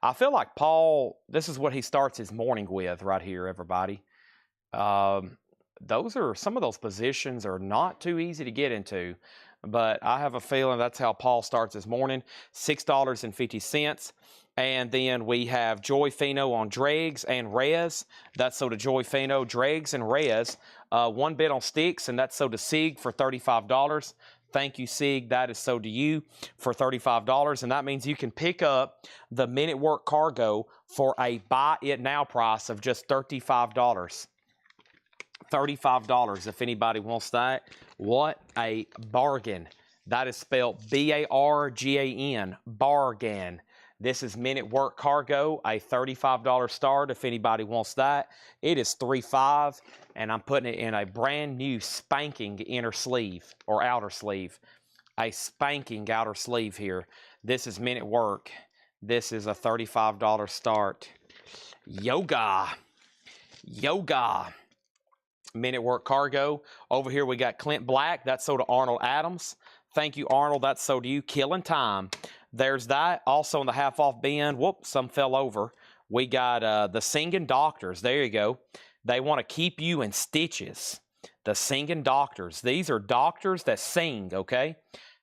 I feel like Paul, this is what he starts his morning with right here, everybody. Those are, some of those positions are not too easy to get into, but I have a feeling that's how Paul starts his morning. $6.50. And then we have Joy Fino on Dregs and Rez. That's sold to Joy Fino, Dregs, and Rez. One bit on Sticks, and that's sold to Sig for $35. Thank you, Sig. That is sold to you for $35. And that means you can pick up the Minute Work Cargo for a buy it now price of just $35. $35 if anybody wants that. What a bargain. That is spelled B-A-R-G-A-N. Bargain. This is Minute Work Cargo, a $35 start if anybody wants that. It is $3.5, and I'm putting it in a brand new spanking inner sleeve or outer sleeve. A spanking outer sleeve here. This is Minute Work. This is a $35 start. Yoga. Minute Work Cargo. Over here we got Clint Black. That's sold to Arnold Adams. Thank you, Arnold. That's sold to you. Killing Time. There's that. Also in the half-off bin, whoops, some fell over. We got the Singing Doctors. There you go. They want to keep you in stitches. The Singing Doctors. These are doctors that sing, okay?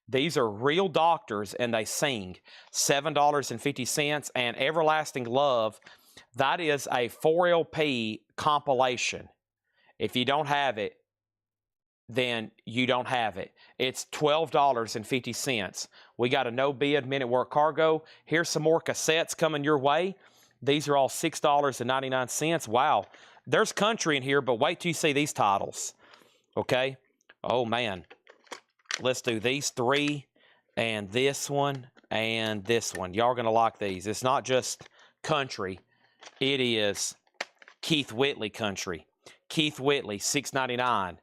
These are real doctors, and they sing. $7.50. And Everlasting Love, that is a 4LP compilation. If you don't have it, then you don't have it. It's $12.50. We got a no bid Minute Work Cargo. Here's some more cassettes coming your way. These are all $6.99. Wow. There's country in here, but wait till you see these titles. Okay? Oh, man. Let's do these three and this one and this one. Y'all are going to like these. It's not just country. It is Keith Whitley country. Keith Whitley, $6.99.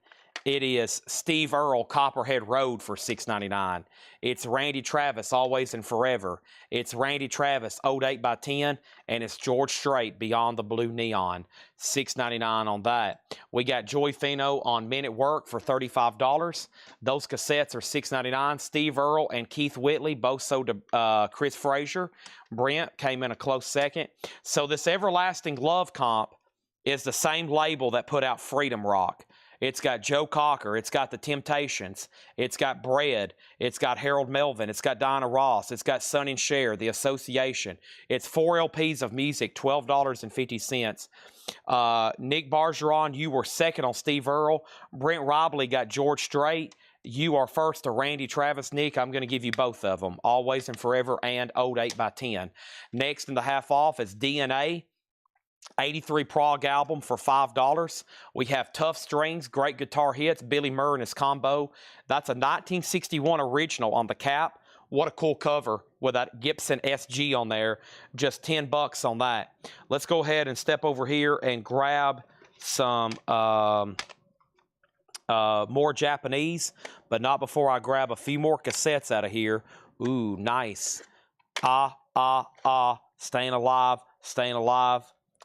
It is Steve Earle, Copperhead Road for $6.99. It's Randy Travis, Always and Forever. It's Randy Travis, Old 8x10. And it's George Strait, Beyond the Blue Neon. $6.99 on that. We got Joy Fino on Minute Work for $35. Those cassettes are $6.99. Steve Earle and Keith Whitley, both sold to Chris Frazier. Brent came in a close second. So this Everlasting Love comp is the same label that put out Freedom Rock. It's got Joe Cocker. It's got The Temptations. It's got Bread. It's got Harold Melvin. It's got Diana Ross. It's got Son and Cher, The Association. It's 4 LPs of music, $12.50. Nick Bargeron, you were second on Steve Earle. Brent Robley got George Strait. You are first to Randy Travis. Nick, I'm going to give you both of them, Always and Forever and Old 8x10. Next in the half off is DNA. 83 prog album for $5. We have Tough Strings, Great Guitar Hits, Billy Murray and his combo. That's a 1961 original on the cap. What a cool cover with that Gibson SG on there. Just $10 on that. Let's go ahead and step over here and grab some more Japanese, but not before I grab a few more cassettes out of here. Ooh, nice. Staying Alive, Staying Alive.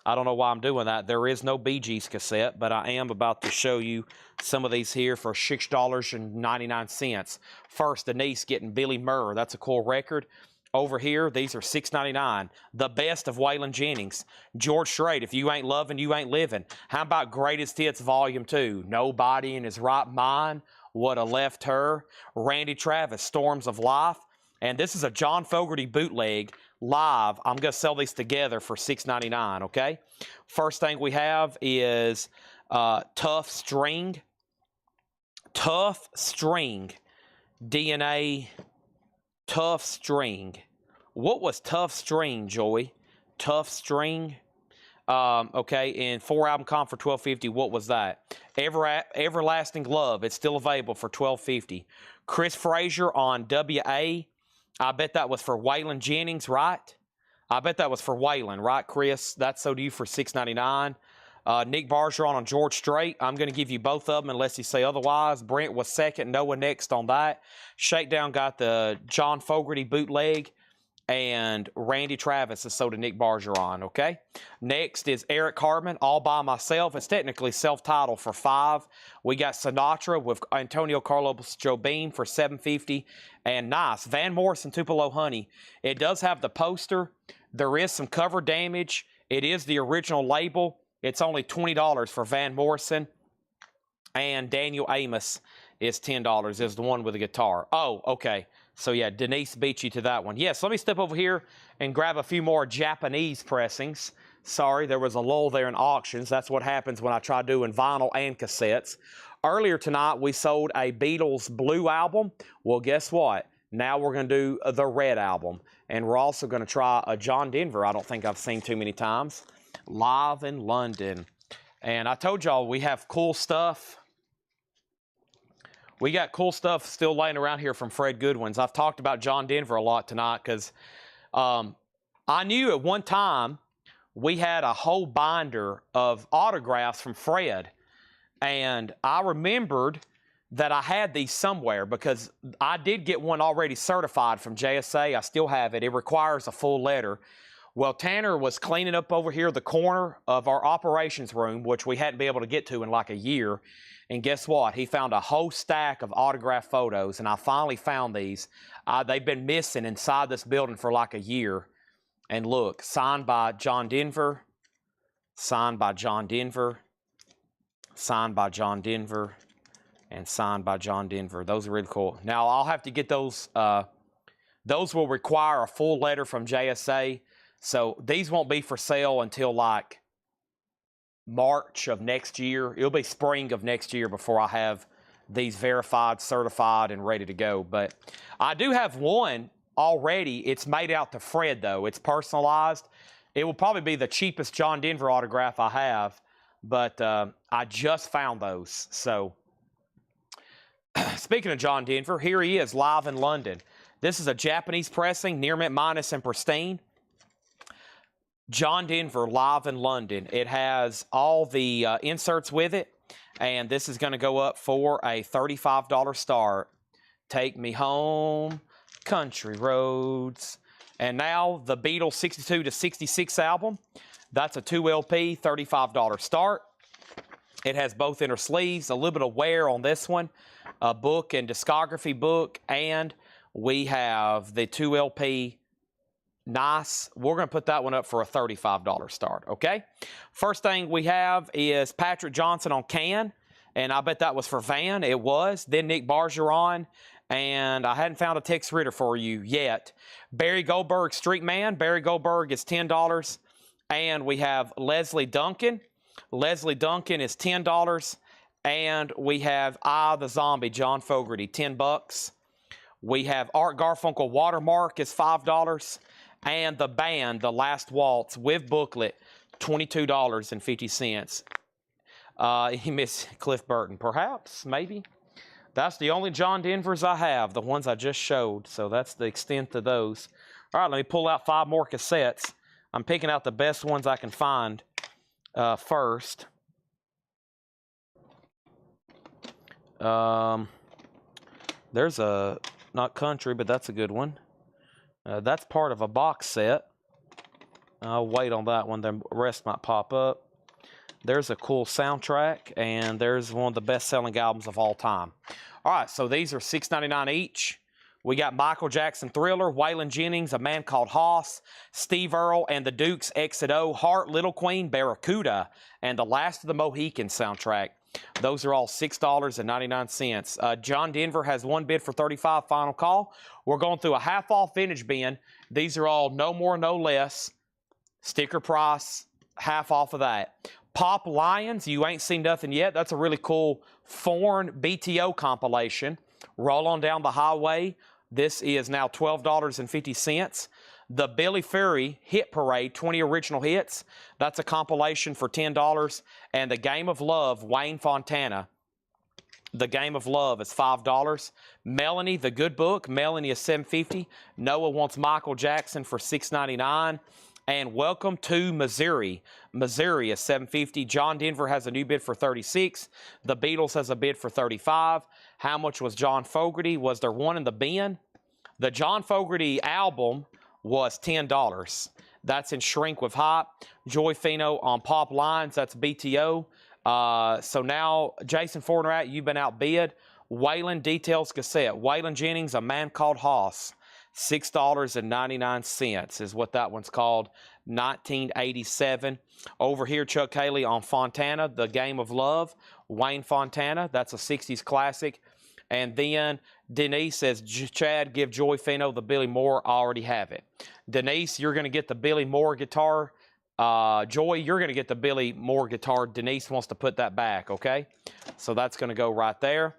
I don't know why I'm doing that. There is no Bee Gees cassette, but I am about to show you some of these here for $6.99. First, Denise getting Billy Murray. That's a cool record. Over here, these are $6.99. The Best of Waylon Jennings. George Strait, If You Ain't Loving, You Ain't Living. How about Greatest Hits Volume 2? Nobody in His Right Mind Would Have Left Her. Randy Travis, Storms of Life. And this is a John Fogerty bootleg. Live, I'm going to sell these together for $6.99, okay? First thing we have is Tough String. Tough String. DNA Tough String. What was Tough String, Joey? Tough String. Okay, and 4-album comp for $12.50. What was that? Everlasting Love. It's still available for $12.50. Chris Frazier on WA. I bet that was for Waylon Jennings, right? I bet that was for Waylon, right, Chris? That's so to you for $6.99. Nick Bergeron on George Strait. I'm going to give you both of them unless you say otherwise. Brent was second. Noah next on that. Shakedown got the John Fogerty bootleg. And Randy Travis is sold to Nick Bergeron, okay? Next is Eric Hartman, All By Myself. It's technically self-titled for $5. We got Sinatra with Antonio Carlos Jobim for $7.50. And nice, Van Morrison Tupelo Honey. It does have the poster. There is some cover damage. It is the original label. It's only $20 for Van Morrison. And Daniel Amos is $10. Is the one with the guitar. Oh, okay. So, yeah, Denise beat you to that one. Yes, let me step over here and grab a few more Japanese pressings. Sorry, there was a lull there in auctions. That's what happens when I try doing vinyl and cassettes. Earlier tonight, we sold a Beatles Blue album. Well, guess what? Now we're going to do the Red album. And we're also going to try a John Denver I don't think I've seen too many times. Live in London. And I told y'all we have cool stuff. We got cool stuff still laying around here from Fred Goodwin's. I've talked about John Denver a lot tonight because I knew at one time we had a whole binder of autographs from Fred. And I remembered that I had these somewhere because I did get one already certified from JSA. I still have it. It requires a full letter. Well, Tanner was cleaning up over here the corner of our operations room, which we hadn't been able to get to in like a year. And guess what? He found a whole stack of autographed photos, and I finally found these. They've been missing inside this building for like a year. And look, signed by John Denver, signed by John Denver, signed by John Denver, and signed by John Denver. Those are really cool. Now, I'll have to get those. Those will require a full letter from JSA. So these won't be for sale until like March of next year. It'll be spring of next year before I have these verified, certified, and ready to go. But I do have one already. It's made out to Fred, though. It's personalized. It will probably be the cheapest John Denver autograph I have, but I just found those. So speaking of John Denver, here he is live in London. This is a Japanese pressing, near mint minus and pristine. John Denver live in London. It has all the inserts with it, and this is going to go up for a $35 start. Take Me Home, Country Roads. And now the Beatles 62 to 66 album. That's a 2 LP, $35 start. It has both inner sleeves, a little bit of wear on this one, a book and discography book, and we have the 2 LP. Nice. We're going to put that one up for a $35 start, okay? First thing we have is Patrick Johnson on Can, and I bet that was for Van. It was. Then Nick Bergeron, and I hadn't found a Tex Ritter for you yet. Barry Goldberg, Street Man. Barry Goldberg is $10. And we have Leslie Duncan. Leslie Duncan is $10. And we have the Zombie, John Fogerty, $10. We have Art Garfunkel Watermark is $5. And the band, The Last Waltz, with booklet, $22.50. He missed Cliff Burton, perhaps, maybe. That's the only John Denvers I have, the ones I just showed. So that's the extent of those. All right, let me pull out 5 more cassettes. I'm picking out the best ones I can find first. There's a, not country, but that's a good one. That's part of a box set. I'll wait on that one. The rest might pop up. There's a cool soundtrack, and there's one of the best-selling albums of all time. All right, so these are $6.99 each. We got Michael Jackson Thriller, Waylon Jennings, A Man Called Hoss, Steve Earle and the Dukes, Exit O, Heart, Little Queen, Barracuda, and The Last of the Mohicans soundtrack. Those are all $6.99. John Denver has one bid for $35, final call. We're going through a half-off vintage bin. These are all no more, no less. Sticker price, half off of that. Pop Lions, you ain't seen nothing yet. That's a really cool foreign BTO compilation, Roll On Down the Highway. This is now $12.50. The Billy Fury Hit Parade, 20 original hits. That's a compilation for $10. And The Game of Love, Wayne Fontana. The Game of Love is $5. Melanie, The Good Book. Melanie is $7.50. Noah Wants Michael Jackson for $6.99. And Welcome to Missouri. Missouri is $7.50. John Denver has a new bid for $36. The Beatles has a bid for $35. How much was John Fogerty? Was there one in the bin? The John Fogerty album was $10. That's in Shrink with Hype. Joy Fino on Pop Lines. That's BTO. So now, Jason Fortner, you've been outbid. Waylon Details Cassette. Waylon Jennings, A Man Called Hoss. $6.99 is what that one's called. 1987. Over here, Chuck Haley on Fontana, The Game of Love. Wayne Fontana. That's a 60s classic. And then Denise says, Chad, give Joy Fino the Billy Moore. I already have it. Denise, you're going to get the Billy Moore guitar. Joy, you're going to get the Billy Moore guitar. Denise wants to put that back, okay? So that's going to go right there.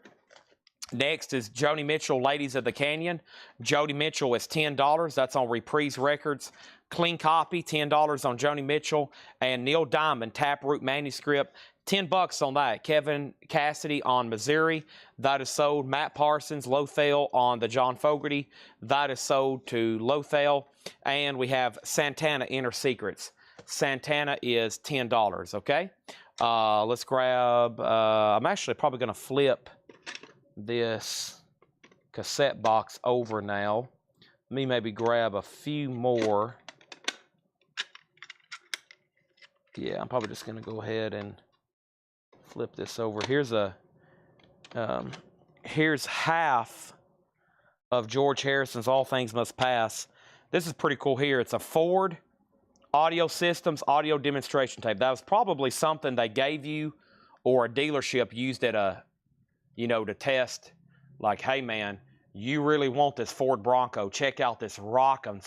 Next is Joni Mitchell, Ladies of the Canyon. Joni Mitchell is $10. That's on Reprise Records. Clean copy, $10 on Joni Mitchell. And Neil Diamond, Taproot Manuscript, $10 on that. Kevin Cassidy on Missouri. That is sold. Matt Parsons, Lothel on the John Fogerty. That is sold to Lothel. And we have Santana, Inner Secrets. Santana is $10, okay? Let's grab, I'm actually probably going to flip this cassette box over now. Let me maybe grab a few more. Yeah, I'm probably just going to go ahead and flip this over. Here's half of George Harrison's All Things Must Pass. This is pretty cool here. It's a Ford Audio Systems audio demonstration tape. That was probably something they gave you or a dealership used at a, to test, like, hey man, you really want this Ford Bronco, check out this rockin'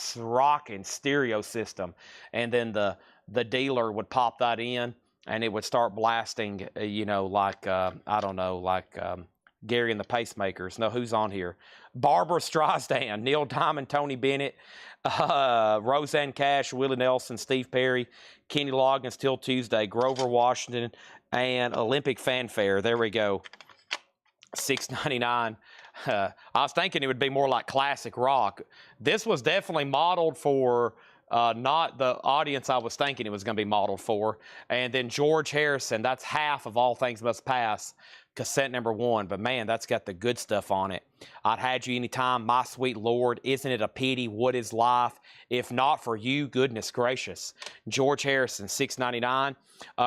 stereo system. And then the dealer would pop that in and it would start blasting, like, I don't know, like Gary and the Pacemakers. No, who's on here? Barbara Streisand, Neil Diamond, Tony Bennett, Roseanne Cash, Willie Nelson, Steve Perry, Kenny Loggins, Till Tuesday, Grover Washington, and Olympic Fanfare. There we go. $6.99. I was thinking it would be more like classic rock. This was definitely modeled for not the audience I was thinking it was going to be modeled for. And then George Harrison, that's half of All Things Must Pass, cassette number 1. But man, that's got the good stuff on it. I'd Had You Anytime, My Sweet Lord, Isn't It a Pity, What Is Life, If Not For You, Goodness Gracious. George Harrison, $6.99.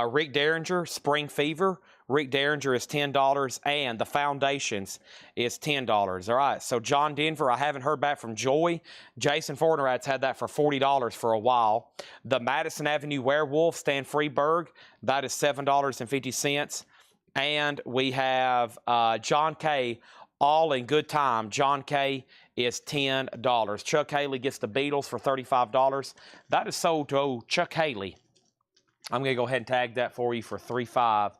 Rick Derringer, Spring Fever. Rick Derringer is $10, and The Foundations is $10. All right, so John Denver, I haven't heard back from Joy. Jason Fortnerat's had that for $40 for a while. The Madison Avenue Werewolf, Stan Freberg, that is $7.50. And we have John Kay, All in Good Time. John Kay is $10. Chuck Haley gets the Beatles for $35. That is sold to Chuck Haley. I'm going to go ahead and tag that for you for $35.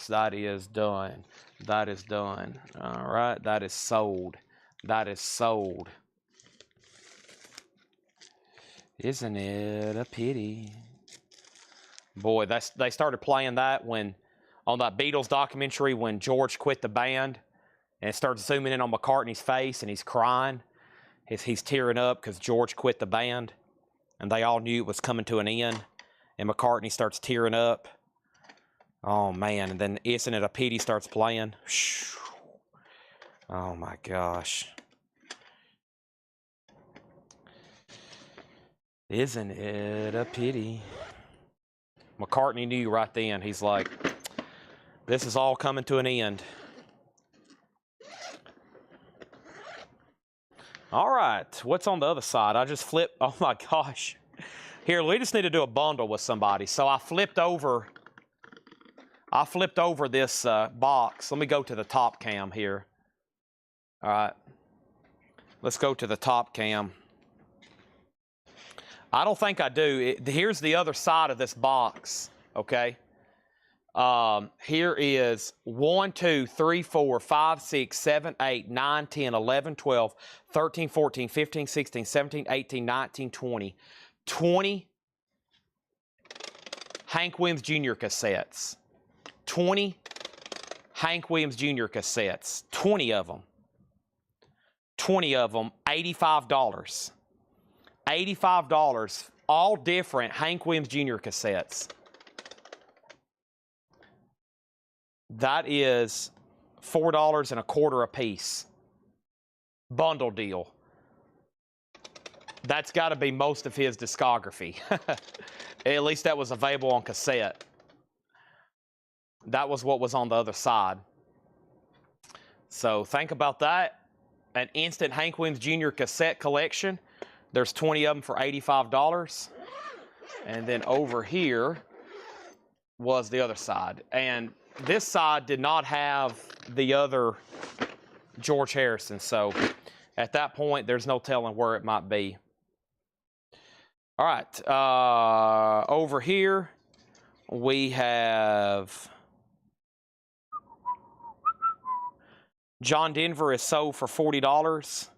That is done. That is done. All right, that is sold. That is sold. Isn't it a pity? Boy, they started playing that when, on that Beatles documentary, when George quit the band, and it starts zooming in on McCartney's face, and he's crying. He's tearing up because George quit the band, and they all knew it was coming to an end, and McCartney starts tearing up. Oh, man, and then Isn't It a Pity starts playing. Oh, my gosh. Isn't it a pity? McCartney knew right then. He's like, this is all coming to an end. All right, what's on the other side? I just flipped. Oh, my gosh. Here, we just need to do a bundle with somebody. So I flipped over this box. Let me go to the top cam here. All right. Let's go to the top cam. I don't think I do. Here's the other side of this box, okay? Here is 1, 2, 3, 4, 5, 6, 7, 8, 9, 10, 11, 12, 13, 14, 15, 16, 17, 18, 19, 20. 20 Hank Williams Jr. cassettes. 20 Hank Williams Jr. cassettes. 20 of them. 20 of them, $85. $85, all different Hank Williams Jr. cassettes. That is $4.25 a piece. Bundle deal. That's got to be most of his discography. At least that was available on cassette. That was what was on the other side. So think about that. An instant Hank Williams Jr. cassette collection. There's 20 of them for $85. And then over here was the other side. And this side did not have the other George Harrison. So at that point, there's no telling where it might be. All right. Over here, we have John Denver is sold for $40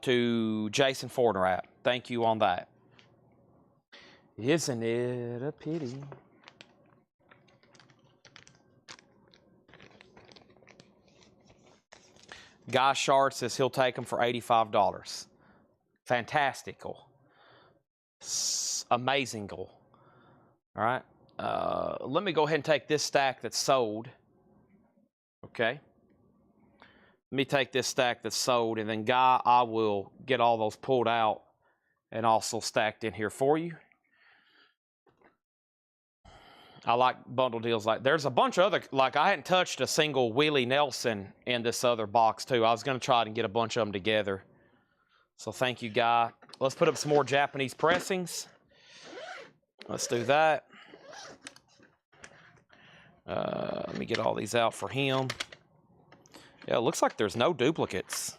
to Jason Fortnrat. Thank you on that. Isn't it a pity? Guy Shard says he'll take them for $85. Fantastical. Amazing goal. All right. Let me go ahead and take this stack that's sold. Okay. Let me take this stack that's sold, and then Guy, I will get all those pulled out and also stacked in here for you. I like bundle deals like there's a bunch of other, like I hadn't touched a single Willie Nelson in this other box too. I was going to try to get a bunch of them together. So thank you, Guy. Let's put up some more Japanese pressings. Let's do that. Let me get all these out for him. Yeah, it looks like there's no duplicates.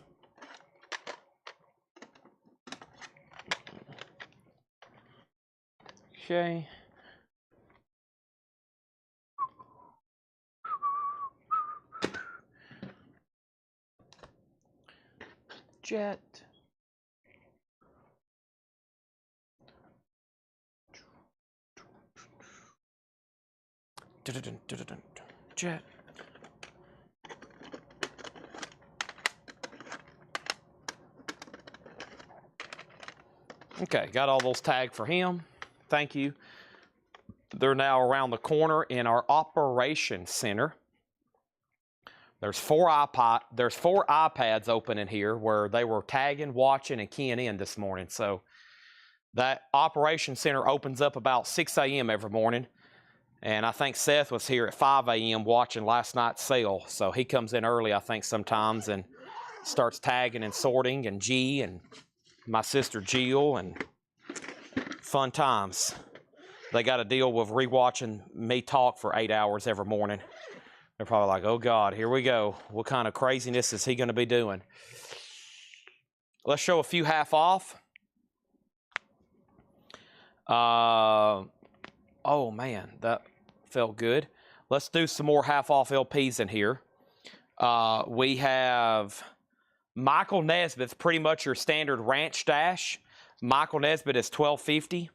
Okay. Jet. Jet. Okay, got all those tagged for him. Thank you. They're now around the corner in our operation center. There's four iPads open in here where they were tagging, watching, and keying in this morning. So that operation center opens up about 6 a.m. every morning. And I think Seth was here at 5 a.m. watching last night's sale. So he comes in early, I think, sometimes and starts tagging and sorting, and G and my sister Jill, and fun times. They got to deal with rewatching me talk for 8 hours every morning. They're probably like, oh God, here we go. What kind of craziness is he going to be doing? Let's show a few half off. Oh man, that felt good. Let's do some more half off LPs in here. We have Michael Nesbitt's pretty much your standard ranch stash. Michael Nesbitt is $12.50.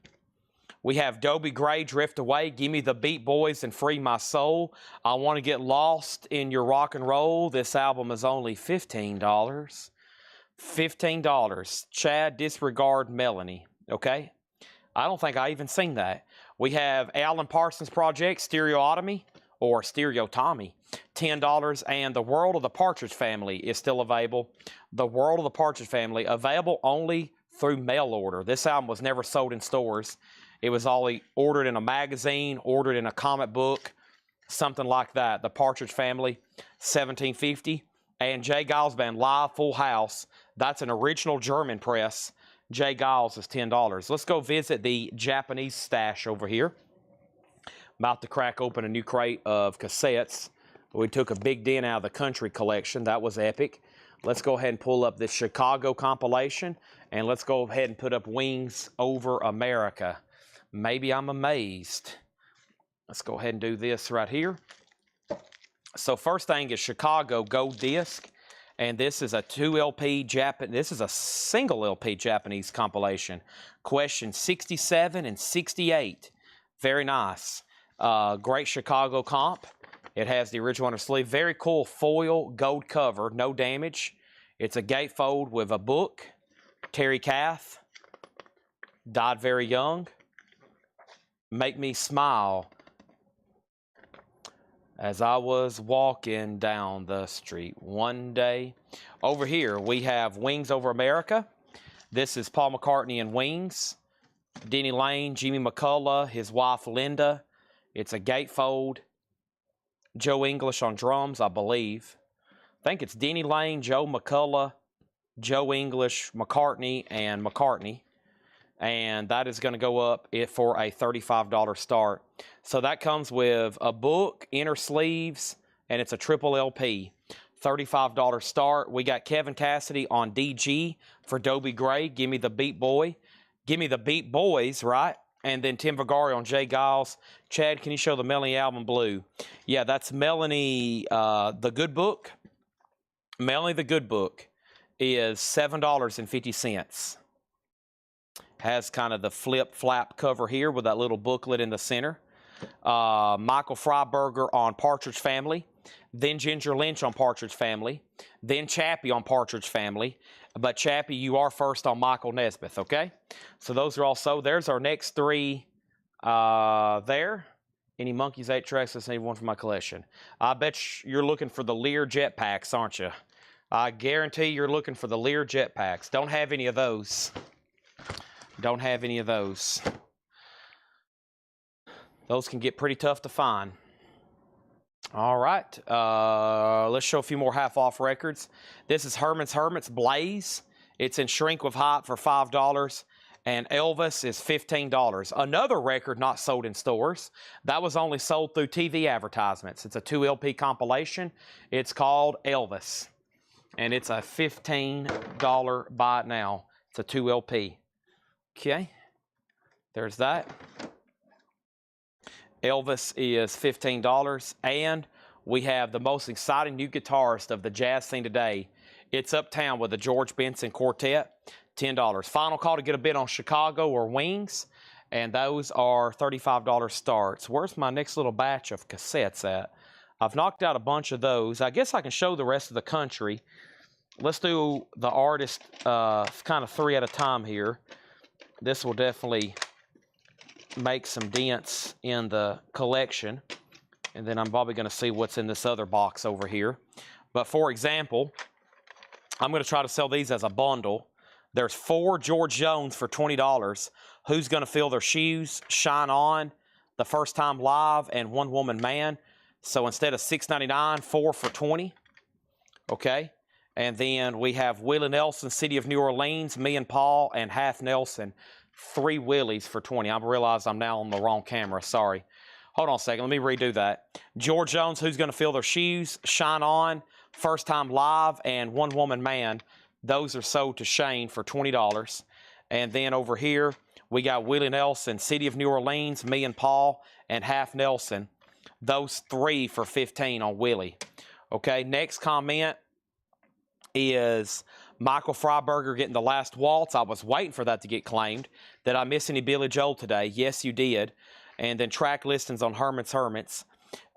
We have Dobie Gray, Drift Away, Give Me the Beat Boys and Free My Soul. I Want to Get Lost in Your Rock and Roll. This album is only $15. $15. Chad, Disregard, Melanie. Okay? I don't think I even seen that. We have Alan Parsons Project, Stereotomy, or Stereotomy, $10. And The World of the Partridge Family is still available. The World of the Partridge Family, available only through mail order. This album was never sold in stores. It was only ordered in a magazine, ordered in a comic book, something like that. The Partridge Family, $17.50. And Jay Giles Band, Live Full House. That's an original German press. Jay Giles is $10. Let's go visit the Japanese stash over here. About to crack open a new crate of cassettes. We took a big dent out of the country collection. That was epic. Let's go ahead and pull up this Chicago compilation. And let's go ahead and put up Wings Over America. Maybe I'm amazed. Let's go ahead and do this right here. So first thing is Chicago Gold Disc. And this is a 2 LP Japanese, this is a single LP Japanese compilation. Question 67 and 68. Very nice. Great Chicago comp. It has the original on the sleeve. Very cool foil gold cover, no damage. It's a gatefold with a book. Terry Kath. Died very young. Make me smile. As I was walking down the street one day. Over here, we have Wings Over America. This is Paul McCartney and Wings. Denny Lane, Jimmy McCullough, his wife Linda. It's a gatefold. Joe English on drums, I believe. I think it's Denny Lane, Joe McCullough, Joe English, McCartney, and McCartney. And that is going to go up for a $35 start. So that comes with a book, inner sleeves, and it's a triple LP. $35 start. We got Kevin Cassidy on DG for Dobie Gray. Give me the Beat Boy. Give me the Beat Boys, right? And then Tim Vigari on Jay Giles. Chad, can you show the Melanie album Blue? Yeah, that's Melanie, The Good Book. Melanie The Good Book is $7.50. Has kind of the flip-flap cover here with that little booklet in the center. Michael Freiberger on Partridge Family. Then Ginger Lynch on Partridge Family. Then Chappie on Partridge Family. But Chappie, you are first on Michael Nesmith, okay? So those are also, there's our next three there. Any Monkeys 8 tracks? Let's need one for my collection. I bet you're looking for the Lear Jetpacks, aren't you? I guarantee you're looking for the Lear Jetpacks. Don't have any of those. Don't have any of those. Those can get pretty tough to find. All right. Let's show a few more half-off records. This is Herman's Hermits Blaze. It's in shrink with hot for $5. And Elvis is $15. Another record not sold in stores. That was only sold through TV advertisements. It's a 2 LP compilation. It's called Elvis. And it's a $15 buy it now. It's a 2 LP. Okay, there's that. Elvis is $15. And we have the most exciting new guitarist of the jazz scene today. It's Uptown with the George Benson Quartet, $10. Final call to get a bid on Chicago or Wings. And those are $35 starts. Where's my next little batch of cassettes at? I've knocked out a bunch of those. I guess I can show the rest of the country. Let's do the artist kind of 3 at a time here. This will definitely make some dents in the collection. And then I'm probably going to see what's in this other box over here. But for example, I'm going to try to sell these as a bundle. There's 4 George Jones for $20. Who's going to Fill Their Shoes, Shine On, The First Time Live, and One Woman Man. So instead of $6.99, 4 for $20. Okay. And then we have Willie Nelson, City of New Orleans, Me and Paul, and Half Nelson. 3 Willies for $20. I realize I'm now on the wrong camera. Sorry. Hold on a second. Let me redo that. George Jones, Who's Going to Fill Their Shoes, Shine On, First Time Live, and One Woman Man. Those are sold to Shane for $20. And then over here, we got Willie Nelson, City of New Orleans, Me and Paul, and Half Nelson. Those 3 for $15 on Willie. Okay, next comment is Michael Freiberger getting The Last Waltz. I was waiting for that to get claimed. Did I miss any Billy Joel today? Yes, you did. And then track listings on Herman's Hermits.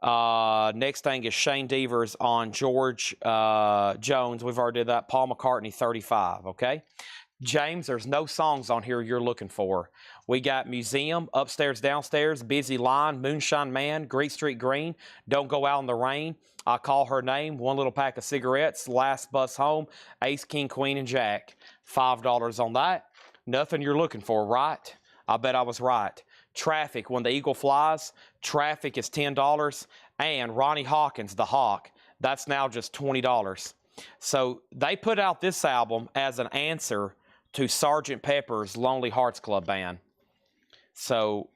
Next thing is Shane Devers on George Jones. We've already did that. Paul McCartney, 35, okay? James, there's no songs on here you're looking for. We got Museum, Upstairs, Downstairs, Busy Line, Moonshine Man, Greek Street Green, Don't Go Out in the Rain, I Call Her Name, One Little Pack of Cigarettes, Last Bus Home, Ace, King, Queen, and Jack. $5 on that. Nothing you're looking for, right? I bet I was right. Traffic, When the Eagle Flies, Traffic is $10. And Ronnie Hawkins, The Hawk, that's now just $20. So they put out this album as an answer to Sgt. Pepper's Lonely Hearts Club Band. So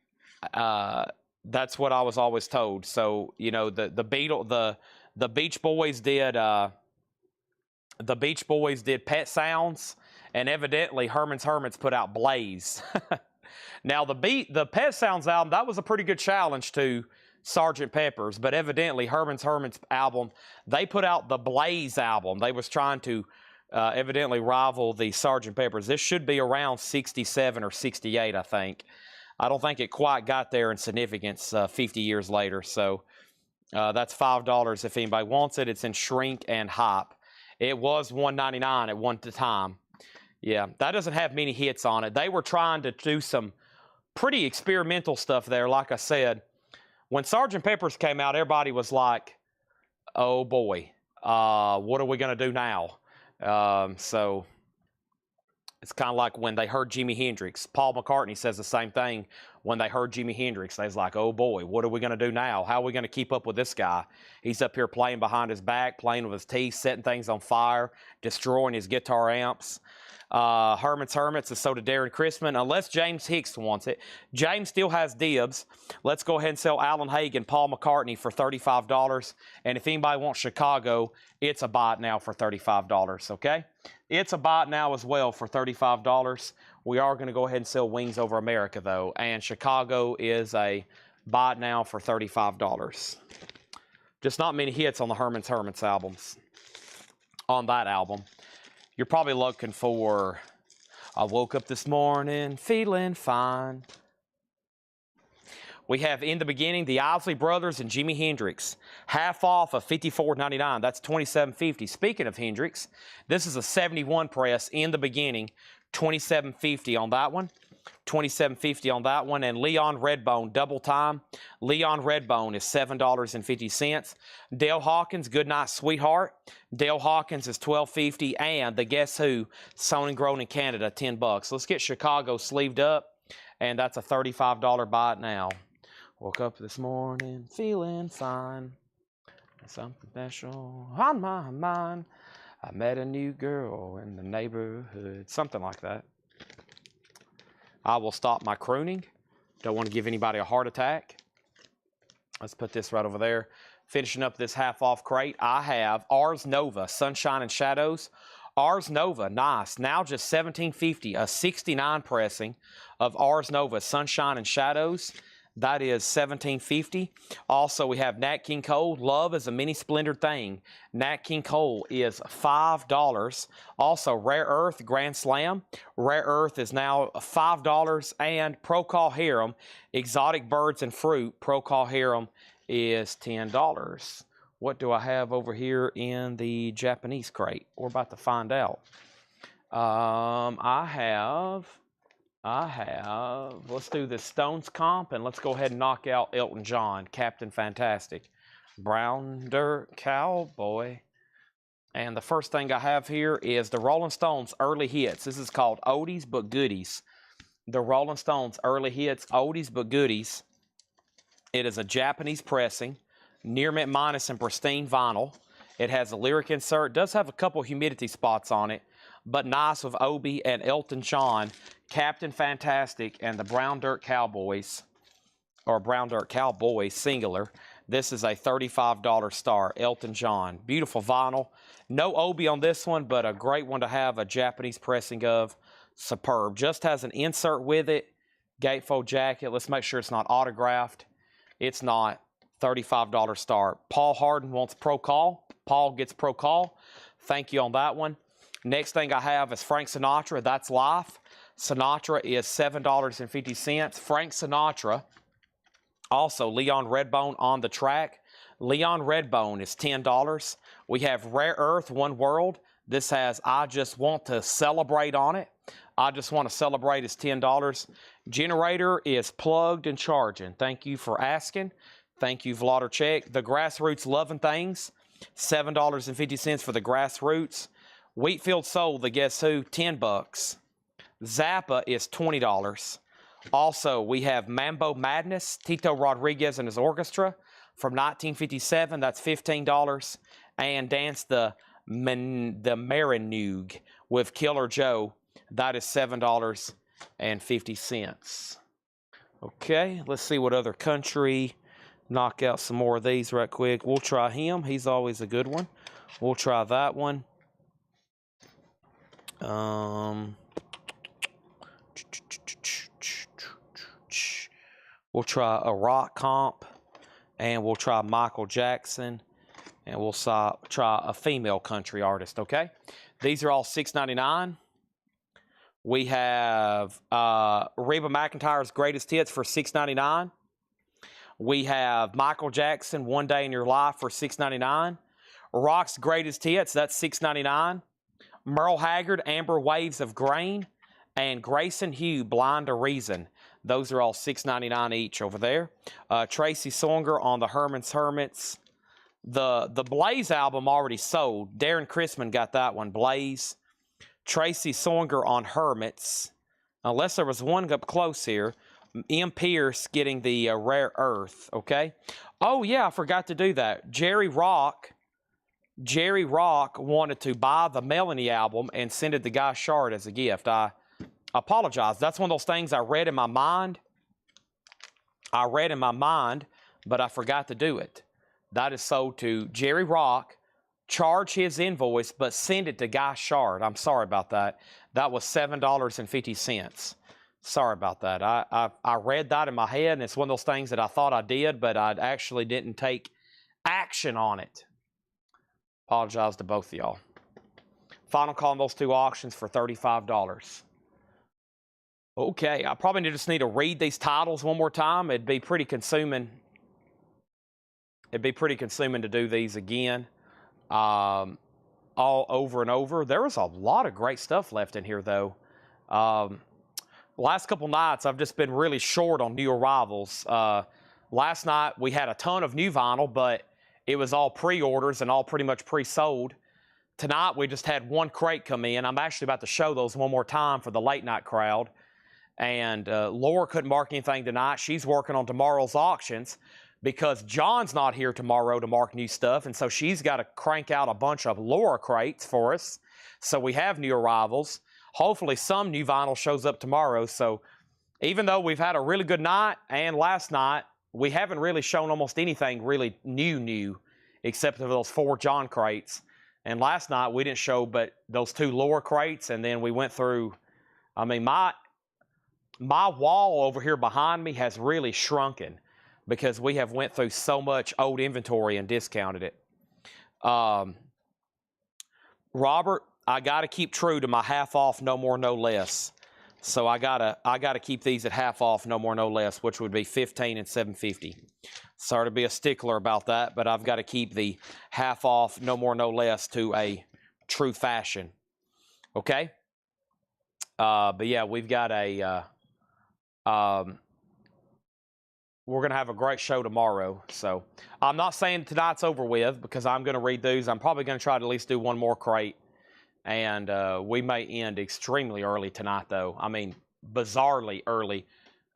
that's what I was always told. So, you know, the Beach Boys did Pet Sounds, and evidently Herman's Hermits put out Blaze. Now the Pet Sounds album, that was a pretty good challenge to Sgt. Pepper's, but evidently Herman's album, they put out the Blaze album. They was trying to evidently rival the Sgt. Pepper's. This should be around 67 or 68, I think. I don't think it quite got there in significance 50 years later. So that's $5 if anybody wants it. It's in shrink and hop. It was $1.99 at one time. Yeah, that doesn't have many hits on it. They were trying to do some pretty experimental stuff there, like I said. When Sgt. Pepper's came out, everybody was like, oh boy, what are we going to do now? So it's kind of like when they heard Jimi Hendrix. Paul McCartney says the same thing when they heard Jimi Hendrix. They was like, oh boy, what are we going to do now? How are we going to keep up with this guy? He's up here playing behind his back, playing with his teeth, setting things on fire, destroying his guitar amps. Herman's Hermits is sold to Darren Chrisman, unless James Hicks wants it. James still has dibs. Let's go ahead and sell Alan Hagen, Paul McCartney for $35. And if anybody wants Chicago, it's a buy it now for $35, okay? It's a buy it now as well for $35. We are going to go ahead and sell Wings Over America, though. And Chicago is a buy it now for $35. Just not many hits on the Herman's Hermits albums. On that album. You're probably looking for, I woke up this morning feeling fine. We have In the Beginning, the Isley Brothers and Jimi Hendrix. Half off of $54.99. That's $27.50. Speaking of Hendrix, this is a 71 press, In the Beginning, $27.50 on that one. $27.50 on that one. And Leon Redbone, Double Time. Leon Redbone is $7.50. Dale Hawkins, Goodnight Sweetheart. Dale Hawkins is $12.50. And the Guess Who, Sown and Grown in Canada, $10. Let's get Chicago sleeved up. And that's a $35 buy it now. Woke up this morning feeling fine. Something special on my mind. I met a new girl in the neighborhood. Something like that. I will stop my crooning. Don't want to give anybody a heart attack. Let's put this right over there. Finishing up this half-off crate, I have Ars Nova, Sunshine and Shadows. Ars Nova, nice. Now just $17.50, a 69 pressing of Ars Nova, Sunshine and Shadows. That is $17.50. Also, we have Nat King Cole, Love is a Mini Splendid Thing. Nat King Cole is $5. Also, Rare Earth, Grand Slam. Rare Earth is now $5. And Procol Harum, Exotic Birds and Fruit. Procol Harum is $10. What do I have over here in the Japanese crate? We're about to find out. I have, let's do the Stones comp, and let's go ahead and knock out Elton John, Captain Fantastic. Brown Dirt Cowboy. And the first thing I have here is the Rolling Stones Early Hits. This is called Oldies But Goodies. The Rolling Stones Early Hits, Oldies But Goodies. It is a Japanese pressing, near mint minus and pristine vinyl. It has a lyric insert. It does have a couple humidity spots on it, but nice with Obi and Elton John, Captain Fantastic, and the Brown Dirt Cowboys, or Brown Dirt Cowboys, singular. This is a $35 star, Elton John. Beautiful vinyl. No Obi on this one, but a great one to have a Japanese pressing of. Superb. Just has an insert with it. Gatefold jacket. Let's make sure it's not autographed. It's not. $35 star. Paul Harden wants Pro Call. Paul gets Pro Call. Thank you on that one. Next thing I have is Frank Sinatra, That's Life. Sinatra is $7.50. Frank Sinatra. Also, Leon Redbone on the track. Leon Redbone is $10. We have Rare Earth, One World. This has I Just Want to Celebrate on it. I Just Want to Celebrate is $10. Generator is plugged and charging. Thank you for asking. Thank you, Vladarchek. The Grassroots Loving Things, $7.50 for the Grassroots. Wheatfield Soul, the Guess Who, $10. Zappa is $20. Also, we have Mambo Madness, Tito Rodriguez and his orchestra from 1957. That's $15. And Dance the Marinuge with Killer Joe. That is $7.50. Okay, let's see what other country. Knock out some more of these right quick. We'll try him. He's always a good one. We'll try that one. We'll try a rock comp. and we'll try Michael Jackson, and we'll try a female country artist, okay? These are all $6.99. We have Reba McEntire's Greatest Hits for $6.99. We have Michael Jackson, One Day in Your Life for $6.99. Rock's Greatest Hits, that's $6.99. Merle Haggard, Amber Waves of Grain, and Grayson Hugh, Blind to Reason. Those are all $6.99 each over there. Tracy Songer on the Herman's Hermits. The Blaze album already sold. Darren Chrisman got that one, Blaze. Tracy Songer on Hermits. Unless there was one up close here. M. Pierce getting the Rare Earth, okay? Oh, yeah, I forgot to do that. Jerry Rock wanted to buy the Melanie album and send it to Guy Shard as a gift. I apologize. That's one of those things I read in my mind. But I forgot to do it. That is sold to Jerry Rock, charge his invoice, but send it to Guy Shard. I'm sorry about that. That was $7.50. Sorry about that. I read that in my head, and it's one of those things that I thought I did, but I actually didn't take action on it. Apologize to both of y'all. Final call on those two auctions for $35. Okay, I probably just need to read these titles one more time. It'd be pretty consuming. It'd be pretty consuming to do these again, all over and over. There was a lot of great stuff left in here, though. Last couple nights, I've just been really short on new arrivals. Last night, we had a ton of new vinyl, but it was all pre-orders and all pretty much pre-sold. Tonight, we just had one crate come in. I'm actually about to show those one more time for the late night crowd. And Laura couldn't mark anything tonight. She's working on tomorrow's auctions because John's not here tomorrow to mark new stuff. And so she's got to crank out a bunch of Laura crates for us. So we have new arrivals. Hopefully some new vinyl shows up tomorrow. So even though we've had a really good night and last night, we haven't really shown almost anything really new, except for those 4 John crates. And last night, we didn't show but those 2 lower crates, and then we went through, I mean, my wall over here behind me has really shrunken because we have went through so much old inventory and discounted it. Robert, I got to keep true to my half off, no more, no less. So I gotta keep these at half off, no more, no less, which would be $15 and $7.50. Sorry to be a stickler about that, but I've got to keep the half off, no more, no less to a true fashion. Okay? But yeah, we've got a we're gonna have a great show tomorrow. So I'm not saying tonight's over with because I'm gonna read these. I'm probably gonna try to at least do one more crate. And we may end extremely early tonight, though. I mean, bizarrely early.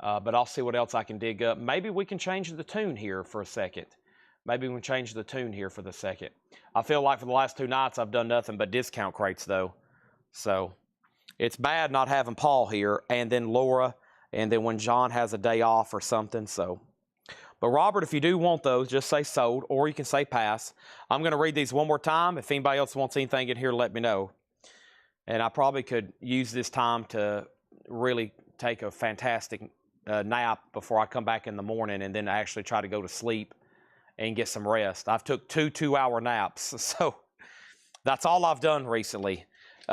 But I'll see what else I can dig up. Maybe we can change the tune here for a second. I feel like for the last 2 nights, I've done nothing but discount crates, though. So it's bad not having Paul here, and then Laura, and then when John has a day off or something. So, but Robert, if you do want those, just say sold, or you can say pass. I'm going to read these one more time. If anybody else wants anything in here, let me know. And I probably could use this time to really take a fantastic nap before I come back in the morning and then actually try to go to sleep and get some rest. I've took 2 2-hour naps, so that's all I've done recently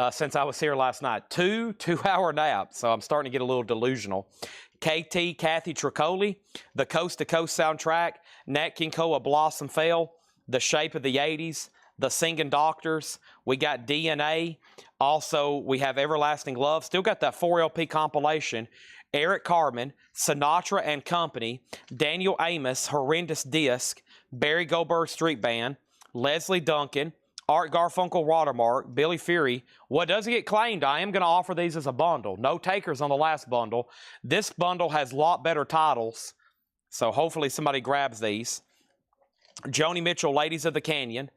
since I was here last night. 2 2-hour naps, so I'm starting to get a little delusional. KT, Kathy Tricoli, the Coast to Coast soundtrack, Nat King Cole, A Blossom Fell, The Shape of the 80s, The Singing Doctors. We got DNA. Also, we have Everlasting Love. Still got that 4 LP compilation. Eric Carmen, Sinatra and Company, Daniel Amos, Horrendous Disc, Barry Goldberg Street Band, Leslie Duncan, Art Garfunkel Watermark, Billy Fury. What doesn't get claimed, I am going to offer these as a bundle. No takers on the last bundle. This bundle has a lot better titles, so hopefully somebody grabs these. Joni Mitchell, Ladies of the Canyon,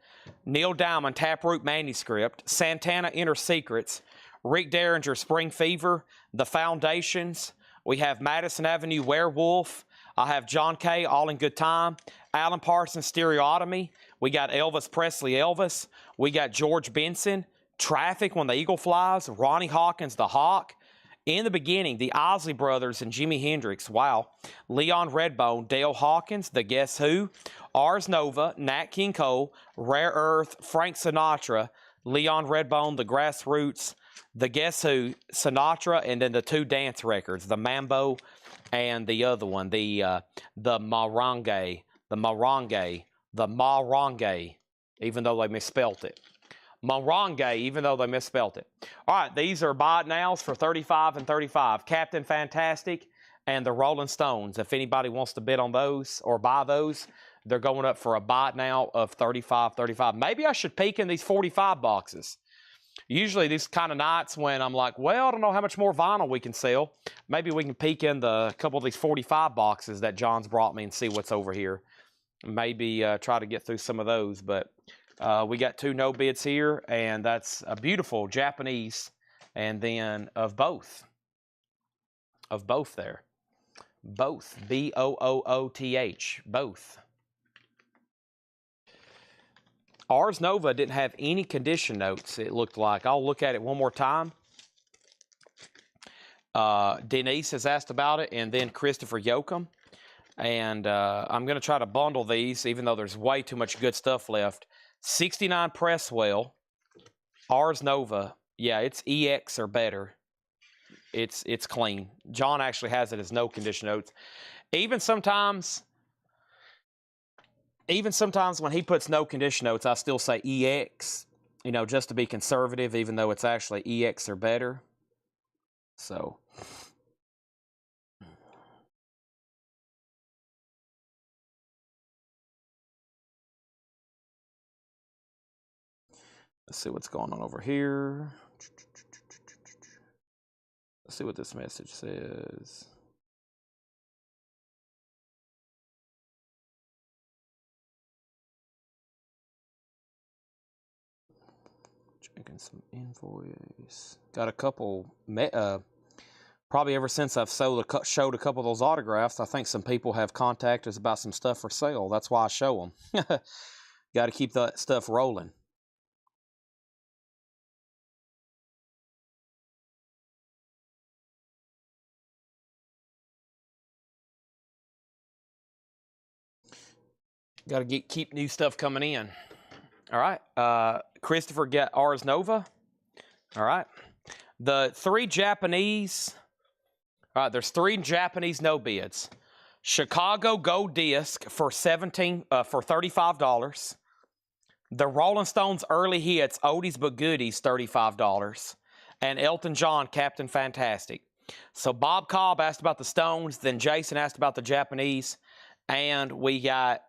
Neil Diamond, Taproot Manuscript, Santana, Inner Secrets, Rick Derringer, Spring Fever, The Foundations. We have Madison Avenue, Werewolf. I have John Kay, All in Good Time, Alan Parsons, Stereotomy. We got Elvis Presley, Elvis. We got George Benson, Traffic, When the Eagle Flies, Ronnie Hawkins, The Hawk, In the beginning, the Isley Brothers and Jimi Hendrix, wow. Leon Redbone, Dale Hawkins, The Guess Who, Ars Nova, Nat King Cole, Rare Earth, Frank Sinatra, Leon Redbone, The Grassroots, The Guess Who, Sinatra, and then the two dance records, the Mambo and the other one, the Morongo, even though they misspelt it. Morongo, even though they misspelt it. All right, these are buy it nows for $35 and $35. Captain Fantastic and the Rolling Stones. If anybody wants to bid on those or buy those, they're going up for a buy it now of $35. Maybe I should peek in these 45 boxes. Usually these kind of nights when I'm like, well, I don't know how much more vinyl we can sell. Maybe we can peek in the couple of these 45 boxes that John's brought me and see what's over here. Maybe try to get through some of those, but we got two no bids here, and that's a beautiful Japanese, and then of both there. Both, B-O-O-O-T-H, both. Ars Nova didn't have any condition notes, it looked like. I'll look at it one more time. Denise has asked about it, and then Christopher Yoakum. And I'm going to try to bundle these, even though there's way too much good stuff left. 69 Presswell, Ars Nova. Yeah, it's EX or better. It's clean. John actually has it as no condition notes. Even sometimes when he puts no condition notes, I still say EX, you know, just to be conservative, even though it's actually EX or better. So let's see what's going on over here. Let's see what this message says. Checking some invoice. Got a couple, probably ever since I've showed a couple of those autographs, I think some people have contacted us about some stuff for sale. That's why I show them. Got to keep that stuff rolling. Got to keep new stuff coming in. All right. Christopher got Ars Nova. All right. The three Japanese. All right. There's three Japanese no bids. Chicago Gold Disc for $35. The Rolling Stones Early Hits Oldies But Goodies $35. And Elton John Captain Fantastic. So Bob Cobb asked about the Stones. Then Jason asked about the Japanese. And we got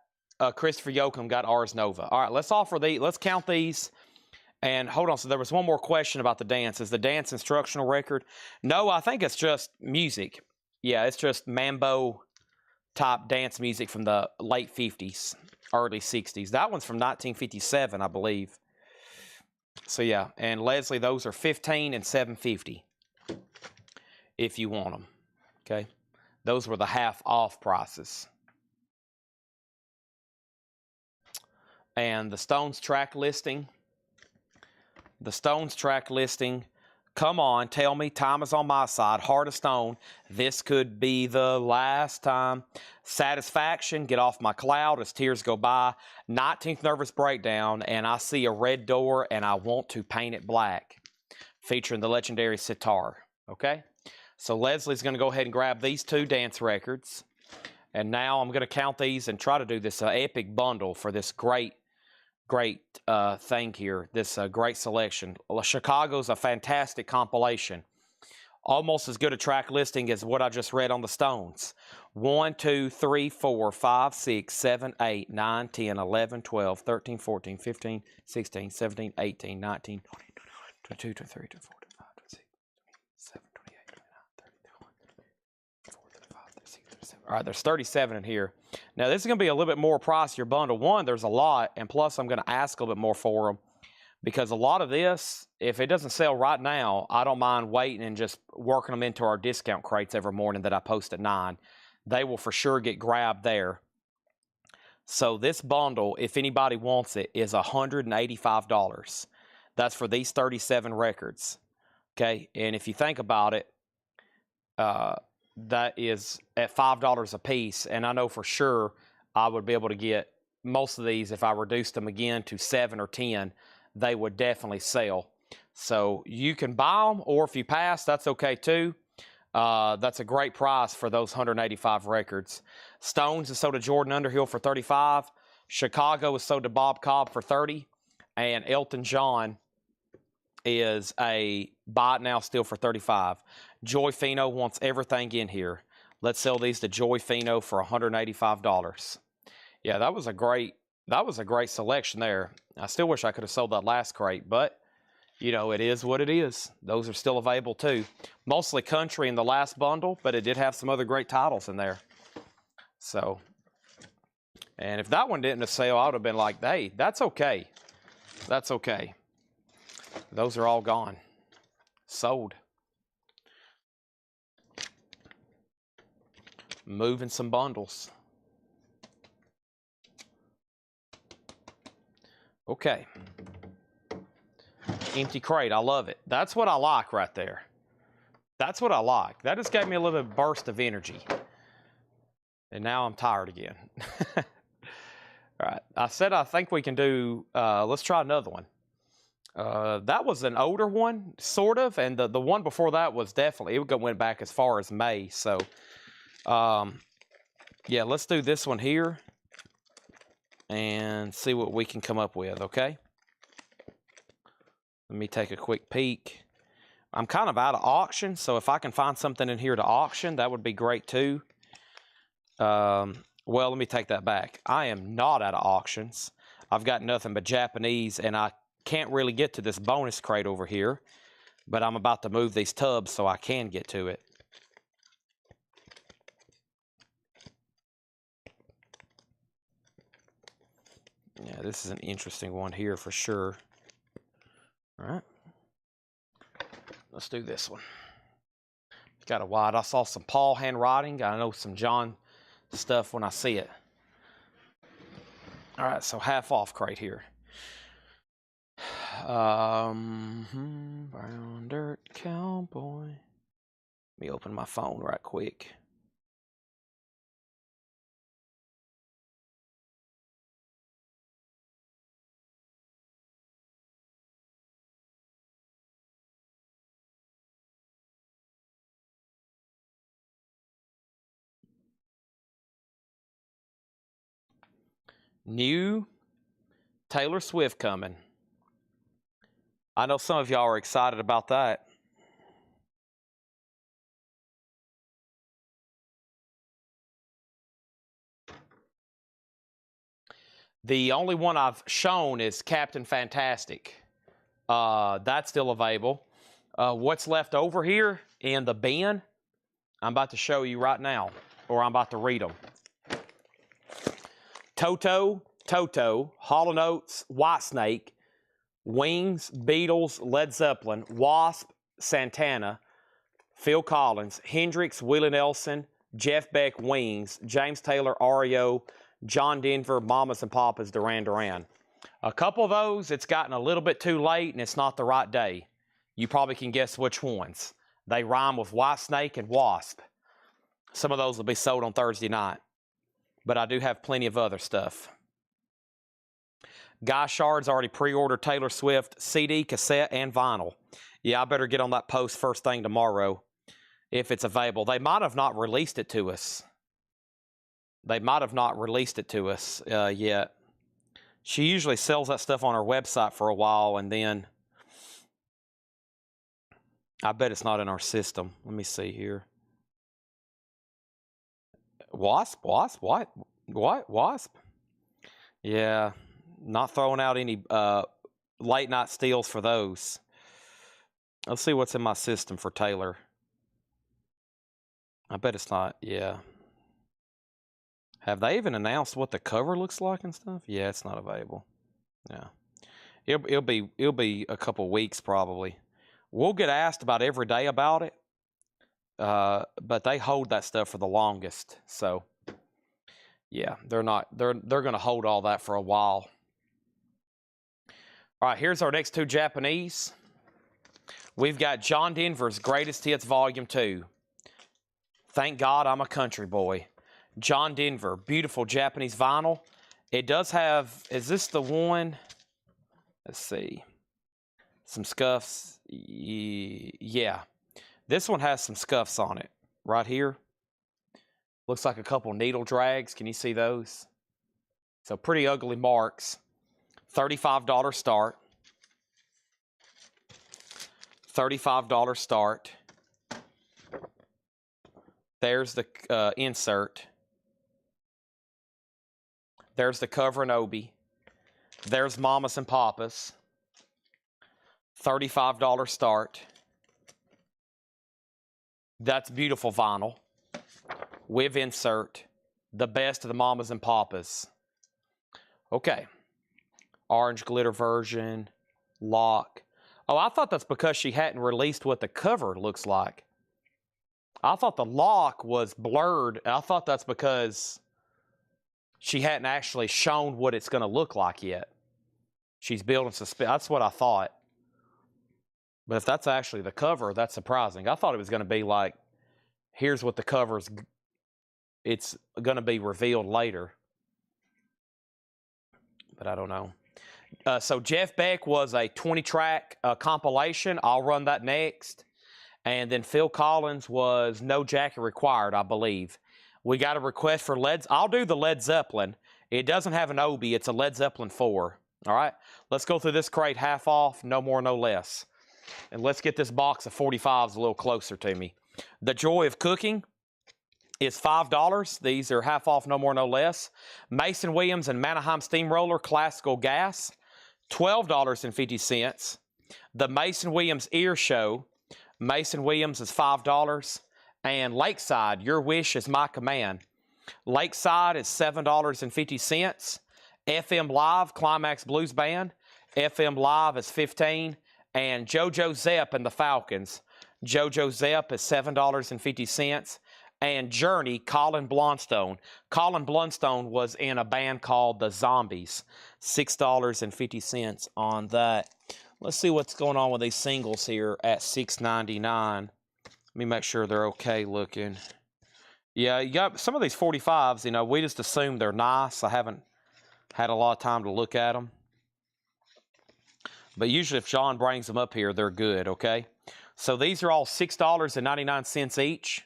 Christopher Yoakum got Ars Nova. All right, let's count these. And hold on, so there was one more question about the dance. Is the dance instructional record? No, I think it's just music. Yeah, it's just mambo type dance music from the late 50s, early 60s. That one's from 1957, I believe. So yeah, and Leslie, those are $15 and $7.50 if you want them. Okay, those were the half off prices. And the Stones track listing. The Stones track listing. Come on, tell me. Time is on my side. Heart of Stone. This could be the last time. Satisfaction. Get off my cloud as tears go by. 19th Nervous Breakdown. And I see a red door and I want to paint it black. Featuring the legendary sitar. Okay? So Leslie's going to go ahead and grab these two dance records. And now I'm going to count these and try to do this epic bundle for this great thing here, this great selection. Chicago's a fantastic compilation. Almost as good a track listing as what I just read on the Stones. 1, 2, 3, 4, 5, 6, 7, 8, 9, 10, 11, 12, 13, 14, 15, 16, 17, 18, 19, 20, 22, 23, 24, 25, 26, 27, 28, 29, 30, 31, 34, 35, 36, 37. All right, there's 37 in here. Now, this is going to be a little bit more pricier bundle. One, there's a lot, and plus I'm going to ask a little bit more for them because a lot of this, if it doesn't sell right now, I don't mind waiting and just working them into our discount crates every morning that I post at 9. They will for sure get grabbed there. So this bundle, if anybody wants it, is $185. That's for these 37 records. Okay, and if you think about it, that is at $5 a piece, and I know for sure I would be able to get most of these if I reduced them again to 7 or 10. They would definitely sell. So you can buy them, or if you pass, that's okay too. That's a great price for those 185 records. Stones is sold to Jordan Underhill for $35. Chicago is sold to Bob Cobb for $30. And Elton John is a buy it now still for $35. Joy Fino wants everything in here. Let's sell these to Joy Fino for $185. Yeah, that was a great selection there. I still wish I could have sold that last crate, but you know, it is what it is. Those are still available too. Mostly country in the last bundle, but it did have some other great titles in there. So, and if that one didn't sell, I would have been like, hey, that's okay. That's okay. Those are all gone. Sold. Moving some bundles. Okay. Empty crate. I love it. That's what I like right there. That's what I like. That just gave me a little burst of energy. And now I'm tired again. All right. I said I think we can do, let's try another one. That was an older one, sort of, and the one before that was definitely, it went back as far as May. So, yeah, let's do this one here and see what we can come up with, okay? Let me take a quick peek. I'm kind of out of auction, so if I can find something in here to auction, that would be great too. Well, let me take that back. I am not out of auctions. I've got nothing but Japanese, and I can't really get to this bonus crate over here, but I'm about to move these tubs so I can get to it. Yeah, this is an interesting one here for sure. All right. Let's do this one. Got a wide. I saw some Paul handwriting. I know some John stuff when I see it. All right, so half off crate here. Brown dirt cowboy. Let me open my phone right quick. New Taylor Swift coming. I know some of y'all are excited about that. The only one I've shown is Captain Fantastic. That's still available. What's left over here in the bin, I'm about to show you right now, or I'm about to read them. Toto, Hall & Oates, Whitesnake, Wings, Beatles, Led Zeppelin, Wasp, Santana, Phil Collins, Hendrix, Willie Nelson, Jeff Beck, Wings, James Taylor, REO, John Denver, Mamas and Papas, Duran Duran. A couple of those, it's gotten a little bit too late and it's not the right day. You probably can guess which ones. They rhyme with Whitesnake and Wasp. Some of those will be sold on Thursday night. But I do have plenty of other stuff. Guy Shard's already pre-ordered Taylor Swift CD, cassette, and vinyl. Yeah, I better get on that post first thing tomorrow if it's available. They might have not released it to us. Yet. She usually sells that stuff on her website for a while, and then I bet it's not in our system. Let me see here. Wasp? What? Wasp? Yeah, not throwing out any late night steals for those. Let's see what's in my system for Taylor. I bet it's not. Yeah. Have they even announced what the cover looks like and stuff? Yeah, it's not available. Yeah. It'll be a couple weeks probably. We'll get asked about every day about it. But they hold that stuff for the longest. So yeah, they're going to hold all that for a while. All right, here's our next two Japanese. We've got John Denver's Greatest Hits Volume 2. Thank God I'm a country boy. John Denver, beautiful Japanese vinyl. It does have, is this the one? Let's see. Some scuffs. Yeah. This one has some scuffs on it. Right here. Looks like a couple needle drags. Can you see those? So pretty ugly marks. $35 start. $35 start. There's the insert. There's the cover and Obi. There's Mamas and Papas. $35 start. That's beautiful vinyl. With insert. The best of the Mamas and Papas. Okay. Orange glitter version. Lock. Oh, I thought that's because she hadn't released what the cover looks like. I thought the lock was blurred. I thought that's because she hadn't actually shown what it's going to look like yet. She's building suspense. That's what I thought. But if that's actually the cover, that's surprising. I thought it was going to be like, here's what the cover's, it's going to be revealed later. But I don't know. So Jeff Beck was a 20-track compilation. I'll run that next. And then Phil Collins was No Jacket Required, I believe. We got a request for I'll do the Led Zeppelin. It doesn't have an Obi. It's a Led Zeppelin 4. All right? Let's go through this crate half off, no more, no less. And let's get this box of 45s a little closer to me. The Joy of Cooking is $5. These are half off, no more, no less. Mason Williams and Mannheim Steamroller Classical Gas, $12.50. The Mason Williams Ear Show, Mason Williams is $5. And Lakeside, Your Wish is My Command. Lakeside is $7.50. FM Live, Climax Blues Band, FM Live is $15. And JoJo Zepp and the Falcons, JoJo Zepp is $7.50. And Journey, Colin Blunstone. Colin Blunstone was in a band called The Zombies. $6.50 on that. Let's see what's going on with these singles here at $6.99. Let me make sure they're okay looking. Yeah, you got some of these 45s, you know, we just assume they're nice. I haven't had a lot of time to look at them. But usually if John brings them up here, they're good, okay? So these are all $6.99 each.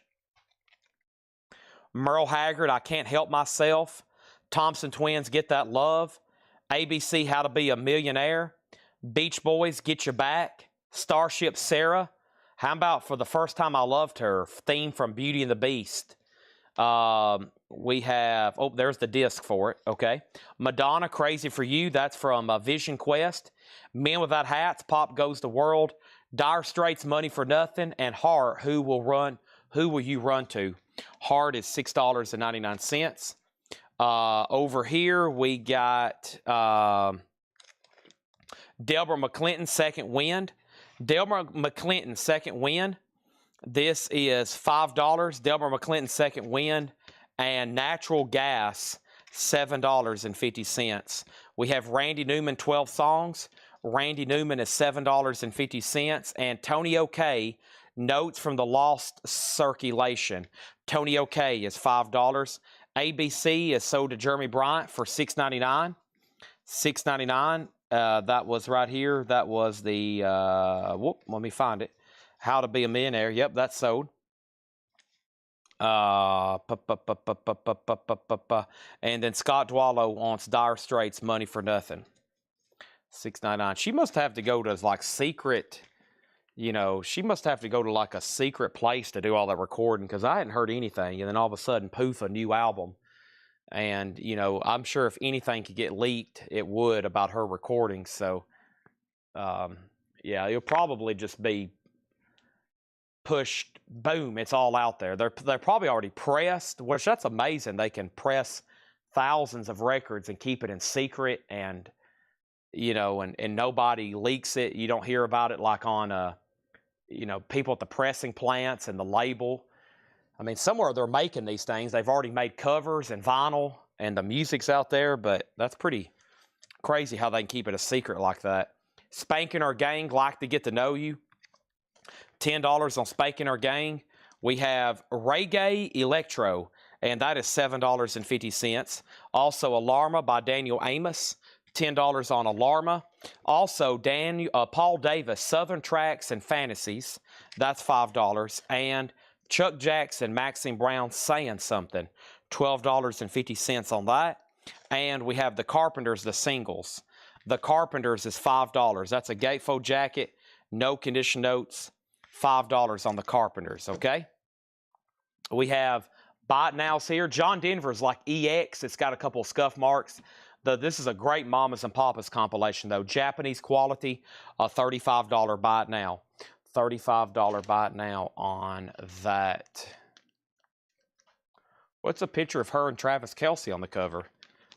Merle Haggard, I Can't Help Myself. Thompson Twins, Get That Love. ABC, How to Be a Millionaire. Beach Boys, Get Your Back. Starship Sarah. How about For the First Time I Loved Her? Theme from Beauty and the Beast. We have, oh, there's the disc for it, okay. Madonna, Crazy for You. That's from Vision Quest. Men Without Hats, Pop Goes the World. Dire Straits, Money for Nothing. And Heart, Who Will You Run To? Heart is $6.99. Over here, we got Delbert McClinton, Second Wind. Delbert McClinton, Second Wind. This is $5. Delbert McClinton, Second Wind. And Natural Gas, $7.50. We have Randy Newman, 12 Songs. Randy Newman is $7.50. And Tony OK, Notes from the Lost Circulation. Tony OK is $5. ABC is sold to Jeremy Bryant for $6.99. $6.99. That was right here. That was the, let me find it. How to Be a Millionaire. Yep, that's sold. And then Scott Dwallow wants Dire Straits, Money for Nothing. $6.99. She must have to go to like secret, you know, she must have to go to like a secret place to do all that recording, because I hadn't heard anything. And then all of a sudden, poof, a new album. And, you know, I'm sure if anything could get leaked, it would, about her recording. So, yeah, it'll probably just be pushed, boom, it's all out there. They're probably already pressed, which that's amazing. They can press thousands of records and keep it in secret, and, you know, and nobody leaks it. You don't hear about it like on, you know, people at the pressing plants and the label. I mean, somewhere they're making these things. They've already made covers and vinyl, and the music's out there, but that's pretty crazy how they can keep it a secret like that. Spanking Our Gang, Like to Get to Know You. $10 on Spanking Our Gang. We have Reggae Electro, and that is $7.50. Also, Alarma by Daniel Amos, $10 on Alarma. Also, Paul Davis, Southern Tracks and Fantasies, that's $5. And Chuck Jackson, Maxine Brown, Saying Something, $12.50 on that. And we have the Carpenters, the singles. The Carpenters is $5. That's a gatefold jacket, no condition notes, $5 on the Carpenters, okay? We have Buy It Nows here. John Denver's like EX. It's got a couple of scuff marks. This is a great Mamas and Papas compilation, though. Japanese quality, a $35 Buy It Now. $35 Buy It Now on that. What's a picture of her and Travis Kelce on the cover?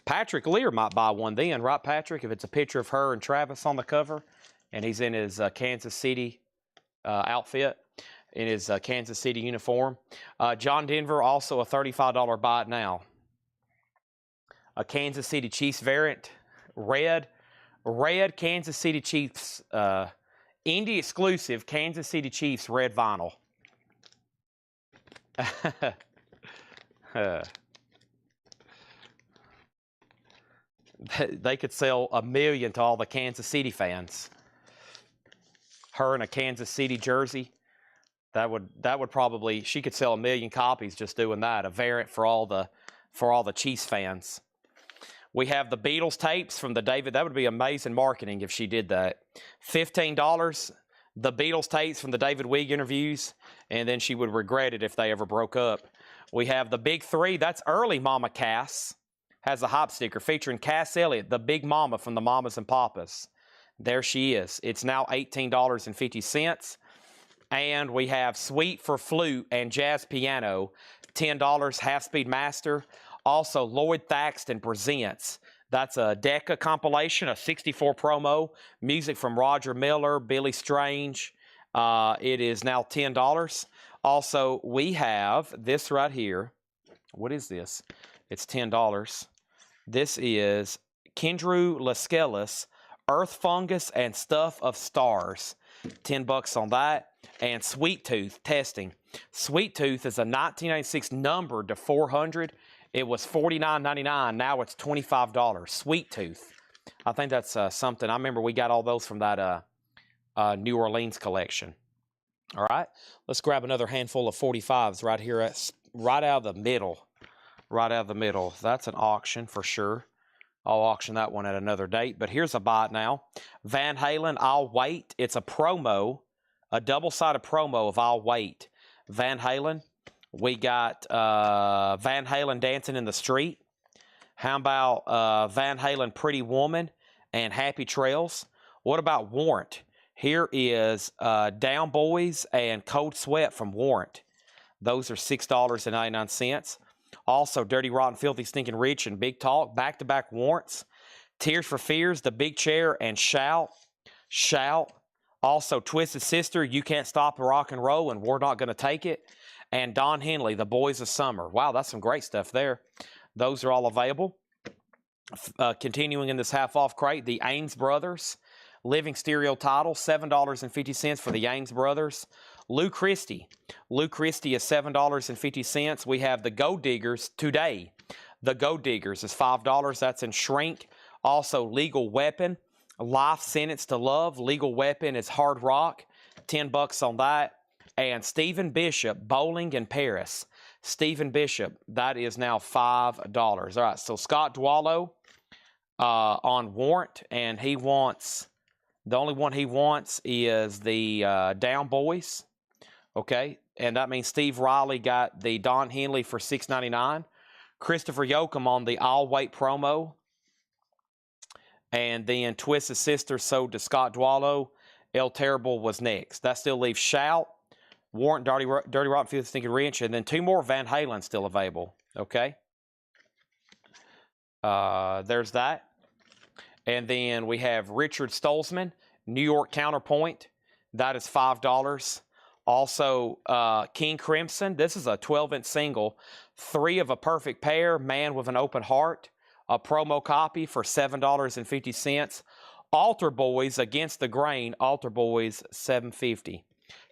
Patrick Lear might buy one then, right, Patrick? If it's a picture of her and Travis on the cover, and he's in his Kansas City outfit, in his Kansas City uniform. John Denver, also a $35 Buy It Now. A Kansas City Chiefs variant, red Kansas City Chiefs, Indy exclusive Kansas City Chiefs red vinyl. They could sell 1 million to all the Kansas City fans. Her in a Kansas City jersey, that would probably, she could sell 1 million copies just doing that. A variant for all the Chiefs fans. We have the Beatles tapes from the David. That would be amazing marketing if she did that. $15. The Beatles tapes from the David Wig interviews, and then she would regret it if they ever broke up. We have the Big Three. That's early Mama Cass. Has a hop sticker featuring Cass Elliott, the big mama from the Mamas and Papas. There she is. It's now $18.50. And we have Suite for Flute and Jazz Piano, $10, Half-Speed Master. Also, Lloyd Thaxton Presents. That's a Decca compilation, a 64 promo. Music from Roger Miller, Billy Strange. It is now $10. Also, we have this right here. What is this? It's $10. This is Kendrew Lascelles, Earth Fungus and Stuff of Stars. $10 on that. And Sweet Tooth Testing. Sweet Tooth is a 1996 numbered to 400. It was $49.99. Now it's $25. Sweet Tooth. I think that's something. I remember we got all those from that New Orleans collection. All right. Let's grab another handful of 45s right here, right out of the middle. Right out of the middle. That's an auction for sure. I'll auction that one at another date. But here's a Buy It Now. Van Halen, I'll Wait. It's a promo, a double-sided promo of I'll Wait. Van Halen. We got Van Halen Dancing in the Street. How about Van Halen Pretty Woman and Happy Trails? What about Warrant? Here is Down Boys and Cold Sweat from Warrant. Those are $6.99. Also, Dirty, Rotten, Filthy, Stinking Rich and Big Talk, back-to-back warrants. Tears for Fears, The Big Chair, and Shout. Shout. Also, Twisted Sister, You Can't Stop the Rock and Roll, and We're Not Gonna Take It. And Don Henley, The Boys of Summer. Wow, that's some great stuff there. Those are all available. Continuing in this half-off crate, the Ames Brothers. Living Stereo Title, $7.50 for the Ames Brothers. Lou Christie. Lou Christie is $7.50. We have the Gold Diggers today. The Gold Diggers is $5. That's in shrink. Also, Legal Weapon. Life Sentence to Love. Legal Weapon is hard rock. $10 on that. And Stephen Bishop, Bowling in Paris. Stephen Bishop, that is now $5. All right, so Scott Dwallow on warrant, and he wants, the only one he wants is the Down Boys. Okay, and that means Steve Riley got the Don Henley for $6.99. Christopher Yoakum on the I'll Wait promo. And then Twisted Sister sold to Scott Dwallow. El Terrible was next. That still leaves Shout, Warrant, Dirty Rotten, Filthy, Stinking Rich, and then two more Van Halen still available. Okay. There's that. And then we have Richard Stolzman, New York Counterpoint. That is $5. Also, King Crimson. This is a 12-inch single. Three of a Perfect Pair, Man with an Open Heart. A promo copy for $7.50. Altar Boys, Against the Grain. Altar Boys, $7.50.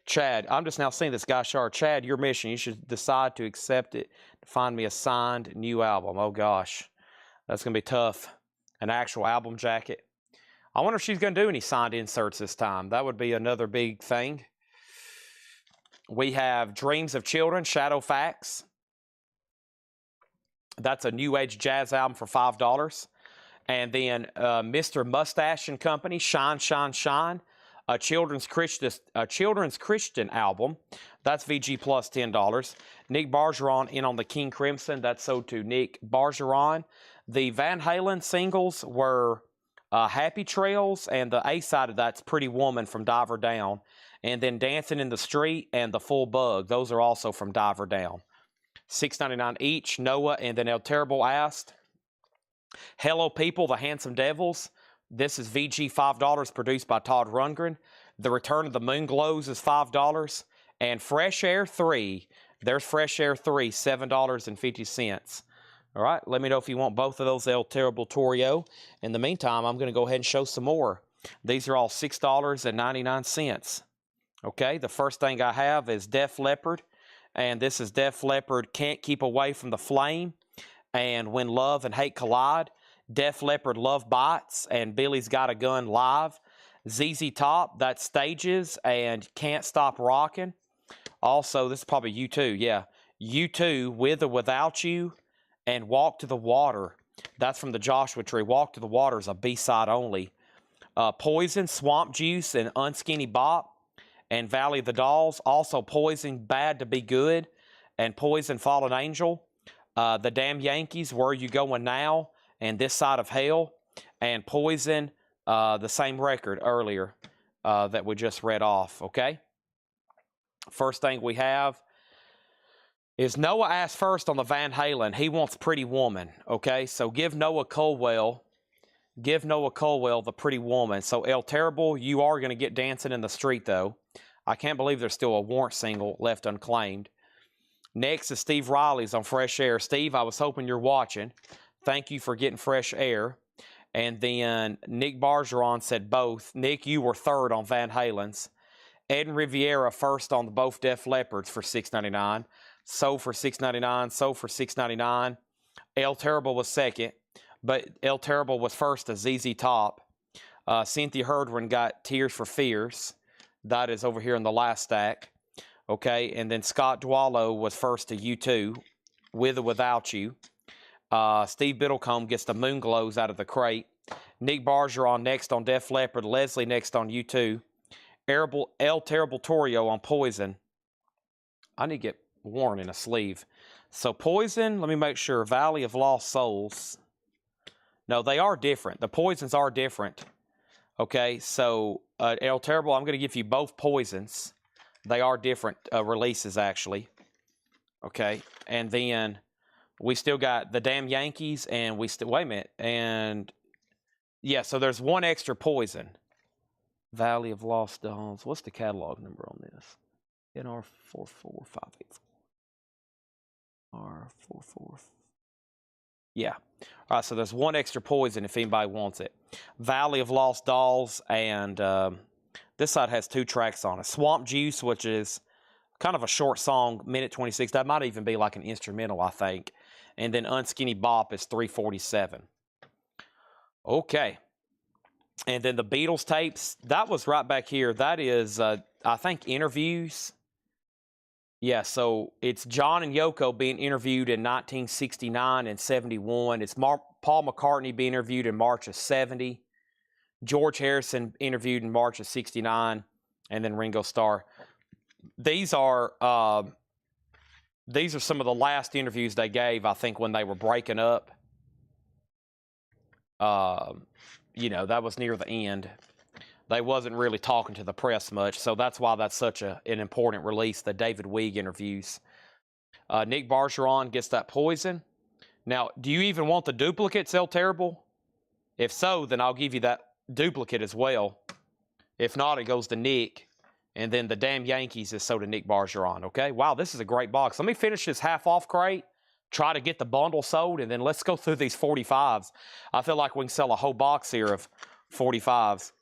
Chad, I'm just now seeing this guy, Shar. Chad, your mission, you should decide to accept it. Find me a signed new album. Oh, gosh. That's going to be tough. An actual album jacket. I wonder if she's going to do any signed inserts this time. That would be another big thing. We have Dreams of Children, Shadow Facts. That's a new age jazz album for $5. And then Mr. Mustache and Company, Shine, Shine, Shine. A children's Christian album. That's VG plus $10. Nick Bargeron in on the King Crimson. That's sold to Nick Bargeron. The Van Halen singles were Happy Trails, and the A side of that's Pretty Woman from Diver Down. And then Dancing in the Street and The Full Bug. Those are also from Diver Down. $6.99 each. Noah and then El Terrible asked. Hello People, The Handsome Devils. This is VG $5, produced by Todd Rundgren. The Return of the Moon Glows is $5. And Fresh Air 3, there's Fresh Air 3, $7.50. All right, let me know if you want both of those El Terrible Torio. In the meantime, I'm going to go ahead and show some more. These are all $6.99. Okay, the first thing I have is Def Leppard. And this is Def Leppard, Can't Keep Away from the Flame. And When Love and Hate Collide. Def Leppard, Love Bites, and Billy's Got a Gun live. ZZ Top, that's Stages, and Can't Stop Rockin'. Also, this is probably U2, yeah. U2, With or Without You, and Walk to the Water. That's from the Joshua Tree. Walk to the Water is a B-side only. Poison, Swamp Juice, and Unskinny Bop, and Valley of the Dolls. Also, Poison, Bad to Be Good, and Poison, Fallen Angel. The Damn Yankees, Where You Going Now, and This Side of Hell, and Poison, the same record earlier that we just read off, okay? First thing we have is Noah asked first on the Van Halen. He wants Pretty Woman, okay? So give Noah Colwell the Pretty Woman. So El Terrible, you are going to get Dancing in the Street, though. I can't believe there's still a Warrant single left unclaimed. Next is Steve Riley's on Fresh Air. Steve, I was hoping you're watching. Thank you for getting Fresh Air. And then Nick Bargeron said both. Nick, you were third on Van Halen's. Ed and Riviera first on the both Def Leppards for $6.99. So for $6.99. So for $6.99. El Terrible was second. But El Terrible was first to ZZ Top. Cynthia Herdwin got Tears for Fears. That is over here in the last stack. Okay, and then Scott Dwallow was first to U2, With or Without You. Steve Biddlecombe gets the Moon Glows out of the crate. Nick Bargeron next on Def Leppard. Leslie next on U2. El Terrible Torio on Poison. I need to get Warren in a sleeve. So Poison, let me make sure. Valley of Lost Souls. No, they are different. The Poisons are different. Okay, so El Terrible, I'm going to give you both Poisons. They are different releases, actually. Okay, and then we still got the Damn Yankees, and we still, wait a minute, and yeah, so there's one extra Poison. Valley of Lost Dawns. What's the catalog number on this? NR44584. R44. Yeah. All right, so there's one extra Poison if anybody wants it. Valley of Lost Dolls, and this side has 2 tracks on it. Swamp Juice, which is kind of a short song, minute 26. That might even be like an instrumental, I think. And then Unskinny Bop is $3.47. Okay. And then the Beatles tapes, that was right back here. That is, I think, interviews. Yeah, so it's John and Yoko being interviewed in 1969 and 71. It's Paul McCartney being interviewed in March of 70. George Harrison interviewed in March of 69. And then Ringo Starr. These are some of the last interviews they gave, I think, when they were breaking up. You know, that was near the end. They wasn't really talking to the press much, so that's why that's such an important release, the David Weig interviews. Nick Bargeron gets that Poison. Now, do you even want the duplicates, El Terrible? If so, then I'll give you that duplicate as well. If not, it goes to Nick. And then the Damn Yankees is sold to Nick Bargeron, okay? Wow, this is a great box. Let me finish this half-off crate, try to get the bundle sold, and then let's go through these 45s. I feel like we can sell a whole box here of 45s.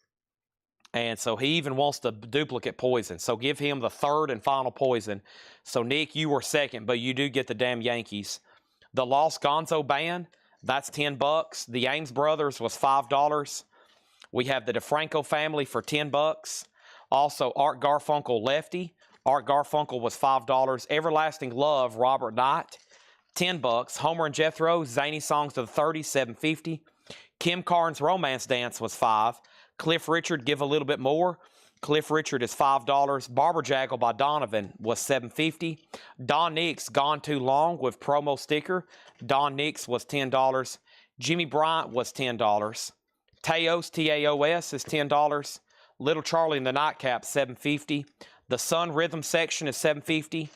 And so he even wants the duplicate poison. So give him the third and final poison. So, Nick, you were second, but you do get the damn Yankees. The Lost Gonzo Band, that's $10. The Ames Brothers was $5. We have the DeFranco family for $10. Also, Art Garfunkel Lefty. Art Garfunkel was $5. Everlasting Love, Robert Knight, $10. Homer and Jethro, Zany Songs of the 30s, $7.50. Kim Carnes' Romance Dance was $5. Cliff Richard, Give a Little Bit More. Cliff Richard is $5. Barber Jaggle by Donovan was $7.50. Don Nix, Gone Too Long with promo sticker. Don Nix was $10. Jimmy Bryant was $10. Teos, T-A-O-S, is $10. Little Charlie and the Nightcap, $7.50. The Sun Rhythm section is $7.50.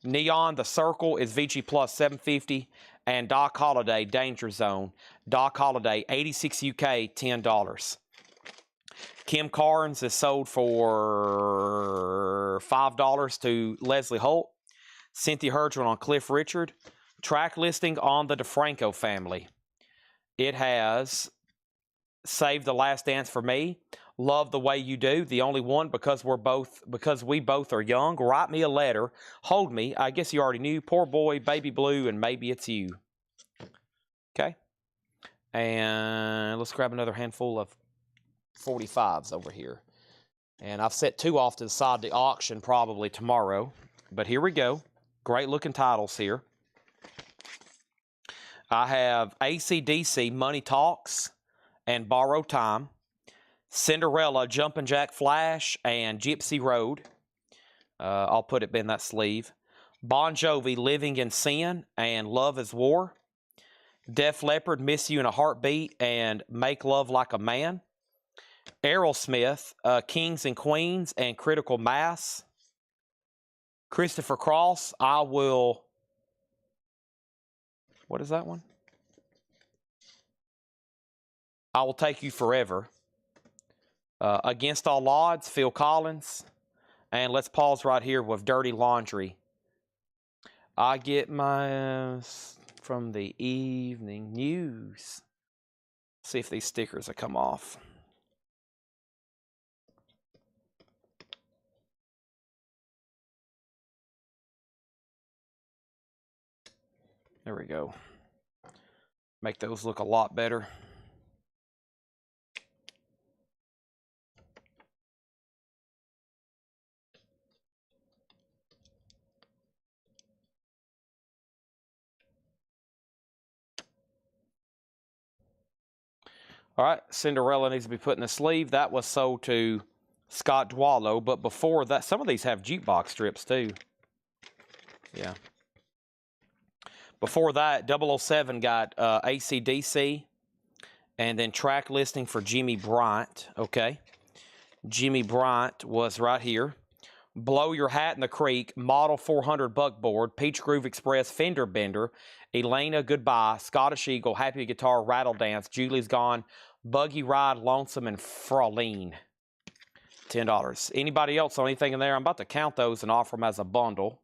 Neon, The Circle is VG Plus, $7.50. And Doc Holliday, Danger Zone. Doc Holliday, 86 UK, $10. Kim Carnes is sold for $5 to Leslie Holt. Cynthia Herdron on Cliff Richard. Track listing on the DeFranco family. It has Save the Last Dance for Me. Love the Way You Do. The Only One, because we both are young. Write Me a Letter. Hold Me. I guess you already knew. Poor Boy, Baby Blue, and Maybe It's You. Okay. And let's grab another handful of 45s over here. And I've set 2 off to the side of the auction probably tomorrow. But here we go. Great looking titles here. I have AC/DC, Money Talks, and Borrowed Time. Cinderella, Jumpin' Jack Flash, and Gypsy Road. I'll put it in that sleeve. Bon Jovi, Living in Sin, and Love is War. Def Leppard, Miss You in a Heartbeat, and Make Love Like a Man. Aerosmith, Kings and Queens, and Critical Mass. Christopher Cross, I Will... What is that one? I Will Take You Forever. Against All Odds, Phil Collins. And let's pause right here with Dirty Laundry. I get my from the evening news. See if these stickers will come off. There we go. Make those look a lot better. All right, Cinderella needs to be put in the sleeve. That was sold to Scott Dwallow, but before that, some of these have jukebox strips too. Yeah. Before that, 007 got AC/DC, and then track listing for Jimmy Bryant. Okay. Jimmy Bryant was right here. Blow Your Hat in the Creek, Model 400 Buckboard, Peach Groove Express, Fender Bender, Elena, Goodbye, Scottish Eagle, Happy Guitar, Rattle Dance, Julie's Gone, Buggy Ride, Lonesome, and Fraulein. $10. Anybody else on anything in there? I'm about to count those and offer them as a bundle.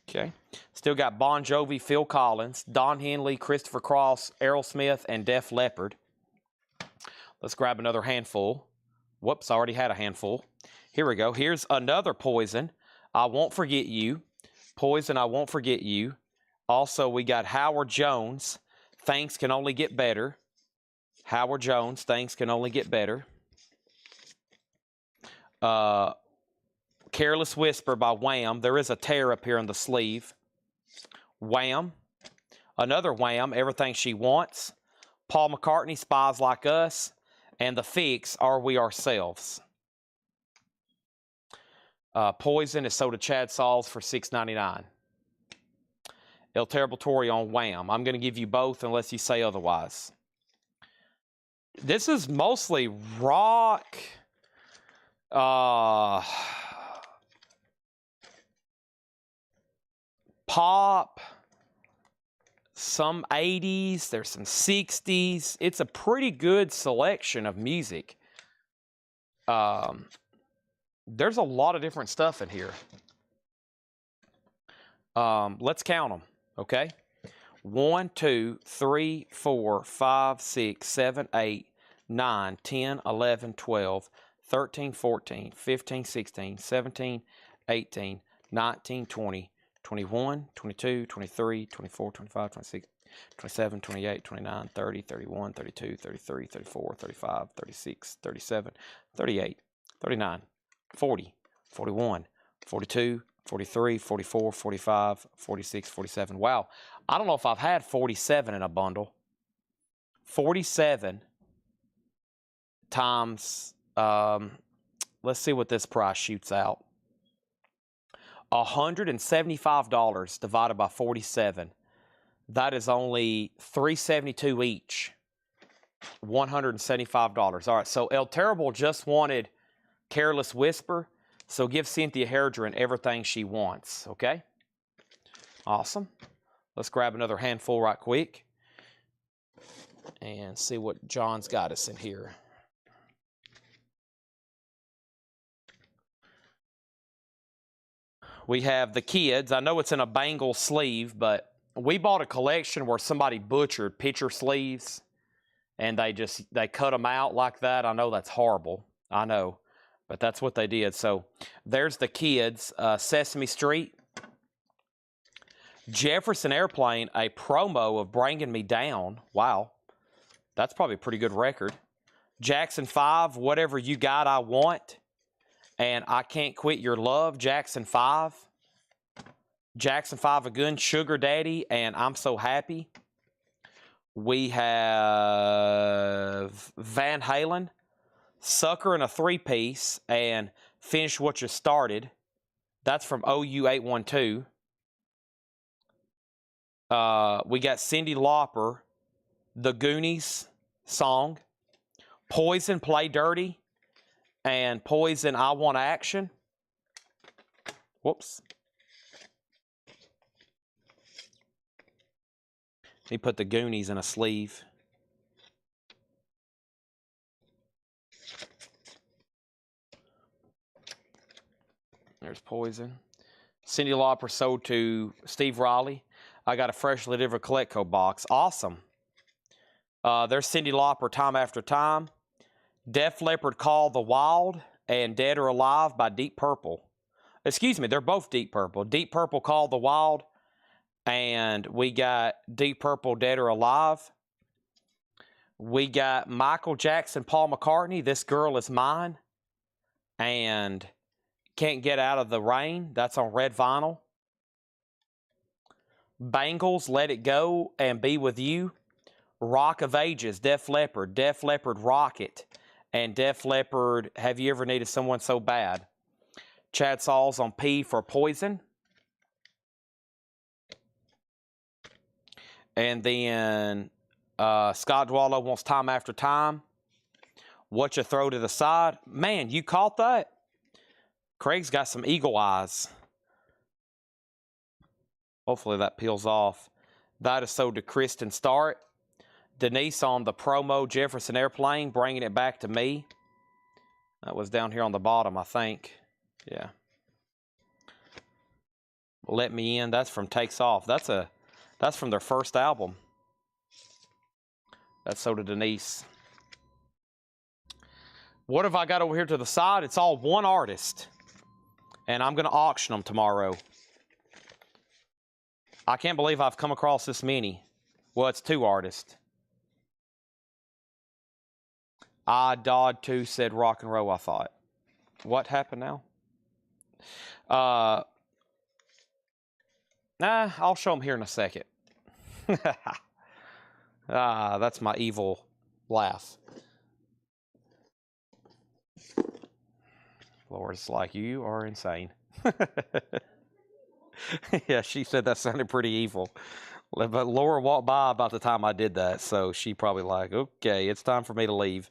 Okay. Still got Bon Jovi, Phil Collins, Don Henley, Christopher Cross, Aerosmith, and Def Leppard. Let's grab another handful. Whoops, I already had a handful. Here we go. Here's another Poison. I Won't Forget You. Poison, I Won't Forget You. Also, we got Howard Jones. Things Can Only Get Better. Howard Jones, Things Can Only Get Better. Careless Whisper by Wham. There is a tear up here on the sleeve. Wham. Another Wham, Everything She Wants. Paul McCartney, Spies Like Us. And The Fix, Are We Ourselves? Poison is sold to Chad Sauls for $6.99. El Terrible Tory on Wham. I'm going to give you both unless you say otherwise. This is mostly rock. Pop. Some 80s. There's some 60s. It's a pretty good selection of music. There's a lot of different stuff in here. Let's count them, okay? 1, 2, 3, 4, 5, 6, 7, 8, 9, 10, 11, 12, 13, 14, 15, 16, 17, 18, 19, 20, 21, 22, 23, 24, 25, 26, 27, 28, 29, 30, 31, 32, 33, 34, 35, 36, 37, 38, 39, 40, 41, 42, 43, 44, 45, 46, 47. Wow. I don't know if I've had 47 in a bundle. 47 times, let's see what this price shoots out. $175 divided by 47. That is only $372 each. $175. All right, so El Terrible just wanted Careless Whisper, so give Cynthia Hairdrin everything she wants, okay? Awesome. Let's grab another handful right quick and see what John's got us in here. We have the kids. I know it's in a Bengal sleeve, but we bought a collection where somebody butchered picture sleeves and they cut them out like that. I know that's horrible. I know, but that's what they did. So there's the kids. Sesame Street. Jefferson Airplane, a promo of Bringing Me Down. Wow. That's probably a pretty good record. Jackson 5, Whatever You Got I Want. And I Can't Quit Your Love, Jackson 5. Jackson 5 again, Sugar Daddy, and I'm So Happy. We have Van Halen, Sucker in a 3-piece, and Finish What You Started. That's from OU812. We got Cyndi Lauper, The Goonies song. Poison, Play Dirty. And Poison, I Want Action. Whoops. He put the Goonies in a sleeve. There's Poison. Cyndi Lauper sold to Steve Riley. I got a freshly delivered Colecco box. Awesome. There's Cyndi Lauper, Time After Time. Def Leppard, Call the Wild, and Dead or Alive by Deep Purple. Excuse me, they're both Deep Purple. Deep Purple, Call the Wild, and we got Deep Purple, Dead or Alive. We got Michael Jackson, Paul McCartney, This Girl Is Mine, and Can't Get Out of the Rain. That's on red vinyl. Bangles, Let It Go, and Be With You. Rock of Ages, Def Leppard Rocket, and Def Leppard, Have You Ever Needed Someone So Bad? Chad Sauls on P for Poison. And then Scott Dwallow wants Time After Time. What You Throw to the Side. Man, you caught that? Craig's got some eagle eyes. Hopefully that peels off. That is sold to Kristen Starrett. Denise on the promo Jefferson Airplane, Bringing It Back to Me. That was down here on the bottom, I think. Yeah. Let Me In, that's from Takes Off. That's from their first album. That's sold to Denise. What have I got over here to the side? It's all one artist. And I'm going to auction them tomorrow. I can't believe I've come across this many. Well, it's two artists. Dodd 2 said rock and roll, I thought. What happened now? I'll show them here in a second. That's my evil laugh. Laura's like, you are insane. Yeah, she said that sounded pretty evil. But Laura walked by about the time I did that, so she probably like, okay, it's time for me to leave.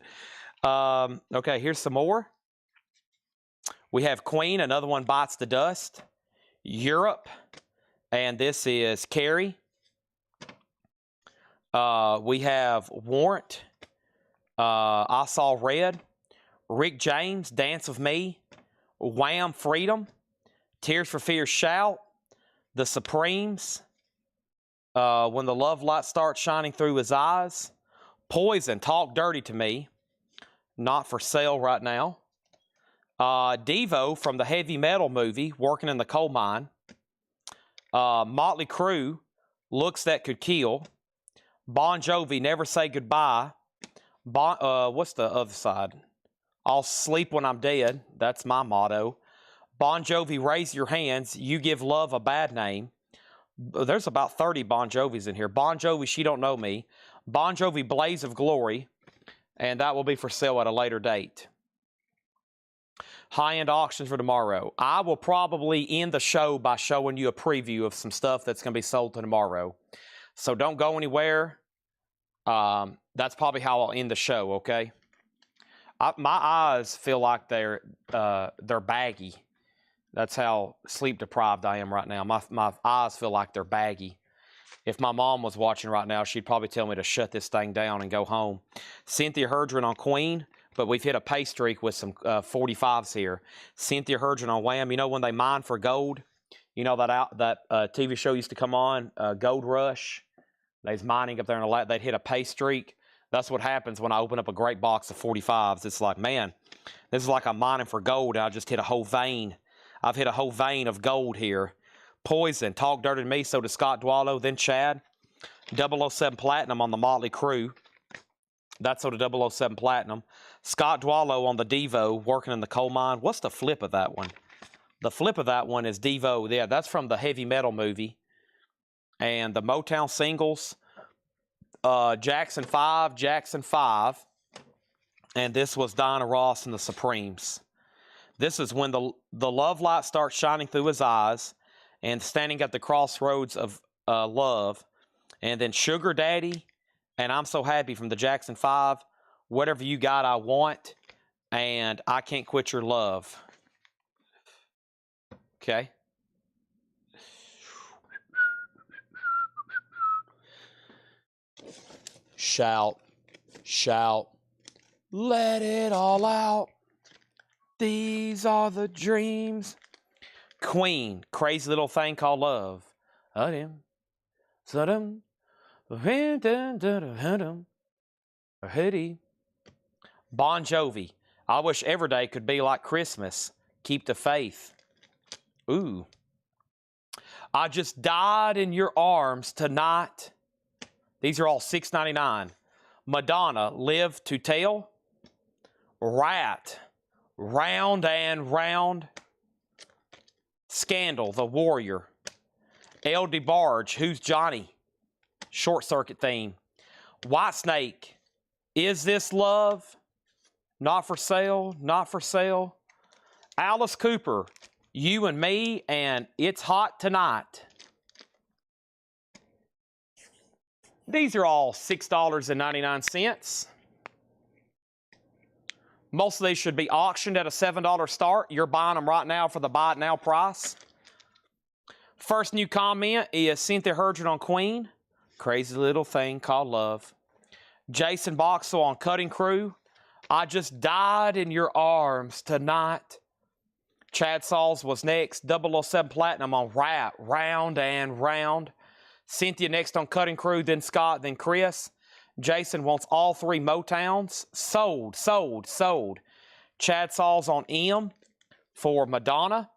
Okay, here's some more. We have Queen, another one Bites the Dust. Europe, and this is Carrie. We have Warrant, I Saw Red. Rick James, Dance with Me. Wham, Freedom. Tears for Fears, Shout. The Supremes. When the Love Light Starts Shining Through His Eyes. Poison, Talk Dirty to Me. not for sale right now. Devo from the Heavy Metal movie, Working in the Coal Mine. Motley Crue, Looks That Could Kill. Bon Jovi, Never Say Goodbye. What's the other side? I'll sleep when I'm dead. That's my motto. Bon Jovi, Raise Your Hands. You Give Love a Bad Name. There's about 30 Bon Jovis in here. Bon Jovi, She Don't Know Me. Bon Jovi, Blaze of Glory. And that will be for sale at a later date. High-end auctions for tomorrow. I will probably end the show by showing you a preview of some stuff that's going to be sold tomorrow. So don't go anywhere. That's probably how I'll end the show, okay? My eyes feel like they're baggy. That's how sleep deprived I am right now. My eyes feel like they're baggy. If my mom was watching right now, she'd probably tell me to shut this thing down and go home. Cynthia Herdron on Queen, but we've hit a pay streak with some 45s here. Cynthia Herdron on Wham. You know when they mine for gold? You know that TV show used to come on, Gold Rush? They's mining up there in the lab. They'd hit a pay streak. That's what happens when I open up a great box of 45s. It's like, man, this is like I'm mining for gold, and I just hit a whole vein. I've hit a whole vein of gold here. Poison, Talk Dirty to Me, so does Scott Dwallow, then Chad. 007 Platinum on the Motley Crue. That's so the 007 Platinum. Scott Dwallow on the Devo, Working in the Coal Mine. What's the flip of that one? The flip of that one is Devo. Yeah, that's from the Heavy Metal movie. And the Motown singles, Jackson 5. And this was Diana Ross and the Supremes. This is when the love light starts shining through his eyes and standing at the crossroads of love. And then Sugar Daddy and I'm So Happy from the Jackson 5. Whatever You Got, I Want. And I Can't Quit Your Love. Okay. Shout, shout, let it all out. These are the dreams. Queen, Crazy Little Thing Called Love. Bon Jovi, I Wish Every Day Could Be Like Christmas. Keep the Faith. Ooh. I Just Died in Your Arms Tonight. These are all $6.99. Madonna, Live to Tell. Rat, Round and Round. Scandal, The Warrior. L. DeBarge, Who's Johnny? Short Circuit theme. Whitesnake, Is This Love? Not for Sale, Not for Sale. Alice Cooper, You and Me and It's Hot Tonight. These are all $6.99. Most of these should be auctioned at a $7 start. You're buying them right now for the buy it now price. First new comment is Cynthia Herdron on Queen. Crazy Little Thing Called Love. Jason Boxell on Cutting Crew. I Just Died in Your Arms Tonight. Chad Sauls was next. 007 Platinum on Rat, Round and Round. Cynthia next on Cutting Crew, then Scott, then Chris. Jason wants all 3 Motowns. Sold, sold, sold. Chad Sauls on M for Madonna.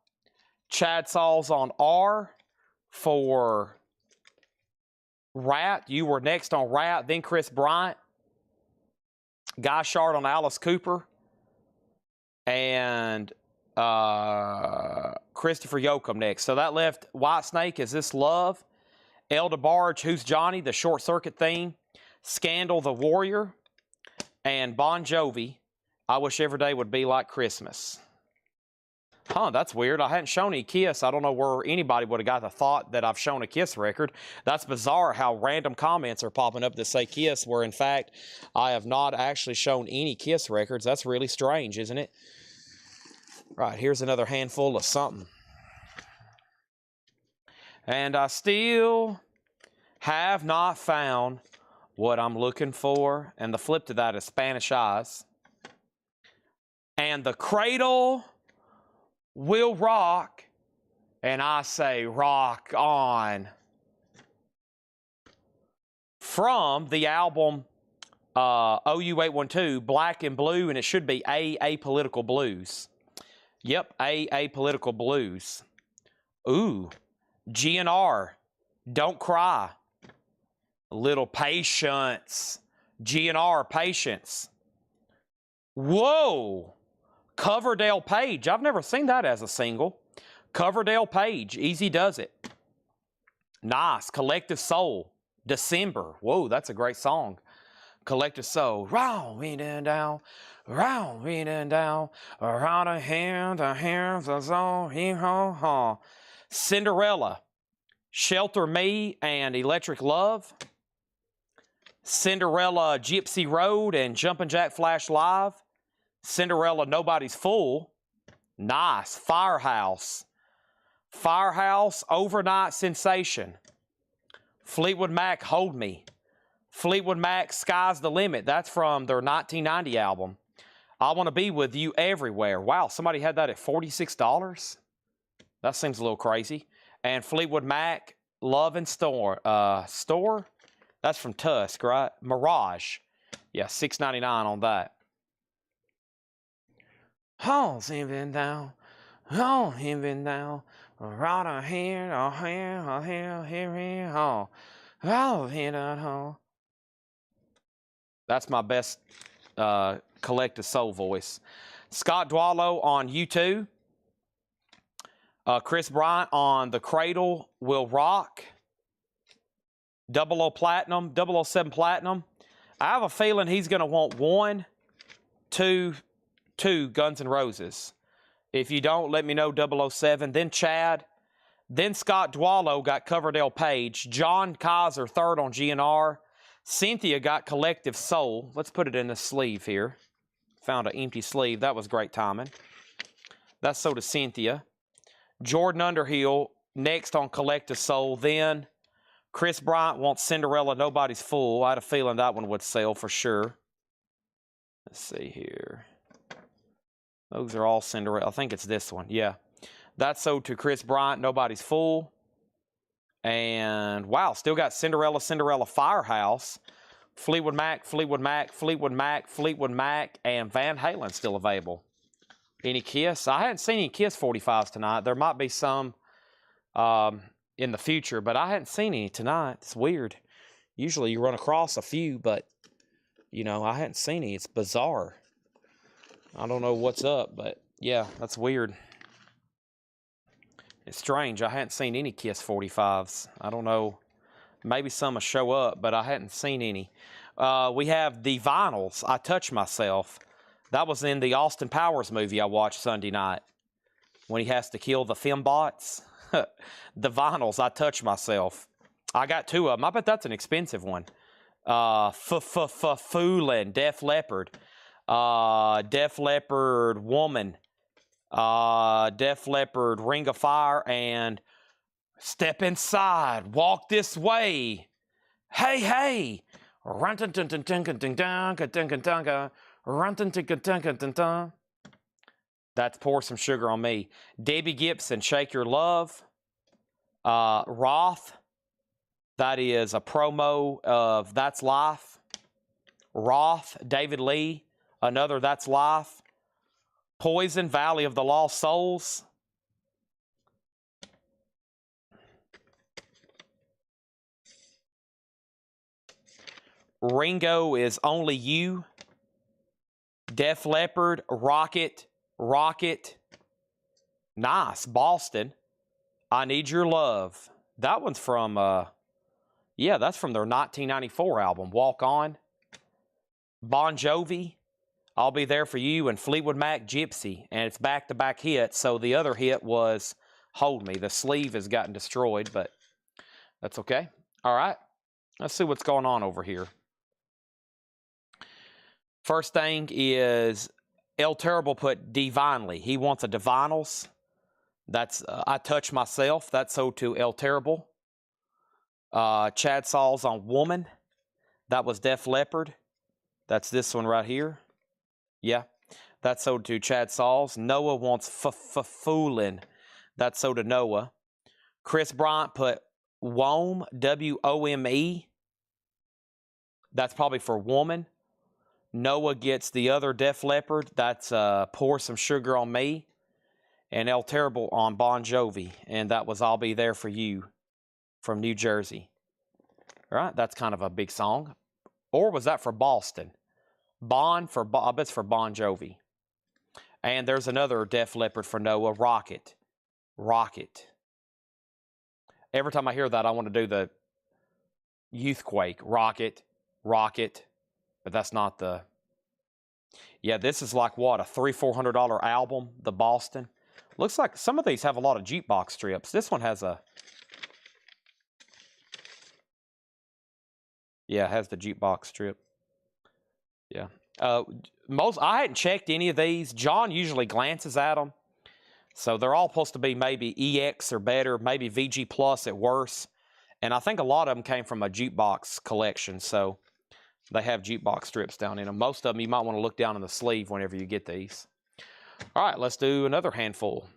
Chad Sauls on R for Rat. You were next on Rat, then Chris Bryant. Guy Shard on Alice Cooper. And Christopher Yoakum next. So that left Whitesnake, Is This Love? El DeBarge, Who's Johnny? The Short Circuit theme. Scandal, The Warrior. And Bon Jovi, I Wish Every Day Would Be Like Christmas. Huh, that's weird. I hadn't shown any Kiss. I don't know where anybody would have got the thought that I've shown a Kiss record. That's bizarre how random comments are popping up that say Kiss, where in fact, I have not actually shown any Kiss records. That's really strange, isn't it? Right, here's another handful of something. And I still have not found what I'm looking for. And the flip to that is Spanish Eyes. And the cradle will rock. And I say rock on. From the album OU812, Black and Blue, and it should be Apolitical Blues. Yep, Apolitical Blues. Ooh, GNR, Don't Cry. Little Patience. GNR, Patience. Whoa! Coverdale Page. I've never seen that as a single. Coverdale Page. Easy Does It. Nice. Collective Soul. December. Whoa, that's a great song. Collective Soul. Round, and down. Round, and down. Around the hands, the soul. Hee-haw-haw. Cinderella. Shelter Me and Electric Love. Cinderella, Gypsy Road and Jumpin' Jack Flash Live. Cinderella, Nobody's Fool. Nice. Firehouse. Firehouse, Overnight Sensation. Fleetwood Mac, Hold Me. Fleetwood Mac, Sky's the Limit. That's from their 1990 album. I Want to Be With You Everywhere. Wow, somebody had that at $46? That seems a little crazy. And Fleetwood Mac, Love and Store. Store? That's from Tusk, right? Mirage. Yeah, $6.99 on that. Oh, even down. Oh, even down. Right here, here, oh. Oh, here, That's my best collective soul voice. Scott Dwallow on U2. Chris Bryant on The Cradle Will Rock. 00 Platinum, 007 Platinum. I have a feeling he's going to want 1, 2, 2 Guns N' Roses. If you don't, let me know 007. Then Chad. Then Scott Dwallow got Coverdale Page. John Kaiser, third on GNR. Cynthia got Collective Soul. Let's put it in the sleeve here. Found an empty sleeve. That was great timing. That's so to Cynthia. Jordan Underhill next on Collective Soul. Then Chris Bryant wants Cinderella, Nobody's Fool. I had a feeling that one would sell for sure. Let's see here. Those are all Cinderella. I think it's this one. Yeah. That's sold to Chris Bryant, Nobody's Fool. And, wow, still got Cinderella, Cinderella Firehouse. Fleetwood Mac, Fleetwood Mac, Fleetwood Mac, Fleetwood Mac, and Van Halen still available. Any Kiss? I hadn't seen any Kiss 45s tonight. There might be some in the future, but I hadn't seen any tonight. It's weird. Usually you run across a few, but, you know, I hadn't seen any. It's bizarre. I don't know what's up, but, yeah, that's weird. It's strange. I hadn't seen any Kiss 45s. I don't know. Maybe some will show up, but I hadn't seen any. We have the vinyls. I Touch Myself. That was in the Austin Powers movie I watched Sunday night when he has to kill the fembots. The vinyls. I Touch Myself. I got 2 of them. I bet that's an expensive one. Foolin', Def Leppard. Def Leppard Woman. Def Leppard, Ring of Fire, and Step Inside, Walk This Way, Hey Hey, that's Pour Some Sugar on Me. Debbie Gibson, Shake Your Love. Roth, that is a promo of That's Life. Roth, David Lee, another That's Life. Poison, Valley of the Lost Souls. Ringo is Only You. Def Leppard, Rocket, Rocket. Nice. Boston, I Need Your Love. That one's from, yeah, that's from their 1994 album, Walk On. Bon Jovi, I'll Be There For You, and Fleetwood Mac, Gypsy. And it's back-to-back hits, so the other hit was Hold Me. The sleeve has gotten destroyed, but that's okay. All right, let's see what's going on over here. First thing is El Terrible put Divinely. He wants a Divinals. That's I Touch Myself. That's sold to El Terrible. Chad Saul's on Woman. That was Def Leppard. That's this one right here. Yeah, that's sold to Chad Sauls. Noah wants Foolin'. That's sold to Noah. Chris Bryant put Wome, W-O-M-E. That's probably for Woman. Noah gets the other Def Leppard. That's Pour Some Sugar on Me. And El Terrible on Bon Jovi. And that was I'll Be There For You from New Jersey. All right, that's kind of a big song. Or was that for Boston? I bet it's for Bon Jovi. And there's another Def Leppard for Noah, Rocket. Rocket. Every time I hear that, I want to do the Youthquake. Rocket, Rocket. But that's not the... Yeah, this is like what, a $300-400 album, the Boston. Looks like some of these have a lot of jukebox strips. This one has a... Yeah, it has the jukebox strip. Yeah. I hadn't checked any of these. John usually glances at them. So they're all supposed to be maybe EX or better, maybe VG Plus at worst. And I think a lot of them came from a jukebox collection. So they have jukebox strips down in them. Most of them you might want to look down in the sleeve whenever you get these. All right, let's do another handful.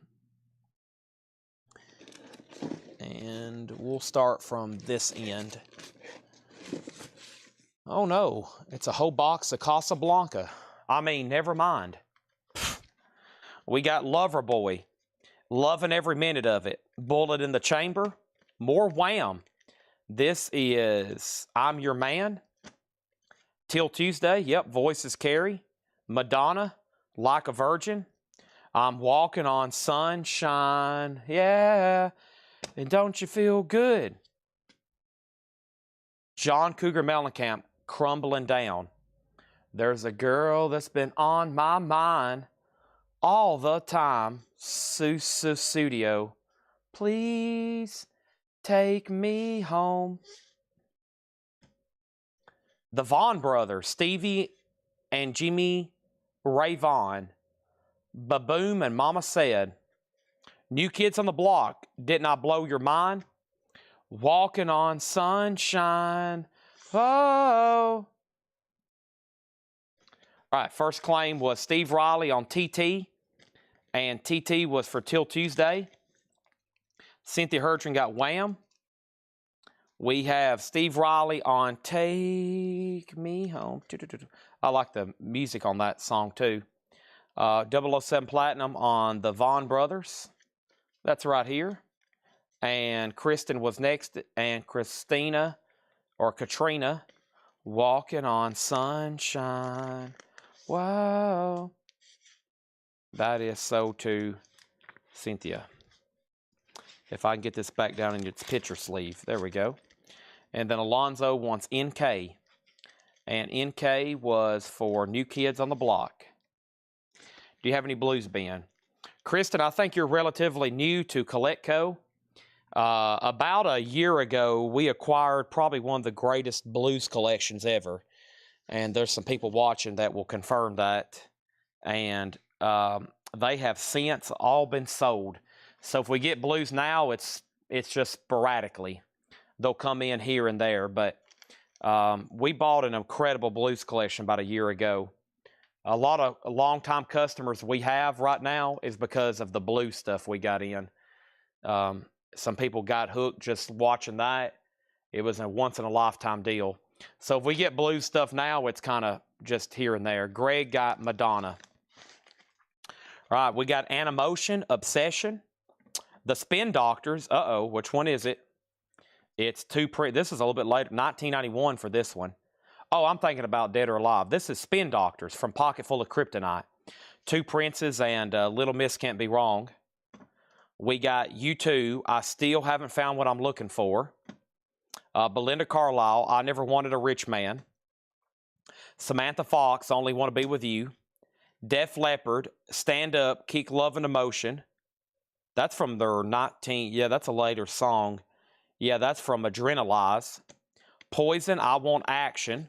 And we'll start from this end. Oh no, it's a whole box of Casablanca. I mean, never mind. We got Lover Boy. Loving every minute of it. Bullet in the Chamber. More Wham. This is I'm Your Man. Till Tuesday. Yep, Voices Carry. Madonna. Like a Virgin. I'm Walking on Sunshine. Yeah. And don't you feel good? John Cougar Mellencamp, Crumbling Down. There's a girl that's been on my mind all the time. Studio. Please take me home. The Vaughn brothers, Stevie and Jimmy Ray Vaughn. Baboom and Mama Said. New Kids on the Block, Didn't I Blow Your Mind? Walking on Sunshine. Oh. All right, first claim was Steve Riley on TT. And TT was for Till Tuesday. Cynthia Herdron got Wham. We have Steve Riley on Take Me Home. I like the music on that song too. 007 Platinum on the Vaughn Brothers. That's right here. And Kristen was next. And Christina or Katrina, Walking on Sunshine. Wow. That is so to Cynthia. If I can get this back down in its picture sleeve. There we go. And then Alonzo wants NK. And NK was for New Kids on the Block. Do you have any blues, Ben? Kristen, I think you're relatively new to Collectco. About a year ago, we acquired probably one of the greatest blues collections ever. And there's some people watching that will confirm that. And they have since all been sold. So if we get blues now, it's just sporadically. They'll come in here and there. But we bought an incredible blues collection about a year ago. A lot of longtime customers we have right now is because of the blues stuff we got in. Some people got hooked just watching that. It was a once-in-a-lifetime deal. So if we get blues stuff now, it's kind of just here and there. Greg got Madonna. All right, we got Animotion, Obsession. The Spin Doctors. Uh-oh, which one is it? It's this is a little bit later. 1991 for this one. Oh, I'm thinking about Dead or Alive. This is Spin Doctors from Pocket Full of Kryptonite. Two Princes and Little Miss Can't Be Wrong. We got U2, I Still Haven't Found What I'm Looking For. Belinda Carlisle, I Never Wanted a Rich Man. Samantha Fox, Only Want to Be With You. Def Leppard, Stand Up, Keep Love and Emotion. That's from their yeah, that's a later song. Yeah, that's from Adrenalize. Poison, I Want Action.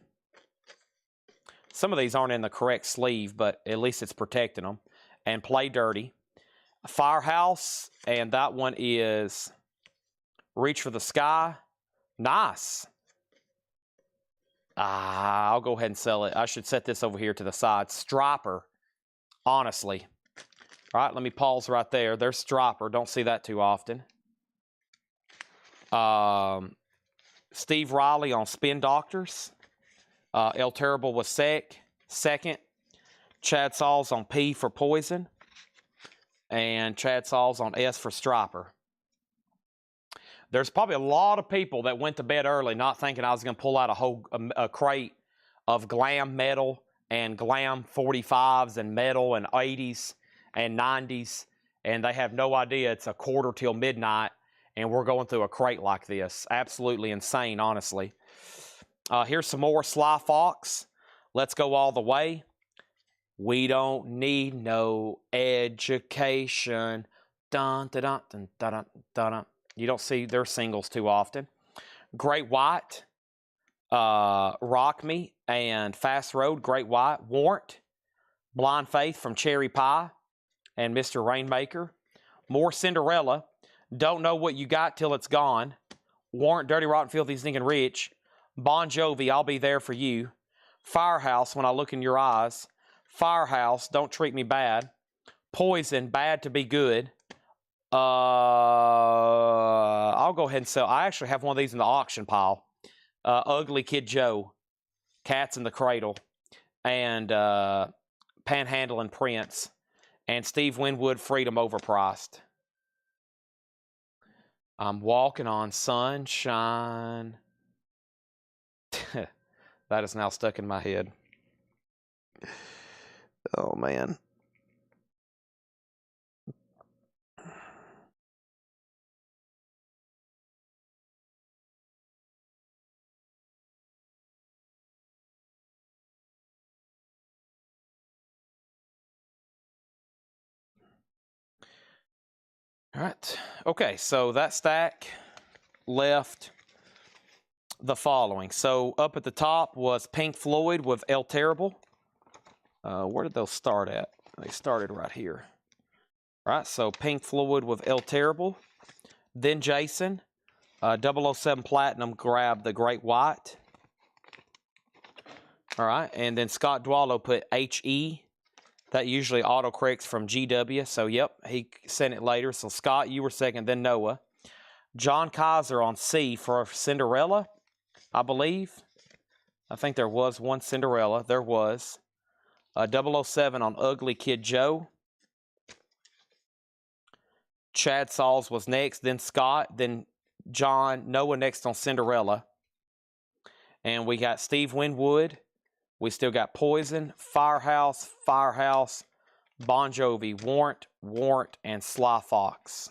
Some of these aren't in the correct sleeve, but at least it's protecting them. And Play Dirty. Firehouse, and that one is Reach for the Sky. Nice. I'll go ahead and sell it. I should set this over here to the side. Stryper, honestly. All right, let me pause right there. There's Stryper. Don't see that too often. Steve Riley on Spin Doctors. El Terrible was Sick. Second, Chad Sauls on P for Poison. And Chad Sauls on S for Striper. There's probably a lot of people that went to bed early not thinking I was going to pull out a crate of glam metal and glam 45s and metal and 80s and 90s, and they have no idea it's a quarter till midnight and we're going through a crate like this. Absolutely insane, honestly. Here's some more Sly Fox. Let's go all the way. We don't need no education. Dun, dun, dun, dun, dun, dun, dun. You don't see their singles too often. Great White, Rock Me, and Fast Road. Great White, Warrant, Blind Faith from Cherry Pie, and Mr. Rainmaker. More Cinderella, Don't Know What You Got Till It's Gone. Warrant, Dirty Rotten Filthy Stinking Rich. Bon Jovi, I'll Be There For You. Firehouse, When I Look in Your Eyes. Firehouse, Don't Treat Me Bad. Poison, Bad to Be Good. I'll go ahead and sell. I actually have one of these in the auction pile. Ugly Kid Joe, Cats in the Cradle, and Panhandling Prince, and Steve Winwood, Freedom Overpriced. I'm walking on sunshine. That is now stuck in my head. Oh, man. All right. Okay, so that stack left the following. So up at the top was Pink Floyd with El Terrible. Where did those start at? They started right here. All right, so Pink Floyd with El Terrible. Then Jason, 007 Platinum, grabbed the Great White. All right, and then Scott Dwallow put HE. That usually autocorrects from GW, so yep, he sent it later. So Scott, you were second, then Noah. John Kaiser on C for Cinderella, I believe. I think there was one Cinderella. There was. 007 on Ugly Kid Joe. Chad Sauls was next, then Scott, then John, Noah next on Cinderella. And we got Steve Winwood. We still got Poison, Firehouse, Bon Jovi, Warrant, and Sly Fox.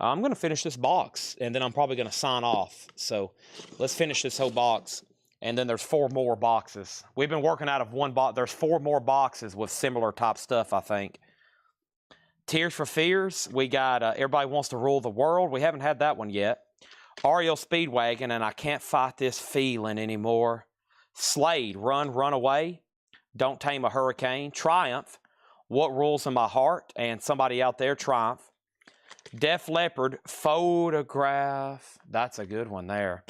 I'm going to finish this box, and then I'm probably going to sign off. So let's finish this whole box, and then there's 4 more boxes. We've been working out of one box. There's 4 more boxes with similar type stuff, I think. Tears for Fears. We got Everybody Wants to Rule the World. We haven't had that one yet. REO Speedwagon, and I Can't Fight This Feeling Anymore. Slade, Run, Run Away. Don't Tame a Hurricane. Triumph, What Rules in My Heart, and somebody out there, Triumph. Def Leppard, Photograph. That's a good one there.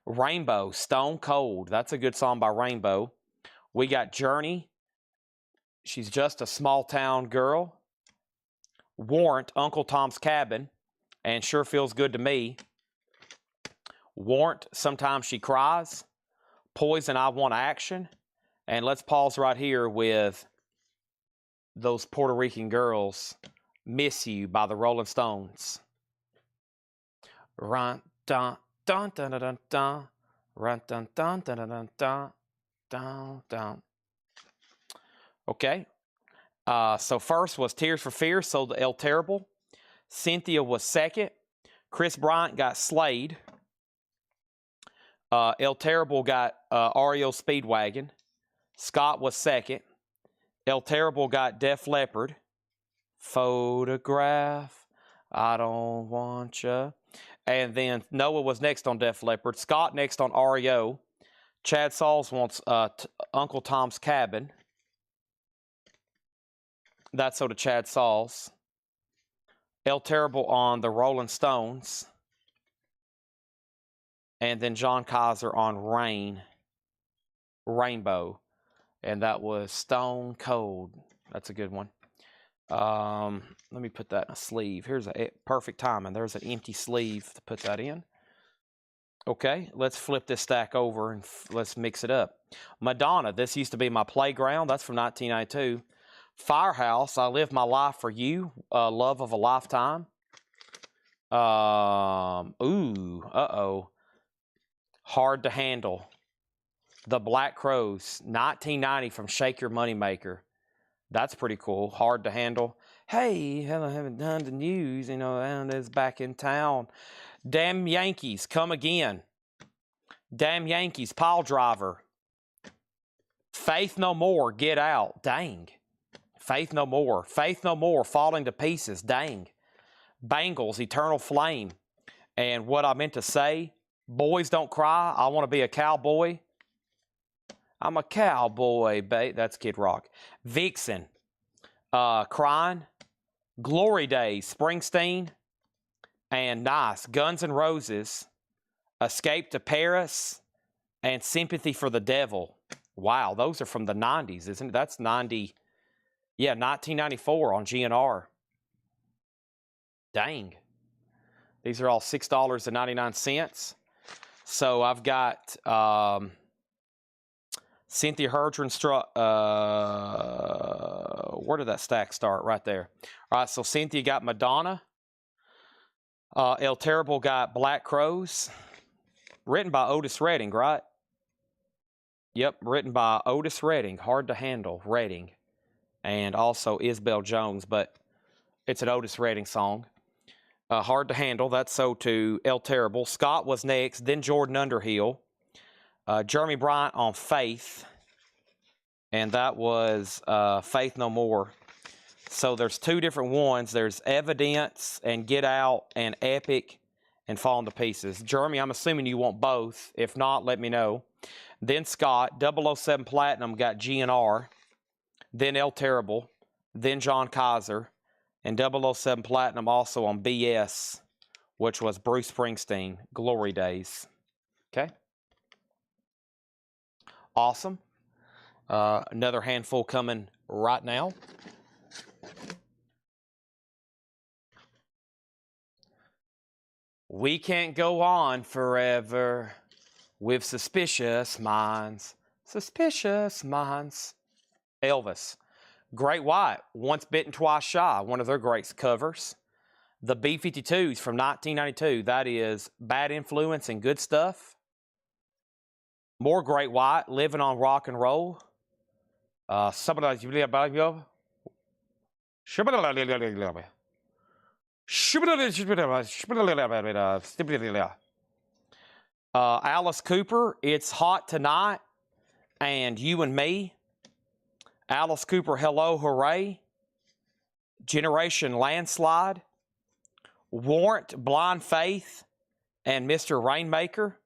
Rainbow, Stone Cold. That's a good song by Rainbow. We got Journey. She's Just a Small Town Girl. Warrant, Uncle Tom's Cabin, and Sure Feels Good to Me. Warrant, Sometimes She Cries. Poison, I Want Action. And let's pause right here with those Puerto Rican girls, Miss You by the Rolling Stones. Run, dun, dun, dun, dun, dun, dun. Run, dun, dun, dun, dun, dun, dun, dun, dun. Okay. So first was Tears for Fears, sold to El Terrible. Cynthia was second. Chris Bryant got Slade. El Terrible got REO Speedwagon. Scott was second. El Terrible got Def Leppard. Photograph, I Don't Want Ya. And then Noah was next on Def Leppard. Scott next on REO. Chad Sauls wants Uncle Tom's Cabin. That's so to Chad Sauls. El Terrible on the Rolling Stones. And then John Kaiser on Rainbow. And that was Stone Cold. That's a good one. Let me put that in a sleeve. Here's a perfect timing. There's an empty sleeve to put that in. Okay, let's flip this stack over and let's mix it up. Madonna, this used to be my playground. That's from 1992. Firehouse, I Live My Life for You, Love of a Lifetime. Hard to Handle. The Black Crowes, 1990 from Shake Your Moneymaker. That's pretty cool. Hard to Handle. Hey, haven't done the news, you know, and it's back in town. Damn Yankees, Come Again. Damn Yankees, Pile Driver. Faith No More, Get Out. Dang. Faith No More. Faith No More, Falling to Pieces. Dang. Bangles, Eternal Flame. And what I meant to say, Boys Don't Cry, I Want to Be a Cowboy. I'm a cowboy, babe. That's Kid Rock. Vixen, Crying. Glory Days, Springsteen. And nice, Guns N' Roses, Escape to Paris, and Sympathy for the Devil. Wow, those are from the 90s, isn't it? That's 90, yeah, 1994 on GNR. Dang. These are all $6.99. So I've got Cynthia Herdron, where did that stack start? Right there. All right, so Cynthia got Madonna. El Terrible got Black Crowes. Written by Otis Redding, right? Yep, written by Otis Redding. Hard to Handle, Redding. And also Isabel Jones, but it's an Otis Redding song. Hard to Handle, that's so to El Terrible. Scott was next, then Jordan Underhill. Jeremy Bryant on Faith. And that was Faith No More. So there's two different ones. There's Evidence and Get Out and Epic and Falling to Pieces. Jeremy, I'm assuming you want both. If not, let me know. Then Scott, 007 Platinum got GNR. Then El Terrible. Then John Kaiser. And 007 Platinum also on BS, which was Bruce Springsteen, Glory Days. Okay? Awesome. Another handful coming right now. We can't go on forever with suspicious minds. Suspicious minds. Elvis. Great White, Once Bitten, Twice Shy, one of their great covers. The B-52s from 1992, that is Bad Influence and Good Stuff. More Great White, Living on Rock and Roll. Alice Cooper, It's Hot Tonight, and You and Me. Alice Cooper, Hello, Hooray. Generation Landslide. Warrant, Blind Faith, and Mr. Rainmaker.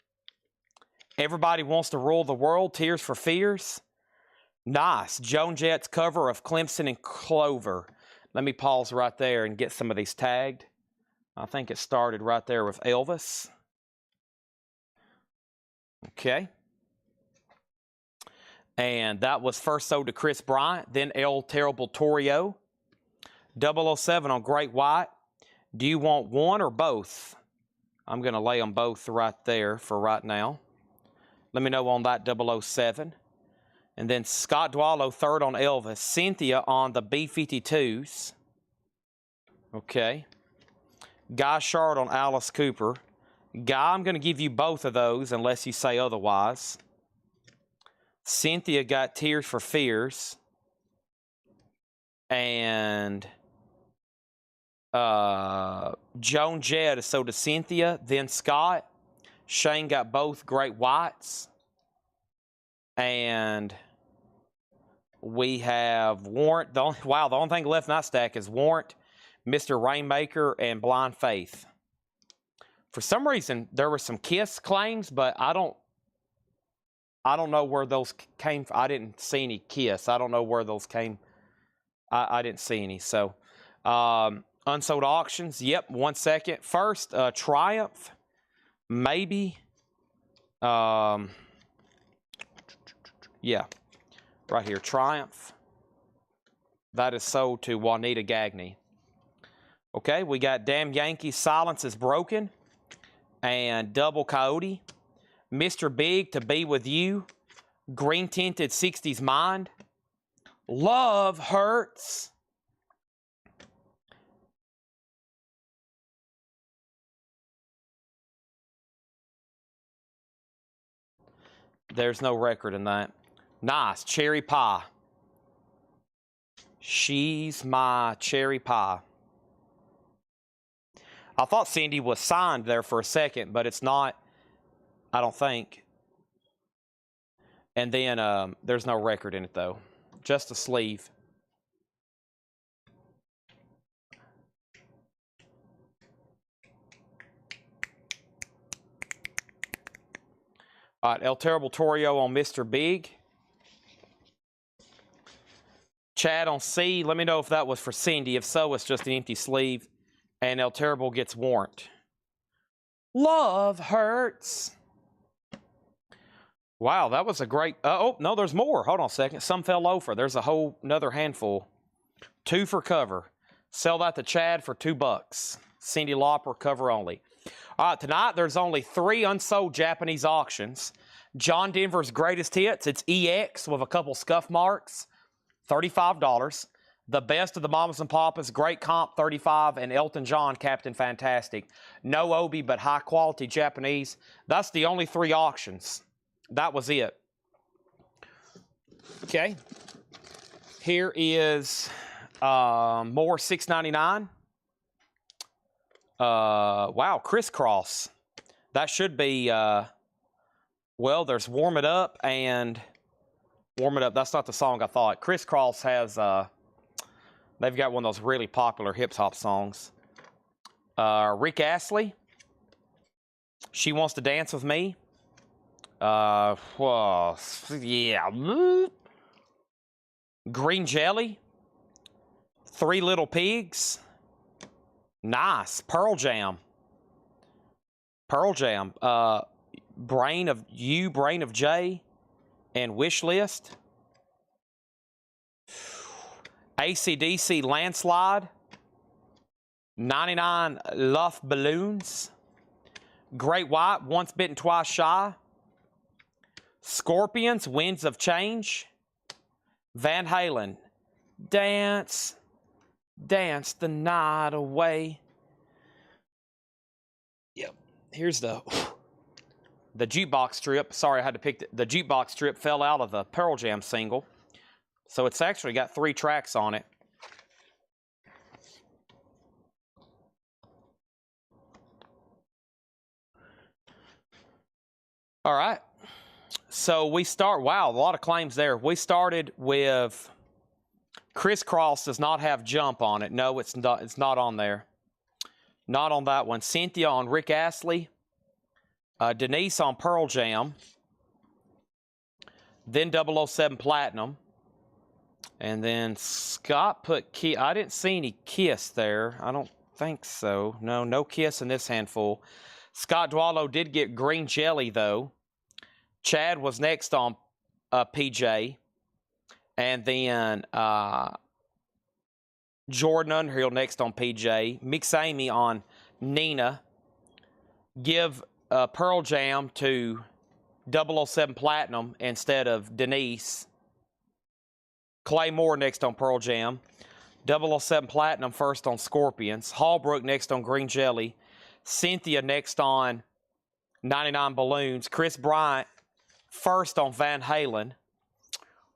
Everybody Wants to Rule the World, Tears for Fears. Nice. Joan Jett's cover of Clemson and Clover. Let me pause right there and get some of these tagged. I think it started right there with Elvis. Okay. And that was first sold to Chris Bryant, then El Terrible Torrio. 007 on Great White. Do you want one or both? I'm going to lay them both right there for right now. Let me know on that 007. And then Scott Dwallow, third on Elvis. Cynthia on the B-52s. Okay. Guy Shard on Alice Cooper. Guy, I'm going to give you both of those unless you say otherwise. Cynthia got Tears for Fears. And Joan Jett is sold to Cynthia, then Scott. Shane got both Great Whites. And we have Warrant. The only thing left in that stack is Warrant, Mr. Rainmaker, and Blind Faith. For some reason, there were some Kiss claims, but I don't know where those came from. I didn't see any Kiss. I don't know where those came. I didn't see any. So, unsold auctions. Yep, 1 second. First, Triumph. Maybe. Yeah. Right here. Triumph. That is sold to Juanita Gagney. Okay, we got Damn Yankees, Silence is Broken. and Double Coyote. Mr. Big, To Be With You. Green Tinted 60s Mind. Love Hurts. There's no record in that. Nice. Cherry Pie. She's My Cherry Pie. I thought Cindy was signed there for a second, but it's not, I don't think. And then there's no record in it, though. Just a sleeve. All right, El Terrible Torio on Mr. Big. Chad on C. Let me know if that was for Cindy. If so, it's just an empty sleeve. And El Terrible gets Warrant. Love Hurts. Wow, that was a great... oh, no, there's more. Hold on a second. Some fell over. There's a whole another handful. 2 for cover. Sell that to Chad for $2. Cindy Lauper, cover only. All right, tonight there's only 3 unsold Japanese auctions. John Denver's Greatest Hits. It's EX with a couple scuff marks. $35. The Best of the Mamas and Papas, Great Comp, $35. And Elton John, Captain Fantastic. No Obi, but high quality Japanese. That's the only 3 auctions. That was it. Okay. Here is more $6.99. Wow, Crisscross. That should be, well, there's Warm It Up and Warm It Up. That's not the song I thought. Crisscross has, they've got one of those really popular hip-hop songs. Rick Astley, She Wants to Dance With Me. Well, yeah. Green Jelly. 3 Little Pigs. Nice. Pearl Jam. Pearl Jam. Brain of You, Brain of J, and Wish List. AC/DC Landslide. 99 Luff Balloons. Great White, Once Bitten, Twice Shy. Scorpions, Winds of Change. Van Halen, Dance, Dance the Night Away. Yep, here's the jukebox strip. Sorry, I had to pick the jukebox strip fell out of the Pearl Jam single. So it's actually got 3 tracks on it. All right. So we start, wow, a lot of claims there. We started with Crisscross does not have Jump on it. No, it's not on there. Not on that one. Cynthia on Rick Astley. Denise on Pearl Jam. Then 007 Platinum. And then Scott put I didn't see any Kiss there. I don't think so. No Kiss in this handful. Scott Dwallow did get Green Jelly, though. Chad was next on PJ. And then Jordan Underhill next on PJ. Mix Amy on Nina. Give Pearl Jam to 007 Platinum instead of Denise. Clay Moore next on Pearl Jam. 007 Platinum first on Scorpions. Hallbrook next on Green Jelly. Cynthia next on 99 Balloons. Chris Bryant first on Van Halen.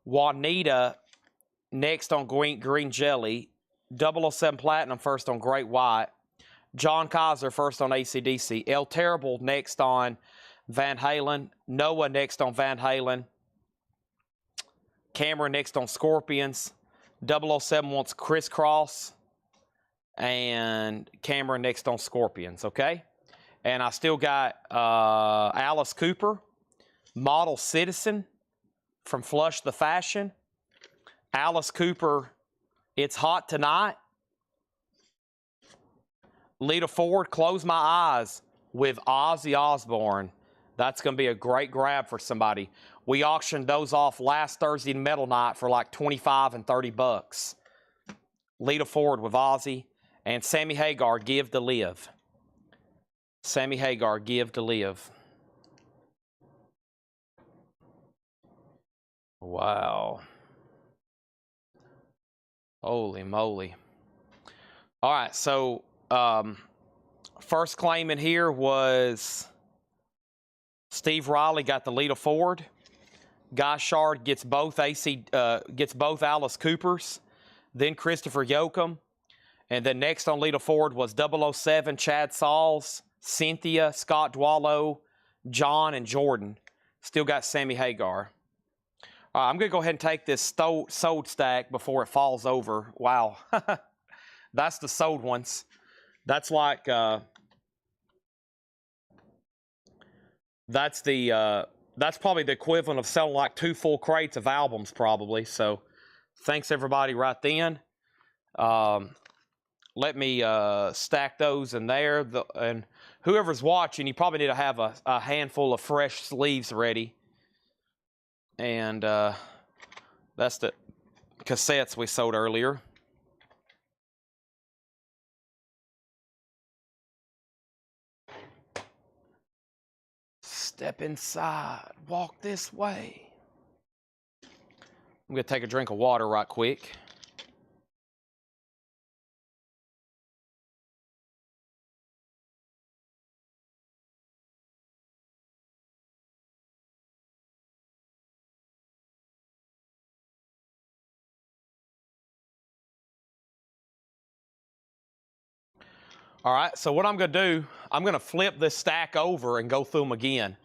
Juanita next on Green Jelly. 007 Platinum first on Great White. John Kaiser first on AC/DC. El Terrible next on Van Halen. Noah next on Van Halen. Cameron next on Scorpions. 007 wants Crisscross. And Cameron next on Scorpions, okay? And I still got Alice Cooper, Model Citizen from Flush the Fashion. Alice Cooper, It's Hot Tonight. Lita Ford, Close My Eyes with Ozzy Osbourne. That's going to be a great grab for somebody. We auctioned those off last Thursday Metal Night for like $25 and $30. Lita Ford with Ozzy. And Sammy Hagar, Give to Live. Sammy Hagar, Give to Live. Wow. Holy moly. All right, so first claim in here was Steve Riley got the Lita Ford. Guy Shard gets both Alice Coopers. Then Christopher Yoakum. And then next on Lita Ford was 007, Chad Sauls, Cynthia, Scott Dwallow, John, and Jordan. Still got Sammy Hagar. I'm going to go ahead and take this sold stack before it falls over. Wow. That's the sold ones. That's like, that's probably the equivalent of selling like 2 full crates of albums probably. So thanks everybody right then. Let me stack those in there. And whoever's watching, you probably need to have a handful of fresh sleeves ready. And that's the cassettes we sold earlier. Step inside. Walk this way. I'm going to take a drink of water right quick. All right, so what I'm going to do, I'm going to flip this stack over and go through them again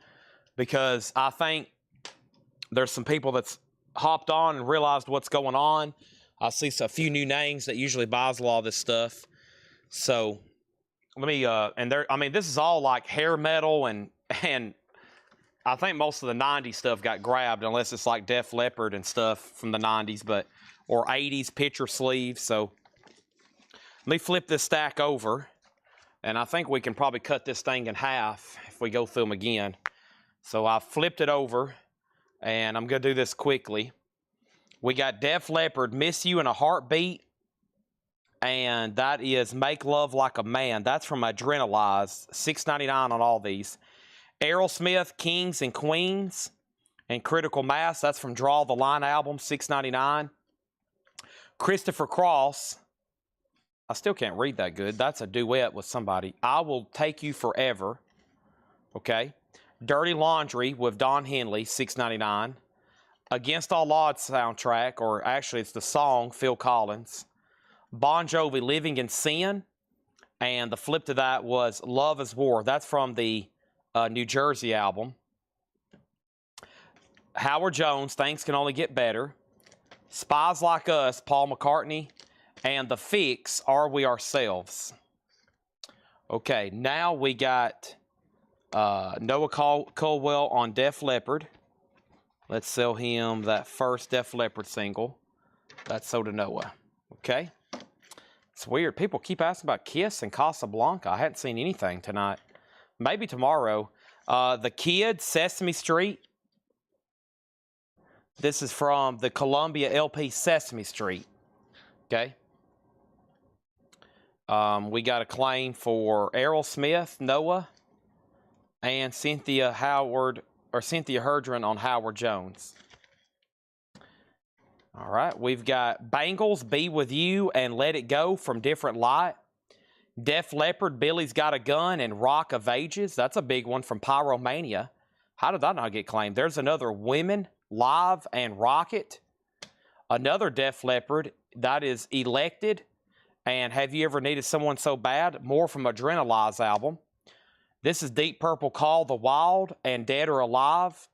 because I think there's some people that's hopped on and realized what's going on. I see a few new names that usually buys a lot of this stuff. So let me, this is all like hair metal and I think most of the 90s stuff got grabbed unless it's like Def Leppard and stuff from the 90s, or 80s picture sleeves. So let me flip this stack over. And I think we can probably cut this thing in half if we go through them again. So I flipped it over, and I'm going to do this quickly. We got Def Leppard, Miss You in a Heartbeat, and that is Make Love Like a Man. That's from Adrenalize, $6.99 on all these. Aerosmith, Kings and Queens, and Critical Mass. That's from Draw the Line album, $6.99. Christopher Cross. I still can't read that good. That's a duet with somebody. I Will Take You Forever. Okay. Dirty Laundry with Don Henley, $6.99. Against All Odds soundtrack, or actually it's the song, Phil Collins. Bon Jovi, Living in Sin. And the flip to that was Love is War. That's from the New Jersey album. Howard Jones, Things Can Only Get Better. Spies Like Us, Paul McCartney. And The Fix, Are We Ourselves? Okay, now we got Noah Caldwell on Def Leppard. Let's sell him that first Def Leppard single. That's sold to Noah. Okay. It's weird. People keep asking about Kiss and Casablanca. I hadn't seen anything tonight. Maybe tomorrow. The Kid, Sesame Street. This is from the Columbia LP Sesame Street. Okay. We got a claim for Aerosmith, Noah, and Cynthia Herdron on Howard Jones. All right, we've got Bangles, Be With You, and Let It Go from Different Light. Def Leppard, Billy's Got a Gun, and Rock of Ages. That's a big one from Pyromania. How did that not get claimed? There's another Women, Live, and Rocket. Another Def Leppard, that is Elected. And Have You Ever Needed Someone So Bad? More from Adrenalize album. This is Deep Purple, Call the Wild, and Dead or Alive.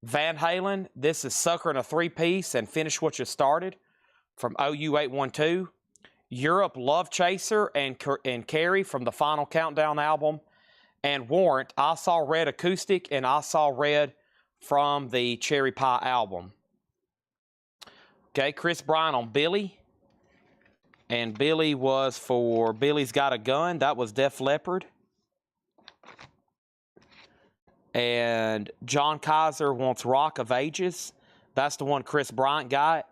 Van Halen, this is Sucker in a Three-Piece and Finish What You Started from OU812. Europe, Love Chaser, and Carrie from the Final Countdown album. And Warrant, I Saw Red Acoustic, and I Saw Red from the Cherry Pie album. Okay, Chris Bryan on Billy. And Billy was for Billy's Got a Gun. That was Def Leppard. And John Kaiser wants Rock of Ages. That's the one Chris Bryant got.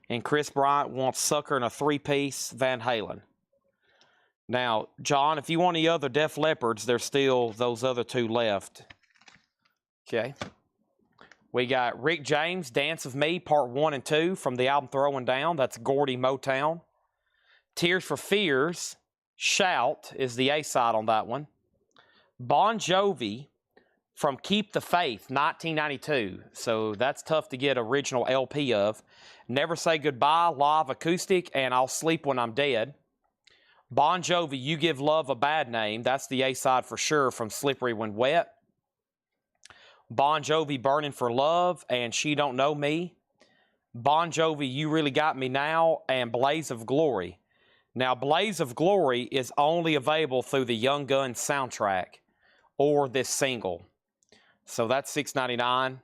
And Chris Bryant wants Sucker in a Three-Piece, Van Halen. Now, John, if you want any other Def Leppards, there's still those other two left. Okay. We got Rick James, Dance of Me, Part 1 and 2 from the album Throwing Down. That's Gordy Motown. Tears for Fears, Shout is the A-side on that one. Bon Jovi from Keep the Faith, 1992. So that's tough to get original LP of. Never Say Goodbye, live acoustic, and I'll Sleep When I'm Dead. Bon Jovi, You Give Love a Bad Name. That's the A-side for sure from Slippery When Wet. Bon Jovi, Burning for Love, and She Don't Know Me. Bon Jovi, You Really Got Me Now, and Blaze of Glory. Now, Blaze of Glory is only available through the Young Guns soundtrack or this single. So that's $6.99.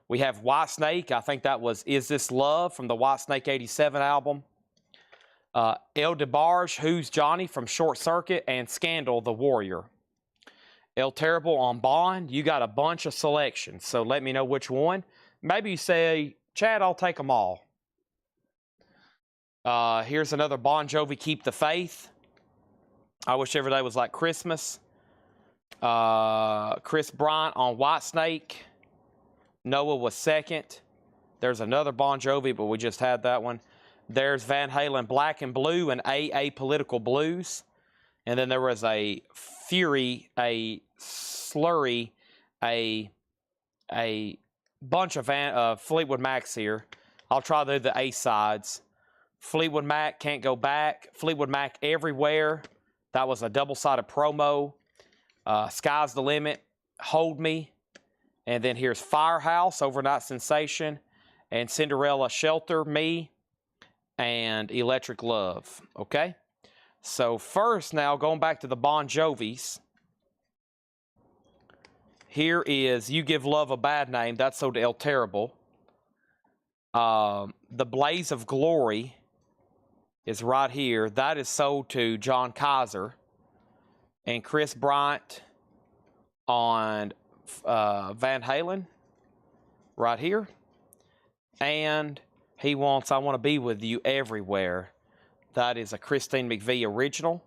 We have Whitesnake. I think that was Is This Love from the Whitesnake 87 album. El DeBarge, Who's Johnny from Short Circuit, and Scandal, The Warrior. El Terrible on Bond. You got a bunch of selections, so let me know which one. Maybe you say, Chad, I'll take them all. Here's another Bon Jovi, Keep the Faith. I Wish Every Day Was Like Christmas. Chris Bryant on Whitesnake. Noah was second. There's another Bon Jovi, but we just had that one. There's Van Halen, Black and Blue, and AA Political Blues. And then there was a Fury, a Slurry, a bunch of Fleetwood Macs here. I'll try the A-sides. Fleetwood Mac, Can't Go Back. Fleetwood Mac, Everywhere. That was a double-sided promo. Sky's the Limit, Hold Me. And then here's Firehouse, Overnight Sensation. And Cinderella, Shelter Me. And Electric Love. Okay? So first now, going back to the Bon Jovis. Here is You Give Love a Bad Name. That's sold to El Terrible. The Blaze of Glory is right here. That is sold to John Kaiser. And Chris Bryant on Van Halen. Right here. And he wants I Want to Be With You Everywhere. That is a Christine McVie original.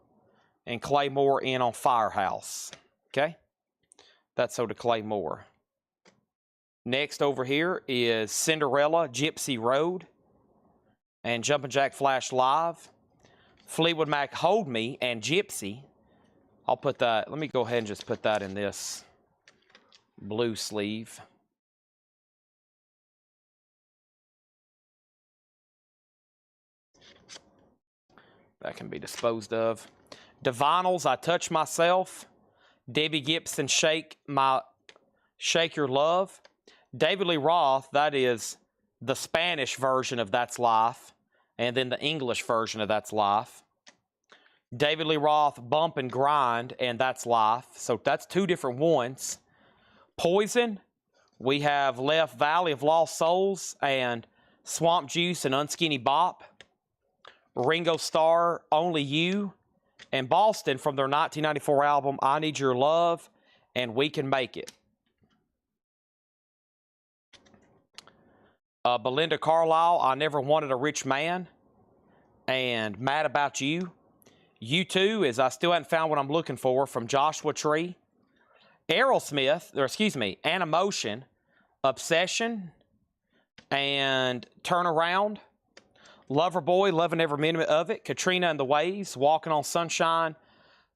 And Clay Moore in on Firehouse. Okay? That's sold to Clay Moore. Next over here is Cinderella, Gypsy Road. And Jumpin' Jack Flash Live. Fleetwood Mac, Hold Me, and Gypsy. I'll put that, let me go ahead and just put that in this blue sleeve. That can be disposed of. Divinals, I Touch Myself. Debbie Gibson, Shake Your Love. David Lee Roth, that is the Spanish version of That's Life. And then the English version of That's Life. David Lee Roth, Bump and Grind, and That's Life. So that's two different ones. Poison, we have Left Valley of Lost Souls and Swamp Juice and Unskinny Bop. Ringo Starr, Only You, and Boston from their 1994 album, I Need Your Love, and We Can Make It. Belinda Carlisle, I Never Wanted a Rich Man, and Mad About You. U2 is I Still Haven't Found What I'm Looking For from Joshua Tree. Aerosmith, Animotion, Obsession, and Turn Around. Loverboy, Loving Every Minute of It. Katrina and the Waves, Walking on Sunshine.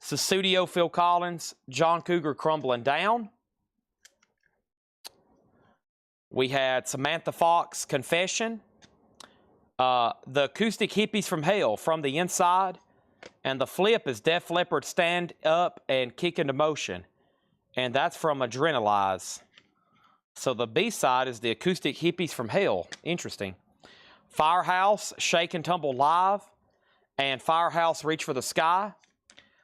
Sussudio, Phil Collins. John Cougar, Crumbling Down. We had Samantha Fox, Confession. The Acoustic Hippies from Hell, From the Inside. And the flip is Def Leppard, Stand Up and Kick into Motion. And that's from Adrenalize. So the B-side is the Acoustic Hippies from Hell. Interesting. Firehouse, Shake and Tumble Live. And Firehouse, Reach for the Sky.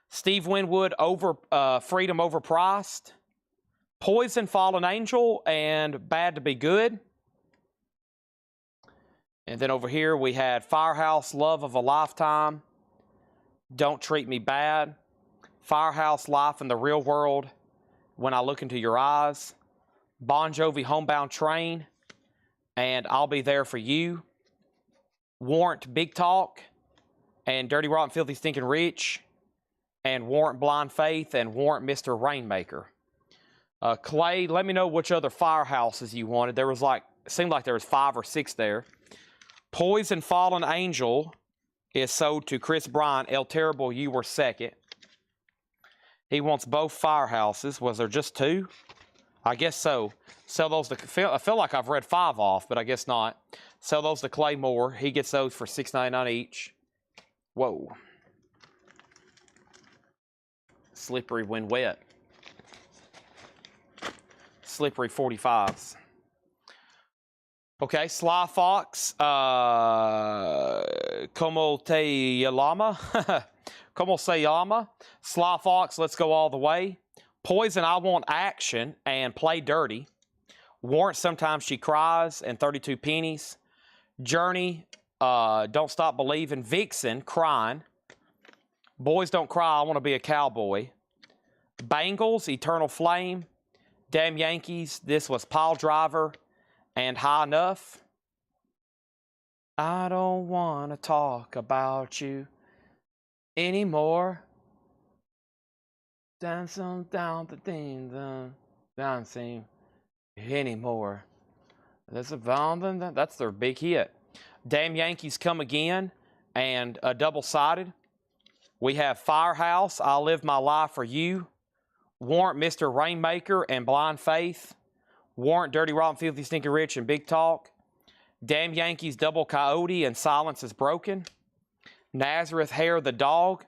Steve Winwood, Freedom Overpriced. Poison, Fallen Angel, and Bad to Be Good. And then over here we had Firehouse, Love of a Lifetime. Don't Treat Me Bad. Firehouse, Life in the Real World. When I Look Into Your Eyes. Bon Jovi, Homebound Train. And I'll Be There for You. Warrant, Big Talk. And Dirty Rotten Filthy Stinking Rich. and Warrant Blind Faith, and Warrant Mr. Rainmaker. Clay, let me know which other firehouses you wanted. There was it seemed like there was 5 or 6 there. Poison Fallen Angel is sold to Chris Bryant. El Terrible, you were second. He wants both firehouses. Was there just 2? I guess so. Sell those to, I feel like I've read 5 off, but I guess not. Sell those to Clay Moore. He gets those for $6.99 each. Whoa. Slippery when wet. Slippery 45s. Okay, Sly Fox. Como te llama? Como se llama? Sly Fox, let's go all the way. Poison, I want action and play dirty. Warrant, sometimes she cries, and 32 pennies. Journey, don't stop believing. Vixen, crying. Boys don't cry, I want to be a cowboy. Bangles, Eternal Flame. Damn Yankees, this was Pile Driver and High Enough. I don't want to talk about you anymore. Dancing down the thing, dancing anymore. That's their big hit. Damn Yankees Come Again and a double-sided. We have Firehouse, I'll Live My Life for You. Warrant Mr. Rainmaker and Blind Faith. Warrant Dirty Rotten Filthy Stinking Rich and Big Talk. Damn Yankees Double Coyote and Silence is Broken. Nazareth Hair of the Dog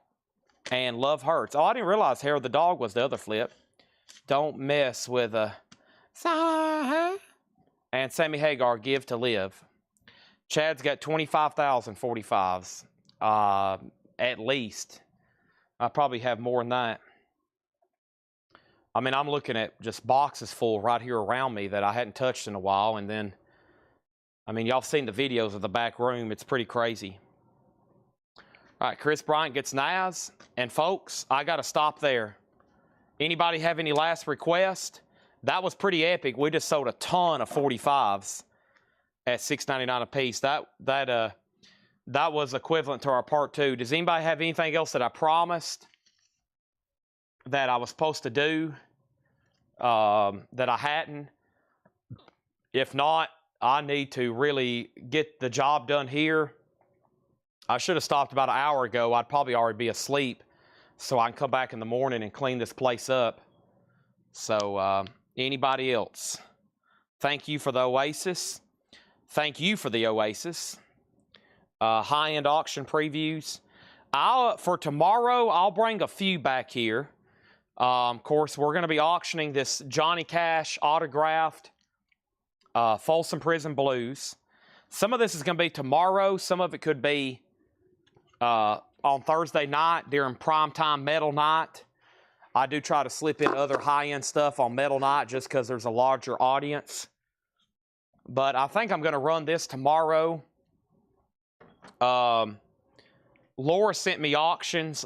and Love Hurts. Oh, I didn't realize Hair of the Dog was the other flip. Don't mess with a and Sammy Hagar, Give to Live. Chad's got 25,045s. At least. I probably have more than that. I mean, I'm looking at just boxes full right here around me that I hadn't touched in a while. And then, I mean, y'all seen the videos of the back room. It's pretty crazy. All right, Chris Bryant gets Naz. And folks, I got to stop there. Anybody have any last request? That was pretty epic. We just sold a ton of 45s at $6.99 a piece. That was equivalent to our part 2. Does anybody have anything else that I promised that I was supposed to do that I hadn't? If not, I need to really get the job done here. I should have stopped about an hour ago. I'd probably already be asleep, so I can come back in the morning and clean this place up. So anybody else? Thank you for the Oasis. Thank you for the Oasis. High-end auction previews. For tomorrow, I'll bring a few back here. Of course, we're going to be auctioning this Johnny Cash autographed Folsom Prison Blues. Some of this is going to be tomorrow. Some of it could be on Thursday night during primetime metal night. I do try to slip in other high-end stuff on metal night just because there's a larger audience. But I think I'm going to run this tomorrow. Laura sent me auctions.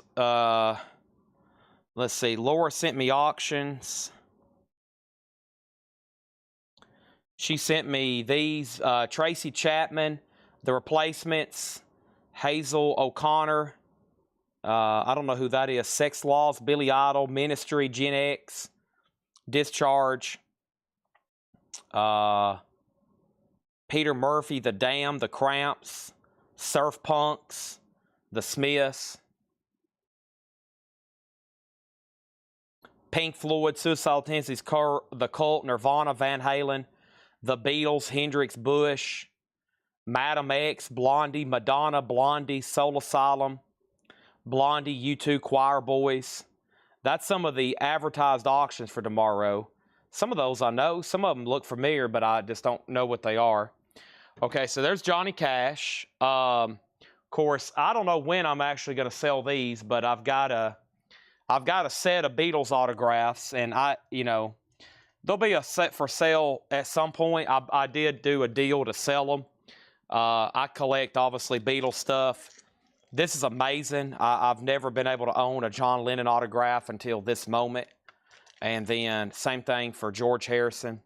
Let's see. Laura sent me auctions. She sent me these. Tracy Chapman, The Replacements, Hazel O'Connor. I don't know who that is. Sex Laws, Billy Idol, Ministry, Gen X, Discharge. Peter Murphy, The Damned, The Cramps, Surf Punks, The Smiths, Pink Floyd, Suicidal Tendencies, The Cult, Nirvana, Van Halen, The Beatles, Hendrix, Bush, Madam X, Blondie, Madonna, Blondie, Soul Asylum, Blondie, U2, Choir Boys. That's some of the advertised auctions for tomorrow. Some of those I know. Some of them look familiar, but I just don't know what they are. Okay, so there's Johnny Cash. Of course, I don't know when I'm actually going to sell these, but I've got a set of Beatles autographs, and there'll be a set for sale at some point. I did do a deal to sell them. I collect, obviously, Beatles stuff. This is amazing. I've never been able to own a John Lennon autograph until this moment. And then same thing for George Harrison.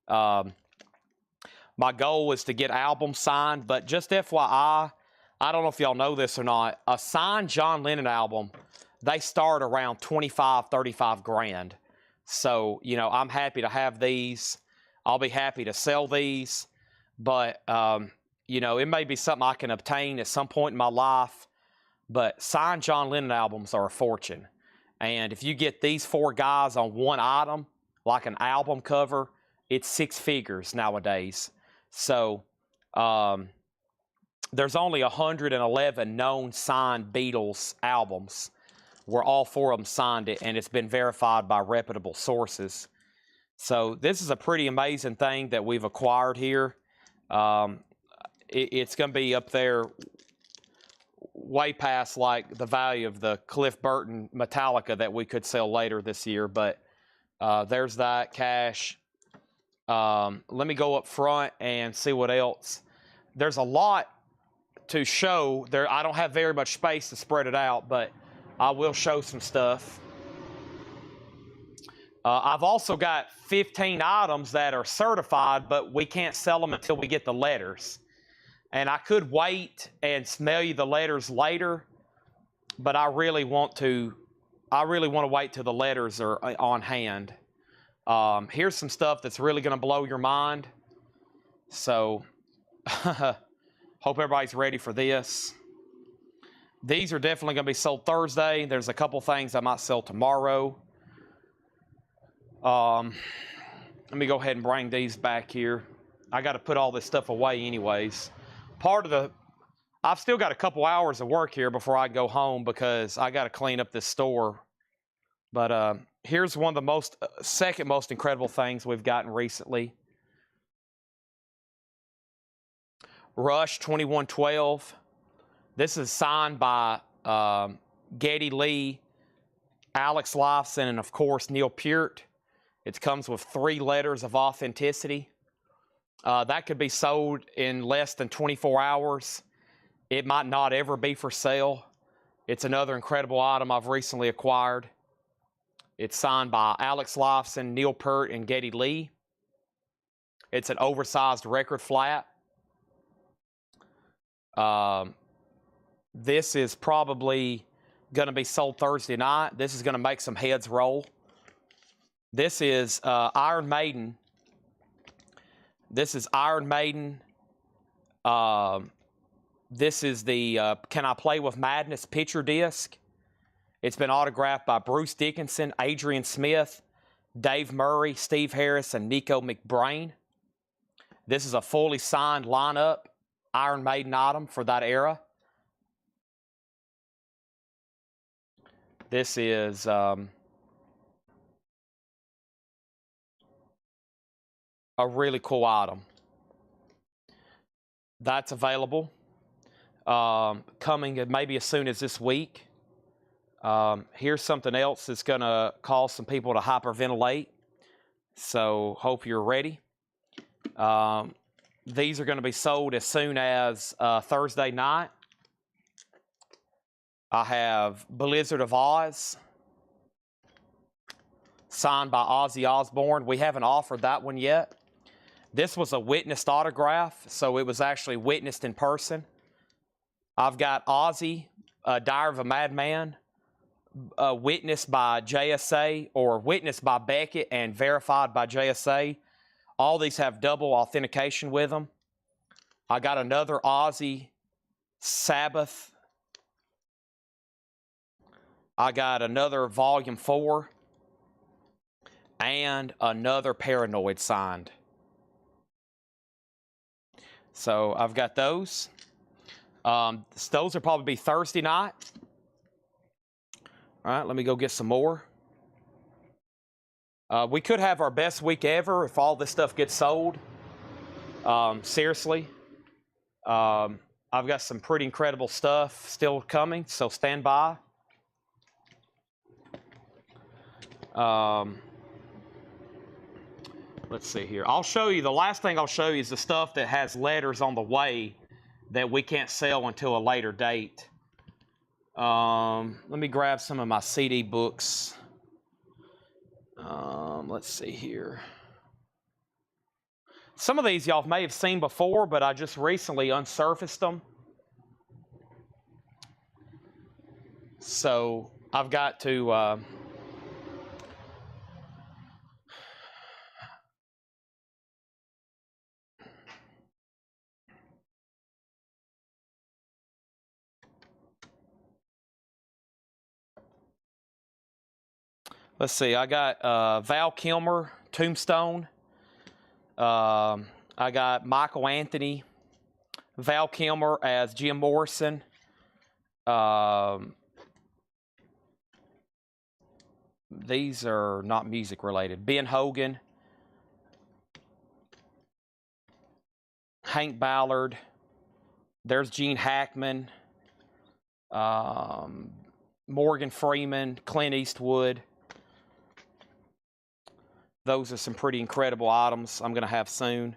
My goal was to get albums signed, but just FYI, I don't know if y'all know this or not, a signed John Lennon album they start around 25, 35 grand. So, you know, I'm happy to have these. I'll be happy to sell these. But, you know, it may be something I can obtain at some point in my life. But signed John Lennon albums are a fortune. And if you get these 4 guys on one item, like an album cover, it's 6 figures nowadays. So there's only 111 known signed Beatles albums where all 4 of them signed it, and it's been verified by reputable sources. So this is a pretty amazing thing that we've acquired here. It's going to be up there way past like the value of the Cliff Burton Metallica that we could sell later this year. But there's that cash. Let me go up front and see what else. There's a lot to show there. I don't have very much space to spread it out, but I will show some stuff. I've also got 15 items that are certified, but we can't sell them until we get the letters. And I could wait and mail you the letters later, but I really want to wait till the letters are on hand. Here's some stuff that's really going to blow your mind. So, hope everybody's ready for this. These are definitely going to be sold Thursday. There's a couple things I might sell tomorrow. Let me go ahead and bring these back here. I got to put all this stuff away anyways. I've still got a couple hours of work here before I go home because I got to clean up this store. But here's one of the second most incredible things we've gotten recently. Rush 2112. This is signed by Geddy Lee, Alex Lifeson, and of course Neil Peart. It comes with 3 letters of authenticity. That could be sold in less than 24 hours. It might not ever be for sale. It's another incredible item I've recently acquired. It's signed by Alex Lifeson, Neil Peart, and Geddy Lee. It's an oversized record flat. This is probably going to be sold Thursday night. This is going to make some heads roll. This is Iron Maiden. This is Iron Maiden. This is the Can I Play with Madness picture disc. It's been autographed by Bruce Dickinson, Adrian Smith, Dave Murray, Steve Harris, and Nico McBrain. This is a fully signed lineup Iron Maiden item for that era. This is a really cool item. That's available. Coming maybe as soon as this week. Here's something else that's going to cause some people to hyperventilate. So hope you're ready. These are going to be sold as soon as Thursday night. I have Blizzard of Oz, signed by Ozzy Osbourne. We haven't offered that one yet. This was a witnessed autograph, so it was actually witnessed in person. I've got Ozzy, Diary of a Madman, witnessed by JSA, or witnessed by Beckett and verified by JSA. All these have double authentication with them. I got another Ozzy Sabbath. I got another Volume 4. And another Paranoid signed. So I've got those. Those will probably be Thursday night. All right, let me go get some more. We could have our best week ever if all this stuff gets sold. Seriously. I've got some pretty incredible stuff still coming, so stand by. Let's see here. I'll show you, the last thing I'll show you is the stuff that has letters on the way that we can't sell until a later date. Let me grab some of my CD books. Let's see here. Some of these y'all may have seen before, but I just recently unsurfaced them. So I've got to let's see. I got Val Kilmer, Tombstone. I got Michael Anthony, Val Kilmer as Jim Morrison. These are not music related. Ben Hogan, Hank Ballard. There's Gene Hackman, Morgan Freeman, Clint Eastwood. Those are some pretty incredible items I'm going to have soon.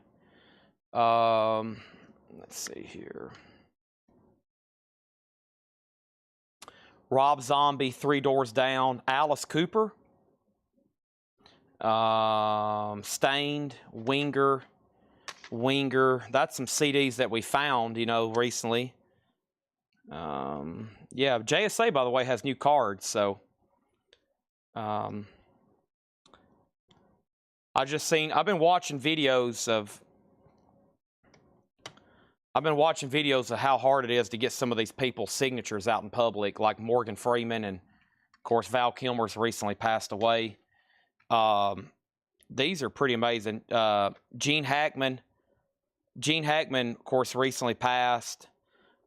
Let's see here. Rob Zombie, Three Doors Down. Alice Cooper. Stained, Winger. That's some CDs that we found, you know, recently. Yeah, JSA, by the way, has new cards, so I've been watching videos of how hard it is to get some of these people's signatures out in public, like Morgan Freeman, and of course Val Kilmer's recently passed away. These are pretty amazing. Gene Hackman, of course, recently passed.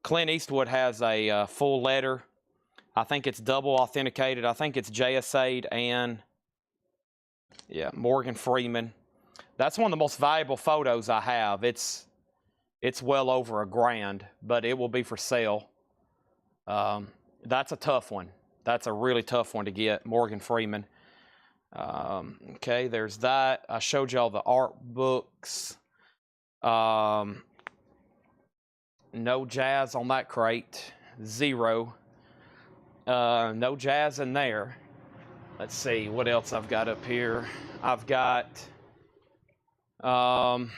Clint Eastwood has a full letter. I think it's double authenticated. I think it's JSA'd and, yeah, Morgan Freeman. That's one of the most valuable photos I have. It's well over $1,000, but it will be for sale. That's a tough one. That's a really tough one to get, Morgan Freeman. Okay, there's that. I showed y'all the art books. No jazz on that crate. 0. No jazz in there. Let's see what else I've got up here. I've got I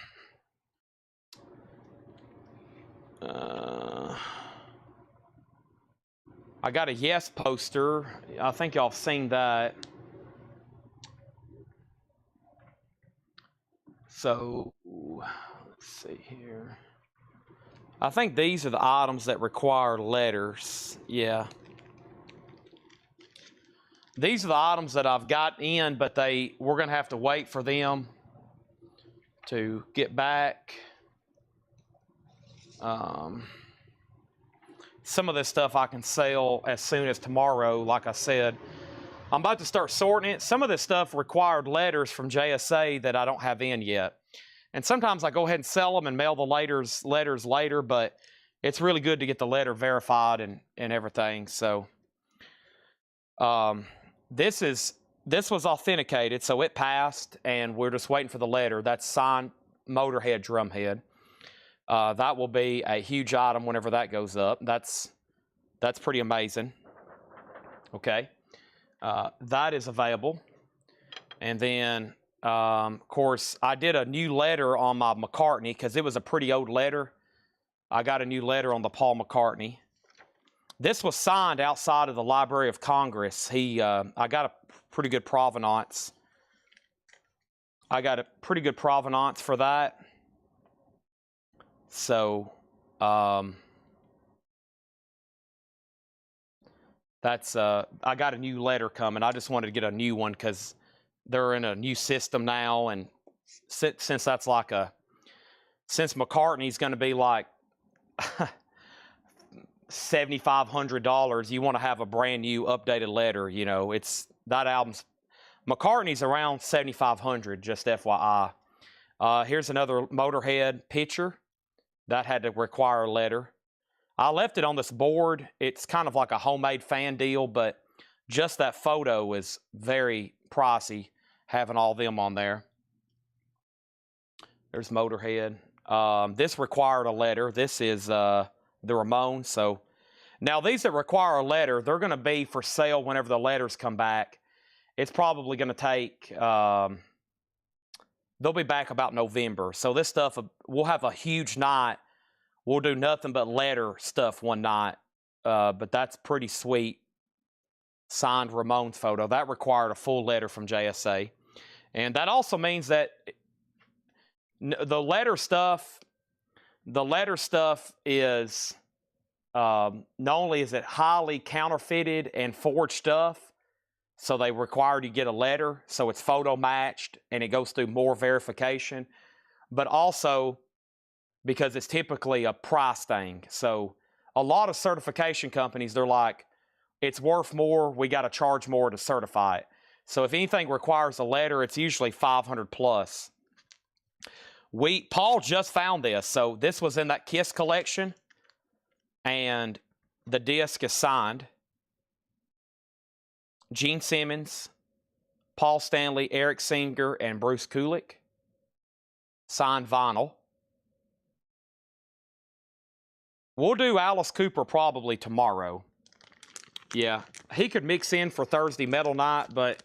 got a Yes poster. I think y'all have seen that. So let's see here. I think these are the items that require letters. Yeah. These are the items that I've got in, but we're going to have to wait for them to get back. Some of this stuff I can sell as soon as tomorrow, like I said. I'm about to start sorting it. Some of this stuff required letters from JSA that I don't have in yet. And sometimes I go ahead and sell them and mail the letters later, but it's really good to get the letter verified and everything. So this was authenticated, so it passed, and we're just waiting for the letter. That's signed Motorhead drumhead. That will be a huge item whenever that goes up. That's pretty amazing. Okay. That is available. And then, of course, I did a new letter on my McCartney because it was a pretty old letter. I got a new letter on the Paul McCartney. This was signed outside of the Library of Congress. I got a pretty good provenance. For that. So, that's I got a new letter coming. I just wanted to get a new one because they're in a new system now, and since that's like since McCartney's going to be like $7,500, you want to have a brand new updated letter. You know, McCartney's around $7,500. Just FYI. Here's another Motorhead picture that had to require a letter. I left it on this board. It's kind of like a homemade fan deal, but just that photo is very pricey, having all them on there. There's Motorhead. This required a letter. This is the Ramones. So now these that require a letter, they're going to be for sale whenever the letters come back. It's probably going to take, they'll be back about November. So this stuff, we'll have a huge night. We'll do nothing but letter stuff one night, but that's pretty sweet. signed Ramon's photo. That required a full letter from JSA. And that also means that the letter stuff is, not only is it highly counterfeited and forged stuff, so they required you get a letter, so it's photo matched and it goes through more verification, but also because it's typically a price thing. So a lot of certification companies, they're like, it's worth more, we got to charge more to certify it. So if anything requires a letter, it's usually 500 plus. Paul just found this. So this was in that KISS collection, and the disc is signed. Gene Simmons, Paul Stanley, Eric Singer, and Bruce Kulick. Signed vinyl. We'll do Alice Cooper probably tomorrow. Yeah, he could mix in for Thursday Metal Night, but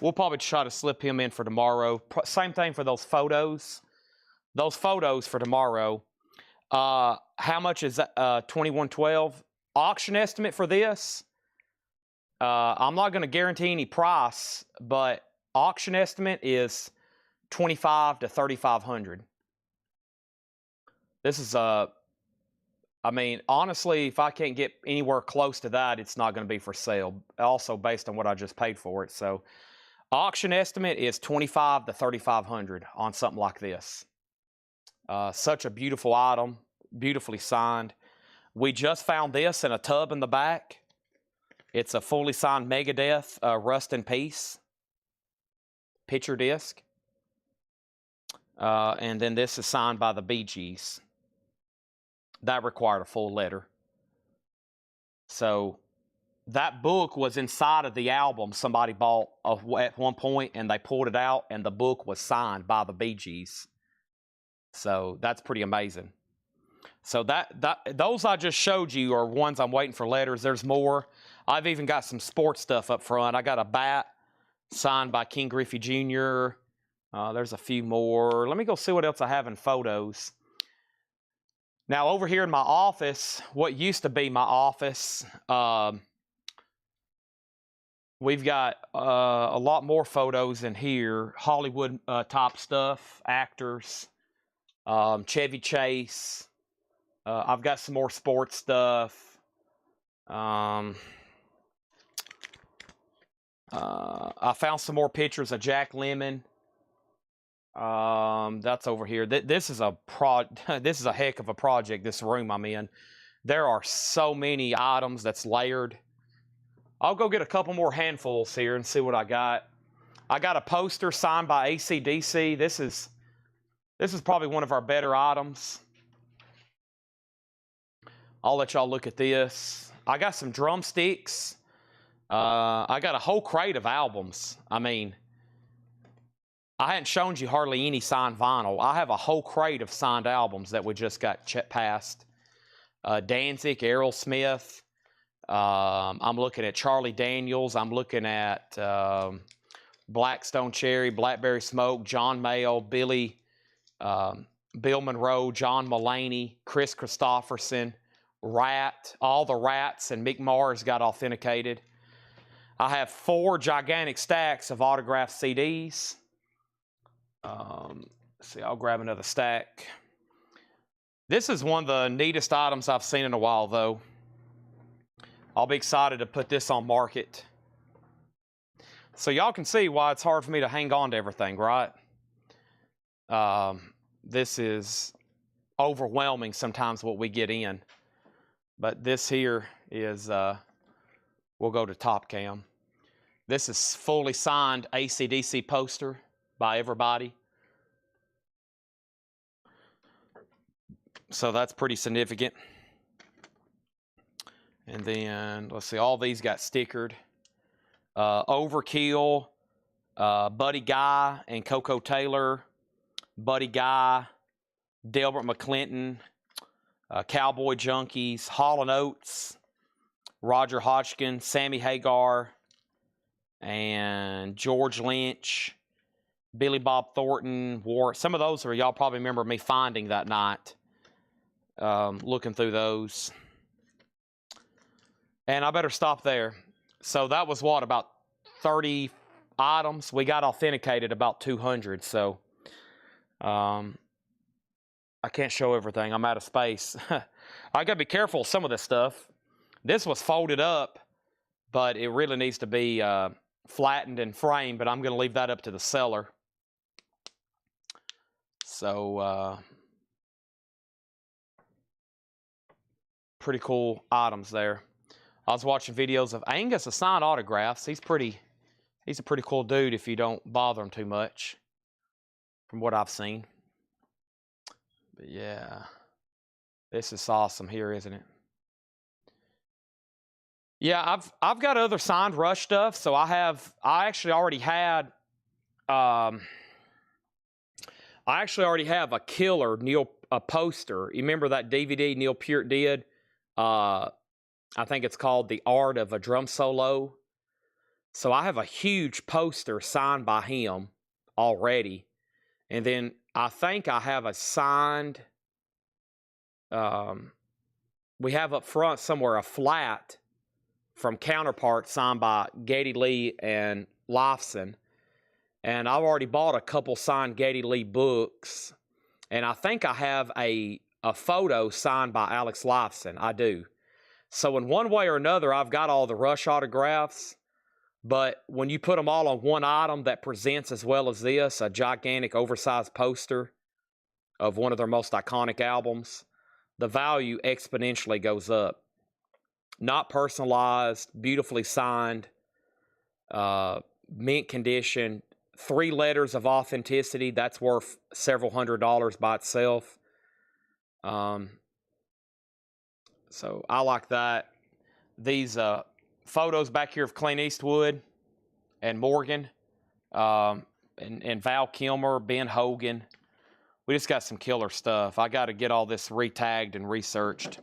we'll probably try to slip him in for tomorrow. Same thing for those photos. Those photos for tomorrow. How much is that? 2112. Auction estimate for this? I'm not going to guarantee any price, but auction estimate is $2,500 to $3,500. This is I mean, honestly, if I can't get anywhere close to that, it's not going to be for sale. Also, based on what I just paid for it. So, auction estimate is $2,500 to $3,500 on something like this. Such a beautiful item, beautifully signed. We just found this in a tub in the back. It's a fully signed Megadeth, Rust in Peace picture disc. And then this is signed by the Bee Gees. That required a full letter. So that book was inside of the album somebody bought at one point, and they pulled it out, and the book was signed by the Bee Gees. So that's pretty amazing. So those I just showed you are ones I'm waiting for letters. There's more. I've even got some sports stuff up front. I got a bat signed by King Griffey Jr. There's a few more. Let me go see what else I have in photos. Now, over here in my office, what used to be my office, we've got a lot more photos in here. Hollywood top stuff, actors, Chevy Chase. I've got some more sports stuff. I found some more pictures of Jack Lemmon. That's over here. This is a heck of a project, this room I'm in. There are so many items that's layered. I'll go get a couple more handfuls here and see what I got. I got a poster signed by AC/DC. This is probably one of our better items. I'll let y'all look at this. I got some drumsticks. I got a whole crate of albums. I mean, I hadn't shown you hardly any signed vinyl. I have a whole crate of signed albums that we just got passed. Danzig, Aerosmith. I'm looking at Charlie Daniels. I'm looking at Blackstone Cherry, Blackberry Smoke, John Mayall, Bill Monroe, John Mulaney, Chris Christopherson, Rat. All the Rats and Mick Mars got authenticated. I have 4 gigantic stacks of autographed CDs. Let's see, I'll grab another stack. This is one of the neatest items I've seen in a while, though. I'll be excited to put this on market. So y'all can see why it's hard for me to hang on to everything, right? This is overwhelming sometimes what we get in. But this here is, we'll go to top cam. This is fully signed AC/DC poster by everybody. So that's pretty significant. And then, let's see, all these got stickered. Overkill, Buddy Guy and Coco Taylor, Buddy Guy, Delbert McClinton, Cowboy Junkies, Hall & Oates, Roger Hodgkin, Sammy Hagar, and George Lynch, Billy Bob Thornton, some of those are y'all probably remember me finding that night, looking through those. And I better stop there. So that was what, about 30 items? We got authenticated about 200, so I can't show everything. I'm out of space. I got to be careful of some of this stuff. This was folded up, but it really needs to be flattened and framed, but I'm going to leave that up to the seller. So, pretty cool items there. I was watching videos of Angus to sign autographs. He's a pretty cool dude if you don't bother him too much, from what I've seen. But yeah, this is awesome here, isn't it? Yeah, I've got other signed Rush stuff. So I actually already had a Killer Neil poster. You remember that DVD Neil Peart did? I think it's called The Art of a Drum Solo. So I have a huge poster signed by him already. And then I think I have a signed, we have up front somewhere a flat from Counterpart signed by Geddy Lee and Lifeson. And I've already bought a couple signed Geddy Lee books. And I think I have a photo signed by Alex Lifeson. I do. So in one way or another, I've got all the Rush autographs. But when you put them all on one item that presents as well as this, a gigantic oversized poster of one of their most iconic albums, the value exponentially goes up. Not personalized, beautifully signed, mint condition, 3 letters of authenticity. That's worth several $100s by itself. So I like that. These photos back here of Clint Eastwood and Morgan, and Val Kilmer, Ben Hogan. We just got some killer stuff. I got to get all this retagged and researched.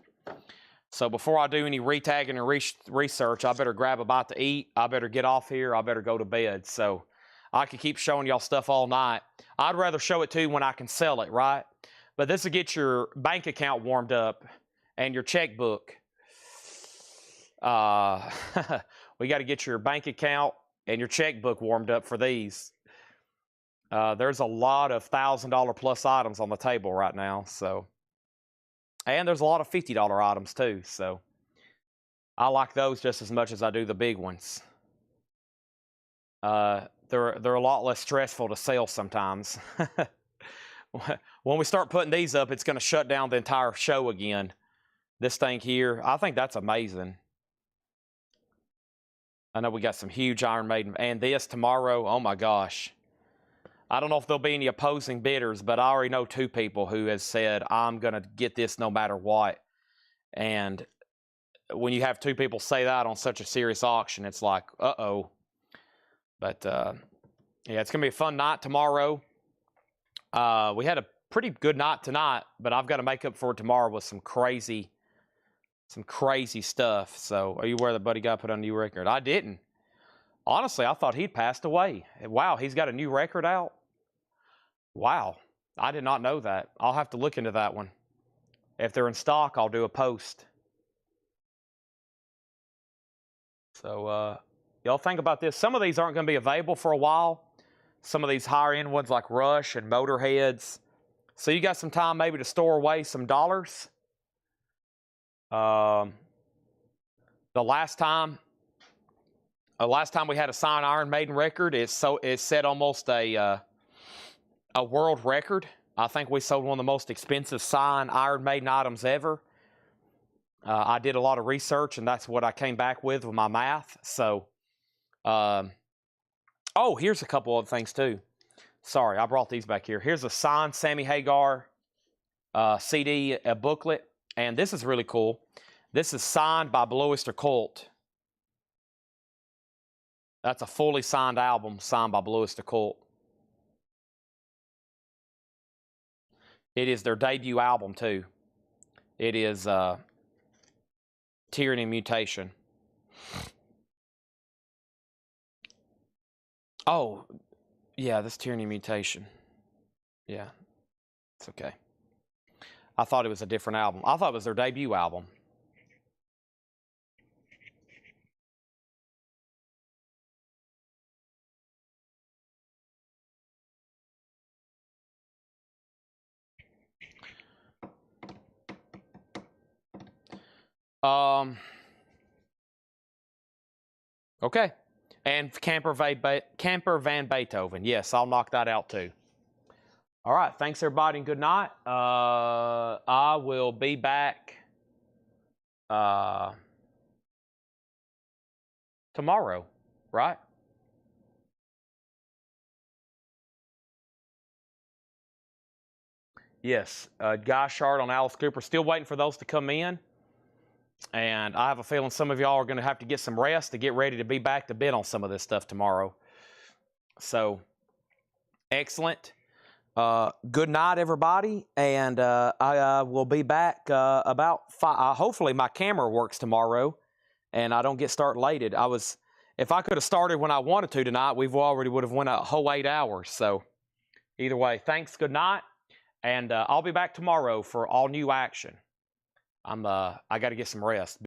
So before I do any retagging and research, I better grab a bite to eat. I better get off here. I better go to bed. So I could keep showing y'all stuff all night. I'd rather show it to you when I can sell it, right? But this will get your bank account warmed up and your checkbook. We got to get your bank account and your checkbook warmed up for these. There's a lot of $1,000 plus items on the table right now, so. And there's a lot of $50 items too, so I like those just as much as I do the big ones. They're a lot less stressful to sell sometimes. When we start putting these up, it's going to shut down the entire show again. This thing here, I think that's amazing. I know we got some huge Iron Maiden, and this tomorrow, oh my gosh. I don't know if there'll be any opposing bidders, but I already know 2 people who has said, I'm going to get this no matter what. And when you have 2 people say that on such a serious auction, it's like, uh-oh. But, yeah, it's going to be a fun night tomorrow. We had a pretty good night tonight, but I've got to make up for it tomorrow with some crazy stuff. So, are you aware that Buddy Guy put on a new record? I didn't. Honestly, I thought he'd passed away. Wow, he's got a new record out? Wow, I did not know that. I'll have to look into that one. If they're in stock, I'll do a post. So, y'all think about this. Some of these aren't going to be available for a while. Some of these higher-end ones like Rush and Motorheads. So you got some time maybe to store away some dollars. The last time we had a signed Iron Maiden record, it set almost a world record. I think we sold one of the most expensive signed Iron Maiden items ever. I did a lot of research, and that's what I came back with my math. So, oh, here's a couple other things too. Sorry, I brought these back here. Here's a signed Sammy Hagar CD, a booklet, and this is really cool. This is signed by Blue Oyster Cult. That's a fully signed album signed by Blue Oyster Cult. It is their debut album, too. It is Tyranny and Mutation. Oh, yeah, this Tyranny and Mutation. Yeah, it's okay. I thought it was a different album. I thought it was their debut album. Okay. And Camper Van Beethoven. Yes, I'll knock that out too. All right. Thanks, everybody, and good night. I will be back tomorrow, right? Yes. Guy Shard on Alice Cooper. Still waiting for those to come in. And I have a feeling some of y'all are going to have to get some rest to get ready to be back to bed on some of this stuff tomorrow. So, excellent. Good night, everybody. And I will be back about 5. Hopefully, my camera works tomorrow and I don't get late. If I could have started when I wanted to tonight, we already would have went a whole 8 hours. So, either way, thanks. Good night. And I'll be back tomorrow for all new action. I got to get some rest.